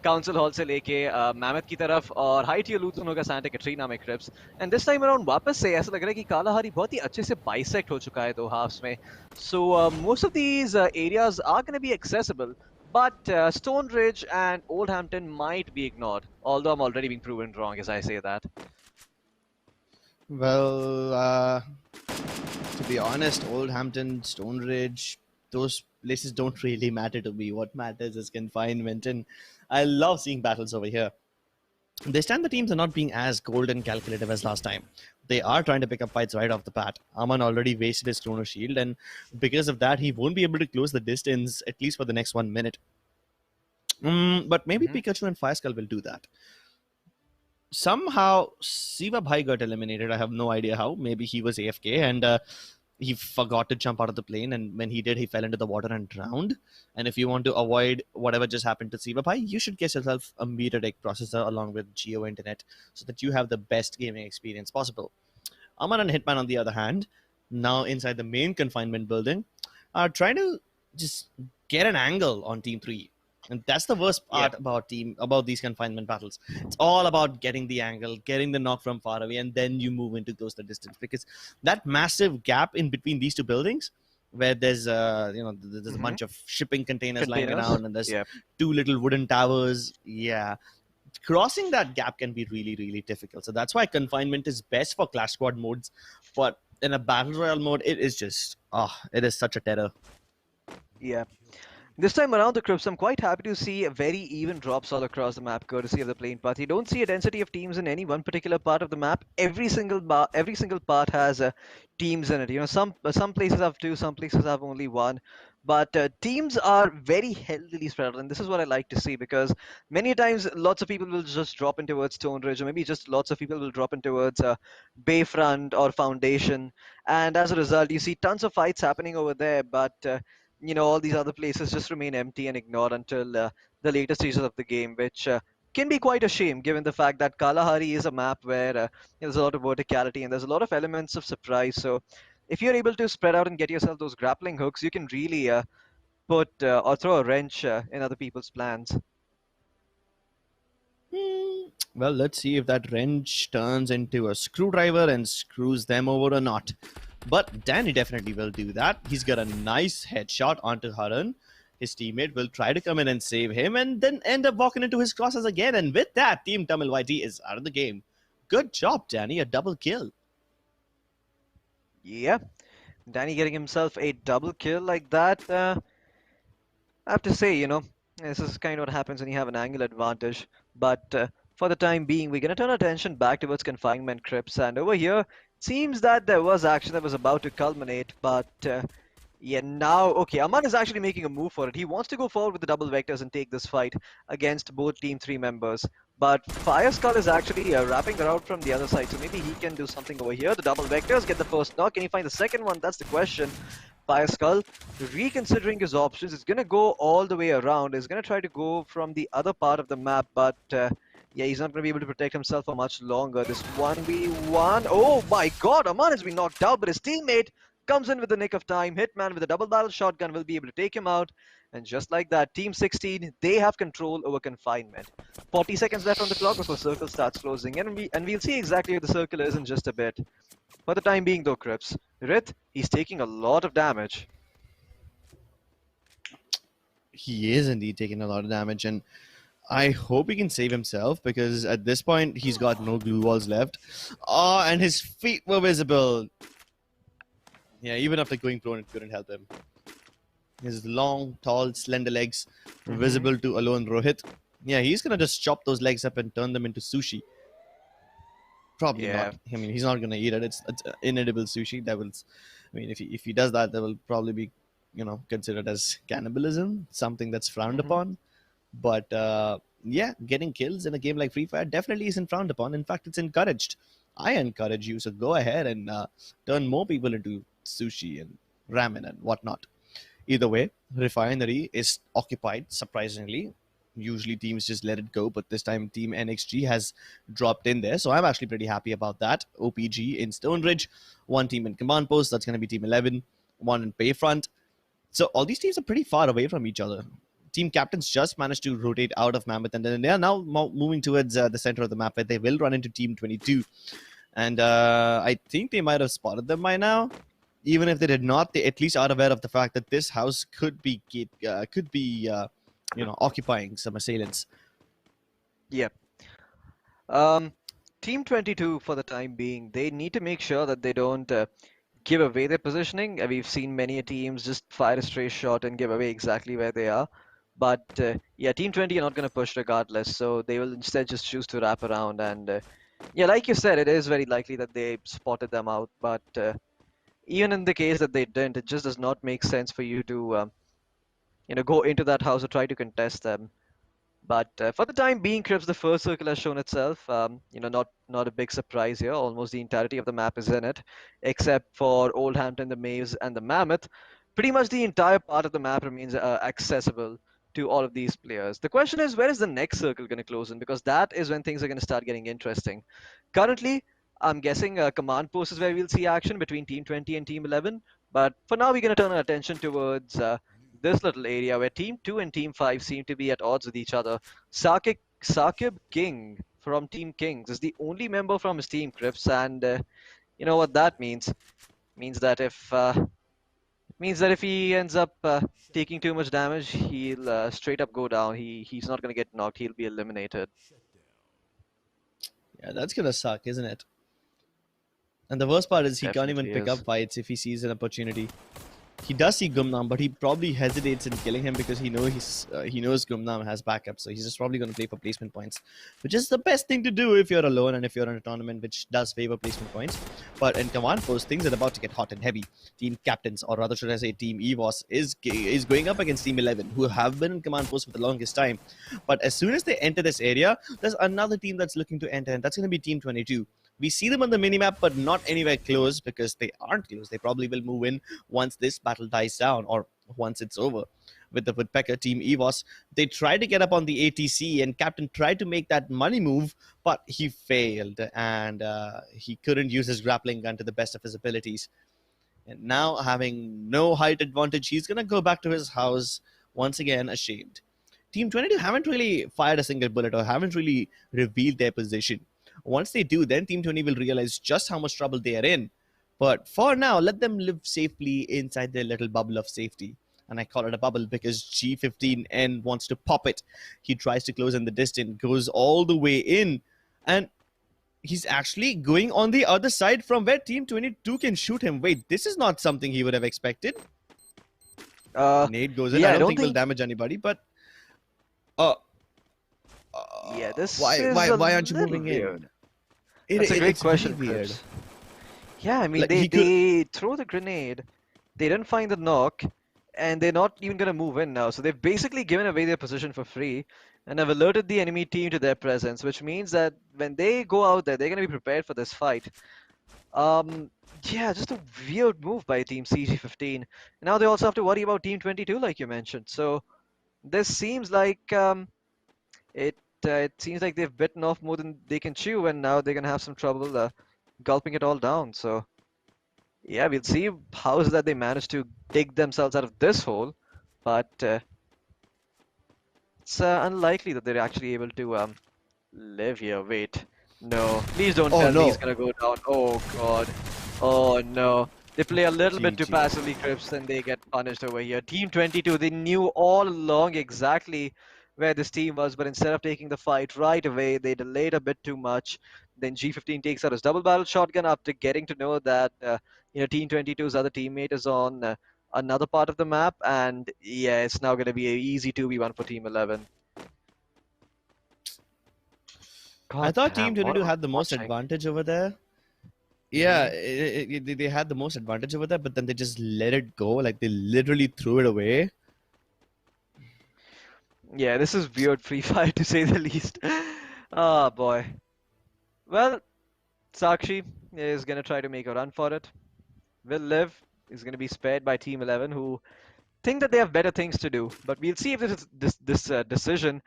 काउंसिल हॉल से लेके मैमथ की तरफ और हाइट यू लूथ का सैंटा कैटरीना में क्रिप्स। एंड दिस टाइम अराउंड वापस से ऐसा लग रहा है कि कालाहारी बहुत ही अच्छे से बाइसेक्ट हो चुका है दो हाफ्स में। So most of these areas are going to be accessible, but Stone Ridge and Oldhampton might be ignored, although I'm already being proven wrong as I say that. Well, to be honest, Oldhampton, Stone Ridge, those places don't really matter to me. What matters is confinement, and I love seeing battles over here. This time the teams are not being as cold and calculative as last time. They are trying to pick up fights right off the bat. Aman already wasted his Chrono Shield, and because of that, he won't be able to close the distance, at least for the next 1 minute. But maybe Pikachu and Fire Skull will do that. Somehow, Siva Bhai got eliminated. I have no idea how. Maybe he was AFK and he forgot to jump out of the plane, and when he did, he fell into the water and drowned. And if you want to avoid whatever just happened to Siva Bhai, you should get yourself a Mediatek processor along with Geo Internet so that you have the best gaming experience possible. Aman and Hitman, on the other hand, now inside the main confinement building, are trying to just get an angle on Team 3. And that's the worst part about these confinement battles. It's all about getting the angle, getting the knock from far away, and then you move into close the distance. Because that massive gap in between these two buildings, where there's there's a bunch of shipping containers lying around, and there's two little wooden towers. Yeah, crossing that gap can be really, really difficult. So that's why confinement is best for Clash Squad modes, but in a battle royale mode, it is just it is such a terror. Yeah. This time around the Crips, I'm quite happy to see very even drops all across the map, courtesy of the plane path. You don't see a density of teams in any one particular part of the map. Every single part has teams in it. You know, some places have two, some places have only one. But teams are very healthily spread out, and this is what I like to see, because many times lots of people will just drop in towards Stone Ridge, or maybe just lots of people will drop in towards Bayfront or Foundation, and as a result, you see tons of fights happening over there. But all these other places just remain empty and ignored until the later stages of the game, which can be quite a shame given the fact that Kalahari is a map where there's a lot of verticality and there's a lot of elements of surprise. So if you're able to spread out and get yourself those grappling hooks, you can really put or throw a wrench in other people's plans. Well, let's see if that wrench turns into a screwdriver and screws them over or not. But Danny definitely will do that. He's got a nice headshot onto Harun. His teammate will try to come in and save him and then end up walking into his crosses again. And with that, Team Tamil YT is out of the game. Good job, Danny. A double kill. Yeah. Danny getting himself a double kill like that. I have to say, this is kind of what happens when you have an angle advantage. But for the time being, we're going to turn our attention back towards confinement crypts. And over here, it seems that there was action that was about to culminate. But now, okay, Aman is actually making a move for it. He wants to go forward with the double vectors and take this fight against both Team 3 members. But Fire Skull is actually wrapping around from the other side. So maybe he can do something over here. The double vectors get the first knock. Can he find the second one? That's the question. Fire Skull reconsidering his options. It's going to go all the way around. He's going to try to go from the other part of the map. But he's not going to be able to protect himself for much longer. This 1v1. Oh my god, Aman has been knocked out. But his teammate comes in with the nick of time. Hitman with a double barrel shotgun will be able to take him out. And just like that, Team 16, they have control over confinement. 40 seconds left on the clock before circle starts closing in. And we'll see exactly where the circle is in just a bit. For the time being though, Crips, Rith, he's taking a lot of damage. He is indeed taking a lot of damage, and I hope he can save himself, because at this point, he's got no glue walls left. And his feet were visible. Yeah, even after going prone, it couldn't help him. His long, tall, slender legs visible to alone Rohit. Yeah, he's going to just chop those legs up and turn them into sushi. Probably not. I mean, he's not going to eat it. It's inedible sushi. That will, I mean, if he does that, that will probably be, considered as cannibalism, something that's frowned upon. But getting kills in a game like Free Fire definitely isn't frowned upon. In fact, it's encouraged. I encourage you, so go ahead and turn more people into sushi and ramen and whatnot. Either way, Refinery is occupied, surprisingly. Usually teams just let it go, but this time Team NXG has dropped in there. So I'm actually pretty happy about that. OPG in Stone Ridge, one team in Command Post, that's going to be Team 11, one in Bayfront. So all these teams are pretty far away from each other. Team captains just managed to rotate out of Mammoth, and then they are now moving towards the center of the map where they will run into Team 22. And I think they might have spotted them by now. Even if they did not, they at least are aware of the fact that this house could be occupying some assailants. Yep. Team 22, for the time being, they need to make sure that they don't give away their positioning. We've seen many teams just fire a stray shot and give away exactly where they are. But yeah, Team 20 are not going to push regardless, so they will instead just choose to wrap around. And yeah, like you said, it is very likely that they spotted them out. But even in the case that they didn't, it just does not make sense for you to go into that house or try to contest them. But for the time being, Crips, the first circle has shown itself. Not a big surprise here. Almost the entirety of the map is in it, except for Oldhampton, the Maves, and the Mammoth. Pretty much the entire part of the map remains accessible to all of these players. The question is, where is the next circle going to close in? Because that is when things are going to start getting interesting. Currently, I'm guessing Command Post is where we'll see action between Team 20 and Team 11. But for now, we're going to turn our attention towards this little area where Team 2 and Team 5 seem to be at odds with each other. Sakib King from Team Kings is the only member from his team, Crips, and you know what that means? Means that if he ends up taking too much damage, he'll straight up go down. He's not gonna get knocked. He'll be eliminated. Yeah, that's gonna suck, isn't it? And the worst part is he can't even Definitely pick up is. fights if he sees an opportunity. He does see Gumnam, but he probably hesitates in killing him because he knows Gumnam has backup, so he's just probably going to play for placement points, which is the best thing to do if you're alone and if you're in a tournament which does favor placement points. But in Command Post, things are about to get hot and heavy. Team captains, or rather should I say Team EVOS, is going up against Team 11, who have been in Command Post for the longest time. But as soon as they enter this area, there's another team that's looking to enter, and that's going to be Team 22. We see them on the minimap, but not anywhere close because they aren't close. They probably will move in once this battle dies down or once it's over. With the Woodpecker Team EVOS, they tried to get up on the ATC, and Captain tried to make that money move, but he failed, and he couldn't use his grappling gun to the best of his abilities. And now, having no height advantage, he's going to go back to his house once again, ashamed. Team 22 haven't really fired a single bullet or haven't really revealed their position. Once they do, then Team 20 will realize just how much trouble they are in. But for now, let them live safely inside their little bubble of safety. And I call it a bubble because G15N wants to pop it. He tries to close in the distance, goes all the way in, and he's actually going on the other side from where Team 22 can shoot him. Wait, this is not something he would have expected. Nade goes in. Yeah, I don't think will damage anybody, but yeah, this why is why aren't you little moving weird. in? That's a great It's question, very weird. Crips. Yeah, I mean, Like, they throw the grenade, they didn't find the knock, and they're not even gonna move in now. So they've basically given away their position for free, and have alerted the enemy team to their presence, which means that when they go out there, they're gonna be prepared for this fight. Um, yeah, just a weird move by Team CG15. Now they also have to worry about Team 22, like you mentioned. So this seems like it. It seems like they've bitten off more than they can chew, and now they're gonna have some trouble gulping it all down. So yeah, we'll see how is that they manage to dig themselves out of this hole, but it's unlikely that they're actually able to live here. Wait, no, please don't Oh tell me no. he's gonna go down. Oh god, oh no. They play a little bit too GG. passively, Crips, and they get punished over here. Team 22, they knew all along exactly where this team was, but instead of taking the fight right away, they delayed a bit too much. Then G15 takes out his double barrel shotgun after getting to know that Team 22's other teammate is on another part of the map, and yeah, it's now going to be an easy 2v1 for Team 11. I God thought Team damn, what 22 am I had the most watching? advantage over there. Yeah, Mhm. they had the most advantage over there, but then they just let it go. Like, they literally threw it away. Yeah, this is weird Free Fire to say the least. Ah, boy. Well, Sakshi is going to try to make a run for it. Will live is going to be spared by Team 11, who think that they have better things to do. But we'll see if this decision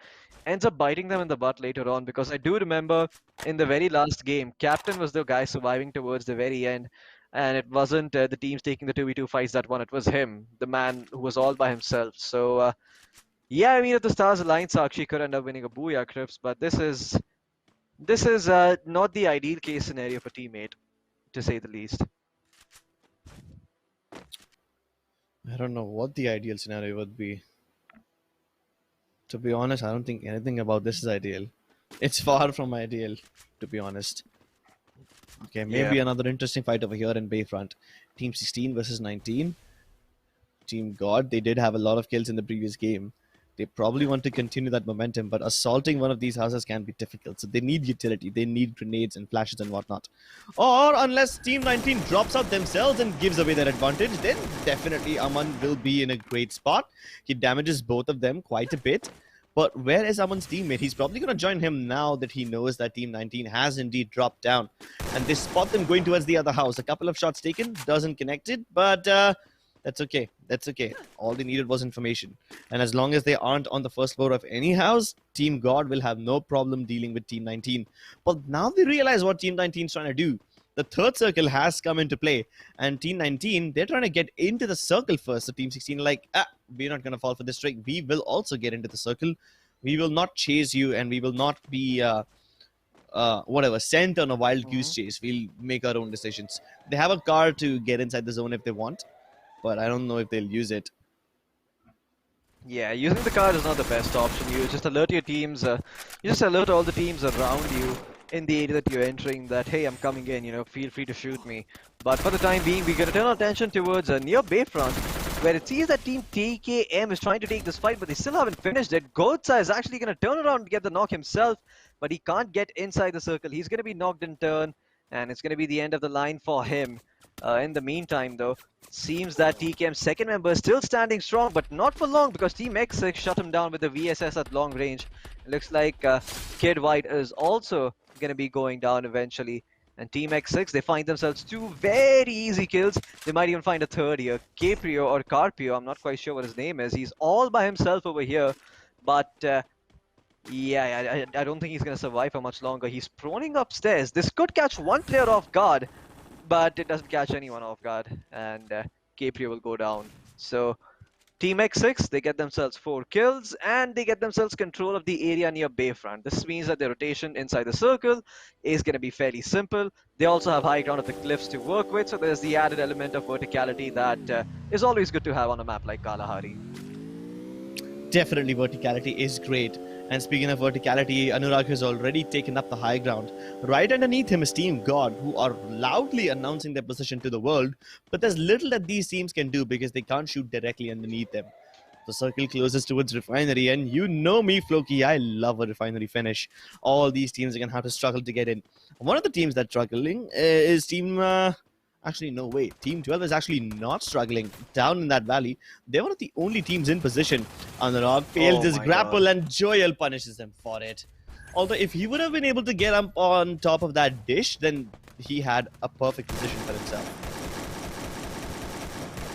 ends up biting them in the butt later on, because I do remember in the very last game, Captain was the guy surviving towards the very end, and it wasn't the teams taking the 2v2 fights that won. It was him, the man who was all by himself. So yeah, I mean, if the stars align, Sakshi could end up winning a Booyah Crips, but this is not the ideal case scenario for teammate, to say the least. I don't know what the ideal scenario would be. To be honest, I don't think anything about this is ideal. It's far from ideal, to be honest. Okay, Yeah. maybe another interesting fight over here in Bayfront. Team 16 versus 19. Team God, they did have a lot of kills in the previous game. They probably want to continue that momentum, but assaulting one of these houses can be difficult. So they need utility. They need grenades and flashes and whatnot. Or unless Team 19 drops out themselves and gives away their advantage, then definitely Aman will be in a great spot. He damages both of them quite a bit. But where is Aman's teammate? He's probably going to join him now that he knows that Team 19 has indeed dropped down. And they spot them going towards the other house. A couple of shots taken, doesn't connect it, but that's okay. That's okay. All they needed was information. And as long as they aren't on the first floor of any house, Team God will have no problem dealing with Team 19. But now they realize what Team 19 is trying to do. The third circle has come into play. And Team 19, they're trying to get into the circle first. So Team 16 like, we're not going to fall for this trick. We will also get into the circle. We will not chase you, and we will not be sent on a wild goose chase. We'll make our own decisions. They have a car to get inside the zone if they want, but I don't know if they'll use it. Yeah, using the card is not the best option. You just alert your teams, you just alert all the teams around you in the area that you're entering that, hey, I'm coming in, feel free to shoot me. But for the time being, we're going to turn our attention towards near Bayfront, where it seems that Team TKM is trying to take this fight, but they still haven't finished it. Godsa is actually going to turn around and get the knock himself, but he can't get inside the circle. He's going to be knocked in turn, and it's going to be the end of the line for him. In the meantime, though, seems that TKM's second member is still standing strong, but not for long, because Team X6 shut him down with the VSS at long range. It looks like Kid White is also going to be going down eventually. And Team X6, they find themselves two very easy kills. They might even find a third here. Caprio or Carpio, I'm not quite sure what his name is. He's all by himself over here. But yeah, I don't think he's going to survive for much longer. He's proning upstairs. This could catch one player off guard, but it doesn't catch anyone off guard. And Caprio will go down. So Team X6, they get themselves 4 kills, and they get themselves control of the area near Bayfront. This means that their rotation inside the circle is going to be fairly simple. They also have high ground of the cliffs to work with, so there's the added element of verticality that is always good to have on a map like Kalahari. Definitely verticality is great. And speaking of verticality, Anurag has already taken up the high ground. Right underneath him is Team God, who are loudly announcing their position to the world, but there's little that these teams can do because they can't shoot directly underneath them. The circle closes towards Refinery, and you know me, Floki, I love a Refinery finish. All these teams are going to have to struggle to get in. One of the teams that's struggling is Team... Actually, no, wait. Team 12 is actually not struggling down in that valley. They're one of the only teams in position. Anurag fails his grapple, and Joel punishes them for it. Although, if he would have been able to get up on top of that dish, then he had a perfect position for himself.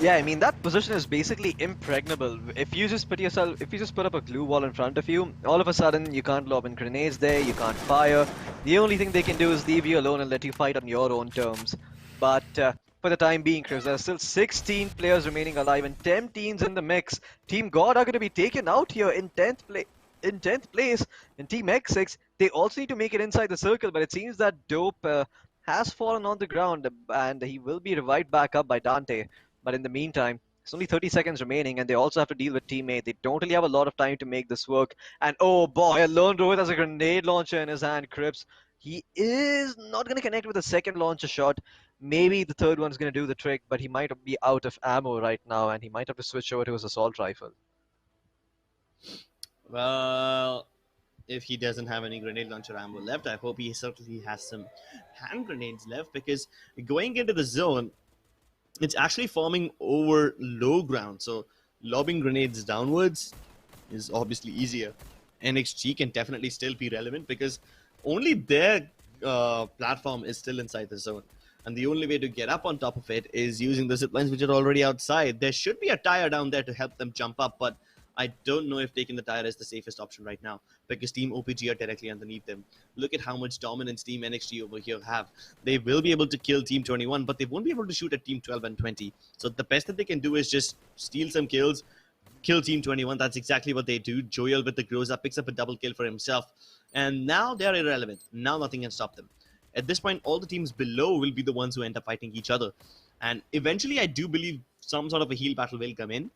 Yeah, I mean, that position is basically impregnable. If you just put up a glue wall in front of you, all of a sudden you can't lob in grenades there, you can't fire. The only thing they can do is leave you alone and let you fight on your own terms. But for the time being, Chris, there are still 16 players remaining alive and 10 teams in the mix. Team God are going to be taken out here in 10th place. And Team X6, they also need to make it inside the circle, but it seems that Dope has fallen on the ground and he will be revived back up by Dante. But in the meantime, it's only 30 seconds remaining, and they also have to deal with teammate. They don't really have a lot of time to make this work. And oh boy, Lone Rohit has a grenade launcher in his hand, Crips. He is not going to connect with a second launcher shot. Maybe the third one's going to do the trick, but he might be out of ammo right now, and he might have to switch over to his assault rifle. Well, if he doesn't have any grenade launcher ammo left, I hope he certainly has some hand grenades left, because going into the zone, it's actually forming over low ground. So lobbing grenades downwards is obviously easier. NXG can definitely still be relevant because only their platform is still inside the zone. And the only way to get up on top of it is using the ziplines which are already outside. There should be a tire down there to help them jump up, but I don't know if taking the tire is the safest option right now because Team OPG are directly underneath them. Look at how much dominance Team NXG over here have. They will be able to kill Team 21, but they won't be able to shoot at Team 12 and 20. So the best that they can do is just steal some kills, kill Team 21. That's exactly what they do. Joel with the Groza picks up a double kill for himself. And now they're irrelevant. Now nothing can stop them. At this point, all the teams below will be the ones who end up fighting each other. And eventually, I do believe some sort of a heal battle will come in.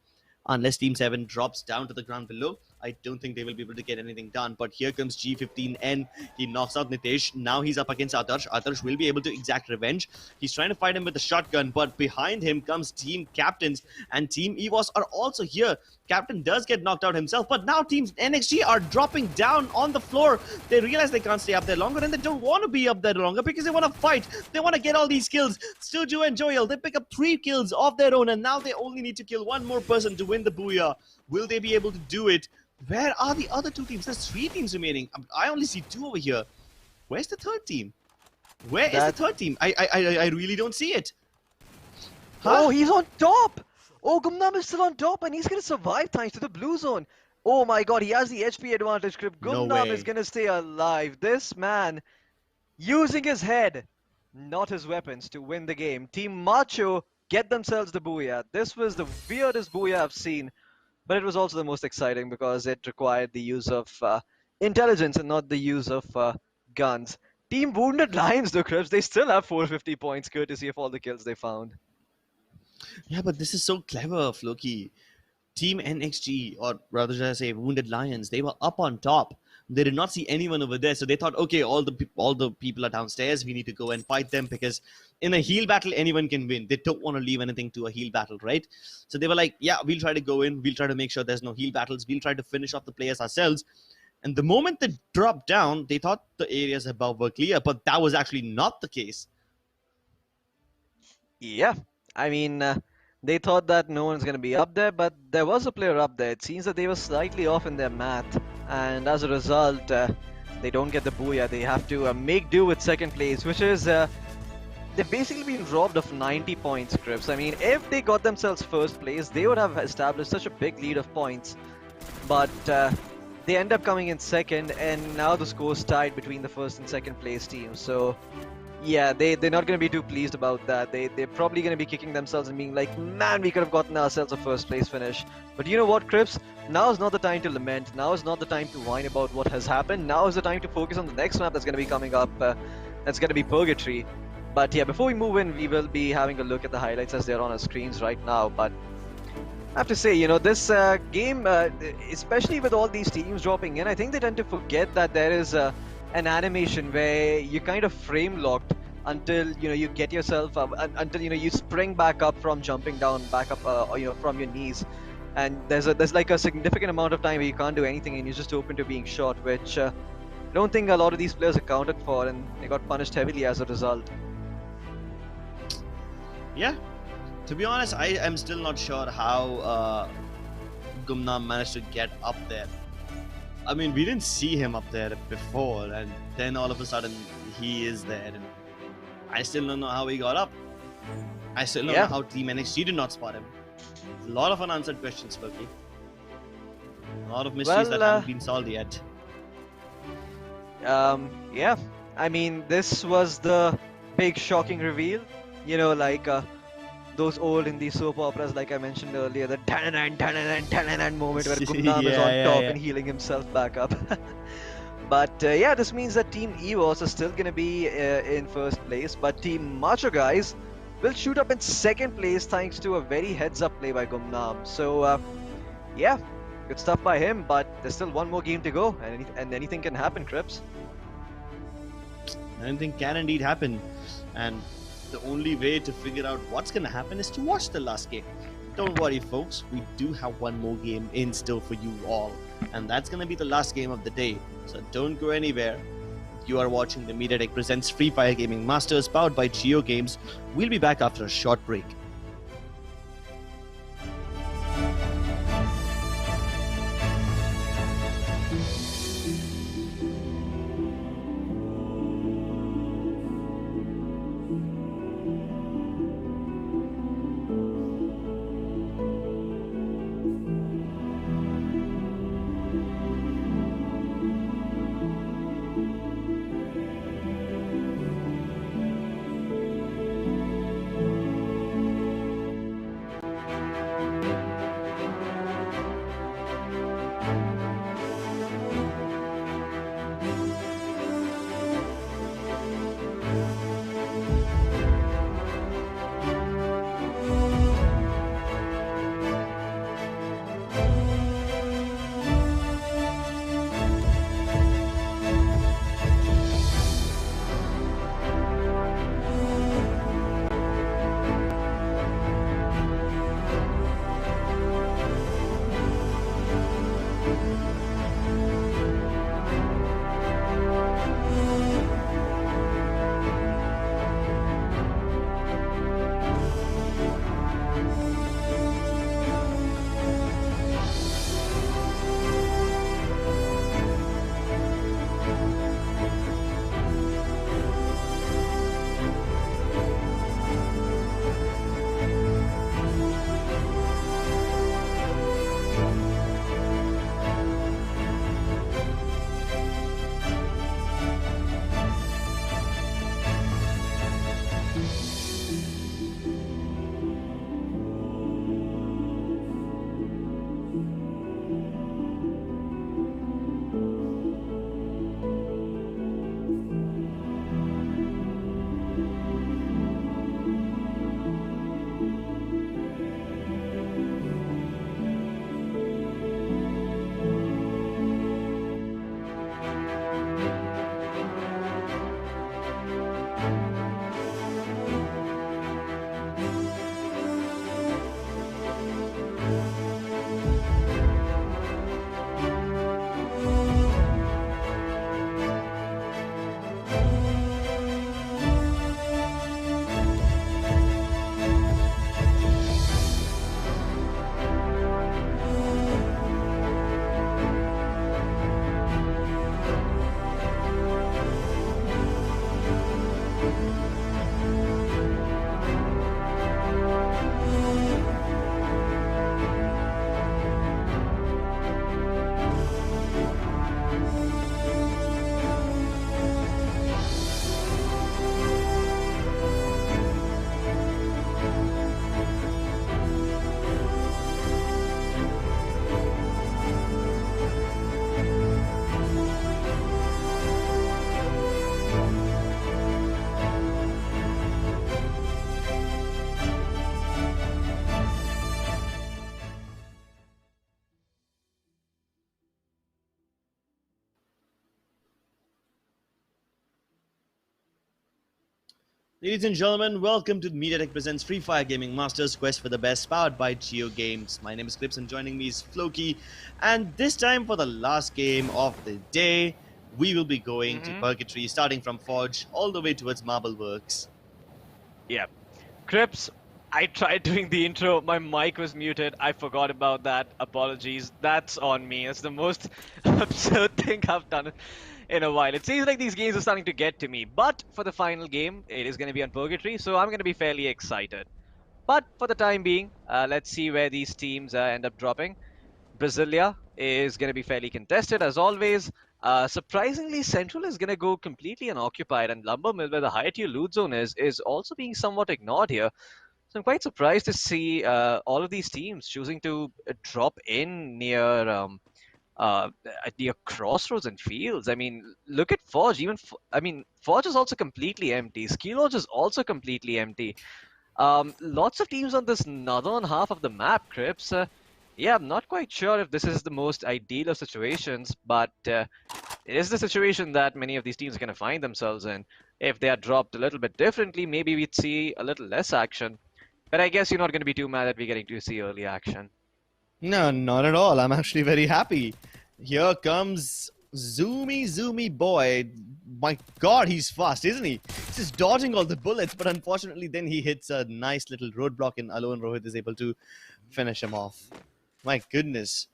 Unless Team 7 drops down to the ground below, I don't think they will be able to get anything done. But here comes G15N. He knocks out Nitesh. Now he's up against Adarsh. Adarsh will be able to exact revenge. He's trying to fight him with a shotgun, but behind him comes Team Captains. And Team EVOS are also here. Captain does get knocked out himself, but now Team NXG are dropping down on the floor. They realize they can't stay up there longer, and they don't want to be up there longer because they want to fight. They want to get all these kills. Stujo and Joel, they pick up 3 kills of their own, and now they only need to kill 1 more person to win the Booyah. Will they be able to do it? Where are the other 2 teams? There's 3 teams remaining. I only see 2 over here. Where's the 3rd team? Where is the 3rd team? I really don't see it. Huh? Oh, he's on top! Oh, Gumnam is still on top and he's going to survive thanks to the blue zone. Oh my god, he has the HP advantage, Grip. Gumnam is going to stay alive. This man using his head, not his weapons, to win the game. Team Macho get themselves the Booyah. This was the weirdest Booyah I've seen, but it was also the most exciting because it required the use of intelligence and not the use of guns. Team Wounded Lions, though, Crips, they still have 450 points courtesy of all the kills they found. Yeah, but this is so clever, Floki. Team NXG, or rather should I say Wounded Lions, they were up on top. They did not see anyone over there, so they thought, okay, all the people are downstairs. We need to go and fight them because in a heal battle, anyone can win. They don't want to leave anything to a heal battle, right? So they were like, yeah, we'll try to go in. We'll try to make sure there's no heal battles. We'll try to finish off the players ourselves. And the moment they dropped down, they thought the areas above were clear, but that was actually not the case. Yeah. I mean, they thought that no one's going to be up there, but there was a player up there. It seems that they were slightly off in their math, and as a result, they don't get the Booyah. They have to make do with 2nd place, which is, they've basically been robbed of 90 points, Crips. I mean, if they got themselves 1st place, they would have established such a big lead of points, but they end up coming in 2nd, and now the score's tied between the 1st and 2nd place teams, so... yeah, they're not going to be too pleased about that. They're probably going to be kicking themselves and being like, man, we could have gotten ourselves a 1st place finish. But you know what, Crips? Now is not the time to lament. Now is not the time to whine about what has happened. Now is the time to focus on the next map that's going to be coming up. That's going to be Purgatory. But yeah, before we move in, we will be having a look at the highlights as they're on our screens right now. But I have to say, you know, this game, especially with all these teams dropping in, I think they tend to forget that there is an animation where you kind of frame locked until you get yourself up, until you spring back up from jumping down back up from your knees, and there's like a significant amount of time where you can't do anything and you're just open to being shot, which I don't think a lot of these players accounted for, and they got punished heavily as a result. Yeah, to be honest, I am still not sure how Gumnam managed to get up there. I mean, we didn't see him up there before, and then all of a sudden he is there, and I still don't know how he got up. I still don't know how Team NXG did not spot him. A lot of unanswered questions, Loki. A lot of mysteries that haven't been solved yet. Yeah, I mean, this was the big shocking reveal. You know, like those old Hindi soap operas, like I mentioned earlier, the tan-nan moment where Gumnam is on top and healing himself back up. But yeah, this means that Team EVOS is still going to be in 1st place, but Team Macho guys will shoot up in 2nd place thanks to a very heads-up play by Gumnam. So yeah, good stuff by him, but there's still 1 more game to go, and anything can happen, Crips. Anything can indeed happen, and the only way to figure out what's going to happen is to watch the last game. Don't worry, folks, we do have 1 more game in store for you all, and that's going to be the last game of the day, so don't go anywhere. You are watching the Mediatek Presents Free Fire Gaming Masters powered by JioGames. We'll be back after a short break. Ladies and gentlemen, welcome to Mediatek Presents Free Fire Gaming Masters Quest for the Best, powered by JioGames. My name is Clips and joining me is Floki. And this time for the last game of the day, we will be going to Purgatory, starting from Forge all the way towards Marble Works. Yeah. Crips, I tried doing the intro. My mic was muted. I forgot about that. Apologies. That's on me. It's the most absurd thing I've done in a while. It seems like these games are starting to get to me. But for the final game, it is going to be on Purgatory, so I'm going to be fairly excited. But for the time being, let's see where these teams end up dropping. Brasilia is going to be fairly contested as always. Surprisingly, Central is going to go completely unoccupied, and Lumber Mill, where the higher tier loot zone is also being somewhat ignored here. So I'm quite surprised to see all of these teams choosing to drop in uh, near crossroads and fields. I mean, look at Forge. Forge is also completely empty. Ski Lodge is also completely empty. Lots of teams on this northern half of the map, Crips. Yeah, I'm not quite sure if this is the most ideal of situations, but it is the situation that many of these teams are going to find themselves in. If they are dropped a little bit differently, maybe we'd see a little less action. But I guess you're not going to be too mad that we're getting to see early action. No, not at all. I'm actually very happy. Here comes Zoomy Boy. My god, he's fast, isn't he? He's just dodging all the bullets, but unfortunately then he hits a nice little roadblock and Alone Rohit is able to finish him off. My goodness.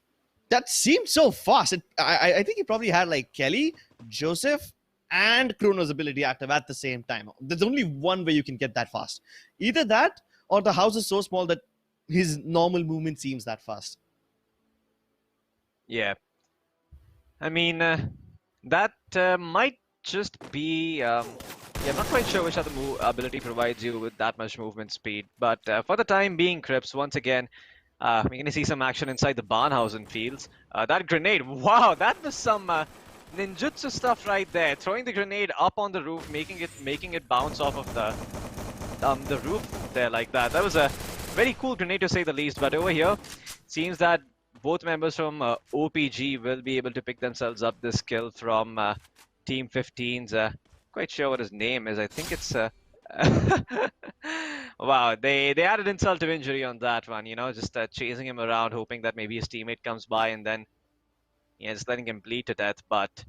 That seemed so fast. I think he probably had like Kelly, Joseph, and Chrono's ability active at the same time. There's only one way you can get that fast. Either that, or the house is so small that his normal movement seems that fast. Yeah. I mean, that might just be... yeah, I'm not quite sure which other ability provides you with that much movement speed. But for the time being, Crips, once again, we're going to see some action inside the Barnhausen fields. That grenade, wow, that was some ninjutsu stuff right there. Throwing the grenade up on the roof, making it bounce off of the roof there like that. That was a very cool grenade to say the least. But over here, seems that both members from OPG will be able to pick themselves up this kill from Team 15's. Quite sure what his name is. I think it's... Wow, they added insult to injury on that one, you know, just chasing him around, hoping that maybe his teammate comes by and then, yeah, just letting him bleed to death. But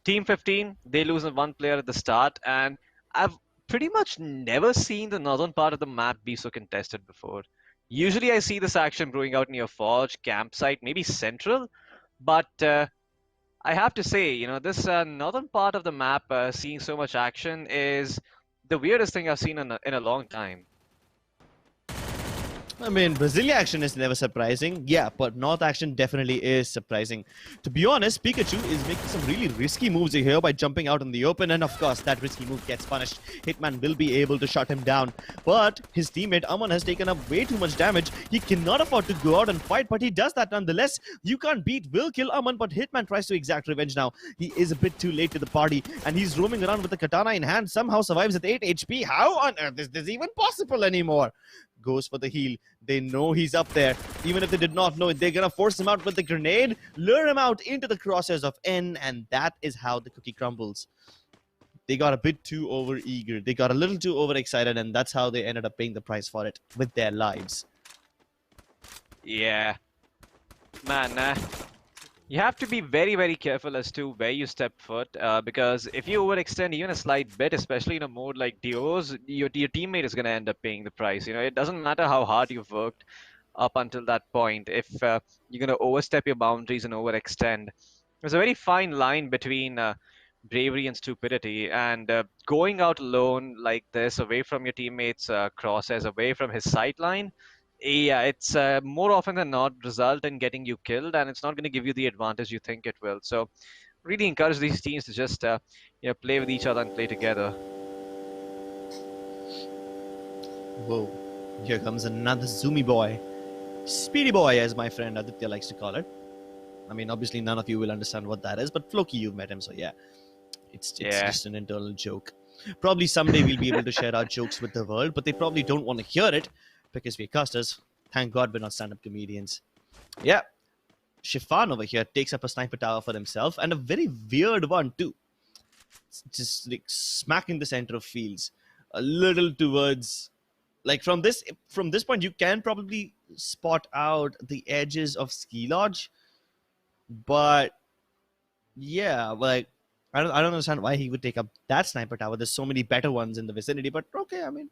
Team 15, they lose one player at the start, and I've pretty much never seen the northern part of the map be so contested before. Usually I see this action brewing out near Forge, Campsite, maybe Central, but I have to say, you know, this northern part of the map seeing so much action is the weirdest thing I've seen in a long time. I mean, Brazilian action is never surprising. Yeah, but North action definitely is surprising. To be honest, Pikachu is making some really risky moves here by jumping out in the open, and of course, that risky move gets punished. Hitman will be able to shut him down, but his teammate Aman has taken up way too much damage. He cannot afford to go out and fight, but he does that nonetheless. You can't beat Will kill Aman, but Hitman tries to exact revenge now. He is a bit too late to the party, and he's roaming around with the katana in hand, somehow survives at 8 HP. How on earth is this even possible anymore? Goes for the heal. They know he's up there. Even if they did not know it, they're gonna force him out with the grenade, lure him out into the crosshairs of N, and that is how the cookie crumbles. They got a bit too over-eager. They got a little too overexcited, and that's how they ended up paying the price for it with their lives. Yeah. Man, you have to be very, very careful as to where you step foot, because if you overextend even a slight bit, especially in a mode like duos, your teammate is going to end up paying the price. You know, it doesn't matter how hard you've worked up until that point. If you're going to overstep your boundaries and overextend, there's a very fine line between bravery and stupidity, and going out alone like this, away from your teammates' crosshairs, away from his sight line, yeah, it's more often than not result in getting you killed, and it's not going to give you the advantage you think it will. So, really encourage these teams to just play with each other and play together. Whoa, here comes another Zoomy Boy. Speedy Boy, as my friend Aditya likes to call it. I mean, obviously none of you will understand what that is, but Floki, you've met him, so yeah. It's just an internal joke. Probably someday we'll be able to share our jokes with the world, but they probably don't want to hear it because we're casters. Thank God we're not stand-up comedians. Yeah. Shifan over here takes up a sniper tower for himself, and a very weird one too. It's just like smack in the center of fields. a little towards, like from this point, you can probably spot out the edges of Ski Lodge, but yeah, like I don't understand why he would take up that sniper tower. There's so many better ones in the vicinity, but okay, I mean,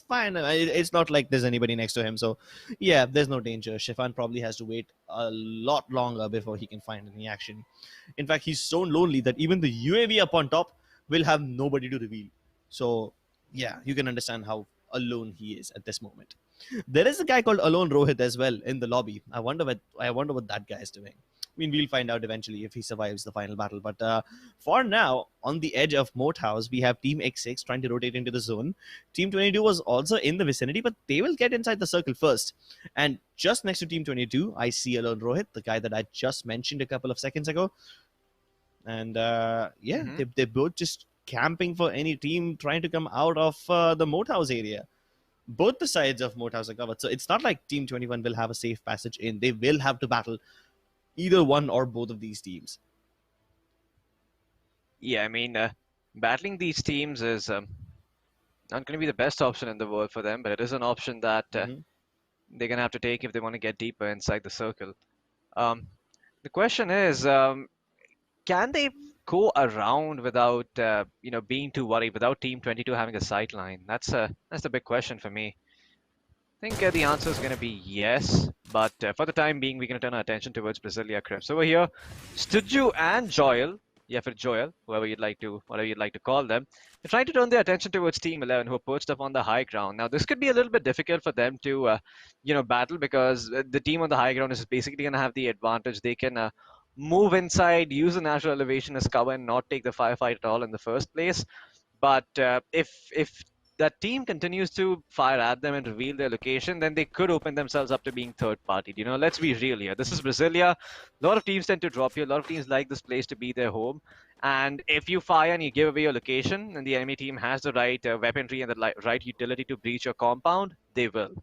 fine. It's not like there's anybody next to him, so yeah, there's no danger. Shifan probably has to wait a lot longer before he can find any action. In fact, he's so lonely that even the UAV up on top will have nobody to reveal. So yeah, you can understand how alone he is at this moment. There is a guy called Alone Rohit as well in the lobby. I wonder what that guy is doing. I mean, we'll find out eventually if he survives the final battle. But for now, on the edge of Moat House, we have Team X6 trying to rotate into the zone. Team 22 was also in the vicinity, but they will get inside the circle first. And just next to Team 22, I see Alone Rohit, the guy that I just mentioned a couple of seconds ago. And yeah, they're both just camping for any team trying to come out of the Moat House area. Both the sides of Moat House are covered. So it's not like Team 21 will have a safe passage in. They will have to battle either one or both of these teams. Yeah, I mean, battling these teams is not going to be the best option in the world for them, but it is an option that they're going to have to take if they want to get deeper inside the circle. The question is, can they go around without being too worried, without Team 22 having a sideline? That's the big question for me. I think the answer is going to be yes, but for the time being, we're going to turn our attention towards Brasilia Crips. Over here, Stuju and Joel, yeah, for Joel, whatever you'd like to call them, they're trying to turn their attention towards Team 11, who are perched up on the high ground. Now, this could be a little bit difficult for them to, battle, because the team on the high ground is basically going to have the advantage. They can move inside, use the natural elevation as cover, and not take the firefight at all in the first place. But if that team continues to fire at them and reveal their location, then they could open themselves up to being third-partied. Let's be real here. This is Brasilia. A lot of teams tend to drop here. A lot of teams like this place to be their home. And if you fire and you give away your location, and the enemy team has the right weaponry and the right utility to breach your compound, they will.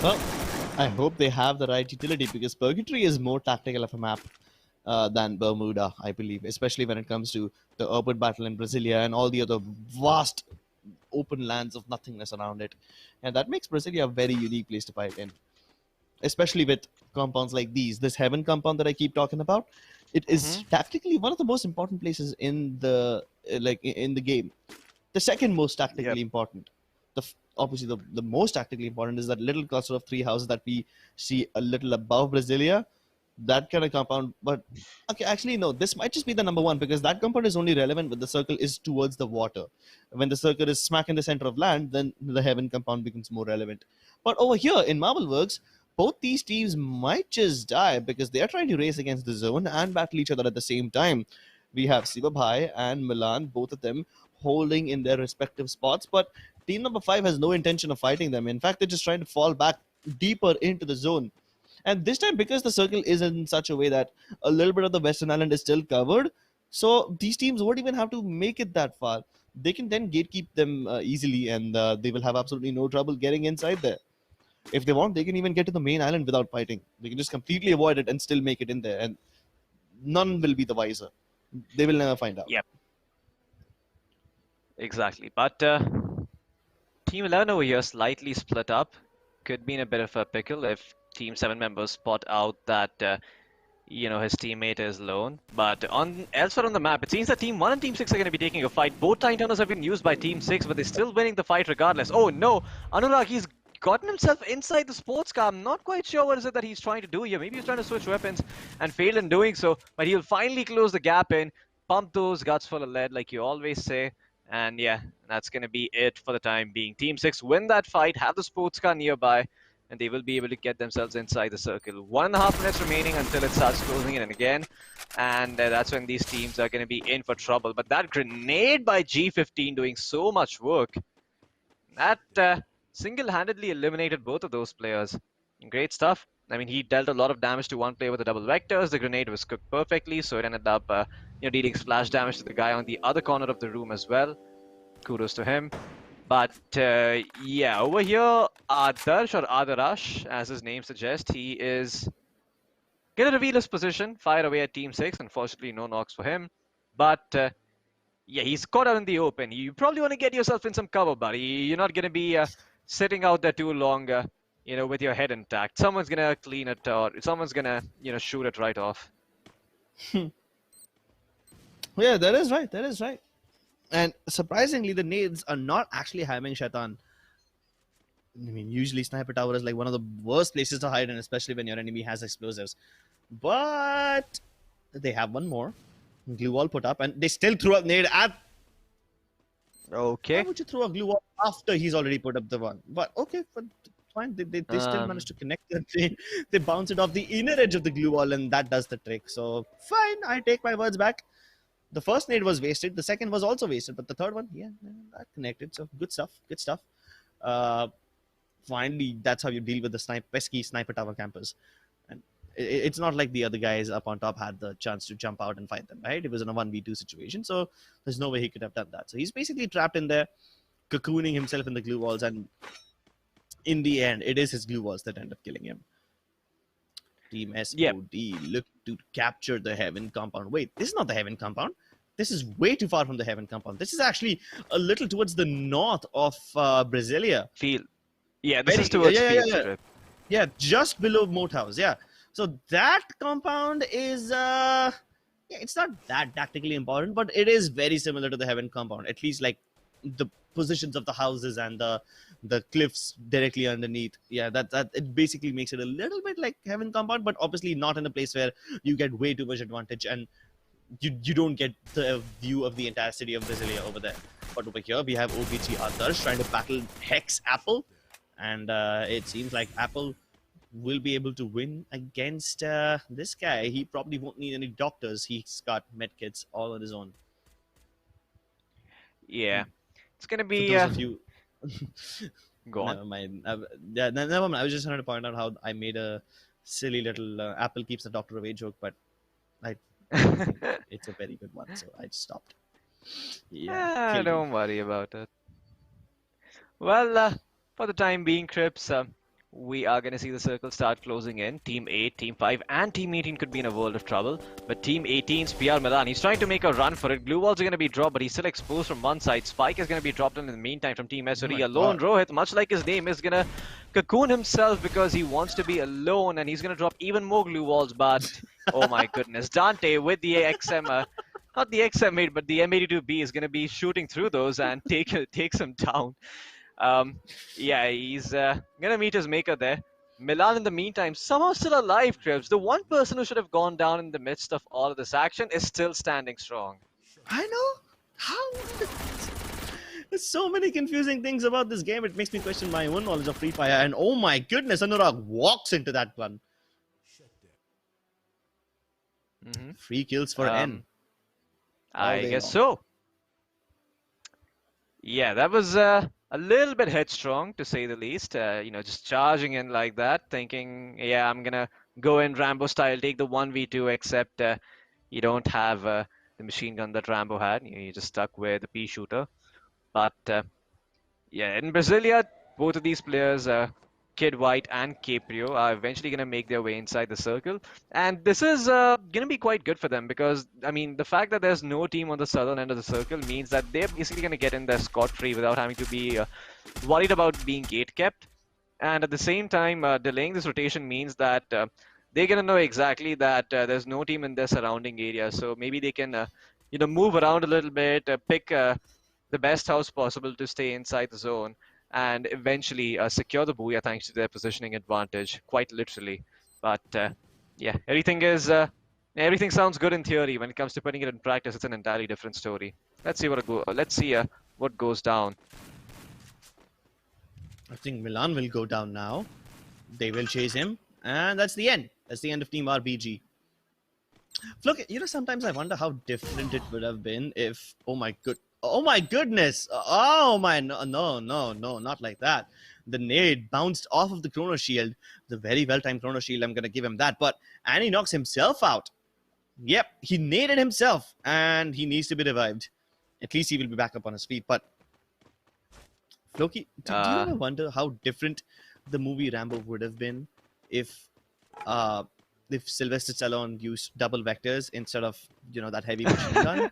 Well, I hope they have the right utility, because Purgatory is more tactical of a map than Bermuda, I believe, especially when it comes to the urban battle in Brasilia and all the other vast open lands of nothingness around it. And that makes Brasilia a very unique place to fight in, especially with compounds like these. This Heaven compound that I keep talking about, it is tactically one of the most important places in the in the game. The second most tactically important. Obviously, the most tactically important is that little cluster of 3 houses that we see a little above Brasilia. That kind of compound. But okay, actually no, this might just be the number one, because that compound is only relevant when the circle is towards the water. When the circle is smack in the center of land, then the Heaven compound becomes more relevant. But over here in Marvel Works, both these teams might just die, because they are trying to race against the zone and battle each other at the same time. We have Sivabhai and Milan, both of them holding in their respective spots, but team number 5 has no intention of fighting them. In fact, they're just trying to fall back deeper into the zone. And this time, because the circle is in such a way that a little bit of the Western Island is still covered, so these teams won't even have to make it that far. They can then gatekeep them easily, and they will have absolutely no trouble getting inside there. If they want, they can even get to the main island without fighting. They can just completely avoid it and still make it in there, and none will be the wiser. They will never find out. Yep. Exactly. But Team 11 over here slightly split up. Could be in a bit of a pickle if Team 7 members spot out that his teammate is lone. But elsewhere on the map, it seems that Team 1 and Team 6 are going to be taking a fight. Both Time Turners have been used by Team 6, but they're still winning the fight regardless. Oh no, Anurag, he's gotten himself inside the sports car. I'm not quite sure what is it that he's trying to do here. Maybe he's trying to switch weapons and failed in doing so, but he'll finally close the gap in, pump those guts full of lead like you always say. And yeah, that's going to be it for the time being. Team 6 win that fight, have the sports car nearby, and they will be able to get themselves inside the circle. 1.5 minutes remaining until it starts closing in again. And that's when these teams are going to be in for trouble. But that grenade by G15 doing so much work, that single-handedly eliminated both of those players. Great stuff. I mean, he dealt a lot of damage to one player with the double vectors. The grenade was cooked perfectly, so it ended up dealing splash damage to the guy on the other corner of the room as well. Kudos to him. But yeah, over here, Adarsh or Adarash, as his name suggests, he is going to reveal his position, fire away at Team 6. Unfortunately, no knocks for him. But Yeah, he's caught out in the open. You probably want to get yourself in some cover, buddy. You're not gonna be sitting out there too long, with your head intact. Someone's gonna clean it, or someone's gonna, shoot it right off. Yeah, that is right. That is right. And surprisingly, the nades are not actually having Shaitan. I mean, usually Sniper Tower is like one of the worst places to hide in, especially when your enemy has explosives. But they have one more. Glue wall put up, and they still threw a nade at. Okay. Why would you throw a glue wall after he's already put up the one? But okay, but fine. They still managed to connect the train. They bounce it off the inner edge of the glue wall, and that does the trick. So fine, I take my words back. The first nade was wasted. The second was also wasted, but the third one, yeah, that connected. So good stuff. Good stuff. Uh, Finally, that's how you deal with the pesky sniper tower campers. And it's not like the other guys up on top had the chance to jump out and fight them, right? It was in a 1v2 situation, so there's no way he could have done that. So he's basically trapped in there, cocooning himself in the glue walls, and in the end, it is his glue walls that end up killing him. Team SOD look to capture the Heaven compound. Wait, this is not the Heaven compound. This is way too far from the Heaven compound. This is actually a little towards the north of Brasilia. Field. Yeah, this is towards Field Strip. Yeah, just below Moat House. Yeah. So that compound is it's not that tactically important, but it is very similar to the Heaven compound. At least like the positions of the houses and the cliffs directly underneath. Yeah, that it basically makes it a little bit like Heaven compound, but obviously not in a place where you get way too much advantage and you don't get the view of the entire city of Brasilia over there. But over here we have OPG Adarsh trying to battle Hex Apple. And it seems like Apple will be able to win against this guy. He probably won't need any doctors. He's got medkits all on his own. Yeah, it's gonna be. For those of you, go on. Never mind. Yeah, never mind. I was just trying to point out how I made a silly little Apple keeps the doctor away joke, but I think it's a very good one, so I stopped. Yeah, don't worry about it. Well. For the time being, Crips, we are going to see the circle start closing in. Team 8, Team 5, and Team 18 could be in a world of trouble. But Team 18's PR Milan, he's trying to make a run for it. Glue walls are going to be dropped, but he's still exposed from one side. Spike is going to be dropped in the meantime from Team SOD. Alone Rohit, much like his name, is going to cocoon himself because he wants to be alone, and he's going to drop even more glue walls. But, oh my goodness, Dante with the XM, not the XM8, but the M82B is going to be shooting through those and takes him down. Yeah, he's gonna meet his maker there. Milan, in the meantime, somehow still alive, Krebs. The one person who should have gone down in the midst of all of this action is still standing strong. I know. How? There's so many confusing things about this game. It makes me question my own knowledge of Free Fire. And oh my goodness, Anurag walks into that one. Free kills for N. I guess so. Yeah, that was a little bit headstrong, to say the least. Just charging in like that, thinking, yeah, I'm gonna go in Rambo style, take the 1v2, except you don't have the machine gun that Rambo had. You're just stuck with the pea shooter. But yeah, in Brasilia, both of these players, Kid White and Caprio, are eventually going to make their way inside the circle. And this is going to be quite good for them because, I mean, the fact that there's no team on the southern end of the circle means that they're basically going to get in there scot-free without having to be worried about being gate-kept. And at the same time, delaying this rotation means that they're going to know exactly that there's no team in their surrounding area. So maybe they can, move around a little bit, pick the best house possible to stay inside the zone, and eventually secure the booyah thanks to their positioning advantage, quite literally. But yeah, everything sounds good in theory. When it comes to putting it in practice, it's an entirely different story. Let's see what goes down. I think Milan will go down now. They will chase him, and that's the end. That's the end of Team RBG. Look, sometimes I wonder how different it would have been if, oh my goodness. Oh my, no, not like that. The nade bounced off of the Chrono Shield. The very well-timed Chrono Shield, I'm going to give him that. But Annie knocks himself out. Yep, he naded himself, and he needs to be revived. At least he will be back up on his feet. But Floki, do you ever wonder how different the movie Rambo would have been if Sylvester Stallone used double vectors instead of, that heavy machine gun?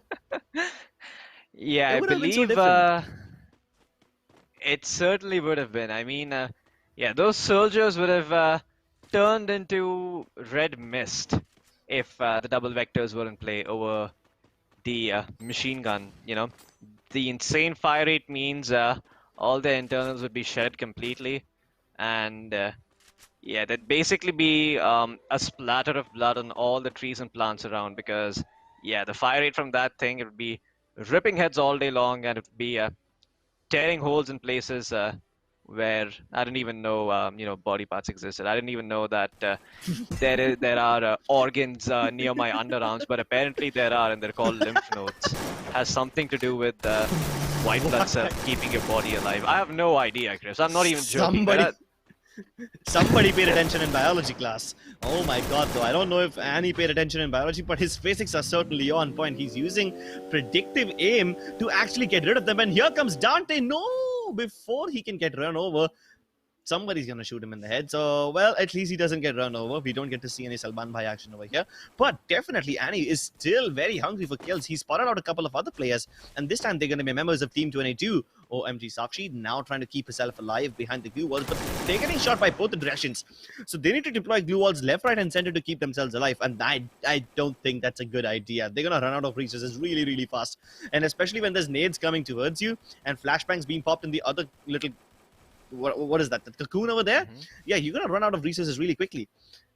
Yeah, It I would have been so believe different. it certainly would have been. I mean, yeah, those soldiers would have turned into red mist if the double vectors were in play over the machine gun. The insane fire rate means all the internals would be shed completely, and yeah, there'd basically be a splatter of blood on all the trees and plants around because, yeah, the fire rate from that thing, it would be ripping heads all day long and it would be tearing holes in places where I didn't even know, body parts existed. I didn't even know that there are organs near my underarms, but apparently there are, and they're called lymph nodes. Has something to do with white blood cells keeping your body alive. I have no idea, Chris. I'm not even joking. Somebody paid attention in biology class. Oh my god, though. I don't know if Annie paid attention in biology, but his physics are certainly on point. He's using predictive aim to actually get rid of them. And here comes Dante. No! Before he can get run over, somebody's gonna shoot him in the head. So, well, at least he doesn't get run over. We don't get to see any Salman Bhai action over here. But definitely, Annie is still very hungry for kills. He spotted out a couple of other players, and this time they're gonna be members of Team 22. OMG Sakshi now trying to keep herself alive behind the glue walls, but they're getting shot by both the directions. So they need to deploy glue walls left, right, and center to keep themselves alive. And I don't think that's a good idea. They're gonna run out of resources really, really fast. And especially when there's nades coming towards you and flashbangs being popped in the other little what is that? The cocoon over there? Yeah, you're gonna run out of resources really quickly,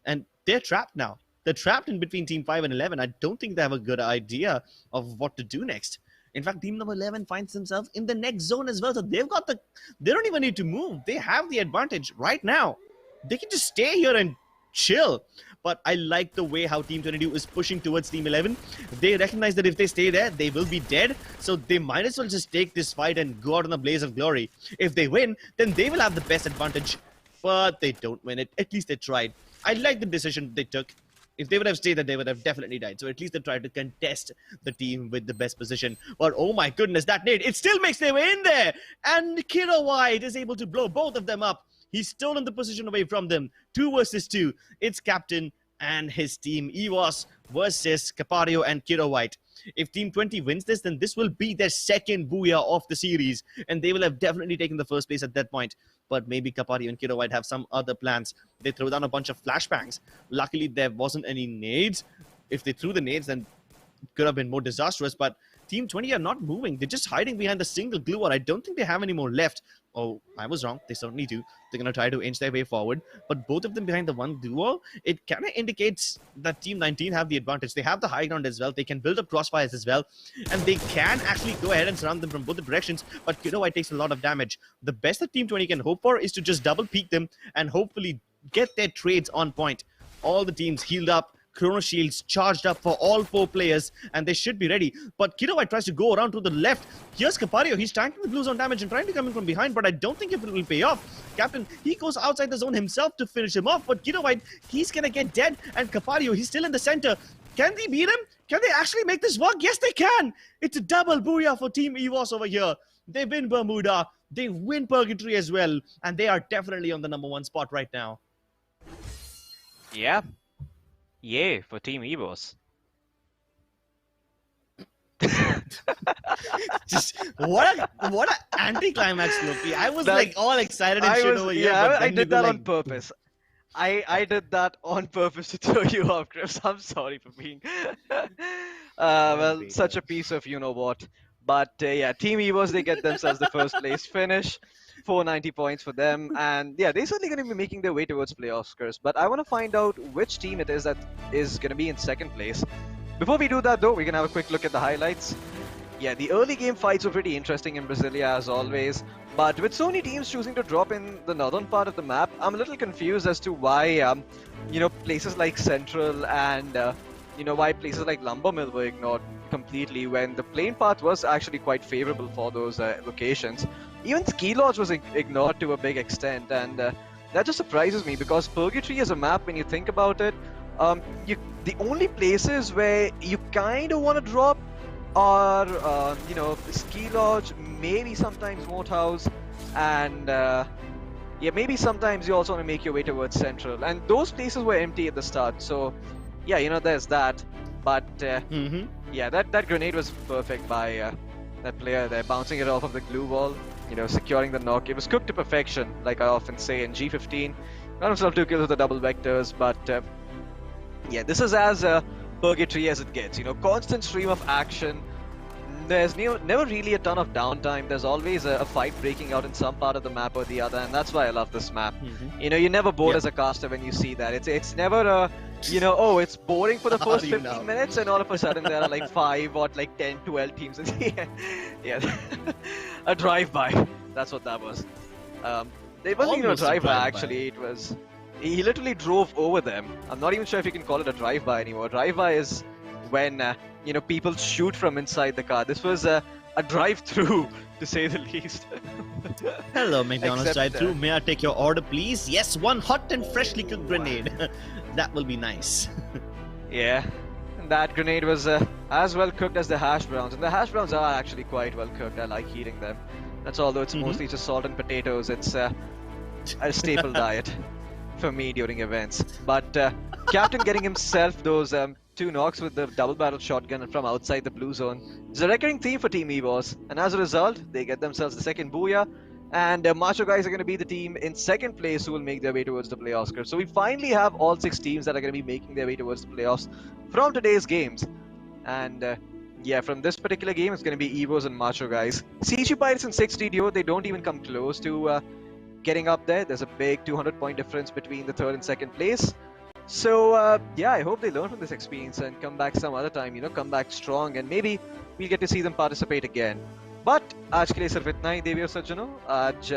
and they're trapped now. They're trapped in between Team 5 and 11. I don't think they have a good idea of what to do next. In fact, Team number 11 finds themselves in the next zone as well. So they don't even need to move. They have the advantage right now. They can just stay here and chill. But I like the way how Team 22 is pushing towards Team 11. They recognize that if they stay there, they will be dead. So they might as well just take this fight and go out in a blaze of glory. If they win, then they will have the best advantage. But they don't win it. At least they tried. I like the decision they took. If they would have stayed there, they would have definitely died. So at least they tried to contest the team with the best position. But oh my goodness, that nade, it still makes their way in there. And Kira White is able to blow both of them up. He's stolen the position away from them. 2 versus 2. It's Captain and his team. EVOS versus Capario and Kira White. If Team 20 wins this, then this will be their second booyah of the series. And they will have definitely taken the first place at that point. But maybe Capario and Kira White have some other plans. They throw down a bunch of flashbangs. Luckily, there wasn't any nades. If they threw the nades, then it could have been more disastrous. But Team 20 are not moving. They're just hiding behind the single glue wall. I don't think they have any more left. Oh, I was wrong. They certainly do. They're going to try to inch their way forward. But both of them behind the one glue wall, it kind of indicates that Team 19 have the advantage. They have the high ground as well. They can build up crossfires as well. And they can actually go ahead and surround them from both the directions. But Kira White takes a lot of damage. The best that Team 20 can hope for is to just double peek them and hopefully get their trades on point. All the teams healed up. Chrono Shields charged up for all 4 players, and they should be ready. But Kira White tries to go around to the left. Here's Capario. He's tanking the blue zone damage and trying to come in from behind, but I don't think it will pay off. Captain, he goes outside the zone himself to finish him off, but Kira White, he's gonna get dead. And Capario, he's still in the center. Can they beat him? Can they actually make this work? Yes, they can. It's a double booyah for Team EVOS over here. They win Bermuda. They win Purgatory as well, and they are definitely on the #1 spot right now. Yeah. Yay for Team EVOS. Just what a anticlimax, Loki. I was like all excited and shit over here. Yeah, but I then did we were that on like, purpose. I did that on purpose to throw you off, Chris. I'm sorry for being well, such a piece of you know what. But yeah, Team EVOS, they get themselves the first place finish. 490 points for them, and yeah, they're certainly going to be making their way towards playoffs, Chris. But I want to find out which team it is that is going to be in second place. Before we do that, though, we can have a quick look at the highlights. Yeah, the early game fights were pretty interesting in Brasilia as always, but with so many teams choosing to drop in the northern part of the map, I'm a little confused as to why, places like Central and why places like Lumbermill were ignored completely when the plain path was actually quite favorable for those locations. Even Ski Lodge was ignored to a big extent, and that just surprises me because Purgatory as a map, when you think about it, the only places where you kind of want to drop are, Ski Lodge, maybe sometimes Moat House, and yeah, maybe sometimes you also want to make your way towards Central, and those places were empty at the start. So yeah, there's that. But yeah, that grenade was perfect by That player there, bouncing it off of the glue wall, securing the knock. It was cooked to perfection, like I often say. In G15, got himself 2 kills with the double vectors, but yeah, this is as purgatory as it gets. Constant stream of action. There's never really a ton of downtime. There's always a fight breaking out in some part of the map or the other, and that's why I love this map. You're never bored as a caster when you see that. It's never a, oh, it's boring for the first 15 minutes, and all of a sudden there are like 5 or like 10, 12 teams. Yeah, a drive-by. That's what that was. It wasn't even a drive-by actually. It was. He literally drove over them. I'm not even sure if you can call it a drive-by anymore. Drive-by is when people shoot from inside the car. This was a drive-through, to say the least. Hello, McDonald's drive-through. May I take your order, please? Yes, one hot and freshly cooked grenade. That will be nice. Yeah, and that grenade was as well cooked as the hash browns, and the hash browns are actually quite well cooked. I like eating them. That's although it's mostly just salt and potatoes. It's a staple diet for me during events. But Captain getting himself those 2 knocks with the double-barrel shotgun from outside the blue zone is a recurring theme for Team EVOS, and as a result, they get themselves the second booyah, and Macho Guys are going to be the team in second place who will make their way towards the playoffs. So we finally have all 6 teams that are going to be making their way towards the playoffs from today's games, and yeah, from this particular game, it's going to be EVOS and Macho Guys. CG Pirates and 6D Duo, they don't even come close to getting up there. There's a big 200-point difference between the third and second place. So yeah, I hope they learn from this experience and come back some other time, come back strong, and maybe we'll get to see them participate again. But आज के लिए सिर्फ इतना ही देवी और सज्जनों, आज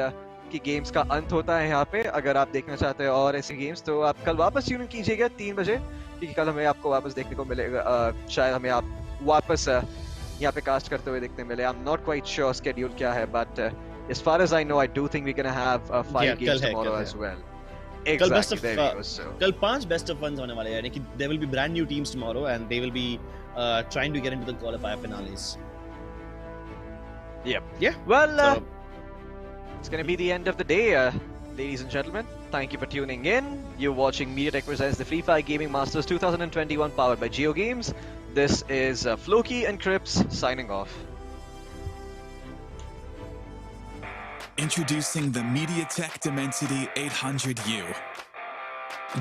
की games का अंत होता है यहाँ पे. अगर आप देखना चाहते हैं और ऐसी गेम्स तो आप कल वापस ट्यून कीजिएगा 3 बजे, क्योंकि कल हमें आपको वापस देखने को मिलेगा. शायद हमें आप वापस यहाँ पे कास्ट करते हुए देखने मिले. I'm not quite sure schedule क्या है, but as far as I know, I do think we're gonna have 5 games tomorrow as well. Exactly. कल 5 best of ones होने वाले हैं, यानी कि there will be brand new teams tomorrow and they will be trying to get into the qualifier finales. Yep. Yeah. Well, it's gonna be the end of the day, ladies and gentlemen. Thank you for tuning in. You're watching Mediatek presents the Free Fire Gaming Masters 2021, powered by JioGames. This is Floki and Crips signing off. Introducing the Mediatek Dimensity 800U.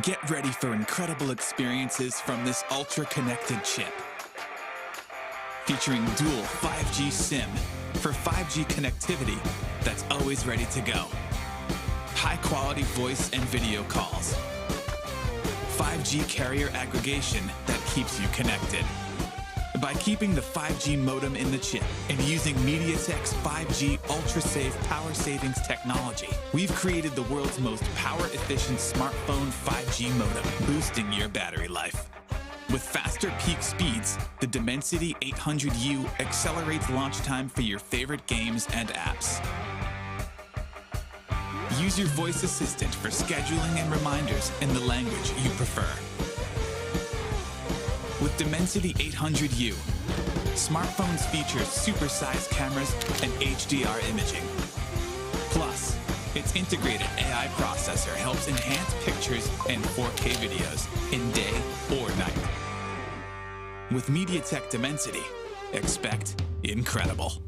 Get ready for incredible experiences from this ultra-connected chip. Featuring dual 5G SIM for 5G connectivity that's always ready to go. High-quality voice and video calls. 5G carrier aggregation that keeps you connected. By keeping the 5G modem in the chip and using Mediatek's 5G ultra-safe power savings technology, we've created the world's most power-efficient smartphone 5G modem, boosting your battery life. With faster peak speeds, the Dimensity 800U accelerates launch time for your favorite games and apps. Use your voice assistant for scheduling and reminders in the language you prefer. With Dimensity 800U, smartphones feature supersized cameras and HDR imaging. Plus, its integrated AI processor helps enhance pictures and 4K videos in day or night. With Mediatek Dimensity, expect incredible.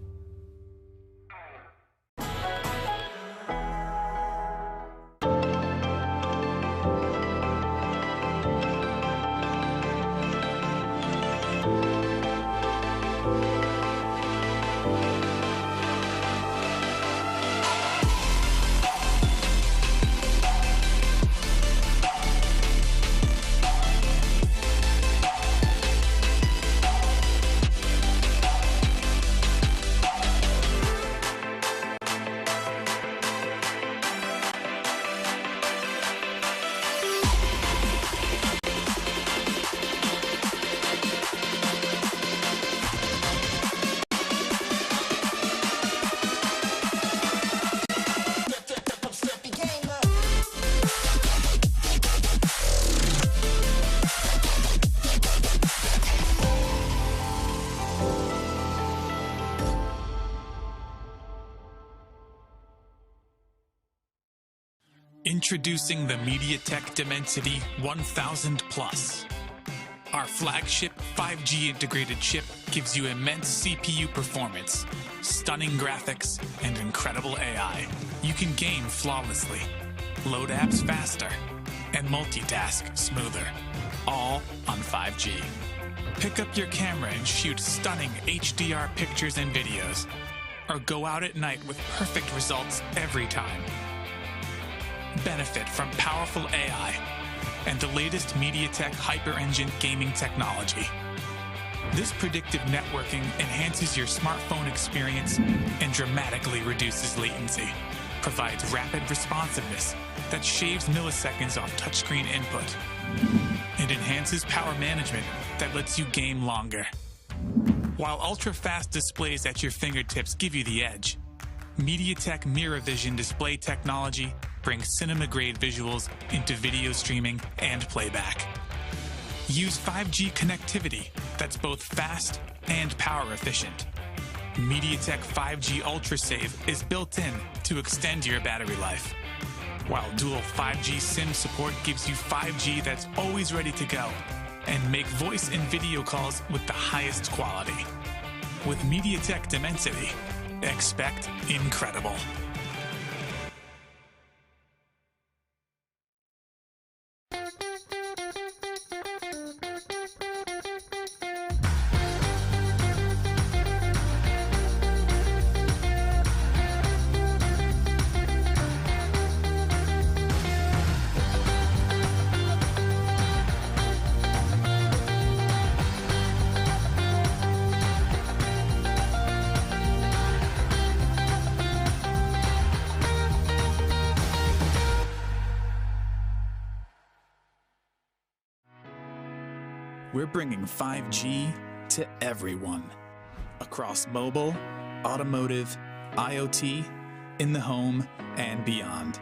Introducing the Mediatek Dimensity 1000 Plus. Our flagship 5G integrated chip gives you immense CPU performance, stunning graphics, and incredible AI. You can game flawlessly, load apps faster, and multitask smoother, all on 5G. Pick up your camera and shoot stunning HDR pictures and videos, or go out at night with perfect results every time. Benefit from powerful AI and the latest Mediatek Hyper-Engine gaming technology. This predictive networking enhances your smartphone experience and dramatically reduces latency, provides rapid responsiveness that shaves milliseconds off touchscreen input, and enhances power management that lets you game longer. While ultra-fast displays at your fingertips give you the edge, Mediatek Mirror Vision display technology brings cinema-grade visuals into video streaming and playback. Use 5G connectivity that's both fast and power efficient. Mediatek 5G Ultra Save is built in to extend your battery life, while dual 5G SIM support gives you 5G that's always ready to go and make voice and video calls with the highest quality. With Mediatek Dimensity, expect incredible. We're bringing 5G to everyone, across mobile, automotive, IoT, in the home, and beyond.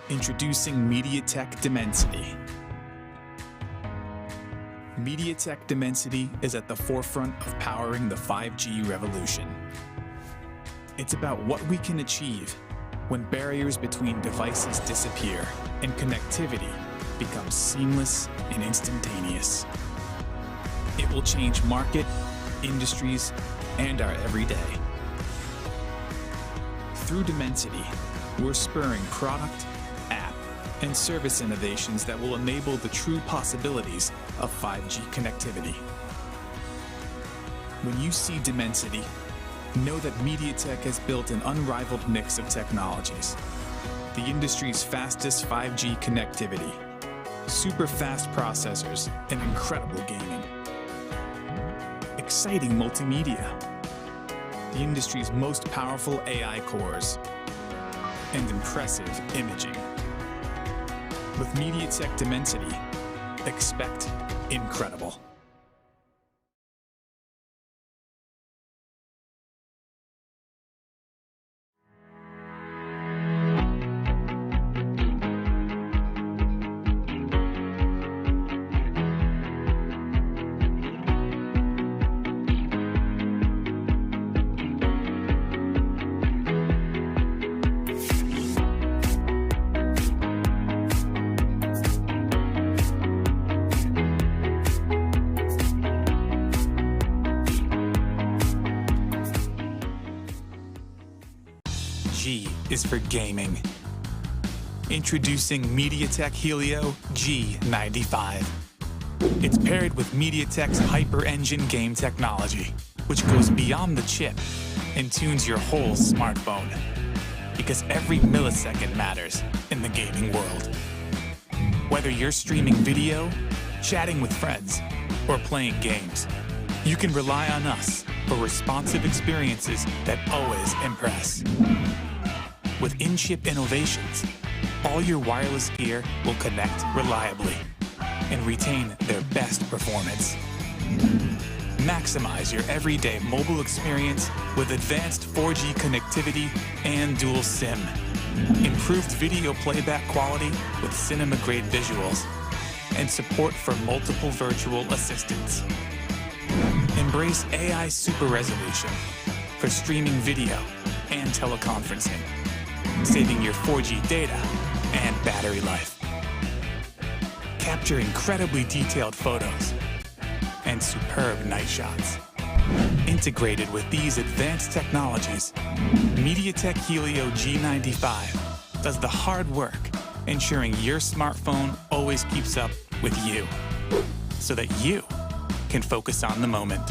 Introducing Mediatek Dimensity. Mediatek Dimensity is at the forefront of powering the 5G revolution. It's about what we can achieve when barriers between devices disappear and connectivity becomes seamless and instantaneous. It will change market, industries, and our everyday. Through Dimensity, we're spurring product, app, and service innovations that will enable the true possibilities of 5G connectivity. When you see Dimensity, know that Mediatek has built an unrivaled mix of technologies. The industry's fastest 5G connectivity, super fast processors, and incredible gaming. Exciting multimedia, the industry's most powerful AI cores, and impressive imaging. With Mediatek Dimensity, expect incredible. G is for gaming. Introducing Mediatek Helio G95. It's paired with Mediatek's Hyper-Engine game technology, which goes beyond the chip and tunes your whole smartphone. Because every millisecond matters in the gaming world. Whether you're streaming video, chatting with friends, or playing games, you can rely on us for responsive experiences that always impress. With in-chip innovations, all your wireless gear will connect reliably and retain their best performance. Maximize your everyday mobile experience with advanced 4G connectivity and dual SIM. Improved video playback quality with cinema-grade visuals, and support for multiple virtual assistants. Embrace AI super resolution for streaming video and teleconferencing, saving your 4G data and battery life. capture incredibly detailed photos and superb night shots. Integrated with these advanced technologies, Mediatek Helio G95 does the hard work, ensuring your smartphone always keeps up with you, so that you can focus on the moment.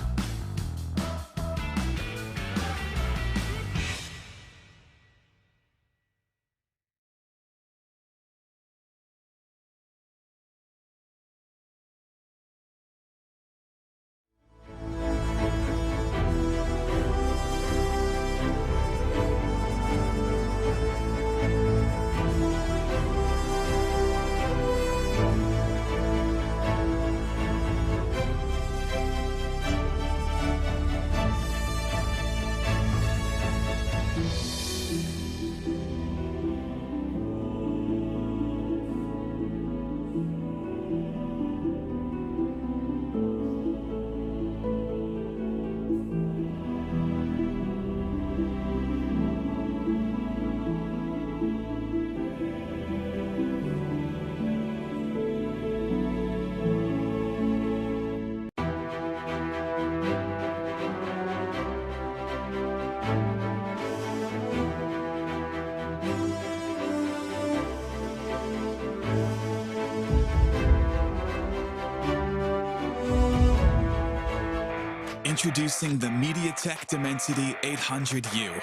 Introducing the Mediatek Dimensity 800U.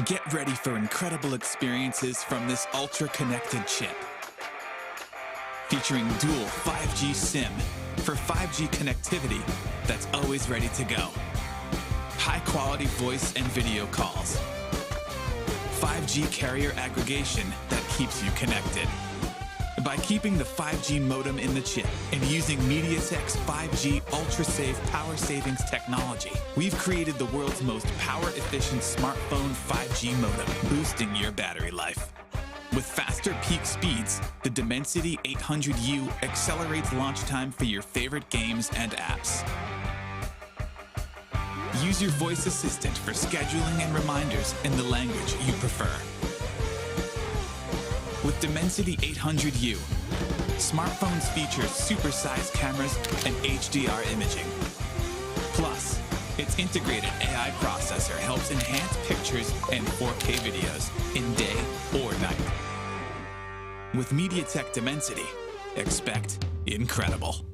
Get ready for incredible experiences from this ultra-connected chip. Featuring dual 5G SIM for 5G connectivity that's always ready to go. High-quality voice and video calls. 5G carrier aggregation that keeps you connected. By keeping the 5G modem in the chip and using Mediatek's 5G ultra-safe power savings technology, we've created the world's most power-efficient smartphone 5G modem, boosting your battery life. With faster peak speeds, the Dimensity 800U accelerates launch time for your favorite games and apps. Use your voice assistant for scheduling and reminders in the language you prefer. With Dimensity 800U, smartphones feature supersized cameras and HDR imaging. Plus, its integrated AI processor helps enhance pictures and 4K videos in day or night. With Mediatek Dimensity, expect incredible.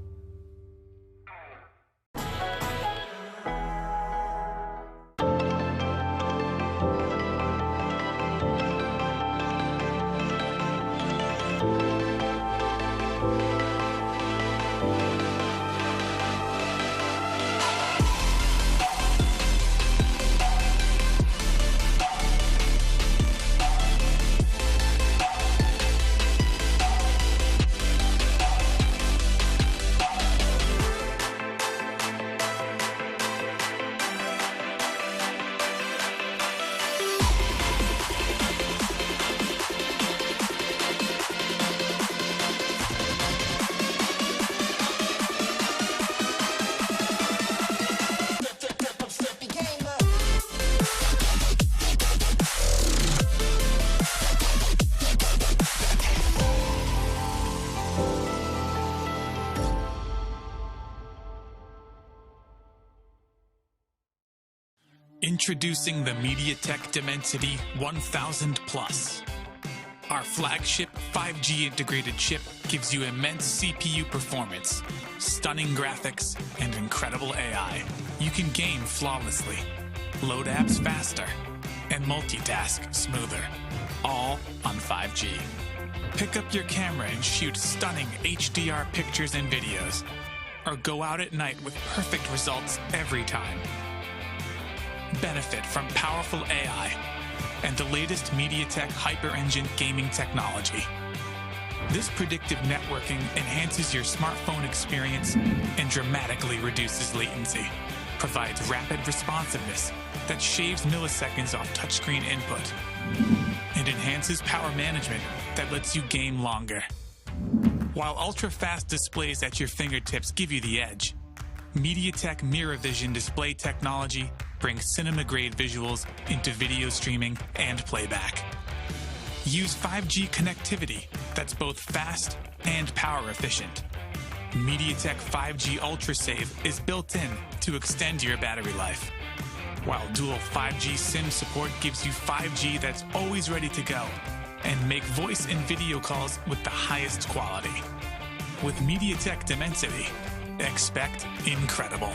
Introducing the Mediatek Dimensity 1000 Plus. Our flagship 5G integrated chip gives you immense CPU performance, stunning graphics, and incredible AI. You can game flawlessly, load apps faster, and multitask smoother, all on 5G. Pick up your camera and shoot stunning HDR pictures and videos, or go out at night with perfect results every time. Benefit from powerful AI and the latest Mediatek Hyper Engine gaming technology. This predictive networking enhances your smartphone experience and dramatically reduces latency, provides rapid responsiveness that shaves milliseconds off touchscreen input, and enhances power management that lets you game longer. While ultra-fast displays at your fingertips give you the edge, Mediatek Mirror Vision display technology brings cinema-grade visuals into video streaming and playback. Use 5G connectivity that's both fast and power efficient. Mediatek 5G Ultra Save is built in to extend your battery life, while dual 5G SIM support gives you 5G that's always ready to go and make voice and video calls with the highest quality. With Mediatek Dimensity, expect incredible.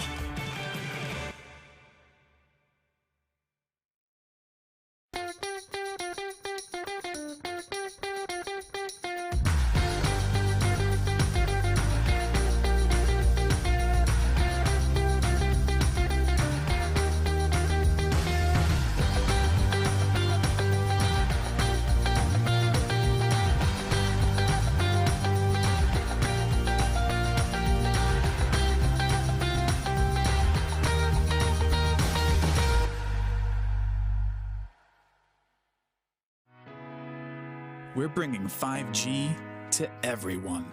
We're bringing 5G to everyone,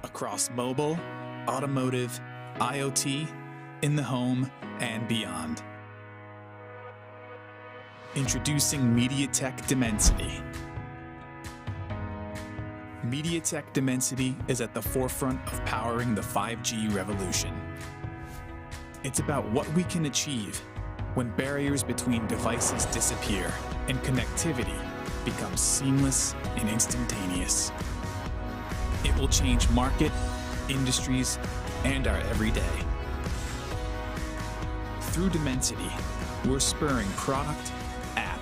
across mobile, automotive, IoT, in the home, and beyond. Introducing Mediatek Dimensity. Mediatek Dimensity is at the forefront of powering the 5G revolution. It's about what we can achieve when barriers between devices disappear and connectivity becomes seamless and instantaneous. It will change market, industries, and our everyday. Through Dimensity, we're spurring product, app,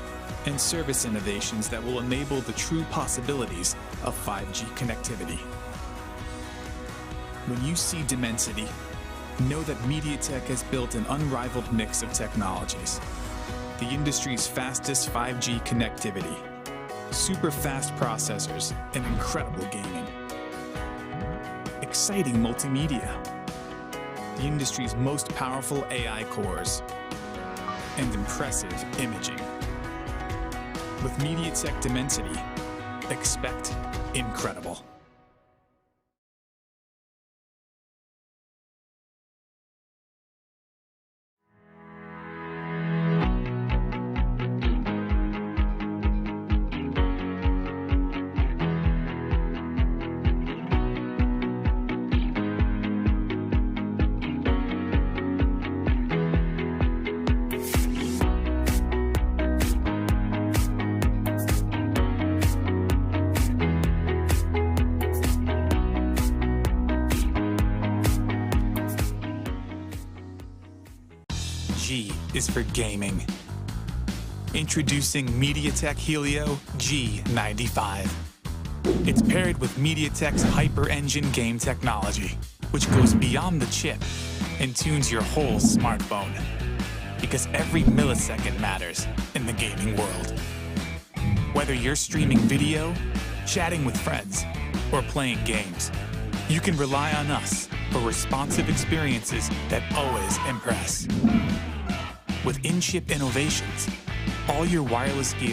and service innovations that will enable the true possibilities of 5G connectivity. When you see Dimensity, know that Mediatek has built an unrivaled mix of technologies. The industry's fastest 5G connectivity, super fast processors, and incredible gaming. Exciting multimedia, the industry's most powerful AI cores, and impressive imaging. With Mediatek Dimensity, expect incredible. G is for gaming. Introducing Mediatek Helio G95. It's paired with Mediatek's Hyper Engine game technology, which goes beyond the chip and tunes your whole smartphone. Because every millisecond matters in the gaming world. Whether you're streaming video, chatting with friends, or playing games, you can rely on us for responsive experiences that always impress. With in-chip innovations, all your wireless gear